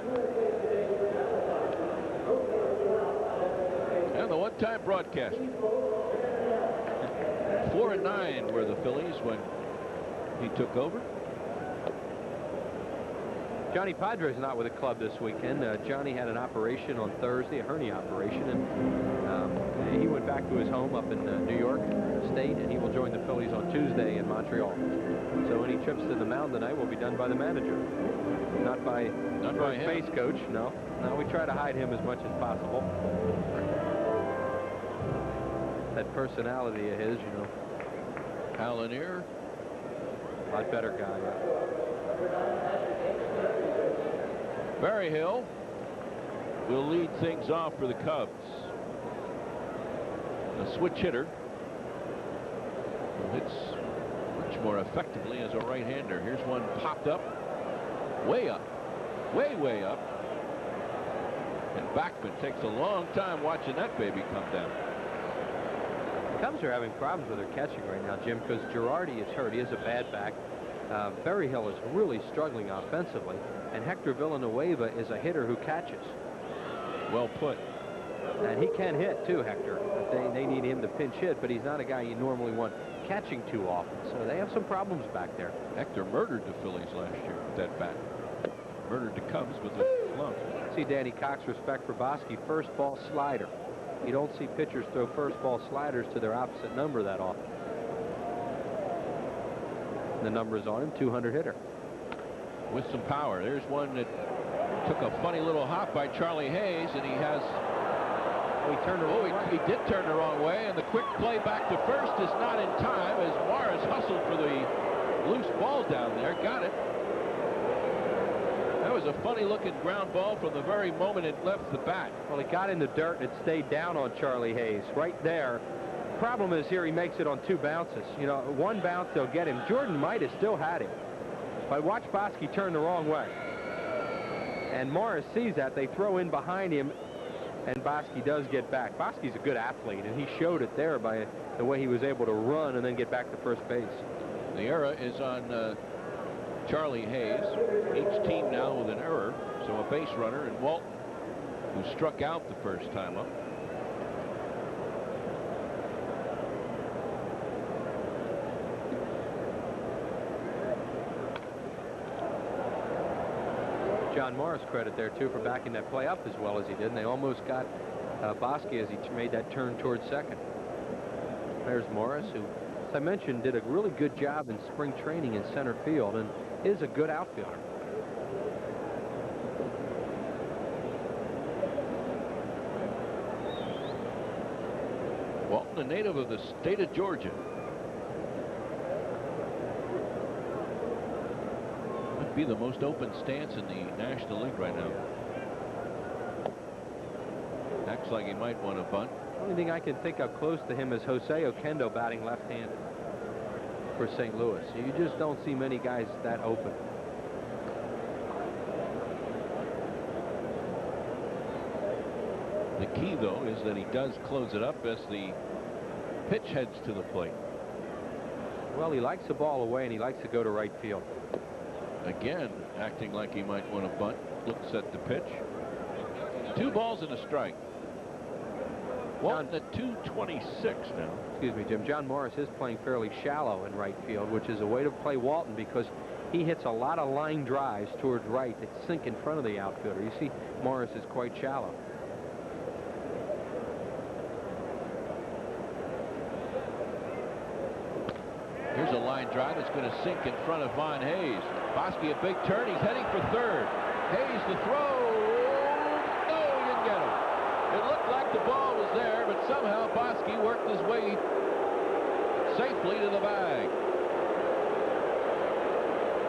And the one-time broadcast. 4-9 were the Phillies when he took over. Johnny Padres not with the club this weekend. Johnny had an operation on Thursday, a hernia operation, and he went back to his home up in New York State, and he will join the Phillies on Tuesday in Montreal. So any trips to the mound tonight will be done by the manager, not by base coach. No, we try to hide him as much as possible. That personality of his, you know. Hal Lanier, a lot better guy. Yeah. Barry Hill will lead things off for the Cubs. A switch hitter who hits much more effectively as a right-hander. Here's one popped up, way up, way up. And Backman takes a long time watching that baby come down. The Cubs are having problems with their catching right now, Jim, because Girardi is hurt. He has a bad back. Barry Hill is really struggling offensively, and Hector Villanueva is a hitter who catches. Well put. And he can hit too, Hector. They need him to pinch hit, but he's not a guy you normally want catching too often. So they have some problems back there. Hector murdered the Phillies last year with that bat. Murdered the Cubs with a glove. See Danny Cox respect for Bosky. First ball slider. You don't see pitchers throw first ball sliders to their opposite number that often. The numbers on him, 200 hitter. With some power. There's one that took a funny little hop by Charlie Hayes, and he has... Oh, he turned the wrong way. He did turn the wrong way, and the quick play back to first is not in time as Morris hustled for the loose ball down there. Got it. That was a funny-looking ground ball from the very moment it left the bat. Well, it got in the dirt, and it stayed down on Charlie Hayes right there. Problem is here he makes it on 2 bounces. You know, 1 bounce they'll get him. Jordan might have still had him, but watch Bosky turn the wrong way, and Morris sees that. They throw in behind him, and Bosky does get back. Bosky's a good athlete, and he showed it there by the way he was able to run and then get back to first base. The error is on Charlie Hayes. Each team now with an error, so a base runner, and Walton, who struck out the first time up. John Morris credit there too for backing that play up as well as he did, and they almost got Bosky as he made that turn towards second. There's Morris, who, as I mentioned, did a really good job in spring training in center field and is a good outfielder. Walton, a native of the state of Georgia. Be the most open stance in the National League right now. Acts like he might want to bunt. The only thing I can think of close to him is Jose Oquendo batting left-handed for St. Louis. You just don't see many guys that open. The key, though, is that he does close it up as the pitch heads to the plate. Well, he likes the ball away, and he likes to go to right field. Again, acting like he might want to bunt. Looks at the pitch. 2 balls and a strike. Walton at 226 now. Excuse me, Jim. John Morris is playing fairly shallow in right field, which is a way to play Walton because he hits a lot of line drives towards right that sink in front of the outfielder. You see, Morris is quite shallow. Here's a line drive that's going to sink in front of Von Hayes. Bosky a big turn. He's heading for third. Hayes the throw. No, he didn't get him. It looked like the ball was there, but somehow Bosky worked his way safely to the bag.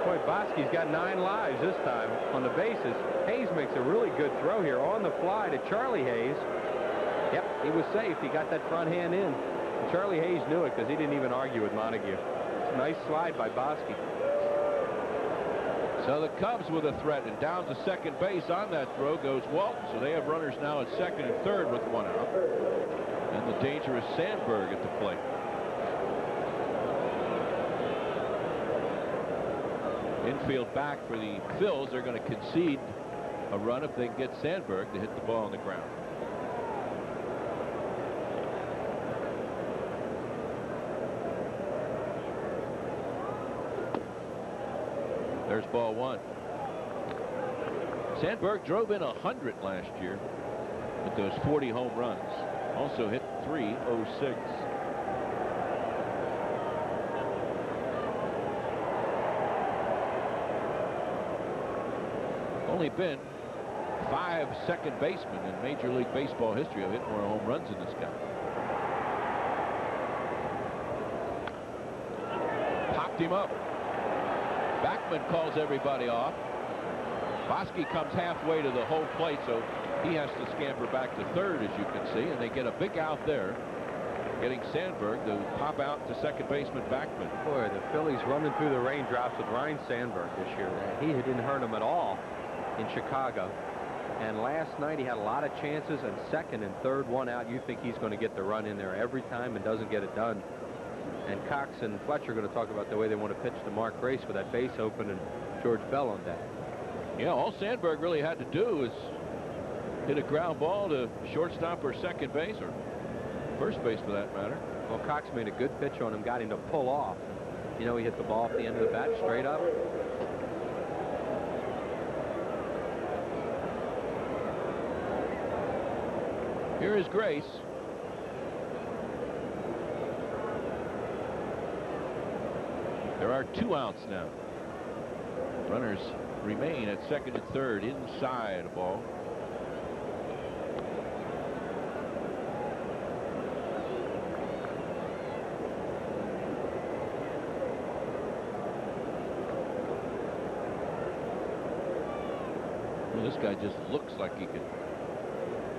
Boy, Bosky's got 9 lives this time on the bases. Hayes makes a really good throw here on the fly to Charlie Hayes. Yep, he was safe. He got that front hand in. Charlie Hayes knew it because he didn't even argue with Montague. Nice slide by Bosky. So the Cubs with a threat, and down to second base on that throw goes Walton. So they have runners now at second and third with one out. And the dangerous Sandberg at the plate. Infield back for the Phils. They're going to concede a run if they can get Sandberg to hit the ball on the ground. There's ball one. Sandberg drove in 100 last year with those 40 home runs. Also hit .306. Only been 5 second basemen in Major League Baseball history have hit more home runs than this guy. Popped him up. Backman calls everybody off. Bosky comes halfway to the home plate, so he has to scamper back to third, as you can see, and they get a big out there, getting Sandberg to pop out to second baseman Backman. Boy, the Phillies running through the raindrops with Ryan Sandberg this year. He didn't hurt him at all in Chicago. And last night he had a lot of chances, and second and third, one out. You think he's going to get the run in there every time and doesn't get it done. And Cox and Fletcher are going to talk about the way they want to pitch to Mark Grace with that base open and George Bell on deck. Yeah, all Sandberg really had to do is hit a ground ball to shortstop or second base, or first base for that matter. Well, Cox made a good pitch on him, got him to pull off. You know, he hit the ball off the end of the bat straight up. Here is Grace. There are 2 outs now. Runners remain at second and third inside a ball. Well, this guy just looks like he could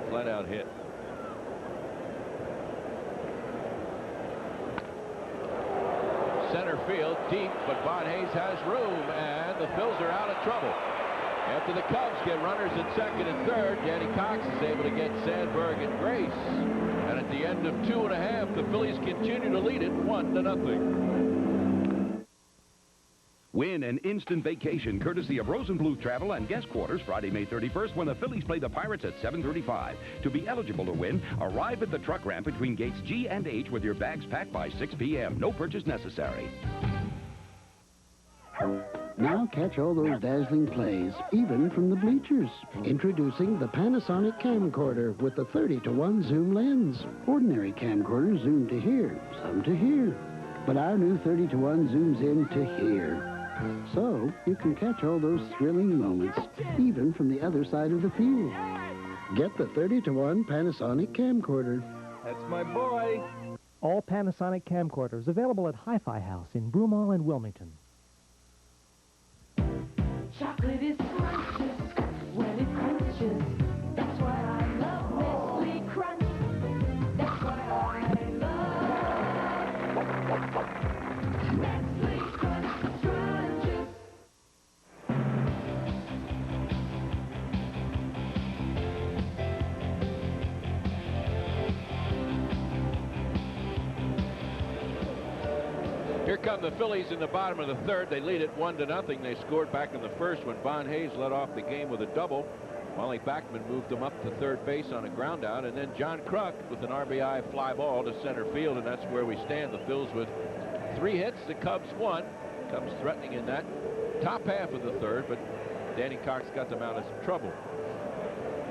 flat out hit. Center field deep, but Bon Hayes has room, and the Phils are out of trouble. After the Cubs get runners at second and third, Danny Cox is able to get Sandberg and Grace. And at the end of 2.5, the Phillies continue to lead it 1-0. Win an instant vacation courtesy of Rosenbluth Travel and Guest Quarters Friday, May 31st when the Phillies play the Pirates at 7:35. To be eligible to win, arrive at the truck ramp between gates G and H with your bags packed by 6 p.m. No purchase necessary. Now catch all those dazzling plays, even from the bleachers. Introducing the Panasonic camcorder with the 30-to-1 zoom lens. Ordinary camcorders zoom to here, some to here. But our new 30-to-1 zooms in to here. So you can catch all those thrilling moments, even from the other side of the field. Get the 30-to-1 Panasonic camcorder. That's my boy. All Panasonic camcorders available at Hi-Fi House in Broomall and Wilmington. Chocolate is delicious when it crunches. That's why I love Nestle Crunch. That's why I love Nestle Crunch Crunches. Here come the Phillies in the bottom of the third. They lead it 1-0. They scored back in the first when Bon Hayes led off the game with a double. Wally Backman moved them up to third base on a ground out, and then John Kruk with an RBI fly ball to center field, and that's where we stand. The Phils with 3 hits, the Cubs 1. Cubs threatening in that top half of the third, but Danny Cox got them out of some trouble.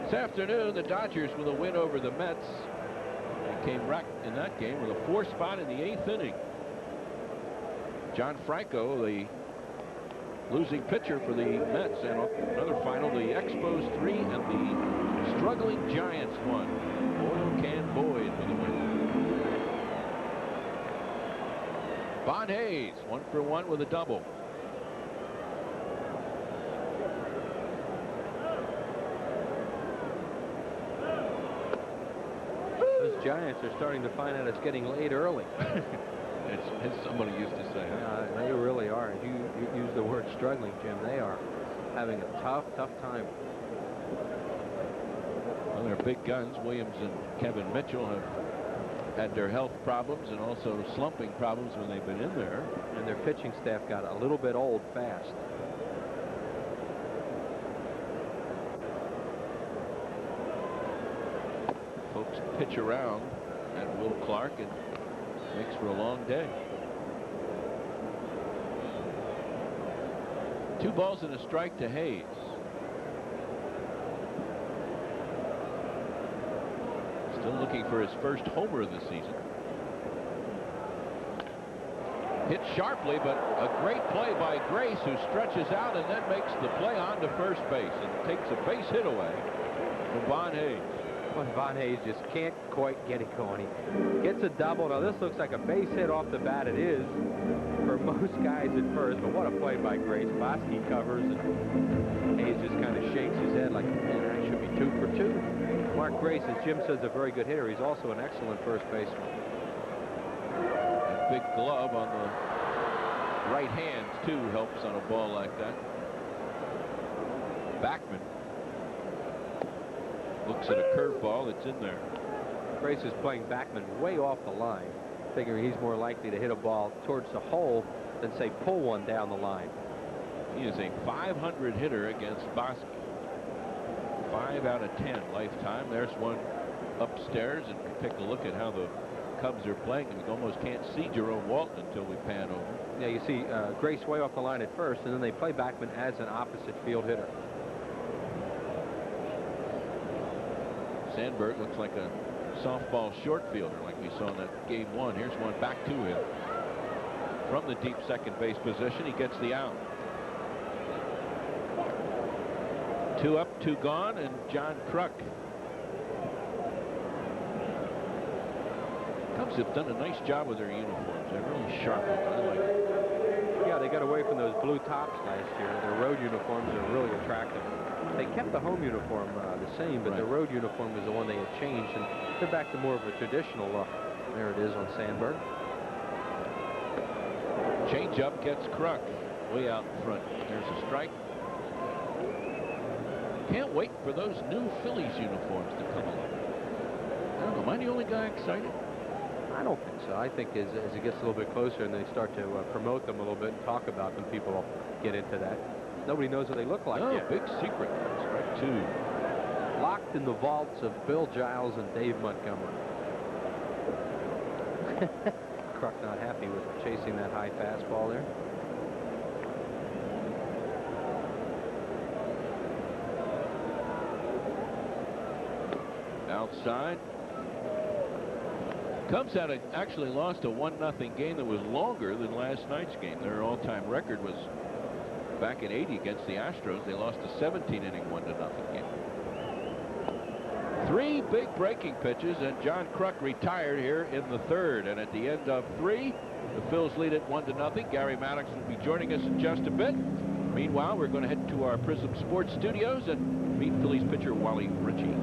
This afternoon, the Dodgers with a win over the Mets. They came wrecked in that game with a 4 spot in the 8th inning. John Franco, the losing pitcher for the Mets, and another final, the Expos 3 and the struggling Giants 1. Oil Can Boyd with the win. Bon Hayes, 1 for 1 with a double. Those Giants are starting to find out it's getting late early. as somebody used to say. They really are. You use the word struggling, Jim. They are having a tough time. Well, they're big guns. Williams and Kevin Mitchell have had their health problems and also slumping problems when they've been in there. And their pitching staff got a little bit old fast. Folks pitch around at Will Clark and makes for a long day. 2 balls and a strike to Hayes. Still looking for his first homer of the season. Hit sharply, but a great play by Grace, who stretches out and then makes the play on to first base and takes a base hit away from Von Hayes. Well, Von Hayes just can't quite get it going. He gets a double. Now, this looks like a base hit off the bat. It is for most guys at first, but what a play by Grace. Bosky covers, and Hayes just kind of shakes his head like, man, I should be 2 for 2. Mark Grace, as Jim says, a very good hitter. He's also an excellent first baseman. That big glove on the right hand, too, helps on a ball like that. Backman looks at a curveball that's in there. Grace is playing Backman way off the line, figuring he's more likely to hit a ball towards the hole than, say, pull one down the line. He is a .500 hitter against Bosky. 5 out of 10 lifetime. There's one upstairs, and we take a look at how the Cubs are playing, and you almost can't see Jerome Walton until we pan over. Yeah, you see Grace way off the line at first, and then they play Backman as an opposite field hitter. Sandberg looks like a softball short fielder like we saw in that game 1. Here's one back to him from the deep second base position. He gets the out. 2 up, 2 gone, and John Kruk. Cubs have done a nice job with their uniforms. They're really sharp. I like it. Yeah, they got away from those blue tops last year. Their road uniforms are really attractive. They kept the home uniform the same, but the road uniform was the one they had changed, and they're back to more of a traditional look. There it is on Sandberg. Change-up gets Kruk way out in front. There's a strike. Can't wait for those new Phillies uniforms to come along. I don't know. Am I the only guy excited? I don't think so. I think as it gets a little bit closer and they start to promote them a little bit and talk about them, people will get into that. Nobody knows what they look like yet. Big secret. Strike 2. Locked in the vaults of Bill Giles and Dave Montgomery. Kruk not happy with chasing that high fastball there. Outside. Cubs had actually lost a 1-0 game that was longer than last night's game. Their all-time record was back in '80 against the Astros. They lost a 17-inning 1-0 game. 3 big breaking pitches, and John Kruk retired here in the 3rd. And at the end of 3, the Phils lead it 1-0. Gary Maddox will be joining us in just a bit. Meanwhile, we're going to head to our Prism Sports studios and meet Phillies pitcher Wally Ritchie.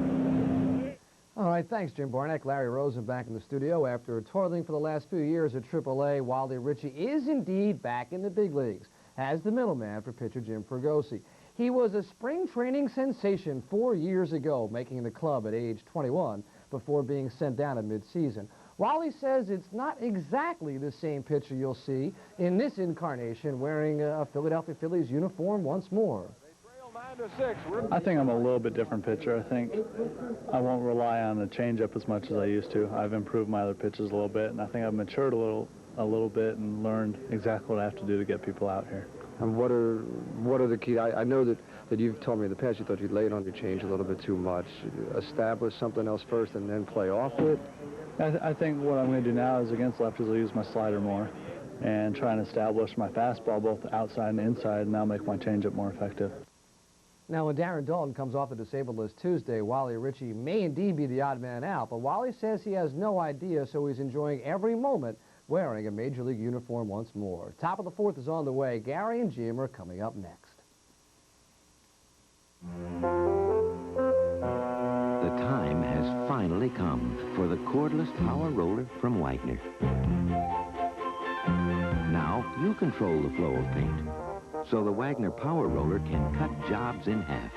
All right, thanks, Jim Barnett. Larry Rosen back in the studio. After toiling for the last few years at AAA, Wally Ritchie is indeed back in the big leagues as the middleman for pitcher Jim Fregosi. He was a spring training sensation 4 years ago, making the club at age 21 before being sent down at midseason. Wally says it's not exactly the same pitcher you'll see in this incarnation wearing a Philadelphia Phillies uniform once more. I think I'm a little bit different pitcher. I think I won't rely on the changeup as much as I used to. I've improved my other pitches a little bit, and I think I've matured a little bit and learned exactly what I have to do to get people out here. And what are the key? I know that you've told me in the past you thought you'd lay it on your change a little bit too much. Establish something else first and then play off it. I think what I'm going to do now is against lefties, I'll use my slider more and try and establish my fastball both outside and inside, and now make my changeup more effective. Now, when Darren Dalton comes off the disabled list Tuesday, Wally Ritchie may indeed be the odd man out, but Wally says he has no idea, so he's enjoying every moment wearing a Major League uniform once more. Top of the 4th is on the way. Gary and Jim are coming up next. The time has finally come for the cordless power roller from Wagner. you control the flow of paint. So the Wagner Power Roller can cut jobs in half.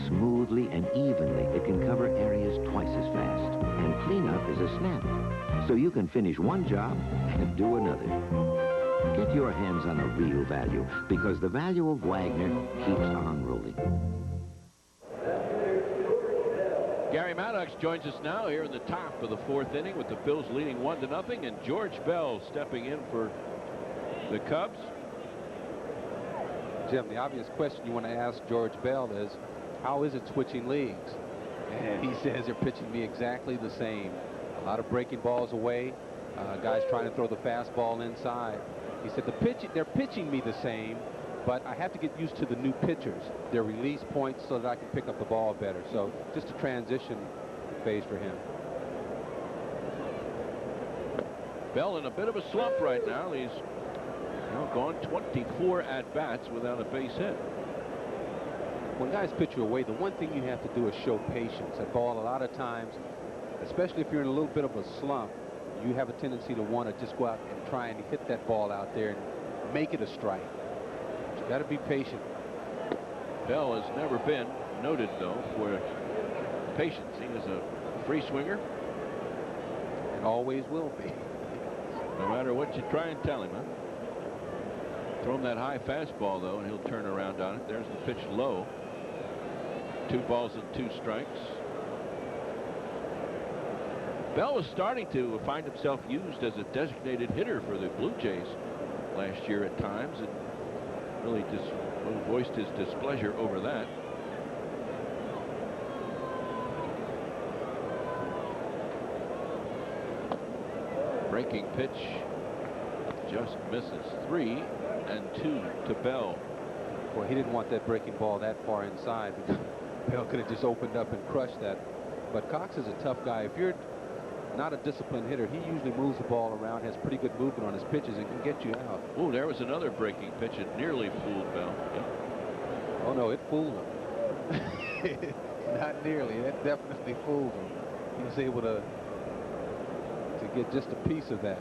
Smoothly and evenly, it can cover areas twice as fast. And cleanup is a snap. So you can finish one job and do another. Get your hands on a real value, because the value of Wagner keeps on rolling. Gary Maddox joins us now here in the top of the 4th inning with the Phils leading 1-0, and George Bell stepping in for the Cubs. Jim, the obvious question you want to ask George Bell is, how is it switching leagues? And he says they're pitching me exactly the same. A lot of breaking balls away, guys trying to throw the fastball inside. He said they're pitching me the same, but I have to get used to the new pitchers, their release points, so that I can pick up the ball better. So just a transition phase for him. Bell in a bit of a slump right now. He's gone 24 at-bats without a base hit. When guys pitch you away, the one thing you have to do is show patience. That ball, a lot of times, especially if you're in a little bit of a slump, you have a tendency to want to just go out and try and hit that ball out there and make it a strike. You got to be patient. Bell has never been noted, though, for patience. He is a free swinger. And always will be. No matter what you try and tell him, huh? Throw him that high fastball, though, and he'll turn around on it. There's the pitch low. 2 balls and 2 strikes. Bell was starting to find himself used as a designated hitter for the Blue Jays last year at times, and really just voiced his displeasure over that. Breaking pitch just misses. 3-2 to Bell. Boy, he didn't want that breaking ball that far inside, because Bell could have just opened up and crushed that. But Cox is a tough guy. If you're not a disciplined hitter, he usually moves the ball around, has pretty good movement on his pitches, and can get you out. Oh, there was another breaking pitch. It nearly fooled Bell. Yep. Oh, no, it fooled him. Not nearly. It definitely fooled him. He was able to get just a piece of that.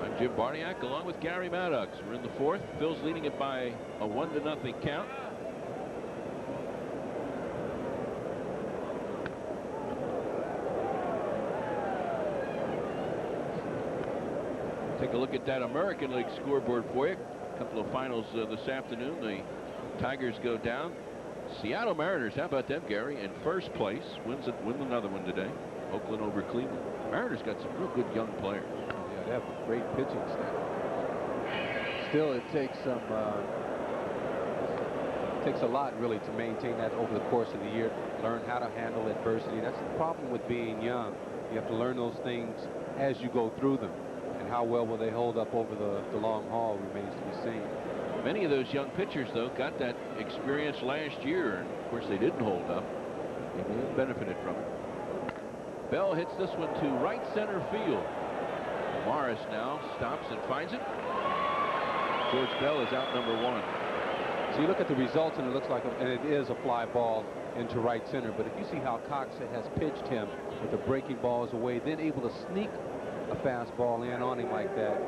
I'm Jim Barniak along with Gary Maddox. We're in the 4th. Phil's leading it by a 1-0 count. Take a look at that American League scoreboard for you. A couple of finals this afternoon. The Tigers go down. Seattle Mariners, how about them, Gary? In first place. Win another one today. Oakland over Cleveland. Mariners got some real good young players. Yeah, they have a great pitching staff. Still, it takes a lot, really, to maintain that over the course of the year. Learn how to handle adversity. That's the problem with being young. You have to learn those things as you go through them. And how well will they hold up over the long haul remains to be seen. Many of those young pitchers, though, got that experience last year, and of course they didn't hold up. They benefited from it. Bell hits this one to right center field. Morris now stops and finds it. George Bell is out number 1. So you look at the results, and it looks like and it is a fly ball into right center. But if you see how Cox has pitched him with the breaking balls away, then able to sneak a fastball in on him like that.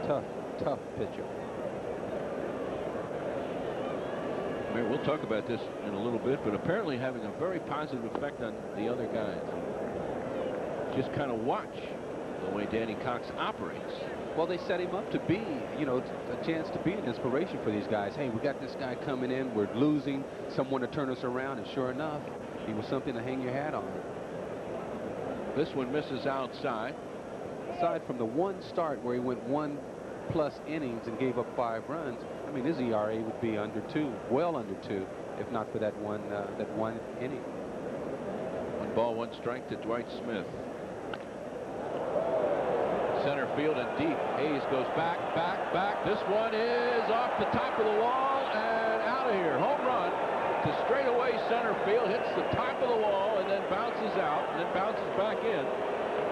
Tough pitcher. We'll talk about this in a little bit, but apparently having a very positive effect on the other guys. Just kind of watch the way Danny Cox operates. Well, they set him up to be, a chance to be an inspiration for these guys. Hey, we got this guy coming in. We're losing someone to turn us around, and sure enough, he was something to hang your hat on. This one misses outside. Aside from the one start where he went 1+ innings and gave up 5 runs, I mean, his ERA would be under 2, well under 2, if not for that one inning. 1 ball, 1 strike to Dwight Smith. Center field and deep. Hayes goes back. This one is off the top of the wall and out of here. Home run to straightaway center field. Hits the top of the wall and then bounces out and then bounces back in.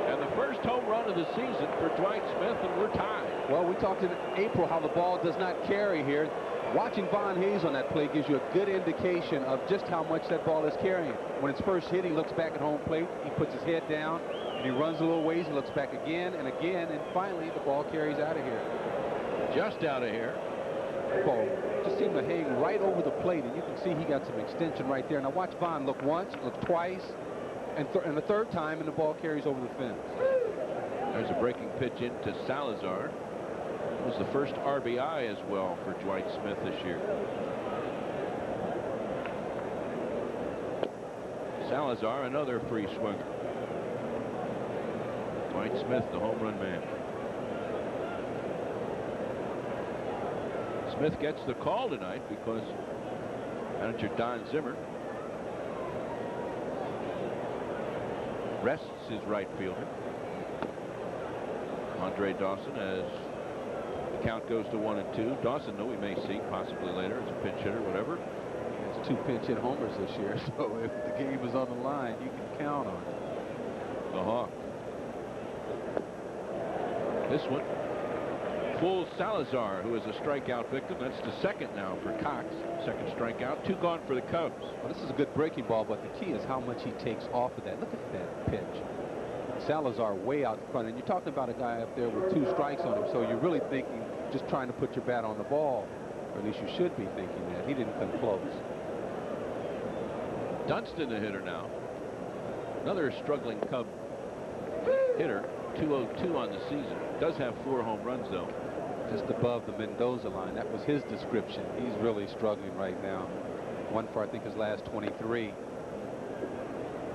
And the first home run of the season for Dwight Smith, and we're tied. Well, we talked in April how the ball does not carry here. Watching Von Hayes on that play gives you a good indication of just how much that ball is carrying. When it's first hit, he looks back at home plate. He puts his head down, And he runs a little ways and looks back again, and finally the ball carries out of here. Just out of here. The ball just seemed to hang right over the plate, and you can see he got some extension right there. Now watch Vaughn look once, look twice, and the third time, and the ball carries over the fence. There's a breaking pitch into Salazar. It was the first RBI as well for Dwight Smith this year. Salazar, another free swinger. Dwight Smith, the home run man. Smith gets the call tonight because manager Don Zimmer rests his right fielder. Andre Dawson, as the count goes to 1-2. Dawson, though, we may see possibly later as a pinch hitter, whatever. He has 2 pinch hit homers this year, so if the game is on the line, you can count on it. The Hawk. This one fools Salazar, who is a strikeout victim. That's the second now for Cox. Second strikeout. 2 gone for the Cubs. Well, this is a good breaking ball, but the key is how much he takes off of that. Look at that pitch. Salazar way out in front, and you're talking about a guy up there with 2 strikes on him, so you're really thinking just trying to put your bat on the ball, or at least you should be thinking that. He didn't come close. Dunston, the hitter now. Another struggling Cub hitter. 202 on the season. Does have 4 home runs, though. Just above the Mendoza line. That was his description. He's really struggling right now. One for, I think, his last 23.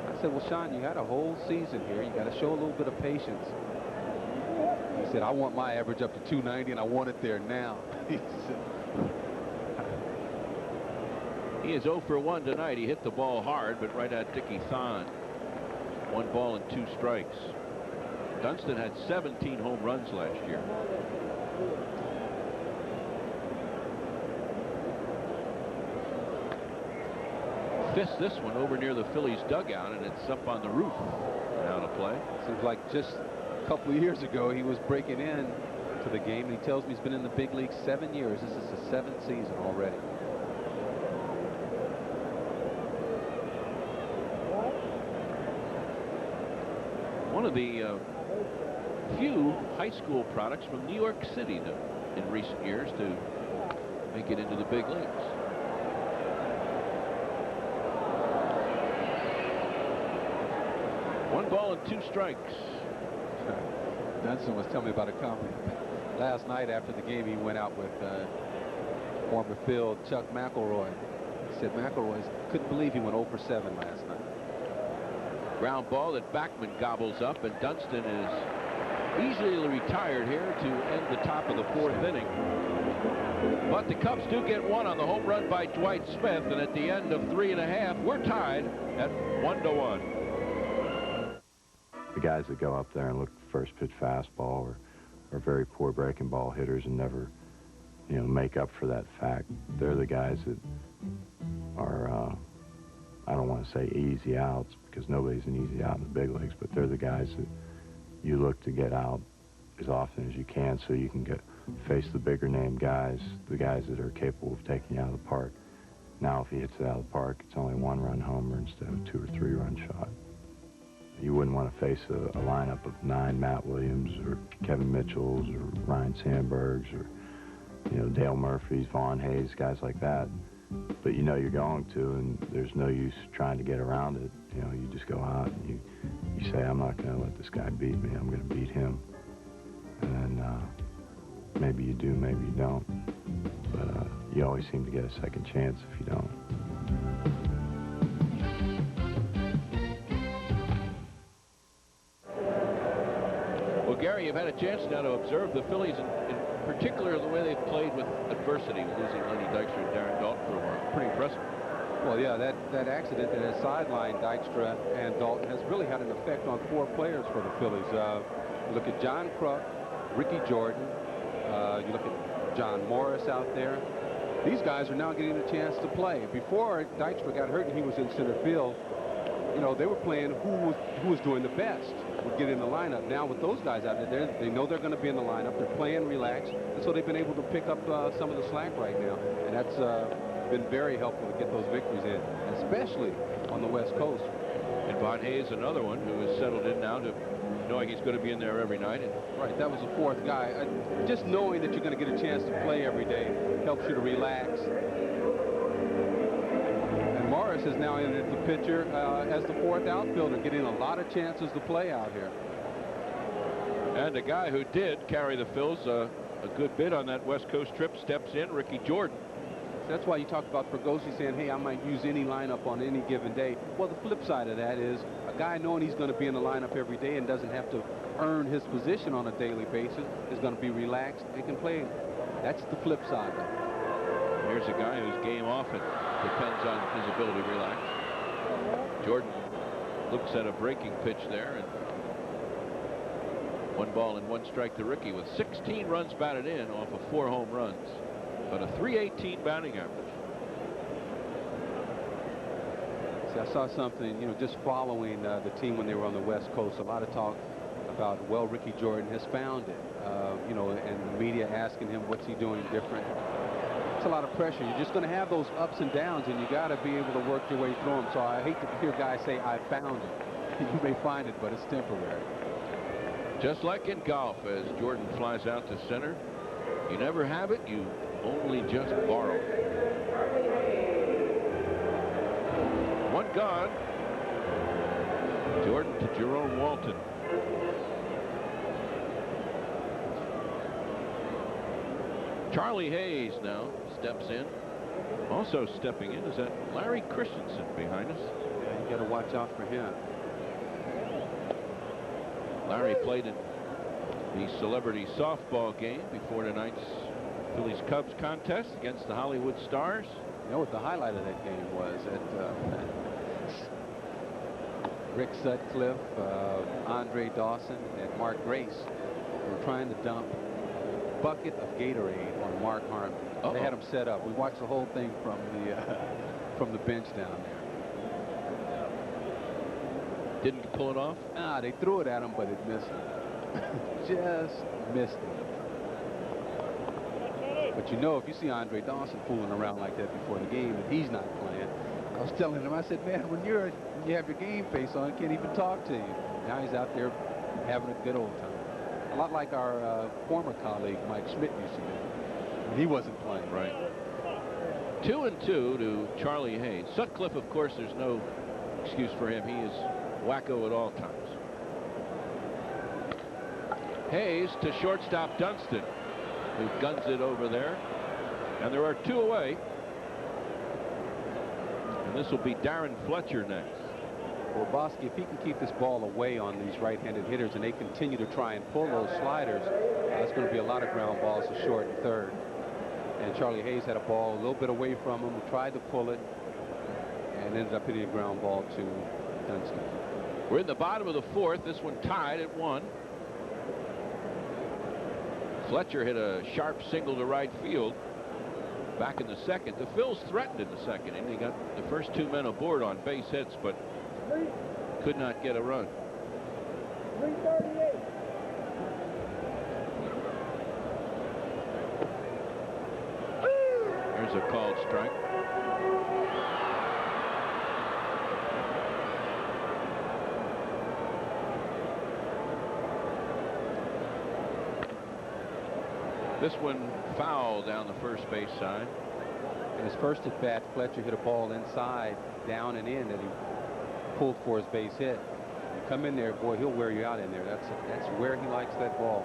I said, well, Sean, you had a whole season here. You got to show a little bit of patience. He said, I want my average up to 290, and I want it there now. He is 0 for 1 tonight. He hit the ball hard, but right at Dickie Thon. 1 ball and 2 strikes. Dunston had 17 home runs last year. Fists this one over near the Phillies dugout, and it's up on the roof. Now to play. Seems like just a couple of years ago he was breaking in to the game. He tells me he's been in the big league 7 years. This is his 7th season already. One of the few high school products from New York City in recent years to make it into the big leagues. One ball and 2 strikes. Dunston was telling me about a comment last night after the game. He went out with former Phil Chuck McElroy. He said McElroy couldn't believe he went 0 for 7 last night. Ground ball that Backman gobbles up, and Dunston is easily retired here to end the top of the 4th inning. But the Cubs do get 1 on the home run by Dwight Smith, and at the end of 3 1/2, we're tied at 1-1. The guys that go up there and look for first pitch fastball are very poor breaking ball hitters and never, make up for that fact. They're the guys that are, I don't want to say easy outs, because nobody's an easy out in the big leagues, but they're the guys that you look to get out as often as you can so you can face the bigger name guys, the guys that are capable of taking you out of the park. Now, if he hits it out of the park, it's only 1-run homer instead of 2 or 3-run shot. You wouldn't want to face a lineup of 9 Matt Williams or Kevin Mitchells or Ryan Sandbergs or, Dale Murphys, Vaughn Hayes, guys like that. But you're going to, and there's no use trying to get around it. You just go out and you say, I'm not going to let this guy beat me. I'm going to beat him. And then maybe you do, maybe you don't. But you always seem to get a second chance if you don't. Well, Gary, you've had a chance now to observe the Phillies, in particular the way they've played with adversity, losing Lenny Dykstra and Darren Dalton for a while. Pretty impressive. Well, yeah, that accident that has sidelined Dykstra and Dalton has really had an effect on 4 players for the Phillies. You look at John Kruk, Ricky Jordan, you look at John Morris out there. These guys are now getting a chance to play. Before Dykstra got hurt and he was in center field, they were playing who was doing the best would get in the lineup. Now with those guys out there, they know they're going to be in the lineup. They're playing relaxed, and so they've been able to pick up some of the slack right now. And that's been very helpful to get those victories in, especially on the West Coast. And Von Hayes, another one who is settled in now to knowing he's going to be in there every night. Right, that was the fourth guy. Just knowing that you're going to get a chance to play every day helps you to relax. And Morris has now entered the picture as the fourth outfielder, getting a lot of chances to play out here. And a guy who did carry the Phils a good bit on that West Coast trip steps in, Ricky Jordan. That's why you talk about Fregosi saying, hey, I might use any lineup on any given day. Well, the flip side of that is a guy knowing he's going to be in the lineup every day and doesn't have to earn his position on a daily basis is going to be relaxed and can play. That's the flip side of it. Here's a guy whose game often depends on his ability to relax. Jordan looks at a breaking pitch there, and 1 ball and 1 strike to Ricky with 16 runs batted in off of 4 home runs. But a .318 batting average. See, I saw something, just following the team when they were on the West Coast. A lot of talk about, well, Ricky Jordan has found it. And the media asking him what's he doing different. It's a lot of pressure. You're just going to have those ups and downs, and you got to be able to work your way through them. So I hate to hear guys say, I found it. You may find it, but it's temporary. Just like in golf, as Jordan flies out to center, you never have it, you only just borrow. 1 gone. Jordan to Jerome Walton. Charlie Hayes now steps in. Also stepping in is that Larry Christensen behind us. Yeah, you got to watch out for him. Larry played in the celebrity softball game before tonight's Phillies-Cubs contest against the Hollywood Stars. You know what the highlight of that game was? Rick Sutcliffe, Andre Dawson, and Mark Grace were trying to dump a bucket of Gatorade on Mark Harmon. They had him set up. We watched the whole thing from the bench down there. Didn't pull it off? Nah, they threw it at him, but it missed him. Just missed him. But if you see Andre Dawson fooling around like that before the game and he's not playing, I was telling him, I said, man, when you have your game face on, I can't even talk to you. Now he's out there having a good old time. A lot like our former colleague, Mike Schmidt, used to do. And he wasn't playing. Right. 2-2 to Charlie Hayes. Sutcliffe, of course, there's no excuse for him. He is wacko at all times. Hayes to shortstop Dunston, who guns it over there. And there are 2 away. And this will be Darren Fletcher next. Well, Bosky, if he can keep this ball away on these right-handed hitters and they continue to try and pull those sliders, that's going to be a lot of ground balls to short and third. And Charlie Hayes had a ball a little bit away from him, tried to pull it, and ended up hitting a ground ball to Dunston. We're in the bottom of the 4th. This one tied at 1. Fletcher hit a sharp single to right field back in the 2nd. The Phils threatened in the 2nd, and they got the first 2 men aboard on base hits, but could not get a run. 338. There's a called strike. This one foul down the first base side. In his first at bat, Fletcher hit a ball inside, down and in, that he pulled for his base hit. You come in there, boy, he'll wear you out in there. That's where he likes that ball.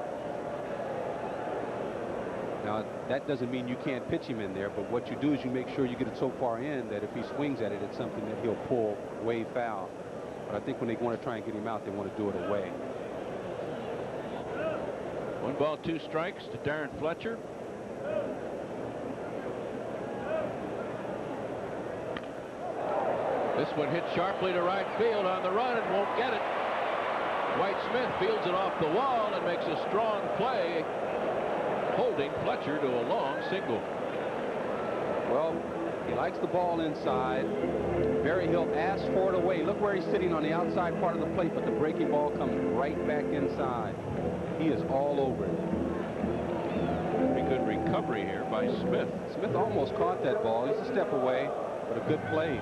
Now, that doesn't mean you can't pitch him in there, but what you do is you make sure you get it so far in that if he swings at it, it's something that he'll pull way foul. But I think when they want to try and get him out, they want to do it away. 1 ball, 2 strikes to Darren Fletcher. This one hit sharply to right field on the run and won't get it. White Smith fields it off the wall and makes a strong play, holding Fletcher to a long single. Well, he likes the ball inside. Barry Hill asks for it away. Look where he's sitting on the outside part of the plate, but the breaking ball comes right back inside. He is all over it. Very good recovery delivery here by Smith. Smith almost caught that ball. He's a step away, but a good play.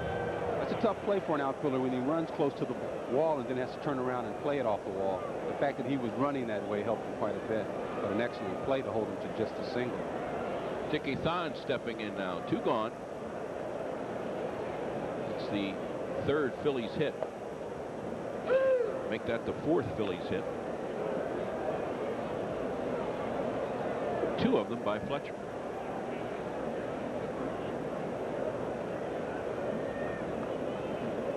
That's a tough play for an outfielder when he runs close to the wall and then has to turn around and play it off the wall. The fact that he was running that way helped him quite a bit, but an excellent play to hold him to just a single. Dickie Thon stepping in now. 2 gone. It's the 3rd Phillies hit. Make that the 4th Phillies hit. 2 of them by Fletcher.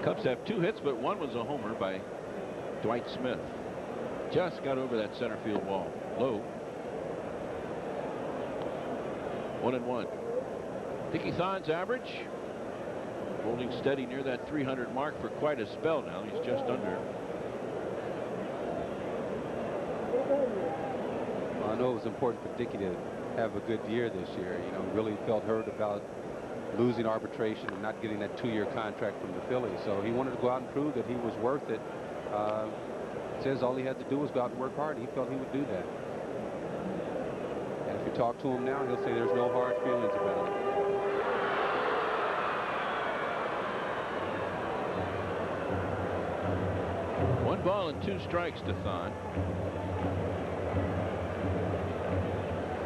Cubs have 2 hits, but one was a homer by Dwight Smith. Just got over that center field wall. Low. 1-1. Dickie Thon's average holding steady near that 300 mark for quite a spell now. He's just under. Well, I know it was important for Dickie to have a good year this year. You know, he really felt hurt about losing arbitration and not getting that 2-year contract from the Phillies. So he wanted to go out and prove that he was worth it. Says all he had to do was go out and work hard. He felt he would do that. And if you talk to him now, he'll say there's no hard feelings about it. One ball and 2 strikes to Thon.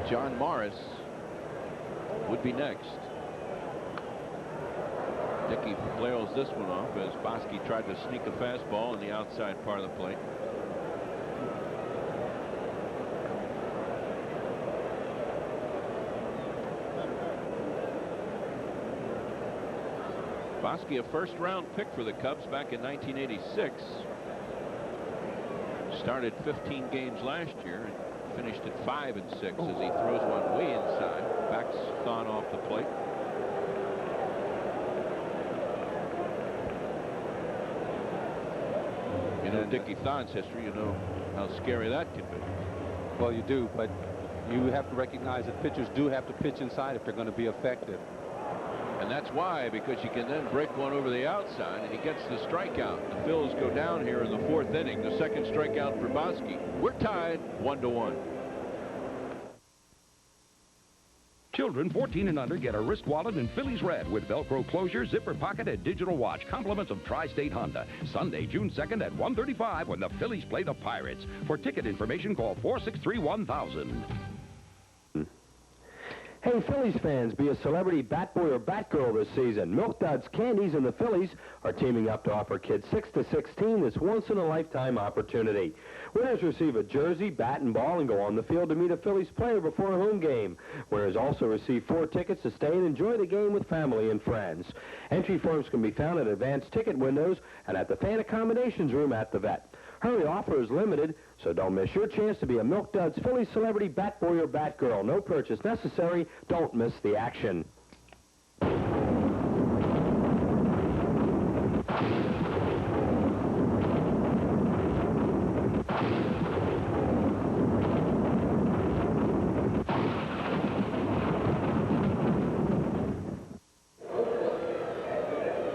John Morris would be next. Dickie flails this one off as Bosky tried to sneak a fastball in the outside part of the plate. Bosky, a first-round pick for the Cubs back in 1986. Started 15 games last year and finished at 5-6 as he throws one way inside. Backs Thon off the plate. You know Dickie Thon's history. You know how scary that can be. Well, you do, but you have to recognize that pitchers do have to pitch inside if they're going to be effective. And that's why, because you can then break one over the outside and he gets the strikeout. The Phils go down here in the 4th inning. The second strikeout for Bosky. We're tied 1-1. Children 14 and under get a wrist wallet in Phillies red with Velcro closure, zipper pocket, and digital watch. Compliments of Tri-State Honda. Sunday, June 2nd at 1:35 when the Phillies play the Pirates. For ticket information, call 463-1000. Hey, Phillies fans, be a celebrity bat boy or bat girl this season. Milk Duds Candies and the Phillies are teaming up to offer kids 6 to 16 this once-in-a-lifetime opportunity. Winners receive a jersey, bat, and ball and go on the field to meet a Phillies player before a home game. Winners also receive 4 tickets to stay and enjoy the game with family and friends. Entry forms can be found at advanced ticket windows and at the fan accommodations room at the Vet. Hurry, offer is limited, so don't miss your chance to be a Milk Duds Phillies celebrity bat boy or bat girl. No purchase necessary. Don't miss the action.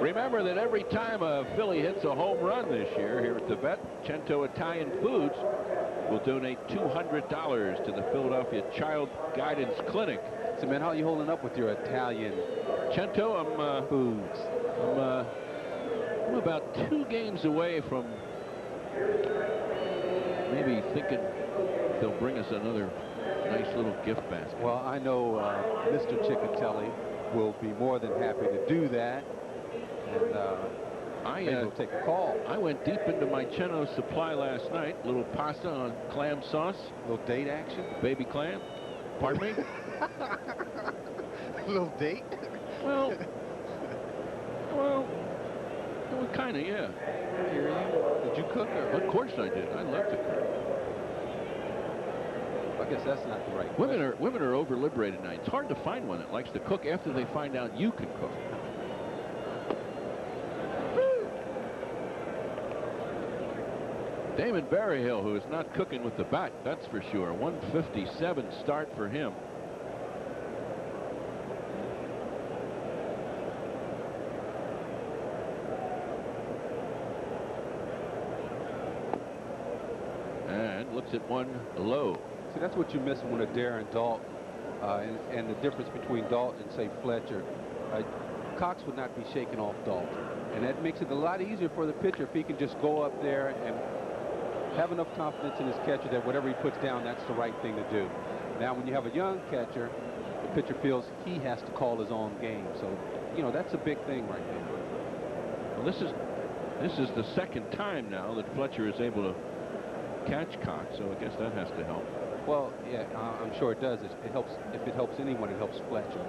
Remember that every time a Philly hits a home run this year here at the Vet, Cento Italian Foods will donate $200 to the Philadelphia Child Guidance Clinic. So, man, how are you holding up with your Italian Cento? foods? I'm about 2 games away from maybe thinking they'll bring us another nice little gift basket. Well, I know Mr. Ciccatelli will be more than happy to do that. And we'll take a call. I went deep into my Cento supply last night. Little pasta on clam sauce. Little date action. Baby clam. Pardon me? Little date? Well, kind of, yeah. Did you cook her? Of course I did. I love to cook. I guess that's not the right Women are over-liberated now. It's hard to find one that likes to cook after they find out you can cook. Damon Berryhill, who is not cooking with the bat, that's for sure. 157 start for him. And looks at one low. See, that's what you miss when a Darren Dalton And the difference between Dalton and, say, Fletcher, Cox would not be shaking off Dalton. And that makes it a lot easier for the pitcher if he can just go up there and have enough confidence in his catcher that whatever he puts down, that's the right thing to do. Now, when you have a young catcher, the pitcher feels he has to call his own game. So, you know, that's a big thing right there. Well, this is the second time now that Fletcher is able to catch Cox, so I guess that has to help. Well, yeah, I'm sure it does. It helps. If it helps anyone, it helps Fletcher.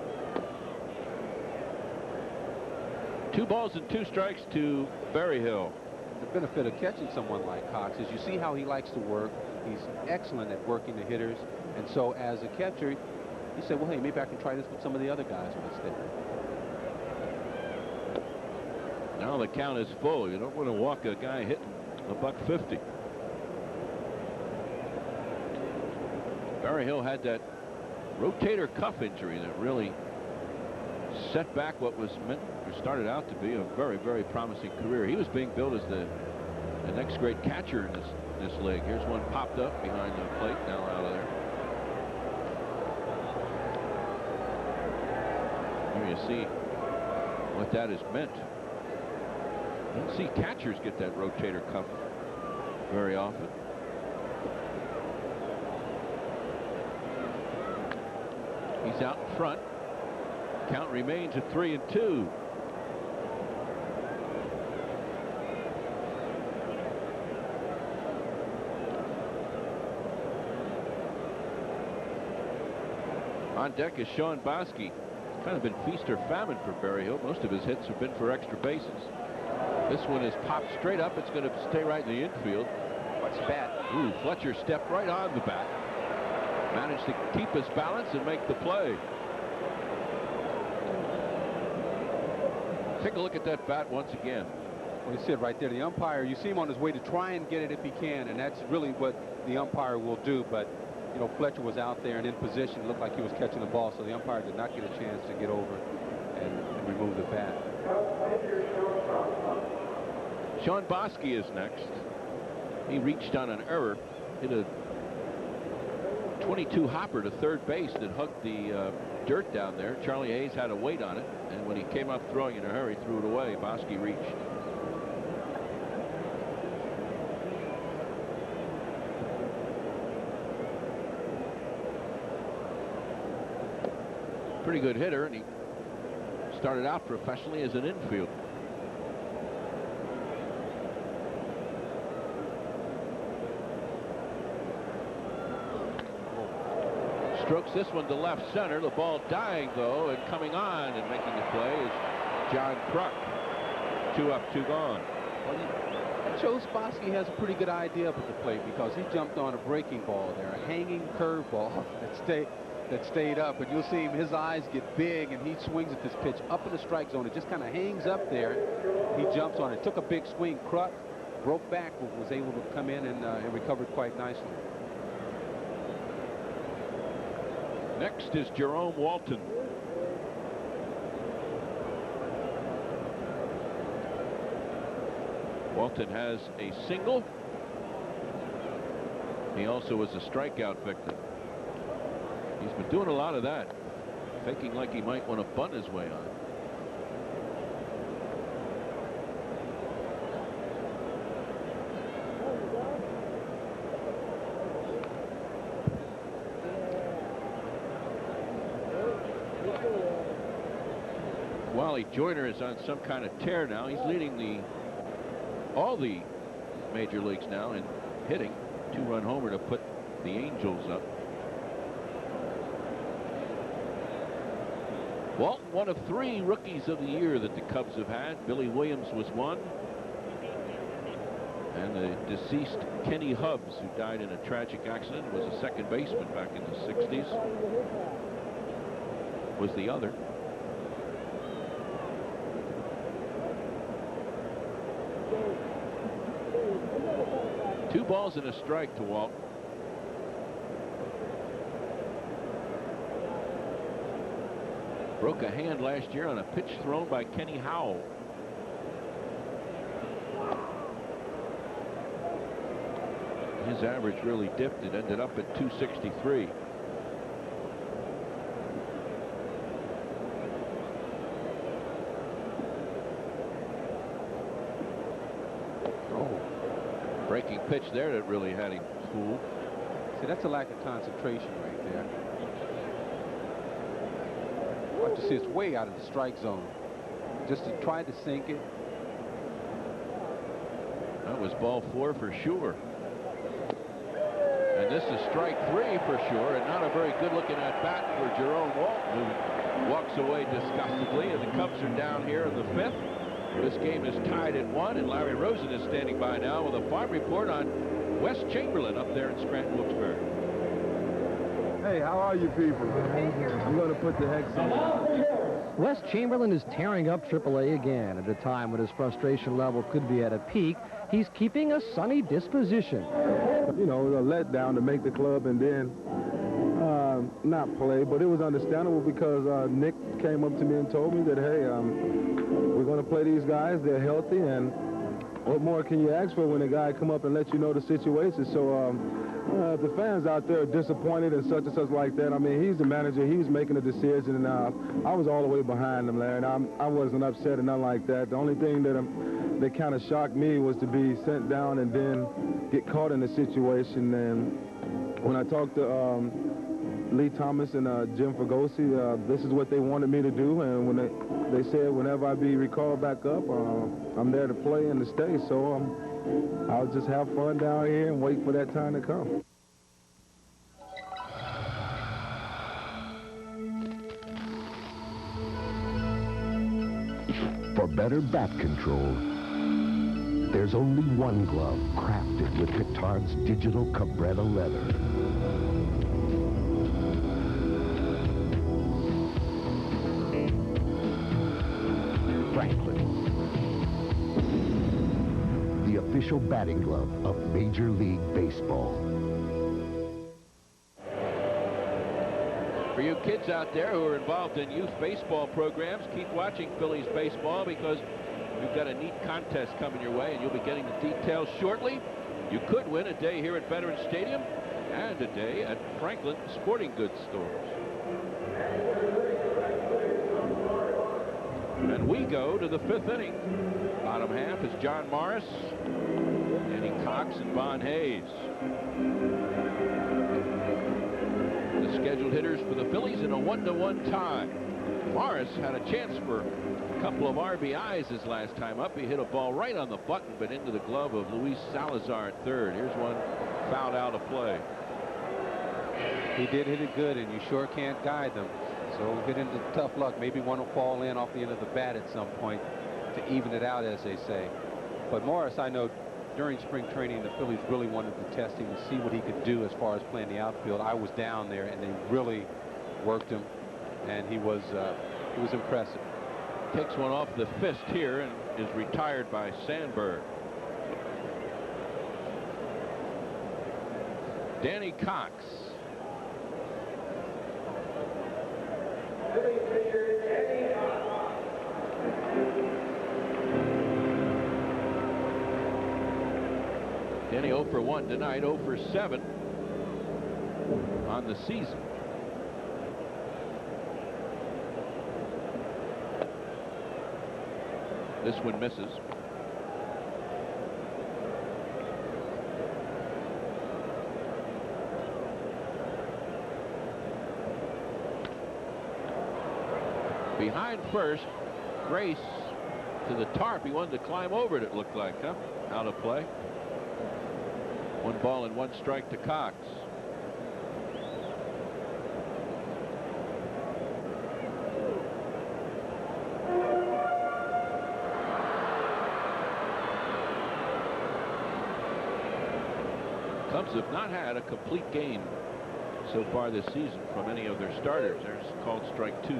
2 balls and 2 strikes to Berryhill. The benefit of catching someone like Cox is you see how he likes to work. He's excellent at working the hitters. And so as a catcher, you say, well, hey, maybe I can try this with some of the other guys on the stick. Now the count is full. You don't want to walk a guy hitting $150. Berryhill had that rotator cuff injury that really set back what was meant or started out to be a very, very promising career. He was being billed as the next great catcher in this league. Here's one popped up behind the plate, now out of there. Here you see what that has meant. You don't see catchers get that rotator cuff very often. He's out in front. Count remains at 3-2. On deck is Sean Bosky. Kind of been feast or famine for Berryhill. Most of his hits have been for extra bases. This one is popped straight up. It's going to stay right in the infield. What's the bat? Ooh, Fletcher stepped right on the bat. Managed to keep his balance and make the play. Take a look at that bat once again. Well, you see it right there. The umpire, you see him on his way to try and get it if he can, and that's really what the umpire will do. But, you know, Fletcher was out there and in position. It looked like he was catching the ball, so the umpire did not get a chance to get over and remove the bat. Sean Bosky is next. He reached on an error, hit a 22 hopper to third base that hugged the dirt down there. Charlie Hayes had to wait on it, and when he came up throwing in a hurry, threw it away. Bosky reached. Pretty good hitter, and he started out professionally as an infielder. Strokes this one to left center. The ball dying, though, and coming on and making the play is John Kruk. 2 up, 2 gone. Well, that shows Bosky has a pretty good idea up at the plate because he jumped on a breaking ball there, a hanging curveball that stayed up. And you'll see him, his eyes get big, and he swings at this pitch up in the strike zone. It just kind of hangs up there. He jumps on it. Took a big swing. Kruk broke back, but was able to come in and recovered quite nicely. Next is Jerome Walton. Walton has a single. He also was a strikeout victim. He's been doing a lot of that, faking like he might want to bunt his way on. Wally Joyner is on some kind of tear now. He's leading all the major leagues now in hitting. 2-run homer to put the Angels up. Walton, one of 3 rookies of the year that the Cubs have had. Billy Williams was one. And the deceased Kenny Hubbs, who died in a tragic accident, was a second baseman back in the 60s, was the other. Two balls and a strike to Walton. Broke a hand last year on a pitch thrown by Kenny Howell. His average really dipped. It ended up at 263. Oh, breaking pitch there that really had him fooled. See, that's a lack of concentration right there. Watch you see, it's way out of the strike zone. Just to try to sink it. That was ball 4 for sure. And this is strike 3 for sure, and not a very good looking at bat for Jerome Walton, who walks away disgustedly, and the Cubs are down here in the 5th. This game is tied at 1, and Larry Rosen is standing by now with a farm report on Wes Chamberlain up there in Scranton-Wilkes-Barre. Hey, how are you people? I'm going to put the hex in. Wes Chamberlain is tearing up AAA again. At a time when his frustration level could be at a peak, he's keeping a sunny disposition. You know, a letdown to make the club and then not play, but it was understandable because Nick came up to me and told me that, hey, we're going to play these guys. They're healthy, and what more can you ask for when a guy come up and let you know the situation? So if the fans out there are disappointed and such like that, I mean, he's the manager. He was making a decision, and I was all the way behind him, Larry, and I wasn't upset or nothing like that. The only thing that kind of shocked me was to be sent down and then get caught in the situation. And when I talked to Lee Thomas and Jim Fregosi, this is what they wanted me to do, and when they said whenever I be recalled back up, I'm there to play and to stay. So I'll just have fun down here and wait for that time to come. For better bat control, there's only one glove crafted with Petard's digital Cabretta leather. Franklin, the official batting glove of Major League Baseball. For you kids out there who are involved in youth baseball programs, keep watching Phillies baseball because we've got a neat contest coming your way, and you'll be getting the details shortly. You could win a day here at Veterans Stadium and a day at Franklin Sporting Goods stores. And we go to the 5th inning. Bottom half is John Morris, Danny Cox, and Bon Hayes. The scheduled hitters for the Phillies in a 1-1 tie. Morris had a chance for a couple of RBIs his last time up. He hit a ball right on the button, but into the glove of Luis Salazar at third. Here's one fouled out of play. He did hit it good, and you sure can't guide them. So we'll get into tough luck. Maybe one will fall in off the end of the bat at some point to even it out, as they say. But Morris, I know during spring training, the Phillies really wanted to test him and see what he could do as far as playing the outfield. I was down there, and they really worked him, and he was impressive. Takes one off the fist here and is retired by Sandberg. Danny Cox. Danny 0 for 1 tonight, 0 for 7 on the season. This one misses. Behind first, Grace to the tarp. He wanted to climb over it, it looked like, huh? Out of play. 1 ball and 1 strike to Cox. Cubs have not had a complete game so far this season from any of their starters. There's called strike 2.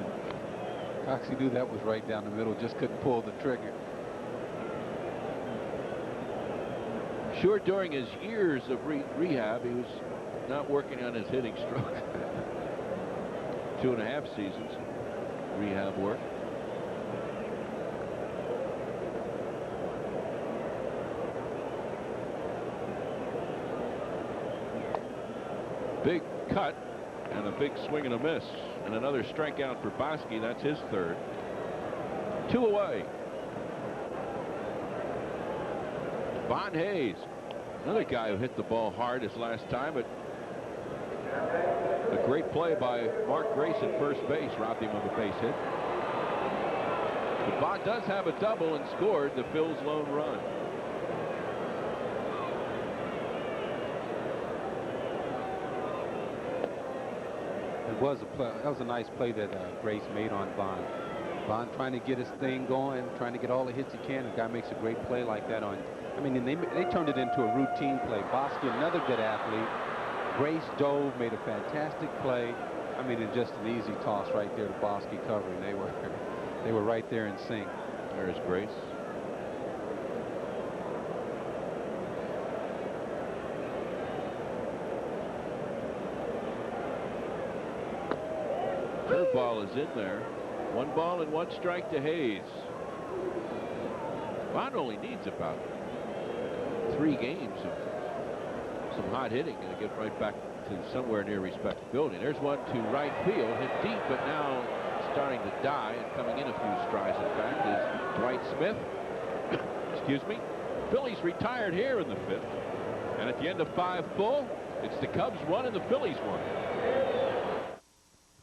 Coxie knew that was right down the middle, just couldn't pull the trigger. Sure, during his years of rehab, he was not working on his hitting stroke. 2.5 seasons rehab work. Big cut and a big swing and a miss, and another strikeout for Bosky. That's his third. 2 away. Von Hayes, another guy who hit the ball hard his last time, but a great play by Mark Grace at first base robbed him of a base hit. But Bond does have a double and scored the Phil's lone run. That was a nice play that Grace made on Bond. Bond trying to get his thing going, trying to get all the hits he can. The guy makes a great play like that on. I mean, they turned it into a routine play. Bosky, another good athlete. Grace dove, made a fantastic play. I mean, and just an easy toss right there to Bosky covering. They were right there in sync. There's Grace. Curveball is in there. 1 ball and 1 strike to Hayes. Bond only needs about 3 games of some hot hitting and get right back to somewhere near respectability. There's one to right field, hit deep, but now starting to die and coming in a few strides. In fact, is Dwight Smith. Excuse me. Phillies retired here in the 5th, and at the end of 5 full, it's the Cubs 1 and the Phillies 1.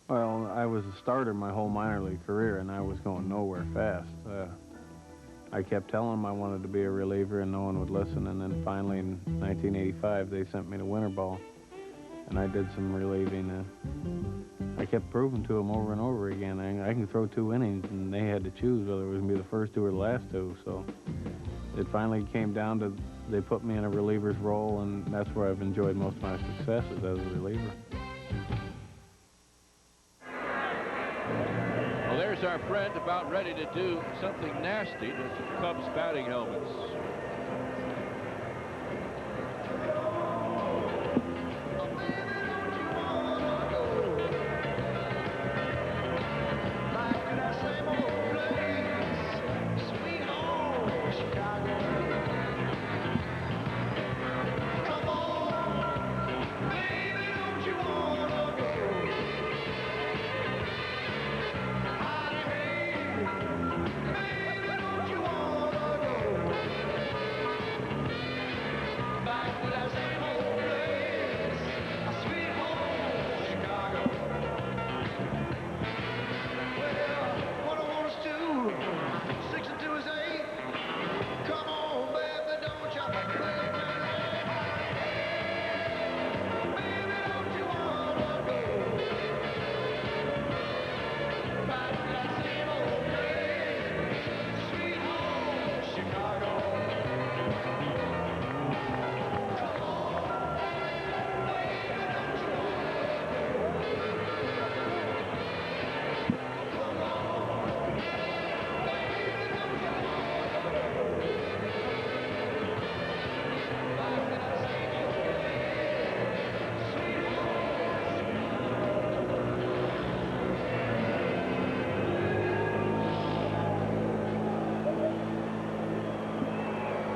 Well, I was a starter my whole minor league career, and I was going nowhere fast. I kept telling them I wanted to be a reliever, and no one would listen. And then finally, in 1985, they sent me to winter ball, and I did some relieving. I kept proving to them over and over again I can throw 2 innings, and they had to choose whether it was going to be the first 2 or the last 2. So it finally came down to they put me in a reliever's role, and that's where I've enjoyed most of my successes as a reliever. Well, there's our friend about ready to do something nasty with some Cubs batting helmets.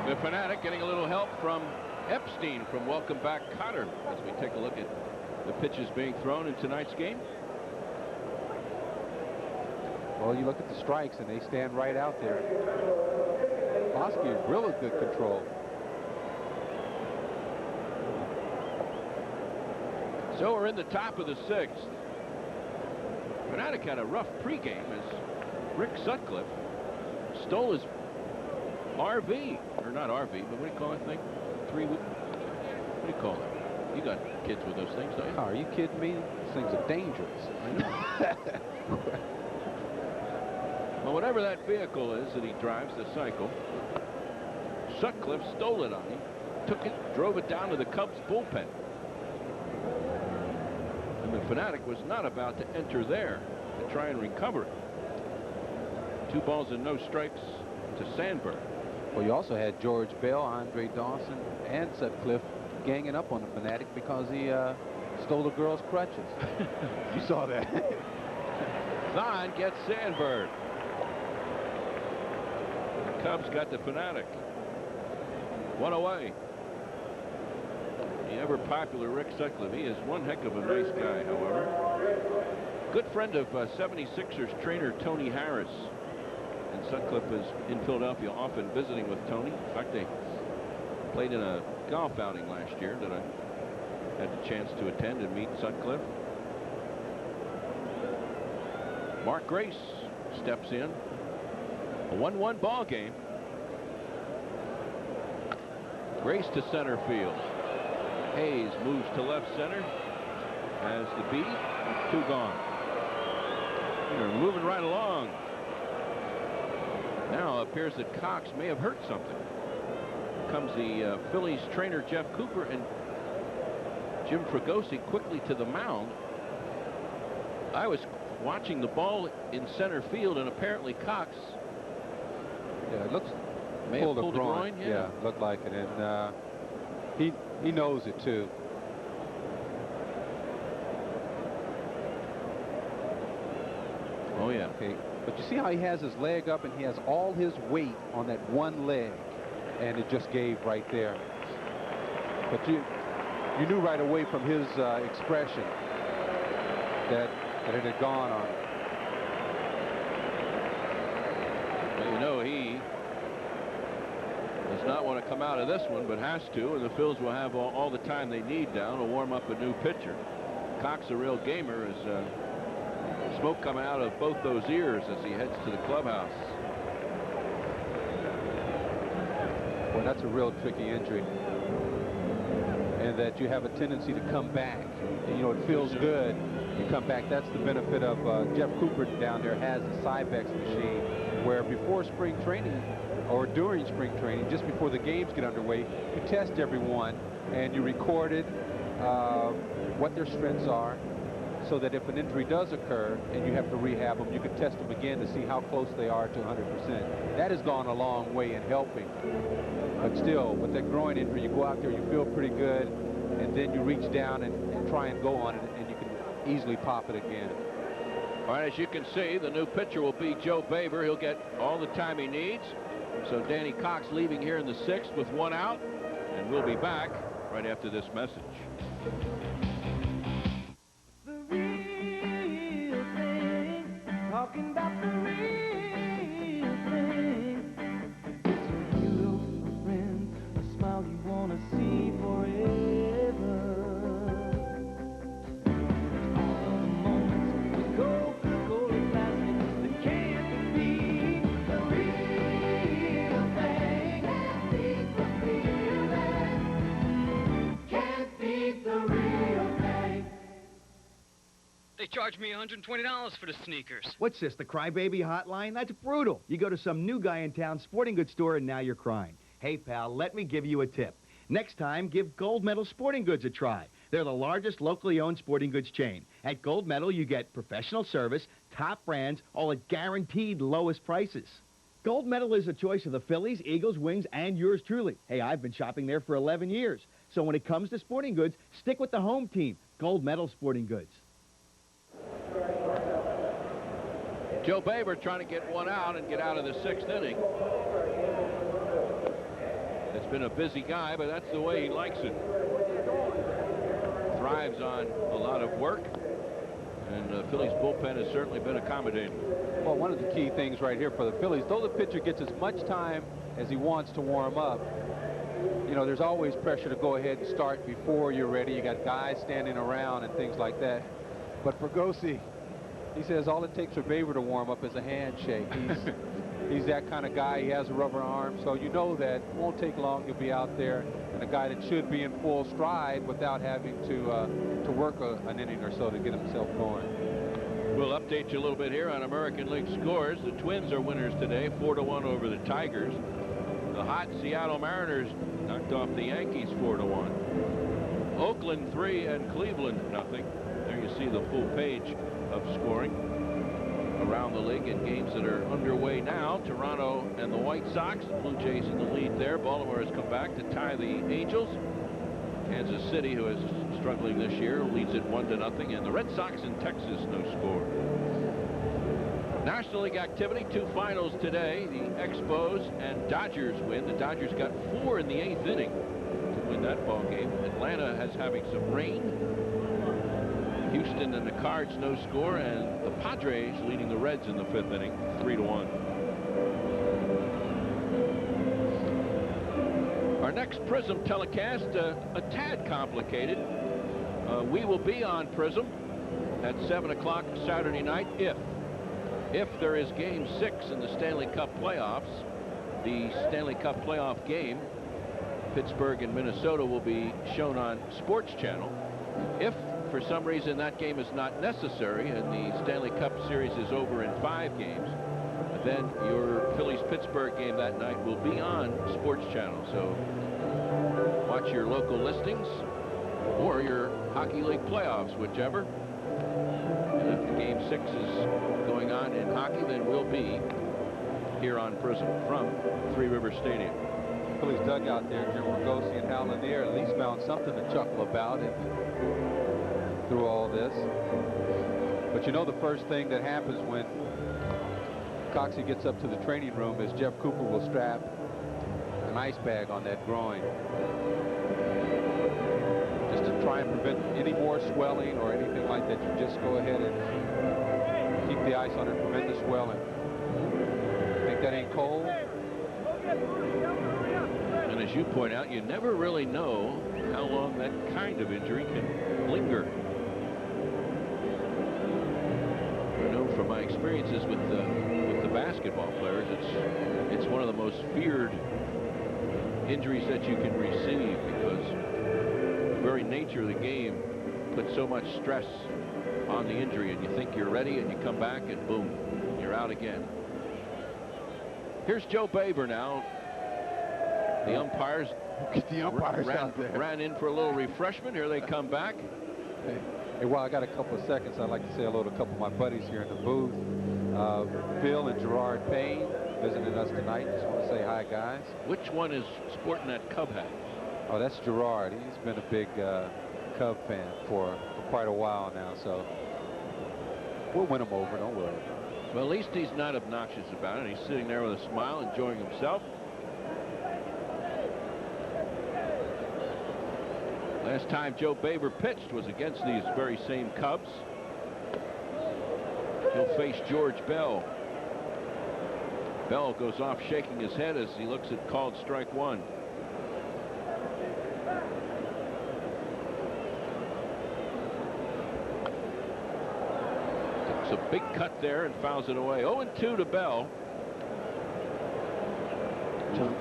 The Fanatic getting a little help from Epstein from Welcome Back Cotter as we take a look at the pitches being thrown in tonight's game. Well, you look at the strikes, and they stand right out there. Bosky, really good control. So we're in the top of the 6th. Fanatic had a rough pregame as Rick Sutcliffe stole his RV, or not RV, but what do you call that thing? What do you call it? You got kids with those things, don't you? Oh, are you kidding me? These things are dangerous. I know. Well, whatever that vehicle is that he drives, the cycle, Sutcliffe stole it on him, took it, drove it down to the Cubs bullpen. And the Fanatic was not about to enter there to try and recover it. 2 balls and no strikes to Sandberg. Well, you also had George Bell, Andre Dawson, and Sutcliffe ganging up on the Fanatic because he stole the girl's crutches. You saw that. Zahn gets Sandberg. The Cubs got the Fanatic. 1 away. The ever popular Rick Sutcliffe. He is one heck of a nice guy, however. Good friend of 76ers trainer Tony Harris. And Sutcliffe is in Philadelphia often visiting with Tony. In fact, they Played in a golf outing last year that I had the chance to attend and meet Sutcliffe. Mark Grace steps in. A 1-1 ball game. Grace to center field. Hayes moves to left center. Has the beat. 2 gone. They're moving right along. Now it appears that Cox may have hurt something. Comes the Phillies trainer Jeff Cooper and Jim Fregosi quickly to the mound. I was watching the ball in center field, and apparently Cox. Yeah, it looks may have pulled a groin. Yeah, looked like it, and he knows it too. Oh yeah. Okay, but you see how he has his leg up, and he has all his weight on that one leg, and it just gave right there. But you knew right away from his expression that it had gone on. Well, you know, he does not want to come out of this one, but has to, and the Phils will have all the time they need down to warm up a new pitcher. Cox, a real gamer, is smoke coming out of both those ears as he heads to the clubhouse. Well, that's a real tricky injury, and that you have a tendency to come back. And, you know, it feels good. You come back. That's the benefit of Jeff Cooper down there has the Cybex machine, where before spring training or during spring training, just before the games get underway, you test everyone and you record it, what their strengths are, so that if an injury does occur and you have to rehab them, you can test them again to see how close they are to 100%. That has gone a long way in helping. But still, with that groin injury, you go out there, you feel pretty good, and then you reach down and try and go on it, and you can easily pop it again. All right, as you can see, the new pitcher will be Joe Baber. He'll get all the time he needs. So Danny Cox leaving here in the 6th with 1 out, and we'll be back right after this message. Talking about the real thing. It's a hero, a friend, a smile you want to see forever. All the moments with Coca-Cola plastic that can't be the real thing. Can't beat the feeling. Can't beat the real thing. They charged me $120 for the sneakers. What's this, the crybaby hotline? That's brutal. You go to some new guy in town sporting goods store and now you're crying. Hey, pal, let me give you a tip. Next time, give Gold Medal Sporting Goods a try. They're the largest locally owned sporting goods chain. At Gold Medal, you get professional service, top brands, all at guaranteed lowest prices. Gold Medal is a choice of the Phillies, Eagles, Wings, and yours truly. Hey, I've been shopping there for 11 years. So when it comes to sporting goods, stick with the home team, Gold Medal Sporting Goods. Joe Baber trying to get 1 out and get out of the 6th inning. It's been a busy guy, but that's the way he likes it. Thrives on a lot of work, and the Phillies bullpen has certainly been accommodating. Well, one of the key things right here for the Phillies, though the pitcher gets as much time as he wants to warm up, you know, there's always pressure to go ahead and start before you're ready. You got guys standing around and things like that. But Fregosi, he says all it takes for Baber to warm up is a handshake. He's that kind of guy. He has a rubber arm, so you know that it won't take long. He'll be out there, and a guy that should be in full stride without having to work an inning or so to get himself going. We'll update you a little bit here on American League scores. The Twins are winners today, 4-1 over the Tigers. The hot Seattle Mariners knocked off the Yankees 4-1. Oakland 3 and Cleveland 0. There you see the full page of scoring around the league in games that are underway now. Toronto and the White Sox, the Blue Jays in the lead there. Baltimore has come back to tie the Angels. Kansas City, who is struggling this year, leads it 1-0. And the Red Sox in Texas, no score. National League activity, 2 finals today. The Expos and Dodgers win. The Dodgers got 4 in the 8th inning to win that ball game. Atlanta has having some rain. Houston and the Cards no score, and the Padres leading the Reds in the 5th inning 3-1. All Our next Prism telecast, a tad complicated. We will be on Prism at 7 o'clock Saturday night if there is Game 6 in the Stanley Cup playoffs. The Stanley Cup playoff game, Pittsburgh and Minnesota, will be shown on Sports Channel. If for some reason that game is not necessary and the Stanley Cup series is over in 5 games, then your Phillies-Pittsburgh game that night will be on Sports Channel. So watch your local listings or your Hockey League playoffs, whichever. And if the Game 6 is going on in hockey, then we'll be here on Prism from Three Rivers Stadium. Phillies dugout there, Jim Ragosi and Hal Lanier at least found something to chuckle about through all this. But you know, the first thing that happens when Coxie gets up to the training room is Jeff Cooper will strap an ice bag on that groin just to try and prevent any more swelling or anything like that. You just go ahead and keep the ice on it, prevent the swelling. Think that ain't cold? And as you point out, you never really know how long that kind of injury can linger. I know from my experiences with the basketball players, it's one of the most feared injuries that you can receive, because the very nature of the game puts so much stress on the injury, and you think you're ready and you come back and boom, you're out again. Here's Joe Baber now. The umpires, ran in for a little refreshment. Here they come back. Hey, while I got a couple of seconds, I'd like to say hello to a couple of my buddies here in the booth. Phil and Gerard Payne visiting us tonight. Just want to say hi, guys. Which one is sporting that Cub hat? Oh, that's Gerard. He's been a big Cub fan for quite a while now, so we'll win him over, don't worry. Well, at least he's not obnoxious about it. He's sitting there with a smile, enjoying himself. Last time Joe Baber pitched was against these very same Cubs. He'll face George Bell. Bell goes off shaking his head as he looks at called strike one. It's a big cut there and fouls it away. 0-2 to Bell.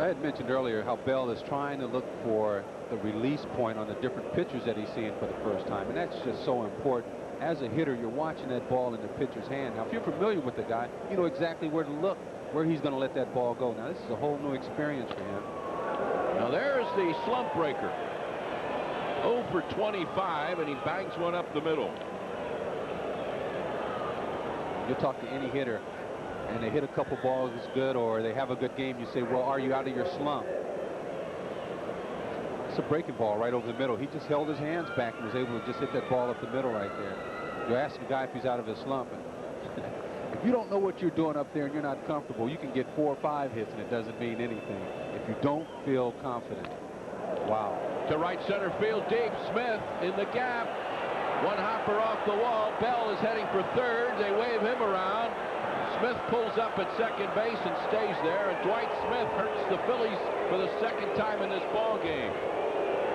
I had mentioned earlier how Bell is trying to look for the release point on the different pitchers that he's seeing for the first time, and that's just so important. As a hitter, you're watching that ball in the pitcher's hand. Now, if you're familiar with the guy, you know exactly where to look, where he's going to let that ball go. Now, this is a whole new experience for him. Now, there's the slump breaker. 0 for 25, and he bangs one up the middle. You'll talk to any hitter, and they hit a couple balls good, or they have a good game. You say, well, are you out of your slump? It's a breaking ball right over the middle. He just held his hands back and was able to just hit that ball up the middle right there. You ask a guy if he's out of his slump, and if you don't know what you're doing up there and you're not comfortable, you can get 4 or 5 hits and it doesn't mean anything if you don't feel confident. Wow. To right center field deep. Smith in the gap. One hopper off the wall. Bell is heading for third. They wave him around. Smith pulls up at second base and stays there, and Dwight Smith hurts the Phillies for the second time in this ball game.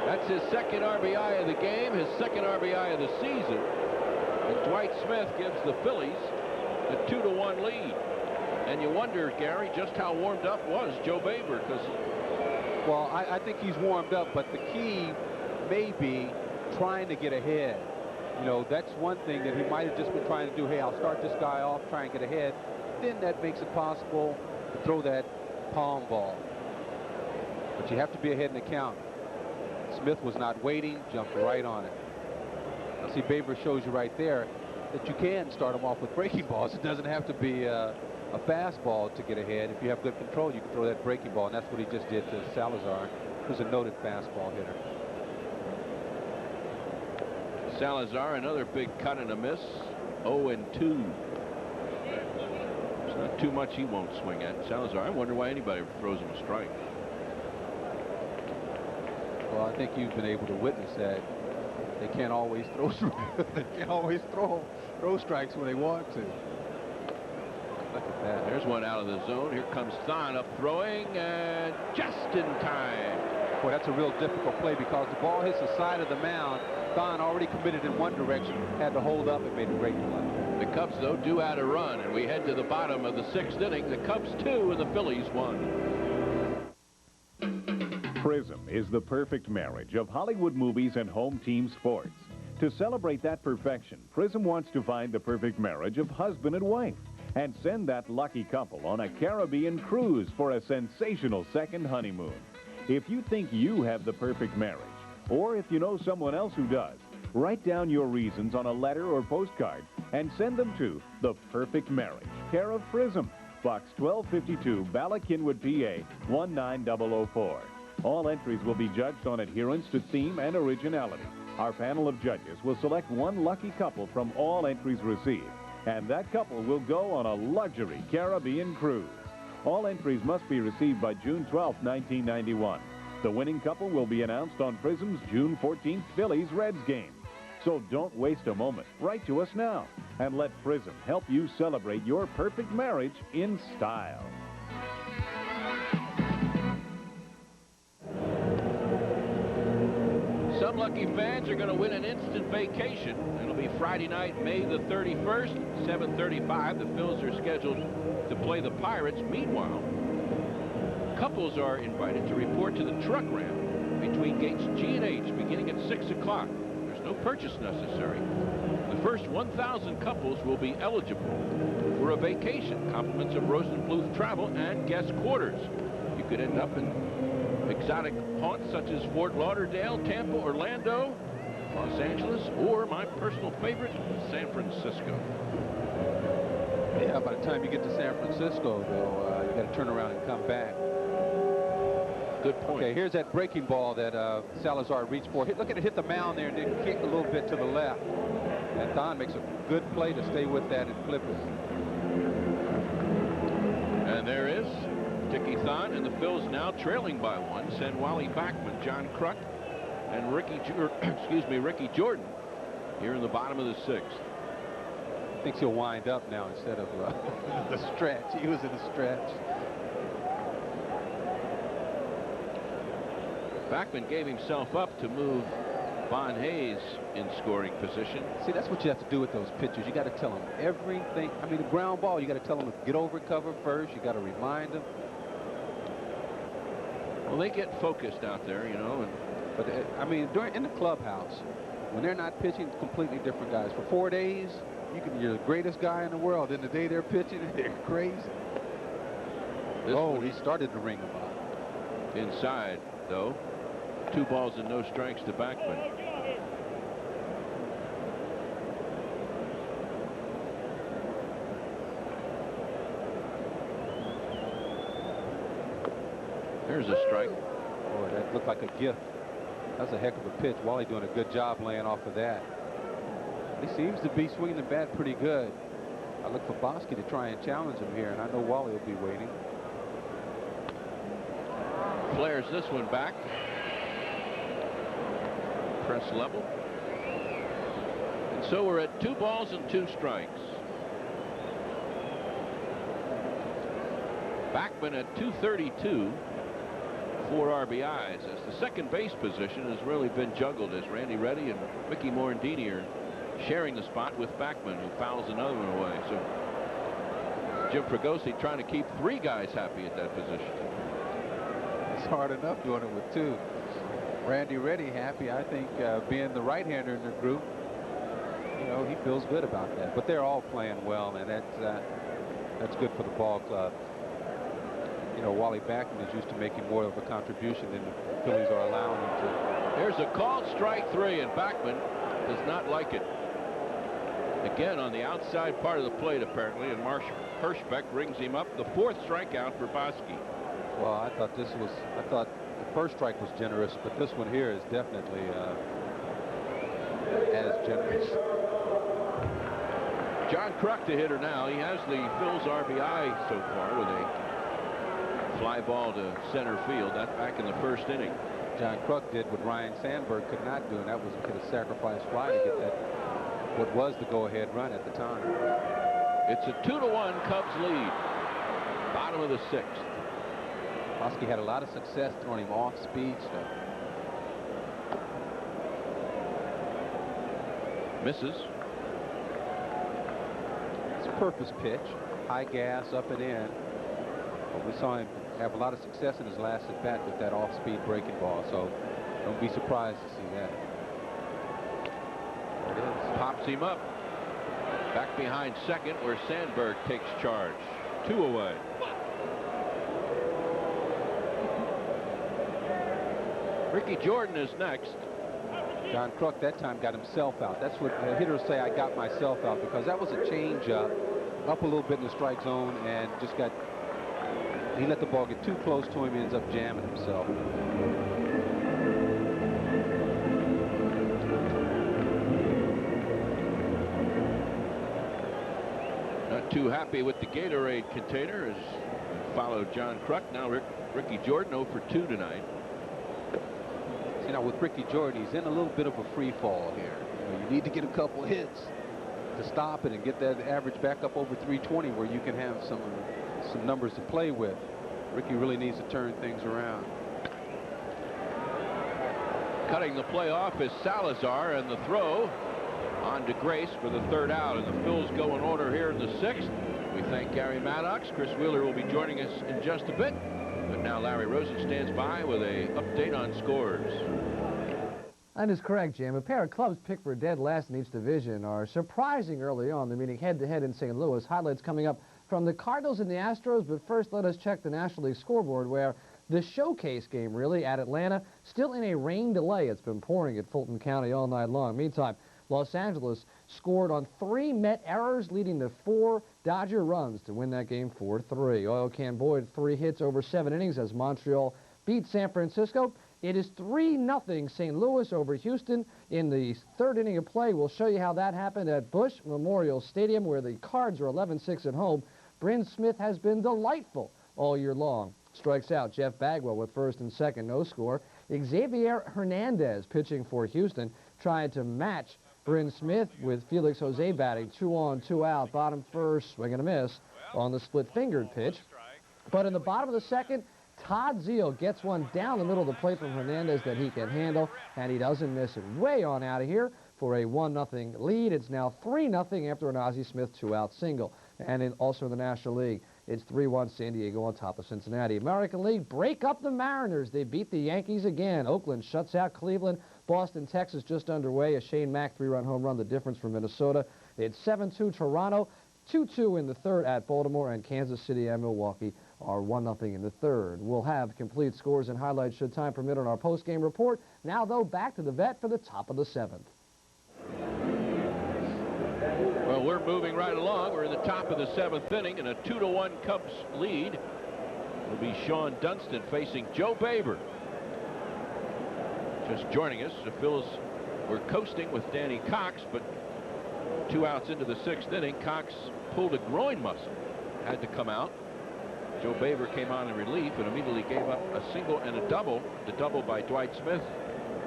That's his second RBI of the game, his second RBI of the season. And Dwight Smith gives the Phillies a 2-1 lead. And you wonder, Gary, just how warmed up was Joe Baber, because... Well, I think he's warmed up, but the key may be trying to get ahead. You know, that's one thing that he might have just been trying to do. Hey, I'll start this guy off, try and get ahead. Then that makes it possible to throw that palm ball. But you have to be ahead in the count. Smith was not waiting, jumped right on it. Now, see, Baber shows you right there that you can start him off with breaking balls. It doesn't have to be a fastball to get ahead. If you have good control, you can throw that breaking ball, and that's what he just did to Salazar, who's a noted fastball hitter. Salazar, another big cut and a miss. 0-2. It's not too much he won't swing at. Salazar, I wonder why anybody throws him a strike. Well, I think you've been able to witness that. They can't always throw they can't always throw strikes when they want to. Look at that. There's one out of the zone. Here comes Thon up throwing, and just in time. Boy, that's a real difficult play because the ball hits the side of the mound. Thon already committed in one direction, had to hold up and made a great play. The Cubs, though, do add a run, and we head to the bottom of the 6th inning. The Cubs 2 and the Phillies 1. Prism is the perfect marriage of Hollywood movies and home team sports. To celebrate that perfection, Prism wants to find the perfect marriage of husband and wife and send that lucky couple on a Caribbean cruise for a sensational second honeymoon. If you think you have the perfect marriage, or if you know someone else who does, write down your reasons on a letter or postcard and send them to The Perfect Marriage, care of Prism, Box 1252, Bala Kinwood, PA 19004. All entries will be judged on adherence to theme and originality. Our panel of judges will select one lucky couple from all entries received, and that couple will go on a luxury Caribbean cruise. All entries must be received by June 12, 1991. The winning couple will be announced on Prism's June 14th Phillies-Reds game. So don't waste a moment. Write to us now and let Prism help you celebrate your perfect marriage in style. Some lucky fans are going to win an instant vacation. It'll be Friday night, May the 31st, 7:35. The Phillies are scheduled to play the Pirates. Meanwhile, couples are invited to report to the truck ramp between gates G and H beginning at 6 o'clock. There's no purchase necessary. The first 1,000 couples will be eligible for a vacation, compliments of Rosenbluth Travel and guest quarters. You could end up in exotic haunts such as Fort Lauderdale, Tampa, Orlando, Los Angeles, or my personal favorite, San Francisco. Yeah, by the time you get to San Francisco, though, you got to turn around and come back. Good point. Okay, here's that breaking ball that Salazar reached for. Look at it hit the mound there and then kick a little bit to the left. And Don makes a good play to stay with that and flip it. And there is Dickie Thon, and the Phils now trailing by one. Send Wally Backman, John Kruk, and Ricky Jordan here in the bottom of the 6th. Thinks he'll wind up now instead of the stretch. He was in a stretch. Backman gave himself up to move Von Hayes in scoring position. See, that's what you have to do with those pitchers. You got to tell them everything. I mean, the ground ball, you got to tell them to get over cover first. You got to remind them. Well, they get focused out there, you know. But I mean, in the clubhouse, when they're not pitching, completely different guys. For 4 days, you're the greatest guy in the world. Then the day they're pitching, they're crazy. He started to ring them up. Inside, though. 2 balls and no strikes to Backman. There's a strike. Boy, that looked like a gift. That's a heck of a pitch. Wally doing a good job laying off of that. He seems to be swinging the bat pretty good. I look for Bosky to try and challenge him here, and I know Wally will be waiting. Flares this one back. Press level. And so we're at 2 balls and 2 strikes. Backman at 232. 4 RBIs, as the second base position has really been juggled as Randy Reddy and Mickey Morandini are sharing the spot with Backman, who fouls another one away. So Jim Fregosi trying to keep 3 guys happy at that position. It's hard enough doing it with 2. Randy Reddy happy, I think, being the right-hander in the group. You know, he feels good about that. But they're all playing well, and that's good for the ball club. You know, Wally Backman is used to making more of a contribution than the Phillies are allowing him to. There's a called strike 3, and Backman does not like it. Again on the outside part of the plate, apparently, and Marsh Hirschbeck rings him up. The 4th strikeout for Bosky. Well, I thought the first strike was generous, but this one here is definitely as generous. John Kruk the hitter now. He has the Phil's RBI so far with a fly ball to center field. That's back in the 1st inning. John Kruk did what Ryan Sandberg could not do, and that was hit a sacrifice fly to get that, what was the go-ahead run at the time. It's a 2-1 Cubs lead. Bottom of the 6th. Oski had a lot of success throwing him off speed stuff. Misses. It's a purpose pitch. High gas, up and in. But we saw him have a lot of success in his last at bat with that off-speed breaking ball. So don't be surprised to see that. There it is. Pops him up. Back behind second where Sandberg takes charge. 2 away. Ricky Jordan is next. John Kruk that time got himself out. That's what hitters say, I got myself out, because that was a change up a little bit in the strike zone and just got, he let the ball get too close to him. He ends up jamming himself. Not too happy with the Gatorade container as followed John Kruk. Now Ricky Jordan 0 for 2 tonight. You know, with Ricky Jordan, he's in a little bit of a free fall here. You need to get a couple hits to stop it and get that average back up over 320 where you can have some numbers to play with. Ricky really needs to turn things around. Cutting the play off is Salazar, and the throw on to Grace for the 3rd out, and the Phils go in order here in the 6th. We thank Gary Maddox. Chris Wheeler will be joining us in just a bit. But now Larry Rosen stands by with a update on scores. That is correct, Jim. A pair of clubs picked for dead last in each division are surprising early on. They're meeting head-to-head in St. Louis. Highlights coming up from the Cardinals and the Astros. But first, let us check the National League scoreboard, where the showcase game, really, at Atlanta, still in a rain delay. It's been pouring at Fulton County all night long. Meantime, Los Angeles scored on 3 Met errors, leading to 4 Dodger runs to win that game 4-3. Oil Can Boyd 3 hits over 7 innings as Montreal beat San Francisco. It is 3-0 St. Louis over Houston in the 3rd inning of play. We'll show you how that happened at Busch Memorial Stadium, where the Cards are 11-6 at home. Bryn Smith has been delightful all year long. Strikes out Jeff Bagwell with 1st and 2nd, no score. Xavier Hernandez pitching for Houston, trying to match Bryn Smith with Felix Jose batting. 2 on, 2 out, bottom 1st, swing and a miss on the split-fingered pitch. But in the bottom of the 2nd, Todd Zeal gets one down the middle of the plate from Hernandez that he can handle, and he doesn't miss it. Way on out of here for a 1-0 lead. It's now 3-0 after an Ozzie Smith 2-out single. And also in the National League, it's 3-1 San Diego on top of Cincinnati. American League break up the Mariners. They beat the Yankees again. Oakland shuts out Cleveland. Boston, Texas just underway. A Shane Mack 3-run home run, the difference for Minnesota. It's 7-2 Toronto, 2-2 in the 3rd at Baltimore, and Kansas City and Milwaukee are 1-0 in the 3rd. We'll have complete scores and highlights should time permit on our post-game report. Now, though, back to the vet for the top of the 7th. Well, we're moving right along. We're in the top of the 7th inning, and a 2-1 Cubs lead. Will be Sean Dunston facing Joe Baber. Just joining us, the Phils were coasting with Danny Cox, but 2 outs into the 6th inning, Cox pulled a groin muscle, had to come out. Joe Baber came on in relief and immediately gave up a single and a double. The double by Dwight Smith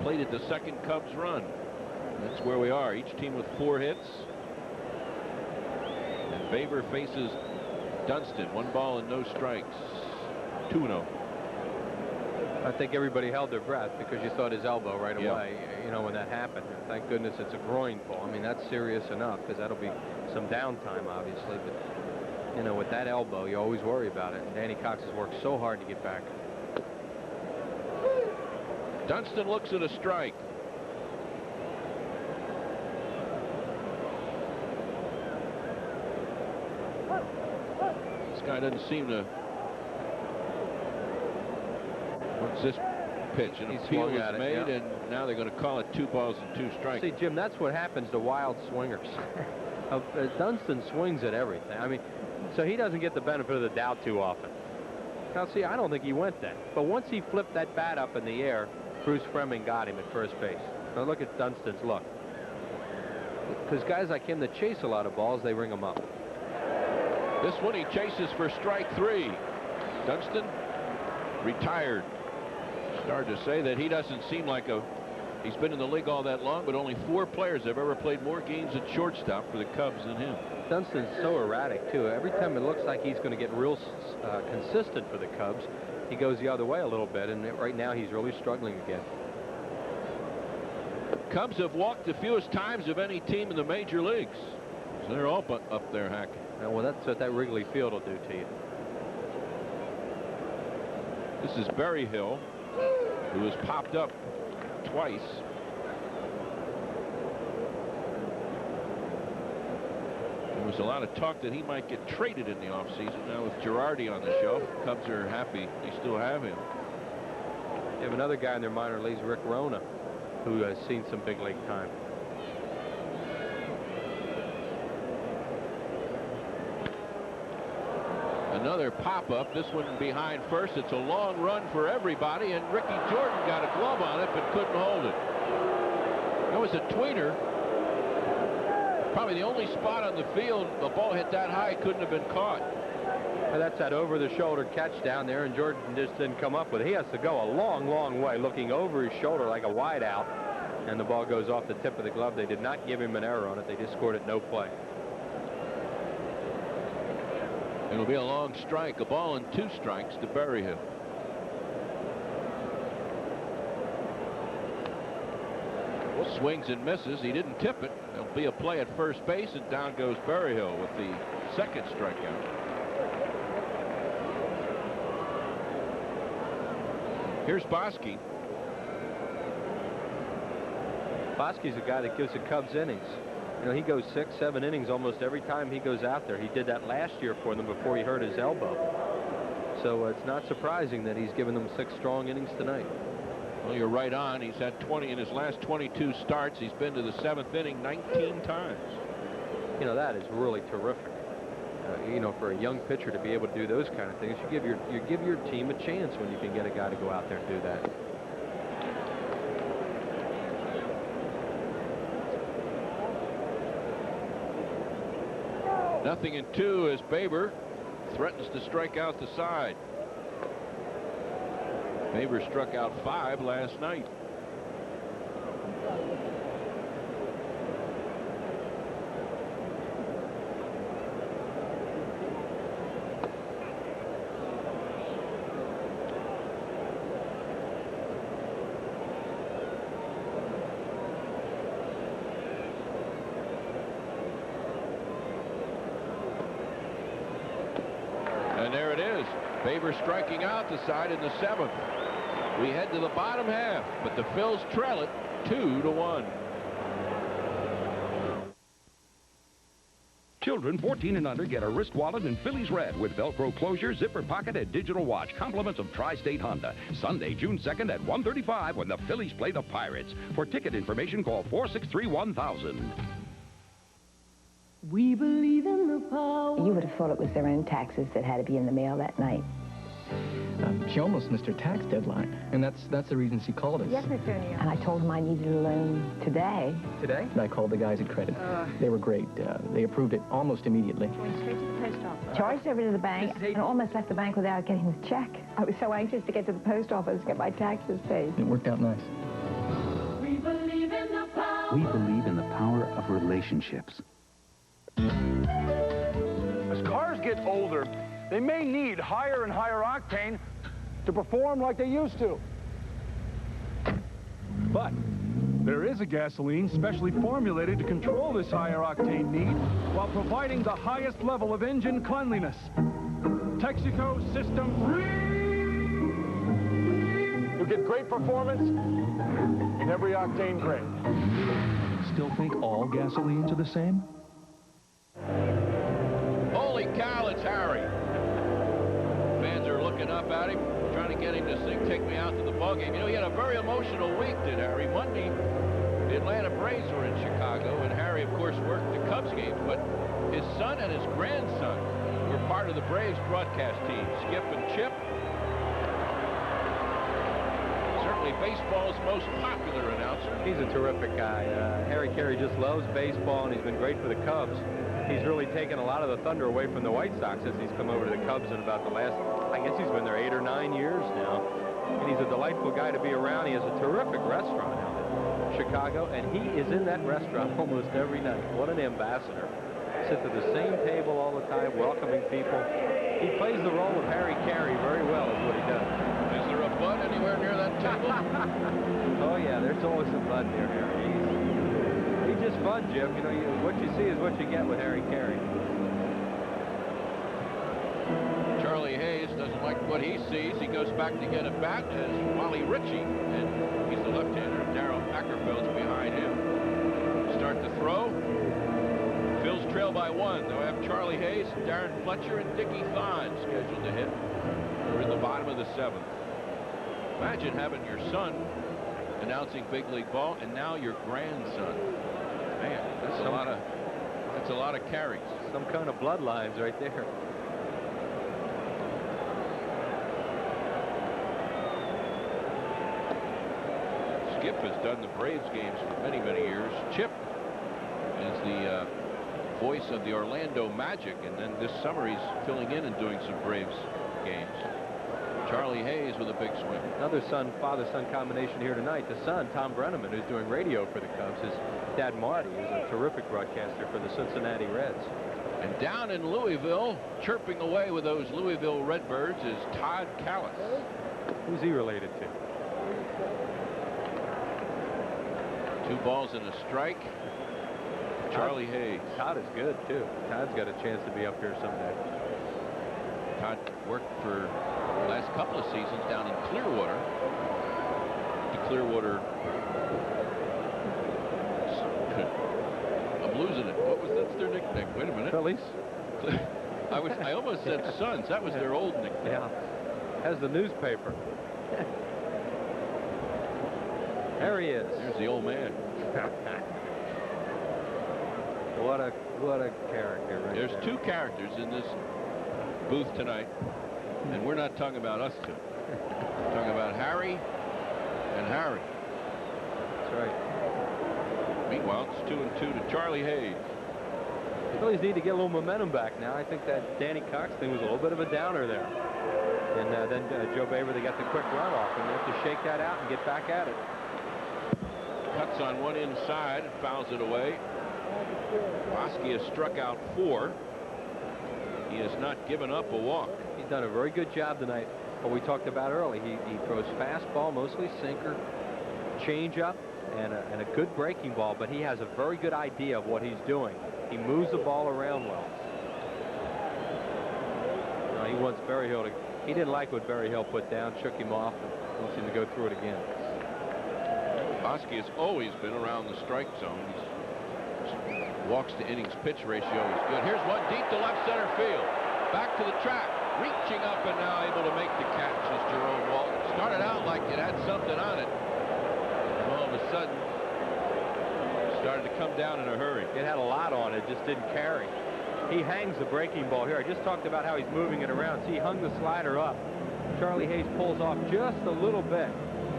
plated the 2nd Cubs run. That's where we are, each team with 4 hits. And Baber faces Dunston, 1 ball and no strikes. 2-0. I think everybody held their breath because you thought his elbow right away, you know, when that happened. Thank goodness it's a groin pull. I mean, that's serious enough because that'll be some downtime, obviously. But, you know, with that elbow, you always worry about it. And Danny Cox has worked so hard to get back. Dunston looks at a strike. This guy doesn't seem to. What's this pitch? An appeal was made, and now they're going to call it 2 balls and 2 strikes. See, Jim, that's what happens to wild swingers. Dunston swings at everything. I mean, so he doesn't get the benefit of the doubt too often. Now, see, I don't think he went then. But once he flipped that bat up in the air, Bruce Fleming got him at first base. Now look at Dunston's look. Because guys like him that chase a lot of balls, they ring them up. This one he chases for strike 3. Dunston retired. Started to say that he doesn't seem like he's been in the league all that long, but only 4 players have ever played more games at shortstop for the Cubs than him. Dunston's so erratic, too. Every time it looks like he's going to get real consistent for the Cubs, he goes the other way a little bit, and right now he's really struggling again. Cubs have walked the fewest times of any team in the major leagues. So they're all up there, Hack. Well, that's what that Wrigley Field will do to you. This is Berryhill, who has popped up twice. There was a lot of talk that he might get traded in the offseason. Now with Girardi on the shelf, Cubs are happy they still have him. They have another guy in their minor leagues, Rick Rona, who has seen some big league time. Another pop-up, this one behind first. It's a long run for everybody, and Ricky Jordan got a glove on it but couldn't hold it. That was a tweener. Probably the only spot on the field the ball hit that high couldn't have been caught. Well, that's that over-the-shoulder catch down there, and Jordan just didn't come up with it. He has to go a long, long way looking over his shoulder like a wideout, and the ball goes off the tip of the glove. They did not give him an error on it. They just scored it no play. It'll be a long strike, a ball and 2 strikes to Berryhill. Swings and misses. He didn't tip it. There'll be a play at first base, and down goes Berryhill with the second strikeout. Here's Bosky. Bosky's a guy that gives the Cubs innings. You know, he goes 6, 7 innings almost every time he goes out there. He did that last year for them before he hurt his elbow. So it's not surprising that he's given them 6 strong innings tonight. Well, you're right on. He's had 20 in his last 22 starts. He's been to the 7th inning 19 times. You know, that is really terrific. You know, for a young pitcher to be able to do those kind of things, you give your team a chance when you can get a guy to go out there and do that. Nothing in 2 as Baber threatens to strike out the side. Baber struck out 5 last night. And there it is. Baber striking out the side in the 7th. We head to the bottom half, but the Phils trail it 2-1. Children 14 and under get a wrist wallet in Phillies red with Velcro closure, zipper pocket, and digital watch. Compliments of Tri-State Honda. Sunday, June 2nd at 1:35 when the Phillies play the Pirates. For ticket information, call 463-1000. We believe in the power. You would have thought it was their own taxes that had to be in the mail that night. She almost missed her tax deadline, and that's the reason she called us. Yes, Miss O'Neill. And I told them I needed a loan today. Today? I called the guys at Credit. They were great. They approved it almost immediately. Went straight to the post office. Charged over to the bank, and almost left the bank without getting the check. I was so anxious to get to the post office to get my taxes paid. It worked out nice. We believe in the power. We believe in the power of relationships. As cars get older, they may need higher and higher octane to perform like they used to. But there is a gasoline specially formulated to control this higher octane need while providing the highest level of engine cleanliness. Texaco System 3. You get great performance in every octane grade. Still think all gasolines are the same? Holy cow, it's Harry. Fans are looking up at him, trying to get him to sing Take Me Out to the Ballgame. You know, he had a very emotional week, did Harry. Monday, the Atlanta Braves were in Chicago, and Harry, of course, worked the Cubs games, but his son and his grandson were part of the Braves broadcast team, Skip and Chip. Certainly baseball's most popular announcer. He's a terrific guy. Harry Carey just loves baseball, and he's been great for the Cubs. He's really taken a lot of the thunder away from the White Sox since he's come over to the Cubs in about the last, I guess he's been there 8 or 9 years now. And he's a delightful guy to be around. He has a terrific restaurant out in Chicago, and he is in that restaurant almost every night. What an ambassador. Sits at the same table all the time, welcoming people. He plays the role of Harry Carey very well, is what he does. Is there a bud anywhere near that table? Oh, yeah, there's always a bud near Harry. He's just fun, Jim. You know, what you see is what you get with Harry Carey. Charlie Hayes doesn't like what he sees. He goes back to get a bat as Wally Ritchie, and he's the left-hander. Darryl Ackerfeld's behind him. Start the throw. Phil's trail by 1. They'll have Charlie Hayes, Darren Fletcher, and Dickie Thon scheduled to hit. We're in the bottom of the 7th. Imagine having your son announcing big league ball, and now your grandson. Man, that's a lot of carries. Some kind of bloodlines right there. Skip has done the Braves games for many, many years. Chip is the voice of the Orlando Magic, and then this summer he's filling in and doing some Braves games. Charlie Hayes with a big swing. Another father-son combination here tonight. The son, Tom Brenneman, who's doing radio for the Cubs. His dad, Marty, is a terrific broadcaster for the Cincinnati Reds. And down in Louisville, chirping away with those Louisville Redbirds, is Todd Callis. Who's he related to? 2 balls and a strike. Charlie Hayes. Todd is good, too. Todd's got a chance to be up here someday. Todd worked for the last couple of seasons down in Clearwater. I'm losing it. That's their nickname. Wait a minute. Phillies. I almost said Suns. That was their old nickname. Yeah. Has the newspaper. There he is. There's the old man. What a character right There's there. 2 characters in this booth tonight, and we're not talking about us 2. We're talking about Harry and Harry. That's right. Meanwhile, it's 2-2 to Charlie Hayes. The Phillies need to get a little momentum back now. I think that Danny Cox thing was a little bit of a downer there. And then Joe Baber, they got the quick run off, and they have to shake that out and get back at it. Cuts on one inside and fouls it away. Bosky has struck out 4. He has not given up a walk. He's done a very good job tonight. What we talked about early, he throws fastball, mostly sinker, changeup, and a good breaking ball, but he has a very good idea of what he's doing. He moves the ball around well. He wants Berryhill to. He didn't like what Berryhill put down, shook him off, and wants him to go through it again. Bosky has always been around the strike zone. His walks to innings pitch ratio is good. Here's one deep to left center field. Back to the track. Reaching up and now able to make the catch is Jerome Walton. Started out like it had something on it. And all of a sudden, started to come down in a hurry. It had a lot on it, just didn't carry. He hangs the breaking ball here. I just talked about how he's moving it around. See, he hung the slider up. Charlie Hayes pulls off just a little bit.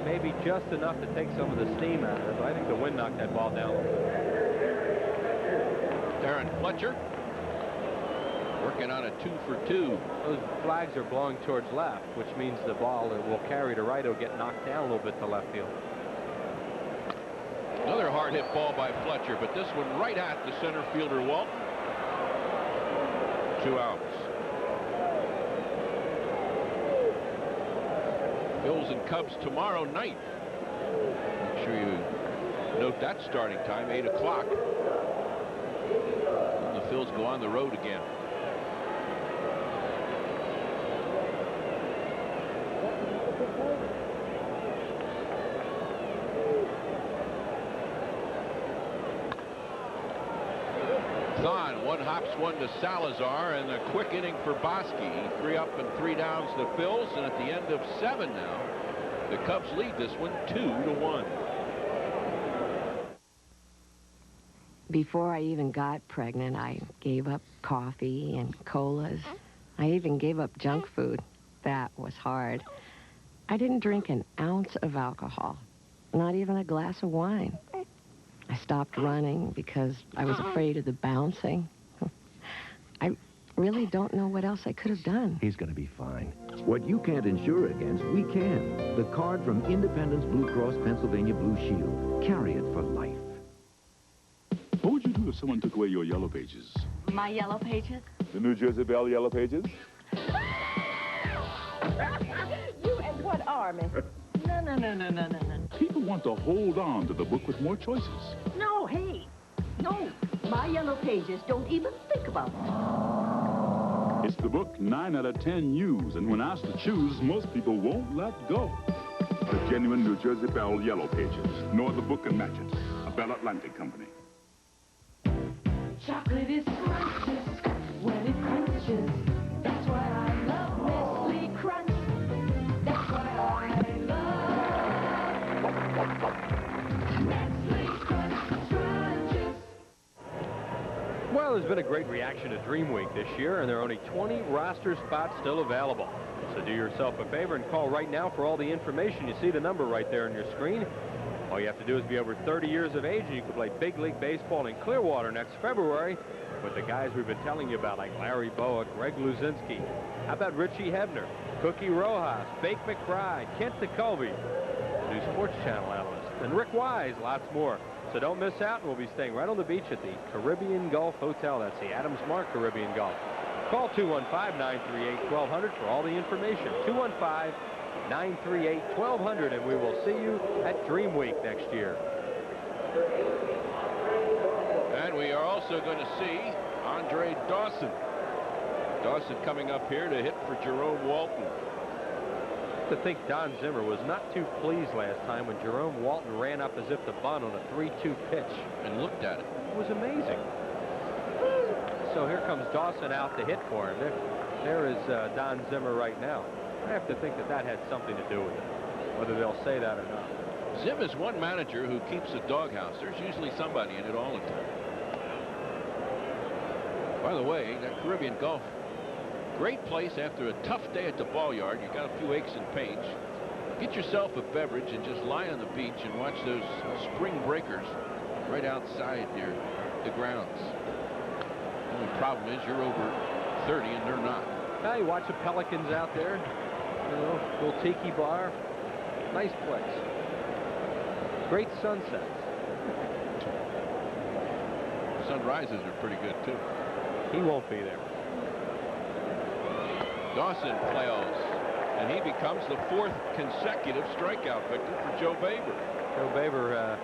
Maybe just enough to take some of the steam out of it, but I think the wind knocked that ball down a little bit. Darren Fletcher working on a 2-for-2. Those flags are blowing towards left, which means the ball will carry to right. It'll get knocked down a little bit to left field. Another hard hit ball by Fletcher, but this one right at the center fielder Walton. 2 outs. Phils and Cubs tomorrow night. Make sure you note that starting time, 8 o'clock. The Phils go on the road again. Thon, 1 hops, 1 to Salazar, and a quick inning for Bosky. 3 up and 3 downs to Phils, and at the end of 7 now, the Cubs lead this one 2-1. Before I even got pregnant, I gave up coffee and colas. I even gave up junk food. That was hard. I didn't drink an ounce of alcohol, not even a glass of wine. I stopped running because I was afraid of the bouncing. I really don't know what else I could have done. He's going to be fine. What you can't insure against, we can. The card from Independence Blue Cross Pennsylvania Blue Shield. Carry it for life. What would you do if someone took away your yellow pages? My yellow pages? The New Jersey Bell yellow pages? You and what army? No. People want to hold on to the book with more choices. No, hey. No. My yellow pages don't even think about it. It's the book 9 out of 10 use, and when asked to choose, most people won't let go. The genuine New Jersey Bell Yellow Pages. No other book can match it. A Bell Atlantic company. Chocolate is scrumptious when it crunches. That's why I love Nestle Crunch. That's why I love Nestle Crunch Crunches. Well, there's been a great reaction to Dream Week this year, and there are only 20 roster spots still available. So do yourself a favor and call right now for all the information. You see the number right there on your screen. All you have to do is be over 30 years of age, and you can play Big League Baseball in Clearwater next February with the guys we've been telling you about, like Larry Boa, Greg Luzinski. How about Richie Hebner, Cookie Rojas, Fake McBride, Kent DeColby, new Sports Channel analyst, and Rick Wise, lots more. So don't miss out, and we'll be staying right on the beach at the Caribbean Gulf Hotel. That's the Adams Mark Caribbean Gulf. Call 215-938-1200 for all the information. 215-938-1200, and we will see you at Dream Week next year. And we are also going to see Andre Dawson. Dawson coming up here to hit for Jerome Walton. To think Don Zimmer was not too pleased last time when Jerome Walton ran up as if to bunt on a 3-2 pitch. And looked at it. It was amazing. So here comes Dawson out to hit for him. There is Don Zimmer right now. I have to think that had something to do with it, whether they'll say that or not. Zim is one manager who keeps a doghouse. There's usually somebody in it all the time. By the way, that Caribbean Gulf, great place after a tough day at the ball yard. You got a few aches and pains. Get yourself a beverage and just lie on the beach and watch those spring breakers right outside the grounds. The only problem is you're over 30 and they're not. Now you watch the Pelicans out there. You know, little tiki bar. Nice place. Great sunsets. Sunrises are pretty good too. He won't be there. Dawson flails, and he becomes the 4th consecutive strikeout victim for Joe Baber. Joe Baber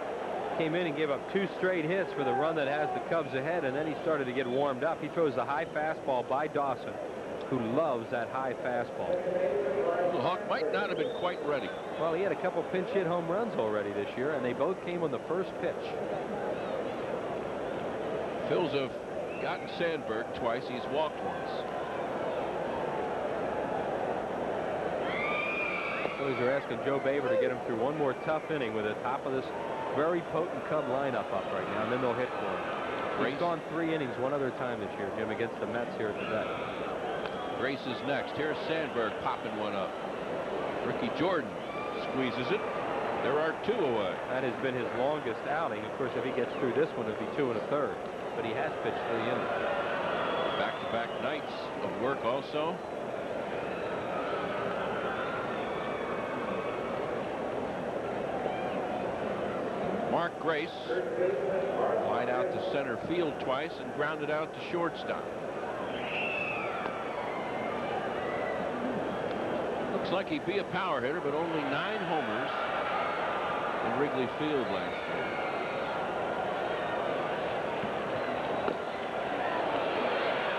came in and gave up 2 straight hits for the run that has the Cubs ahead, and then he started to get warmed up. He throws the high fastball by Dawson, who loves that high fastball. The Hawk might not have been quite ready. Well, he had a couple pinch hit home runs already this year, and they both came on the first pitch. Phils have gotten Sandberg twice. He's walked once. Phillies are asking Joe Baber to get him through one more tough inning with the top of this very potent Cub lineup up right now, and then they'll hit for him. He's gone 3 innings one other time this year, Jim, against the Mets here today. Grace is next. Here's Sandberg popping one up. Ricky Jordan squeezes it. There are 2 away. That has been his longest outing. Of course, if he gets through this one, it'll be 2 1/3. But he has pitched 3 innings. Back-to-back nights of work also. Mark Grace lined out to center field twice and grounded out to shortstop. Looks like he'd be a power hitter, but only 9 homers in Wrigley Field last year.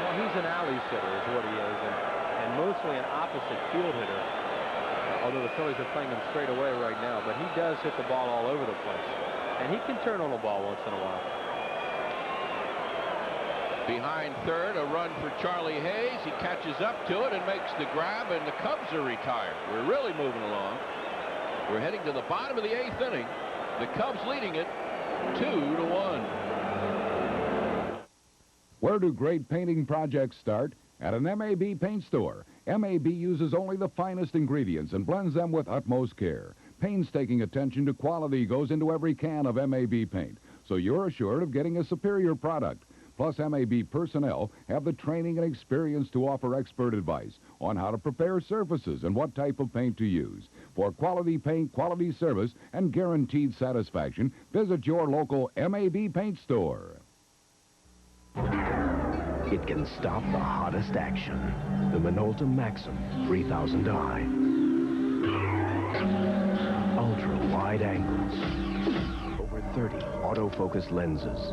Well, he's an alley sitter is what he is, and mostly an opposite field hitter. Although the Phillies are playing him straight away right now, but he does hit the ball all over the place. And he can turn on a ball once in a while. Behind third, a run for Charlie Hayes. He catches up to it and makes the grab, and the Cubs are retired. We're really moving along. We're heading to the bottom of the 8th inning. The Cubs leading it 2-1. Where do great painting projects start? At an MAB paint store. MAB uses only the finest ingredients and blends them with utmost care. Painstaking attention to quality goes into every can of MAB paint, so you're assured of getting a superior product. Plus, MAB personnel have the training and experience to offer expert advice on how to prepare surfaces and what type of paint to use. For quality paint, quality service, and guaranteed satisfaction, visit your local MAB paint store. It can stop the hottest action. The Minolta Maxim 3000i. Ultra-wide angles. Over 30 autofocus lenses.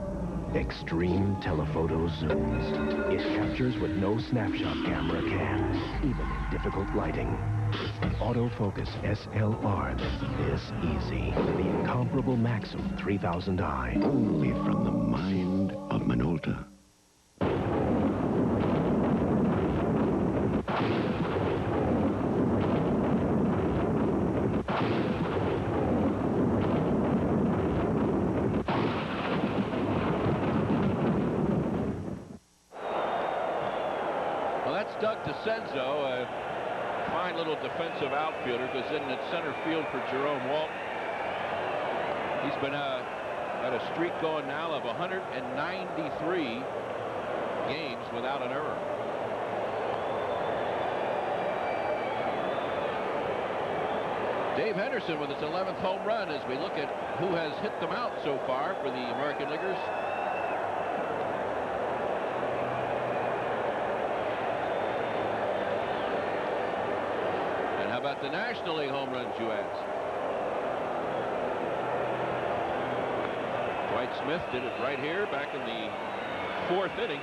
Extreme telephoto zooms. It captures what no snapshot camera can, even in difficult lighting. It's the autofocus SLR that's this easy. The incomparable Maxim 3000i. Only from the mind of Minolta. Well, that's Doug DeCenzo, a fine little defensive outfielder, goes in at center field for Jerome Walton. He's been at a streak going now of 193 games without an error. Dave Henderson with his 11th home run as we look at who has hit them out so far for the American Leaguers. And how about the National League home runs, you ask? Dwight Smith did it right here back in the 4th inning.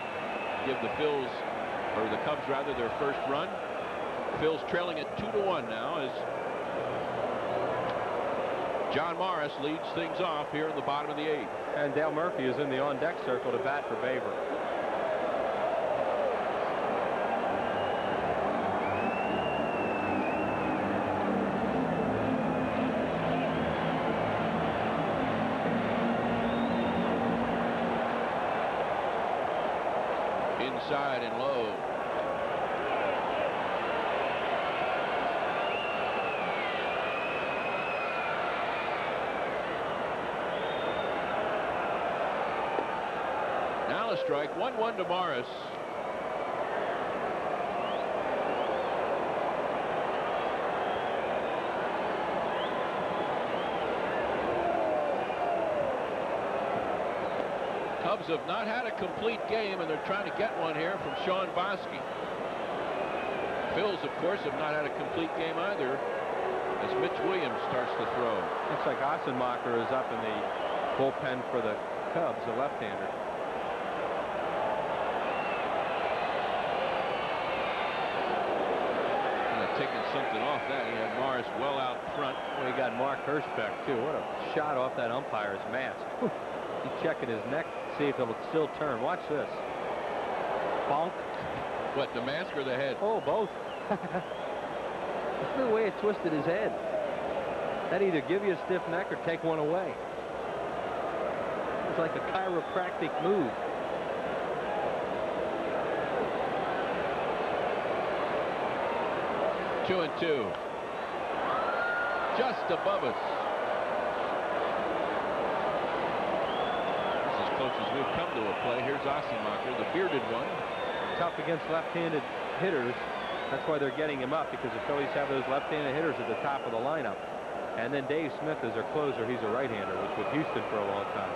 Give the Phils, or the Cubs rather, their first run. Phils trailing at 2-1 now as John Morris leads things off here in the bottom of the 8th. And Dale Murphy is in the on-deck circle to bat for Baber. Inside and low. Now a strike, 1-1 to Morris. Cubs have not had a complete game, and they're trying to get one here from Sean Bosky. Phils, of course, have not had a complete game either, as Mitch Williams starts to throw. Looks like Ossenmacher is up in the bullpen for the Cubs, a left-hander. Taking something off that. He had Morris well out front. Well, he got Mark Hirschbeck, too. What a shot off that umpire's mask. He's checking his neck to see if it'll still turn. Watch this. Bonk. What, the mask or the head? Oh, both. Listen to the way it twisted his head. That'd either give you a stiff neck or take one away. It's like a chiropractic move. Two and two. Just above us. This is as close as we've come to a play. Here's Ossenmacher, the bearded one. Tough against left-handed hitters. That's why they're getting him up, because the Phillies have those left-handed hitters at the top of the lineup. And then Dave Smith is their closer. He's a right-hander, was with Houston for a long time.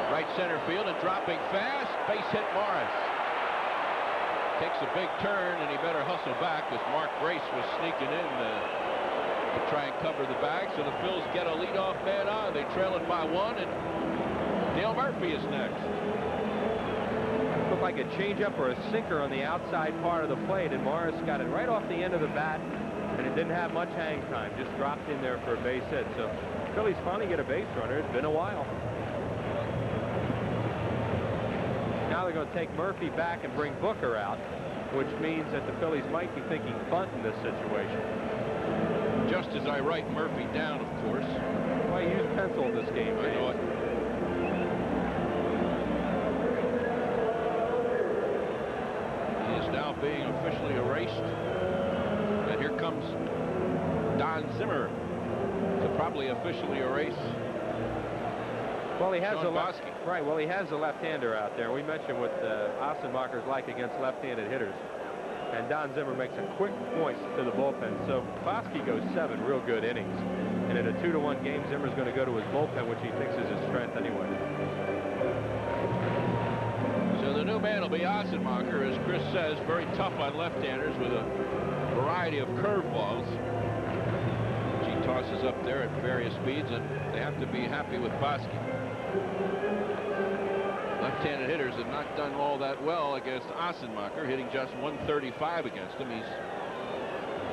Right center field and dropping fast. Base hit Morris. Takes a big turn, and he better hustle back because Mark Grace was sneaking in to try and cover the bag. So the Phils get a leadoff man on. They trail it by 1, and Dale Murphy is next. Looked like a changeup or a sinker on the outside part of the plate, and Morris got it right off the end of the bat, and it didn't have much hang time. Just dropped in there for a base hit. So Phillies finally get a base runner. It's been a while. Now they're going to take Murphy back and bring Booker out, which means that the Phillies might be thinking bunt in this situation. Just as I write Murphy down, of course. Why use pencil in this game? I know it. He is now being officially erased. And here comes Don Zimmer to probably officially erase. Well, he has Sean a Bosky. right. Well, he has a left-hander out there. We mentioned what Ossenmacher's like against left-handed hitters. And Don Zimmer makes a quick point to the bullpen. So Bosky goes 7 real good innings. And in a 2-1 game, Zimmer's going to go to his bullpen, which he thinks is his strength anyway. So the new man will be Ossenmacher, as Chris says, very tough on left-handers with a variety of curveballs, which he tosses up there at various speeds, and they have to be happy with Bosky. Left-handed hitters have not done all that well against Ossenmacher, hitting just 135 against him. He's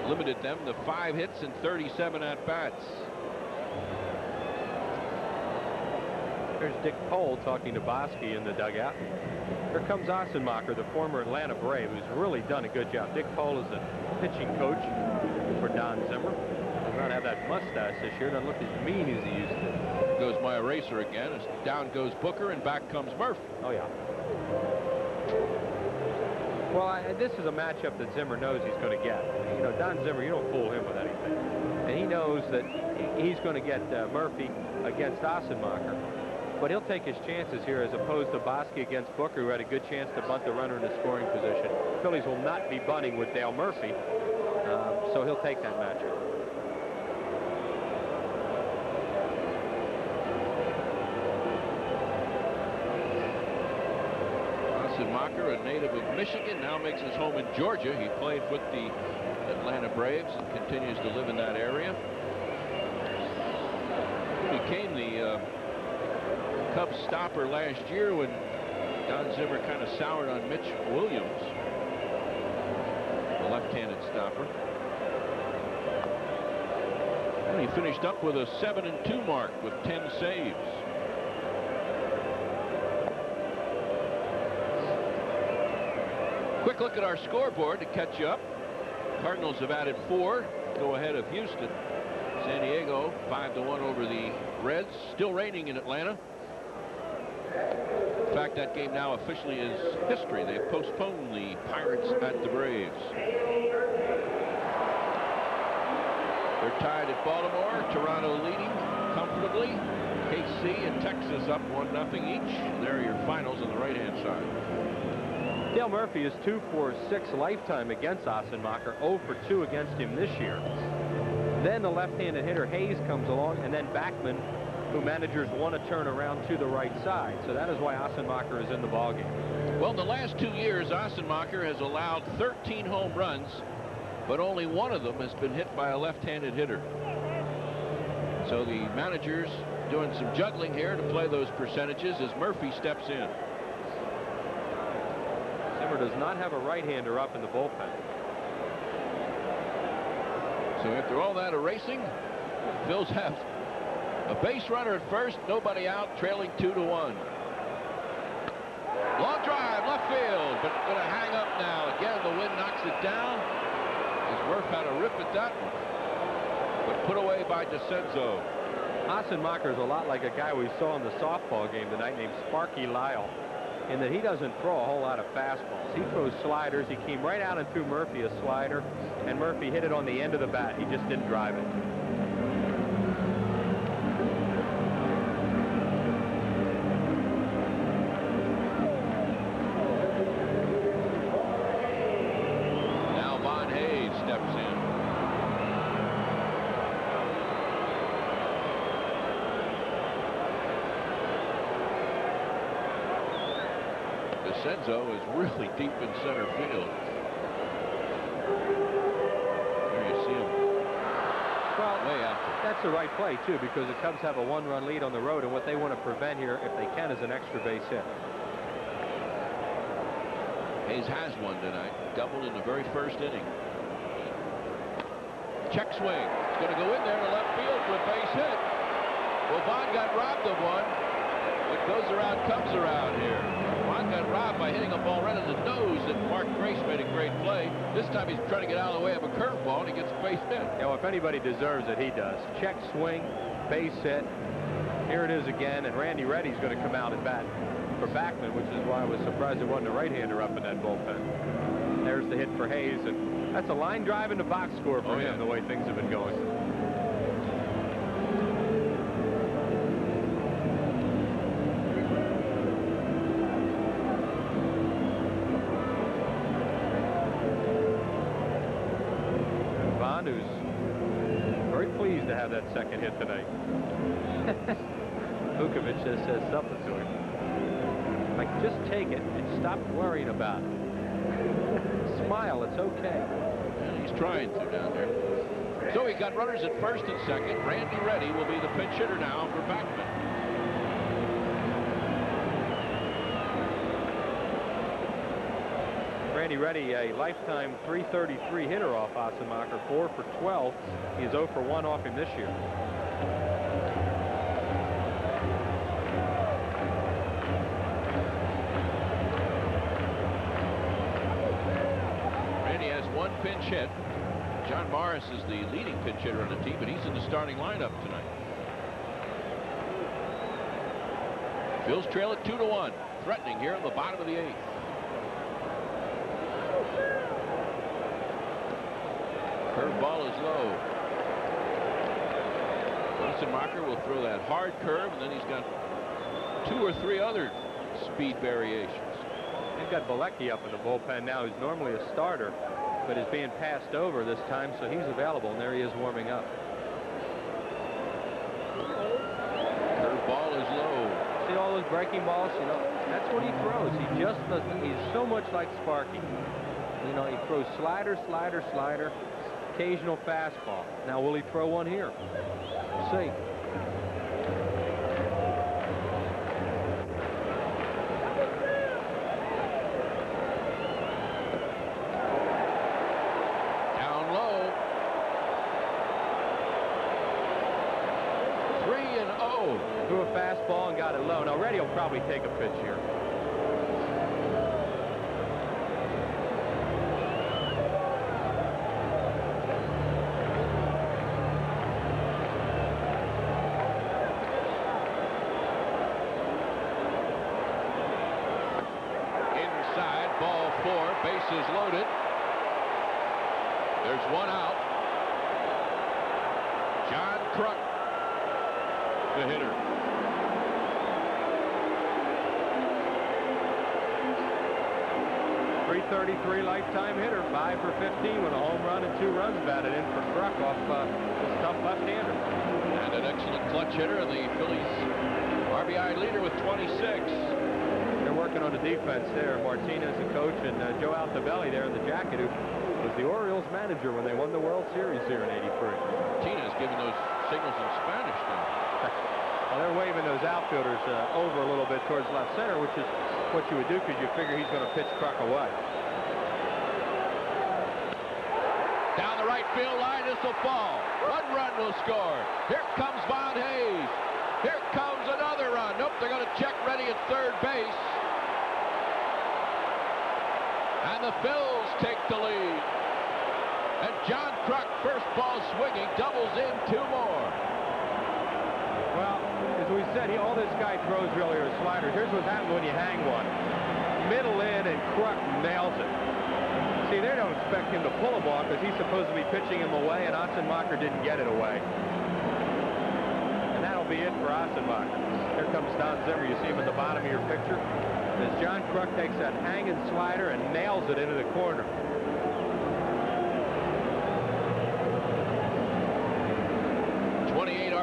limited them to 5 hits and 37 at-bats. There's Dick Cole talking to Bosky in the dugout. Here comes Ossenmacher, the former Atlanta Brave, who's really done a good job. Dick Cole is the pitching coach for Don Zimmer. Does not have that mustache this year. Doesn't look as mean as he used to. Goes my eraser again. As down goes Booker and back comes Murphy. Oh, yeah. Well, this is a matchup that Zimmer knows he's going to get. You know, Don Zimmer, you don't fool him with anything. And he knows that he's going to get Murphy against Ossenmacher. But he'll take his chances here as opposed to Bosky against Booker, who had a good chance to bunt the runner in the scoring position. Phillies will not be bunting with Dale Murphy, so he'll take that matchup. Ossenmacher, a native of Michigan, now makes his home in Georgia. He played with the Atlanta Braves and continues to live in that area. He became the Cubs stopper last year when Don Zimmer kind of soured on Mitch Williams, the left-handed stopper. And he finished up with a 7-2 mark with 10 saves. Quick look at our scoreboard to catch you up. Cardinals have added 4, go ahead of Houston. San Diego 5-1 over the Reds. Still raining in Atlanta. In fact, that game now officially is history. They've postponed the Pirates at the Braves. They're tied at Baltimore. Toronto leading comfortably. KC and Texas up 1-0 each. And there are your finals on the right-hand side. Dale Murphy is 2 for 6 lifetime against Ossenmacher, 0 for 2 against him this year. Then the left-handed hitter Hayes comes along, and then Backman, who managers want to turn around to the right side. So that is why Ossenmacher is in the ballgame. Well, in the last 2 years, Ossenmacher has allowed 13 home runs, but only one of them has been hit by a left-handed hitter. So the managers doing some juggling here to play those percentages as Murphy steps in. Zimmer does not have a right-hander up in the bullpen. So after all that erasing, Phils have a base runner at first, nobody out, trailing 2-1. Long drive, left field, but going to hang up now. Again, the wind knocks it down. As Murph had a rip at that one, but put away by DeCenzo. Ossenmacher is a lot like a guy we saw in the softball game tonight named Sparky Lyle, in that he doesn't throw a whole lot of fastballs. He throws sliders. He came right out and threw Murphy a slider, and Murphy hit it on the end of the bat. He just didn't drive it. DeCenzo is really deep in center field. There you see him. Well, way out there. That's the right play, too, because the Cubs have a 1-run lead on the road, and what they want to prevent here, if they can, is an extra base hit. Hayes has one tonight. Doubled in the very first inning. Check swing. It's going to go in there to left field for a base hit. Well, Vaughn got robbed of one. What goes around comes around here. Vaughn got robbed by hitting a ball right in the nose, and Mark Grace made a great play. This time he's trying to get out of the way of a curveball, and he gets a base hit. You know, if anybody deserves it, he does. Check swing, base hit. Here it is again, and Randy Reddy's going to come out and bat for Backman, which is why I was surprised there wasn't a right-hander up in that bullpen. There's the hit for Hayes, and that's a line drive in the box score for him, the way things have been going. to have that second hit tonight. Vukovic says something to him. Like, just take it and stop worrying about it. Smile, it's okay. And he's trying to down there. So he got runners at first and second. Randy Reddy will be the pinch hitter now for Backman. Randy Reddy, a lifetime .333 hitter off Assenmacher, 4 for 12. He's 0 for 1 off him this year. Randy has one pinch hit. John Morris is the leading pinch hitter on the team, but he's in the starting lineup tonight. Phil's trail at 2-1, threatening here in the bottom of the 8th. Curveball is low. Assenmacher will throw that hard curve, and then he's got 2 or 3 other speed variations. They've got Bilecki up in the bullpen now, who's normally a starter, but is being passed over this time, so he's available, and there he is warming up. Curveball is low. See all those breaking balls? You know, that's what he throws. He just doesn't. He's so much like Sparky. You know, he throws slider, slider, slider, occasional fastball. Now, will he throw one here? We'll see. Down low. 3-0. Threw a fastball and got it low. Now, Reddy will probably take a pitch here. Bases loaded. There's one out. John Kruk, the hitter. .333 lifetime hitter, 5 for 15 with a home run and 2 runs batted in for Kruk off this tough left-hander. And an excellent clutch hitter, and the Phillies RBI leader with 26. They're working on the defense there. Martinez, the coach, and Joe Altobelli there in the jacket, who was the Orioles manager when they won the World Series here in '83. Martinez giving those signals in Spanish now. Well, they're waving those outfielders over a little bit towards left center, which is what you would do because you figure he's going to pitch Kruk away. Down the right field line, this will fall. 1 run will score. Here comes Von Hayes. Here comes another run. Nope, they're going to check Reddy at third base. And the Phils take the lead. And John Kruk, first ball swinging, doubles in 2 more. Well, as we said, all this guy throws really are sliders. Here's what happens when you hang one. Middle in, and Kruk nails it. See, they don't expect him to pull a ball because he's supposed to be pitching him away, and Assenmacher didn't get it away. And that'll be it for Assenmacher. Here comes Don Zimmer. You see him at the bottom of your picture. As John Kruk takes that hanging slider and nails it into the corner.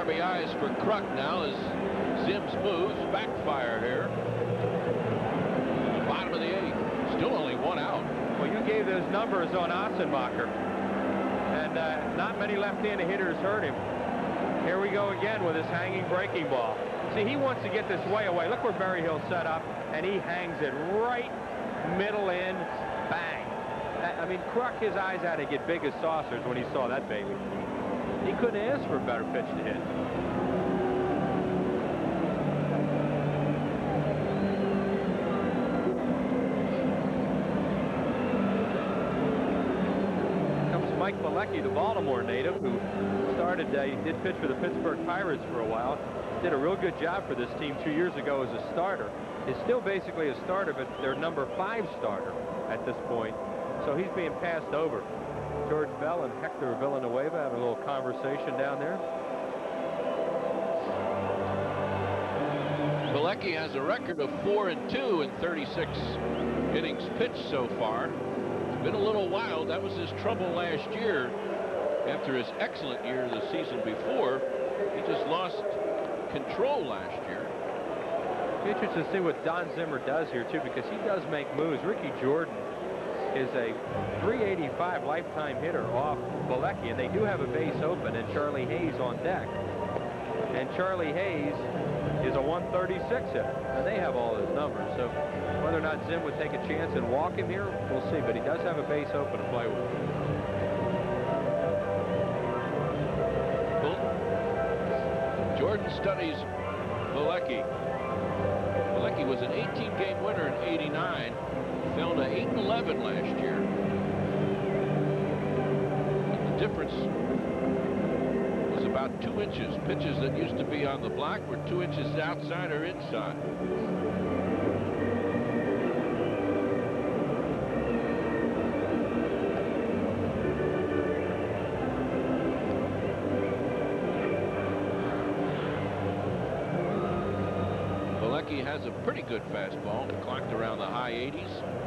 RBIs for Kruk now as Zim's moves backfire here. Bottom of the 8th. Still only 1 out. Well, you gave those numbers on Assenmacher. And not many left-handed hitters hurt him. Here we go again with his hanging breaking ball. See, he wants to get this way away. Look where Berryhill set up, and he hangs it right middle in. Bang. I mean, Kruk, his eyes had to get big as saucers when he saw that baby. He couldn't ask for a better pitch to hit. Comes Mike Bilecki, the Baltimore native, who started, he did pitch for the Pittsburgh Pirates for a while. Did a real good job for this team 2 years ago as a starter. Is still basically a starter, but their number 5 starter at this point. So he's being passed over. George Bell and Hector Villanueva having a little conversation down there. Bilecki has a record of 4-2 in 36 innings pitched so far. It's been a little wild. That was his trouble last year. after his excellent year the season before. He just lost control last year. Interesting to see what Don Zimmer does here, too, because he does make moves. Ricky Jordan is a .385 lifetime hitter off Bilecki, and they do have a base open, and Charlie Hayes on deck. And Charlie Hayes is a .136 hitter, and they have all his numbers. So whether or not Zim would take a chance and walk him here, we'll see. But he does have a base open to play with. Jordan studies Bilecki. Bilecki was an 18-game winner in '89, fell to 8-11 last year. The difference was about 2 inches. Pitches that used to be on the block were 2 inches outside or inside. Bilecki has a pretty good fastball, clocked around the high 80s.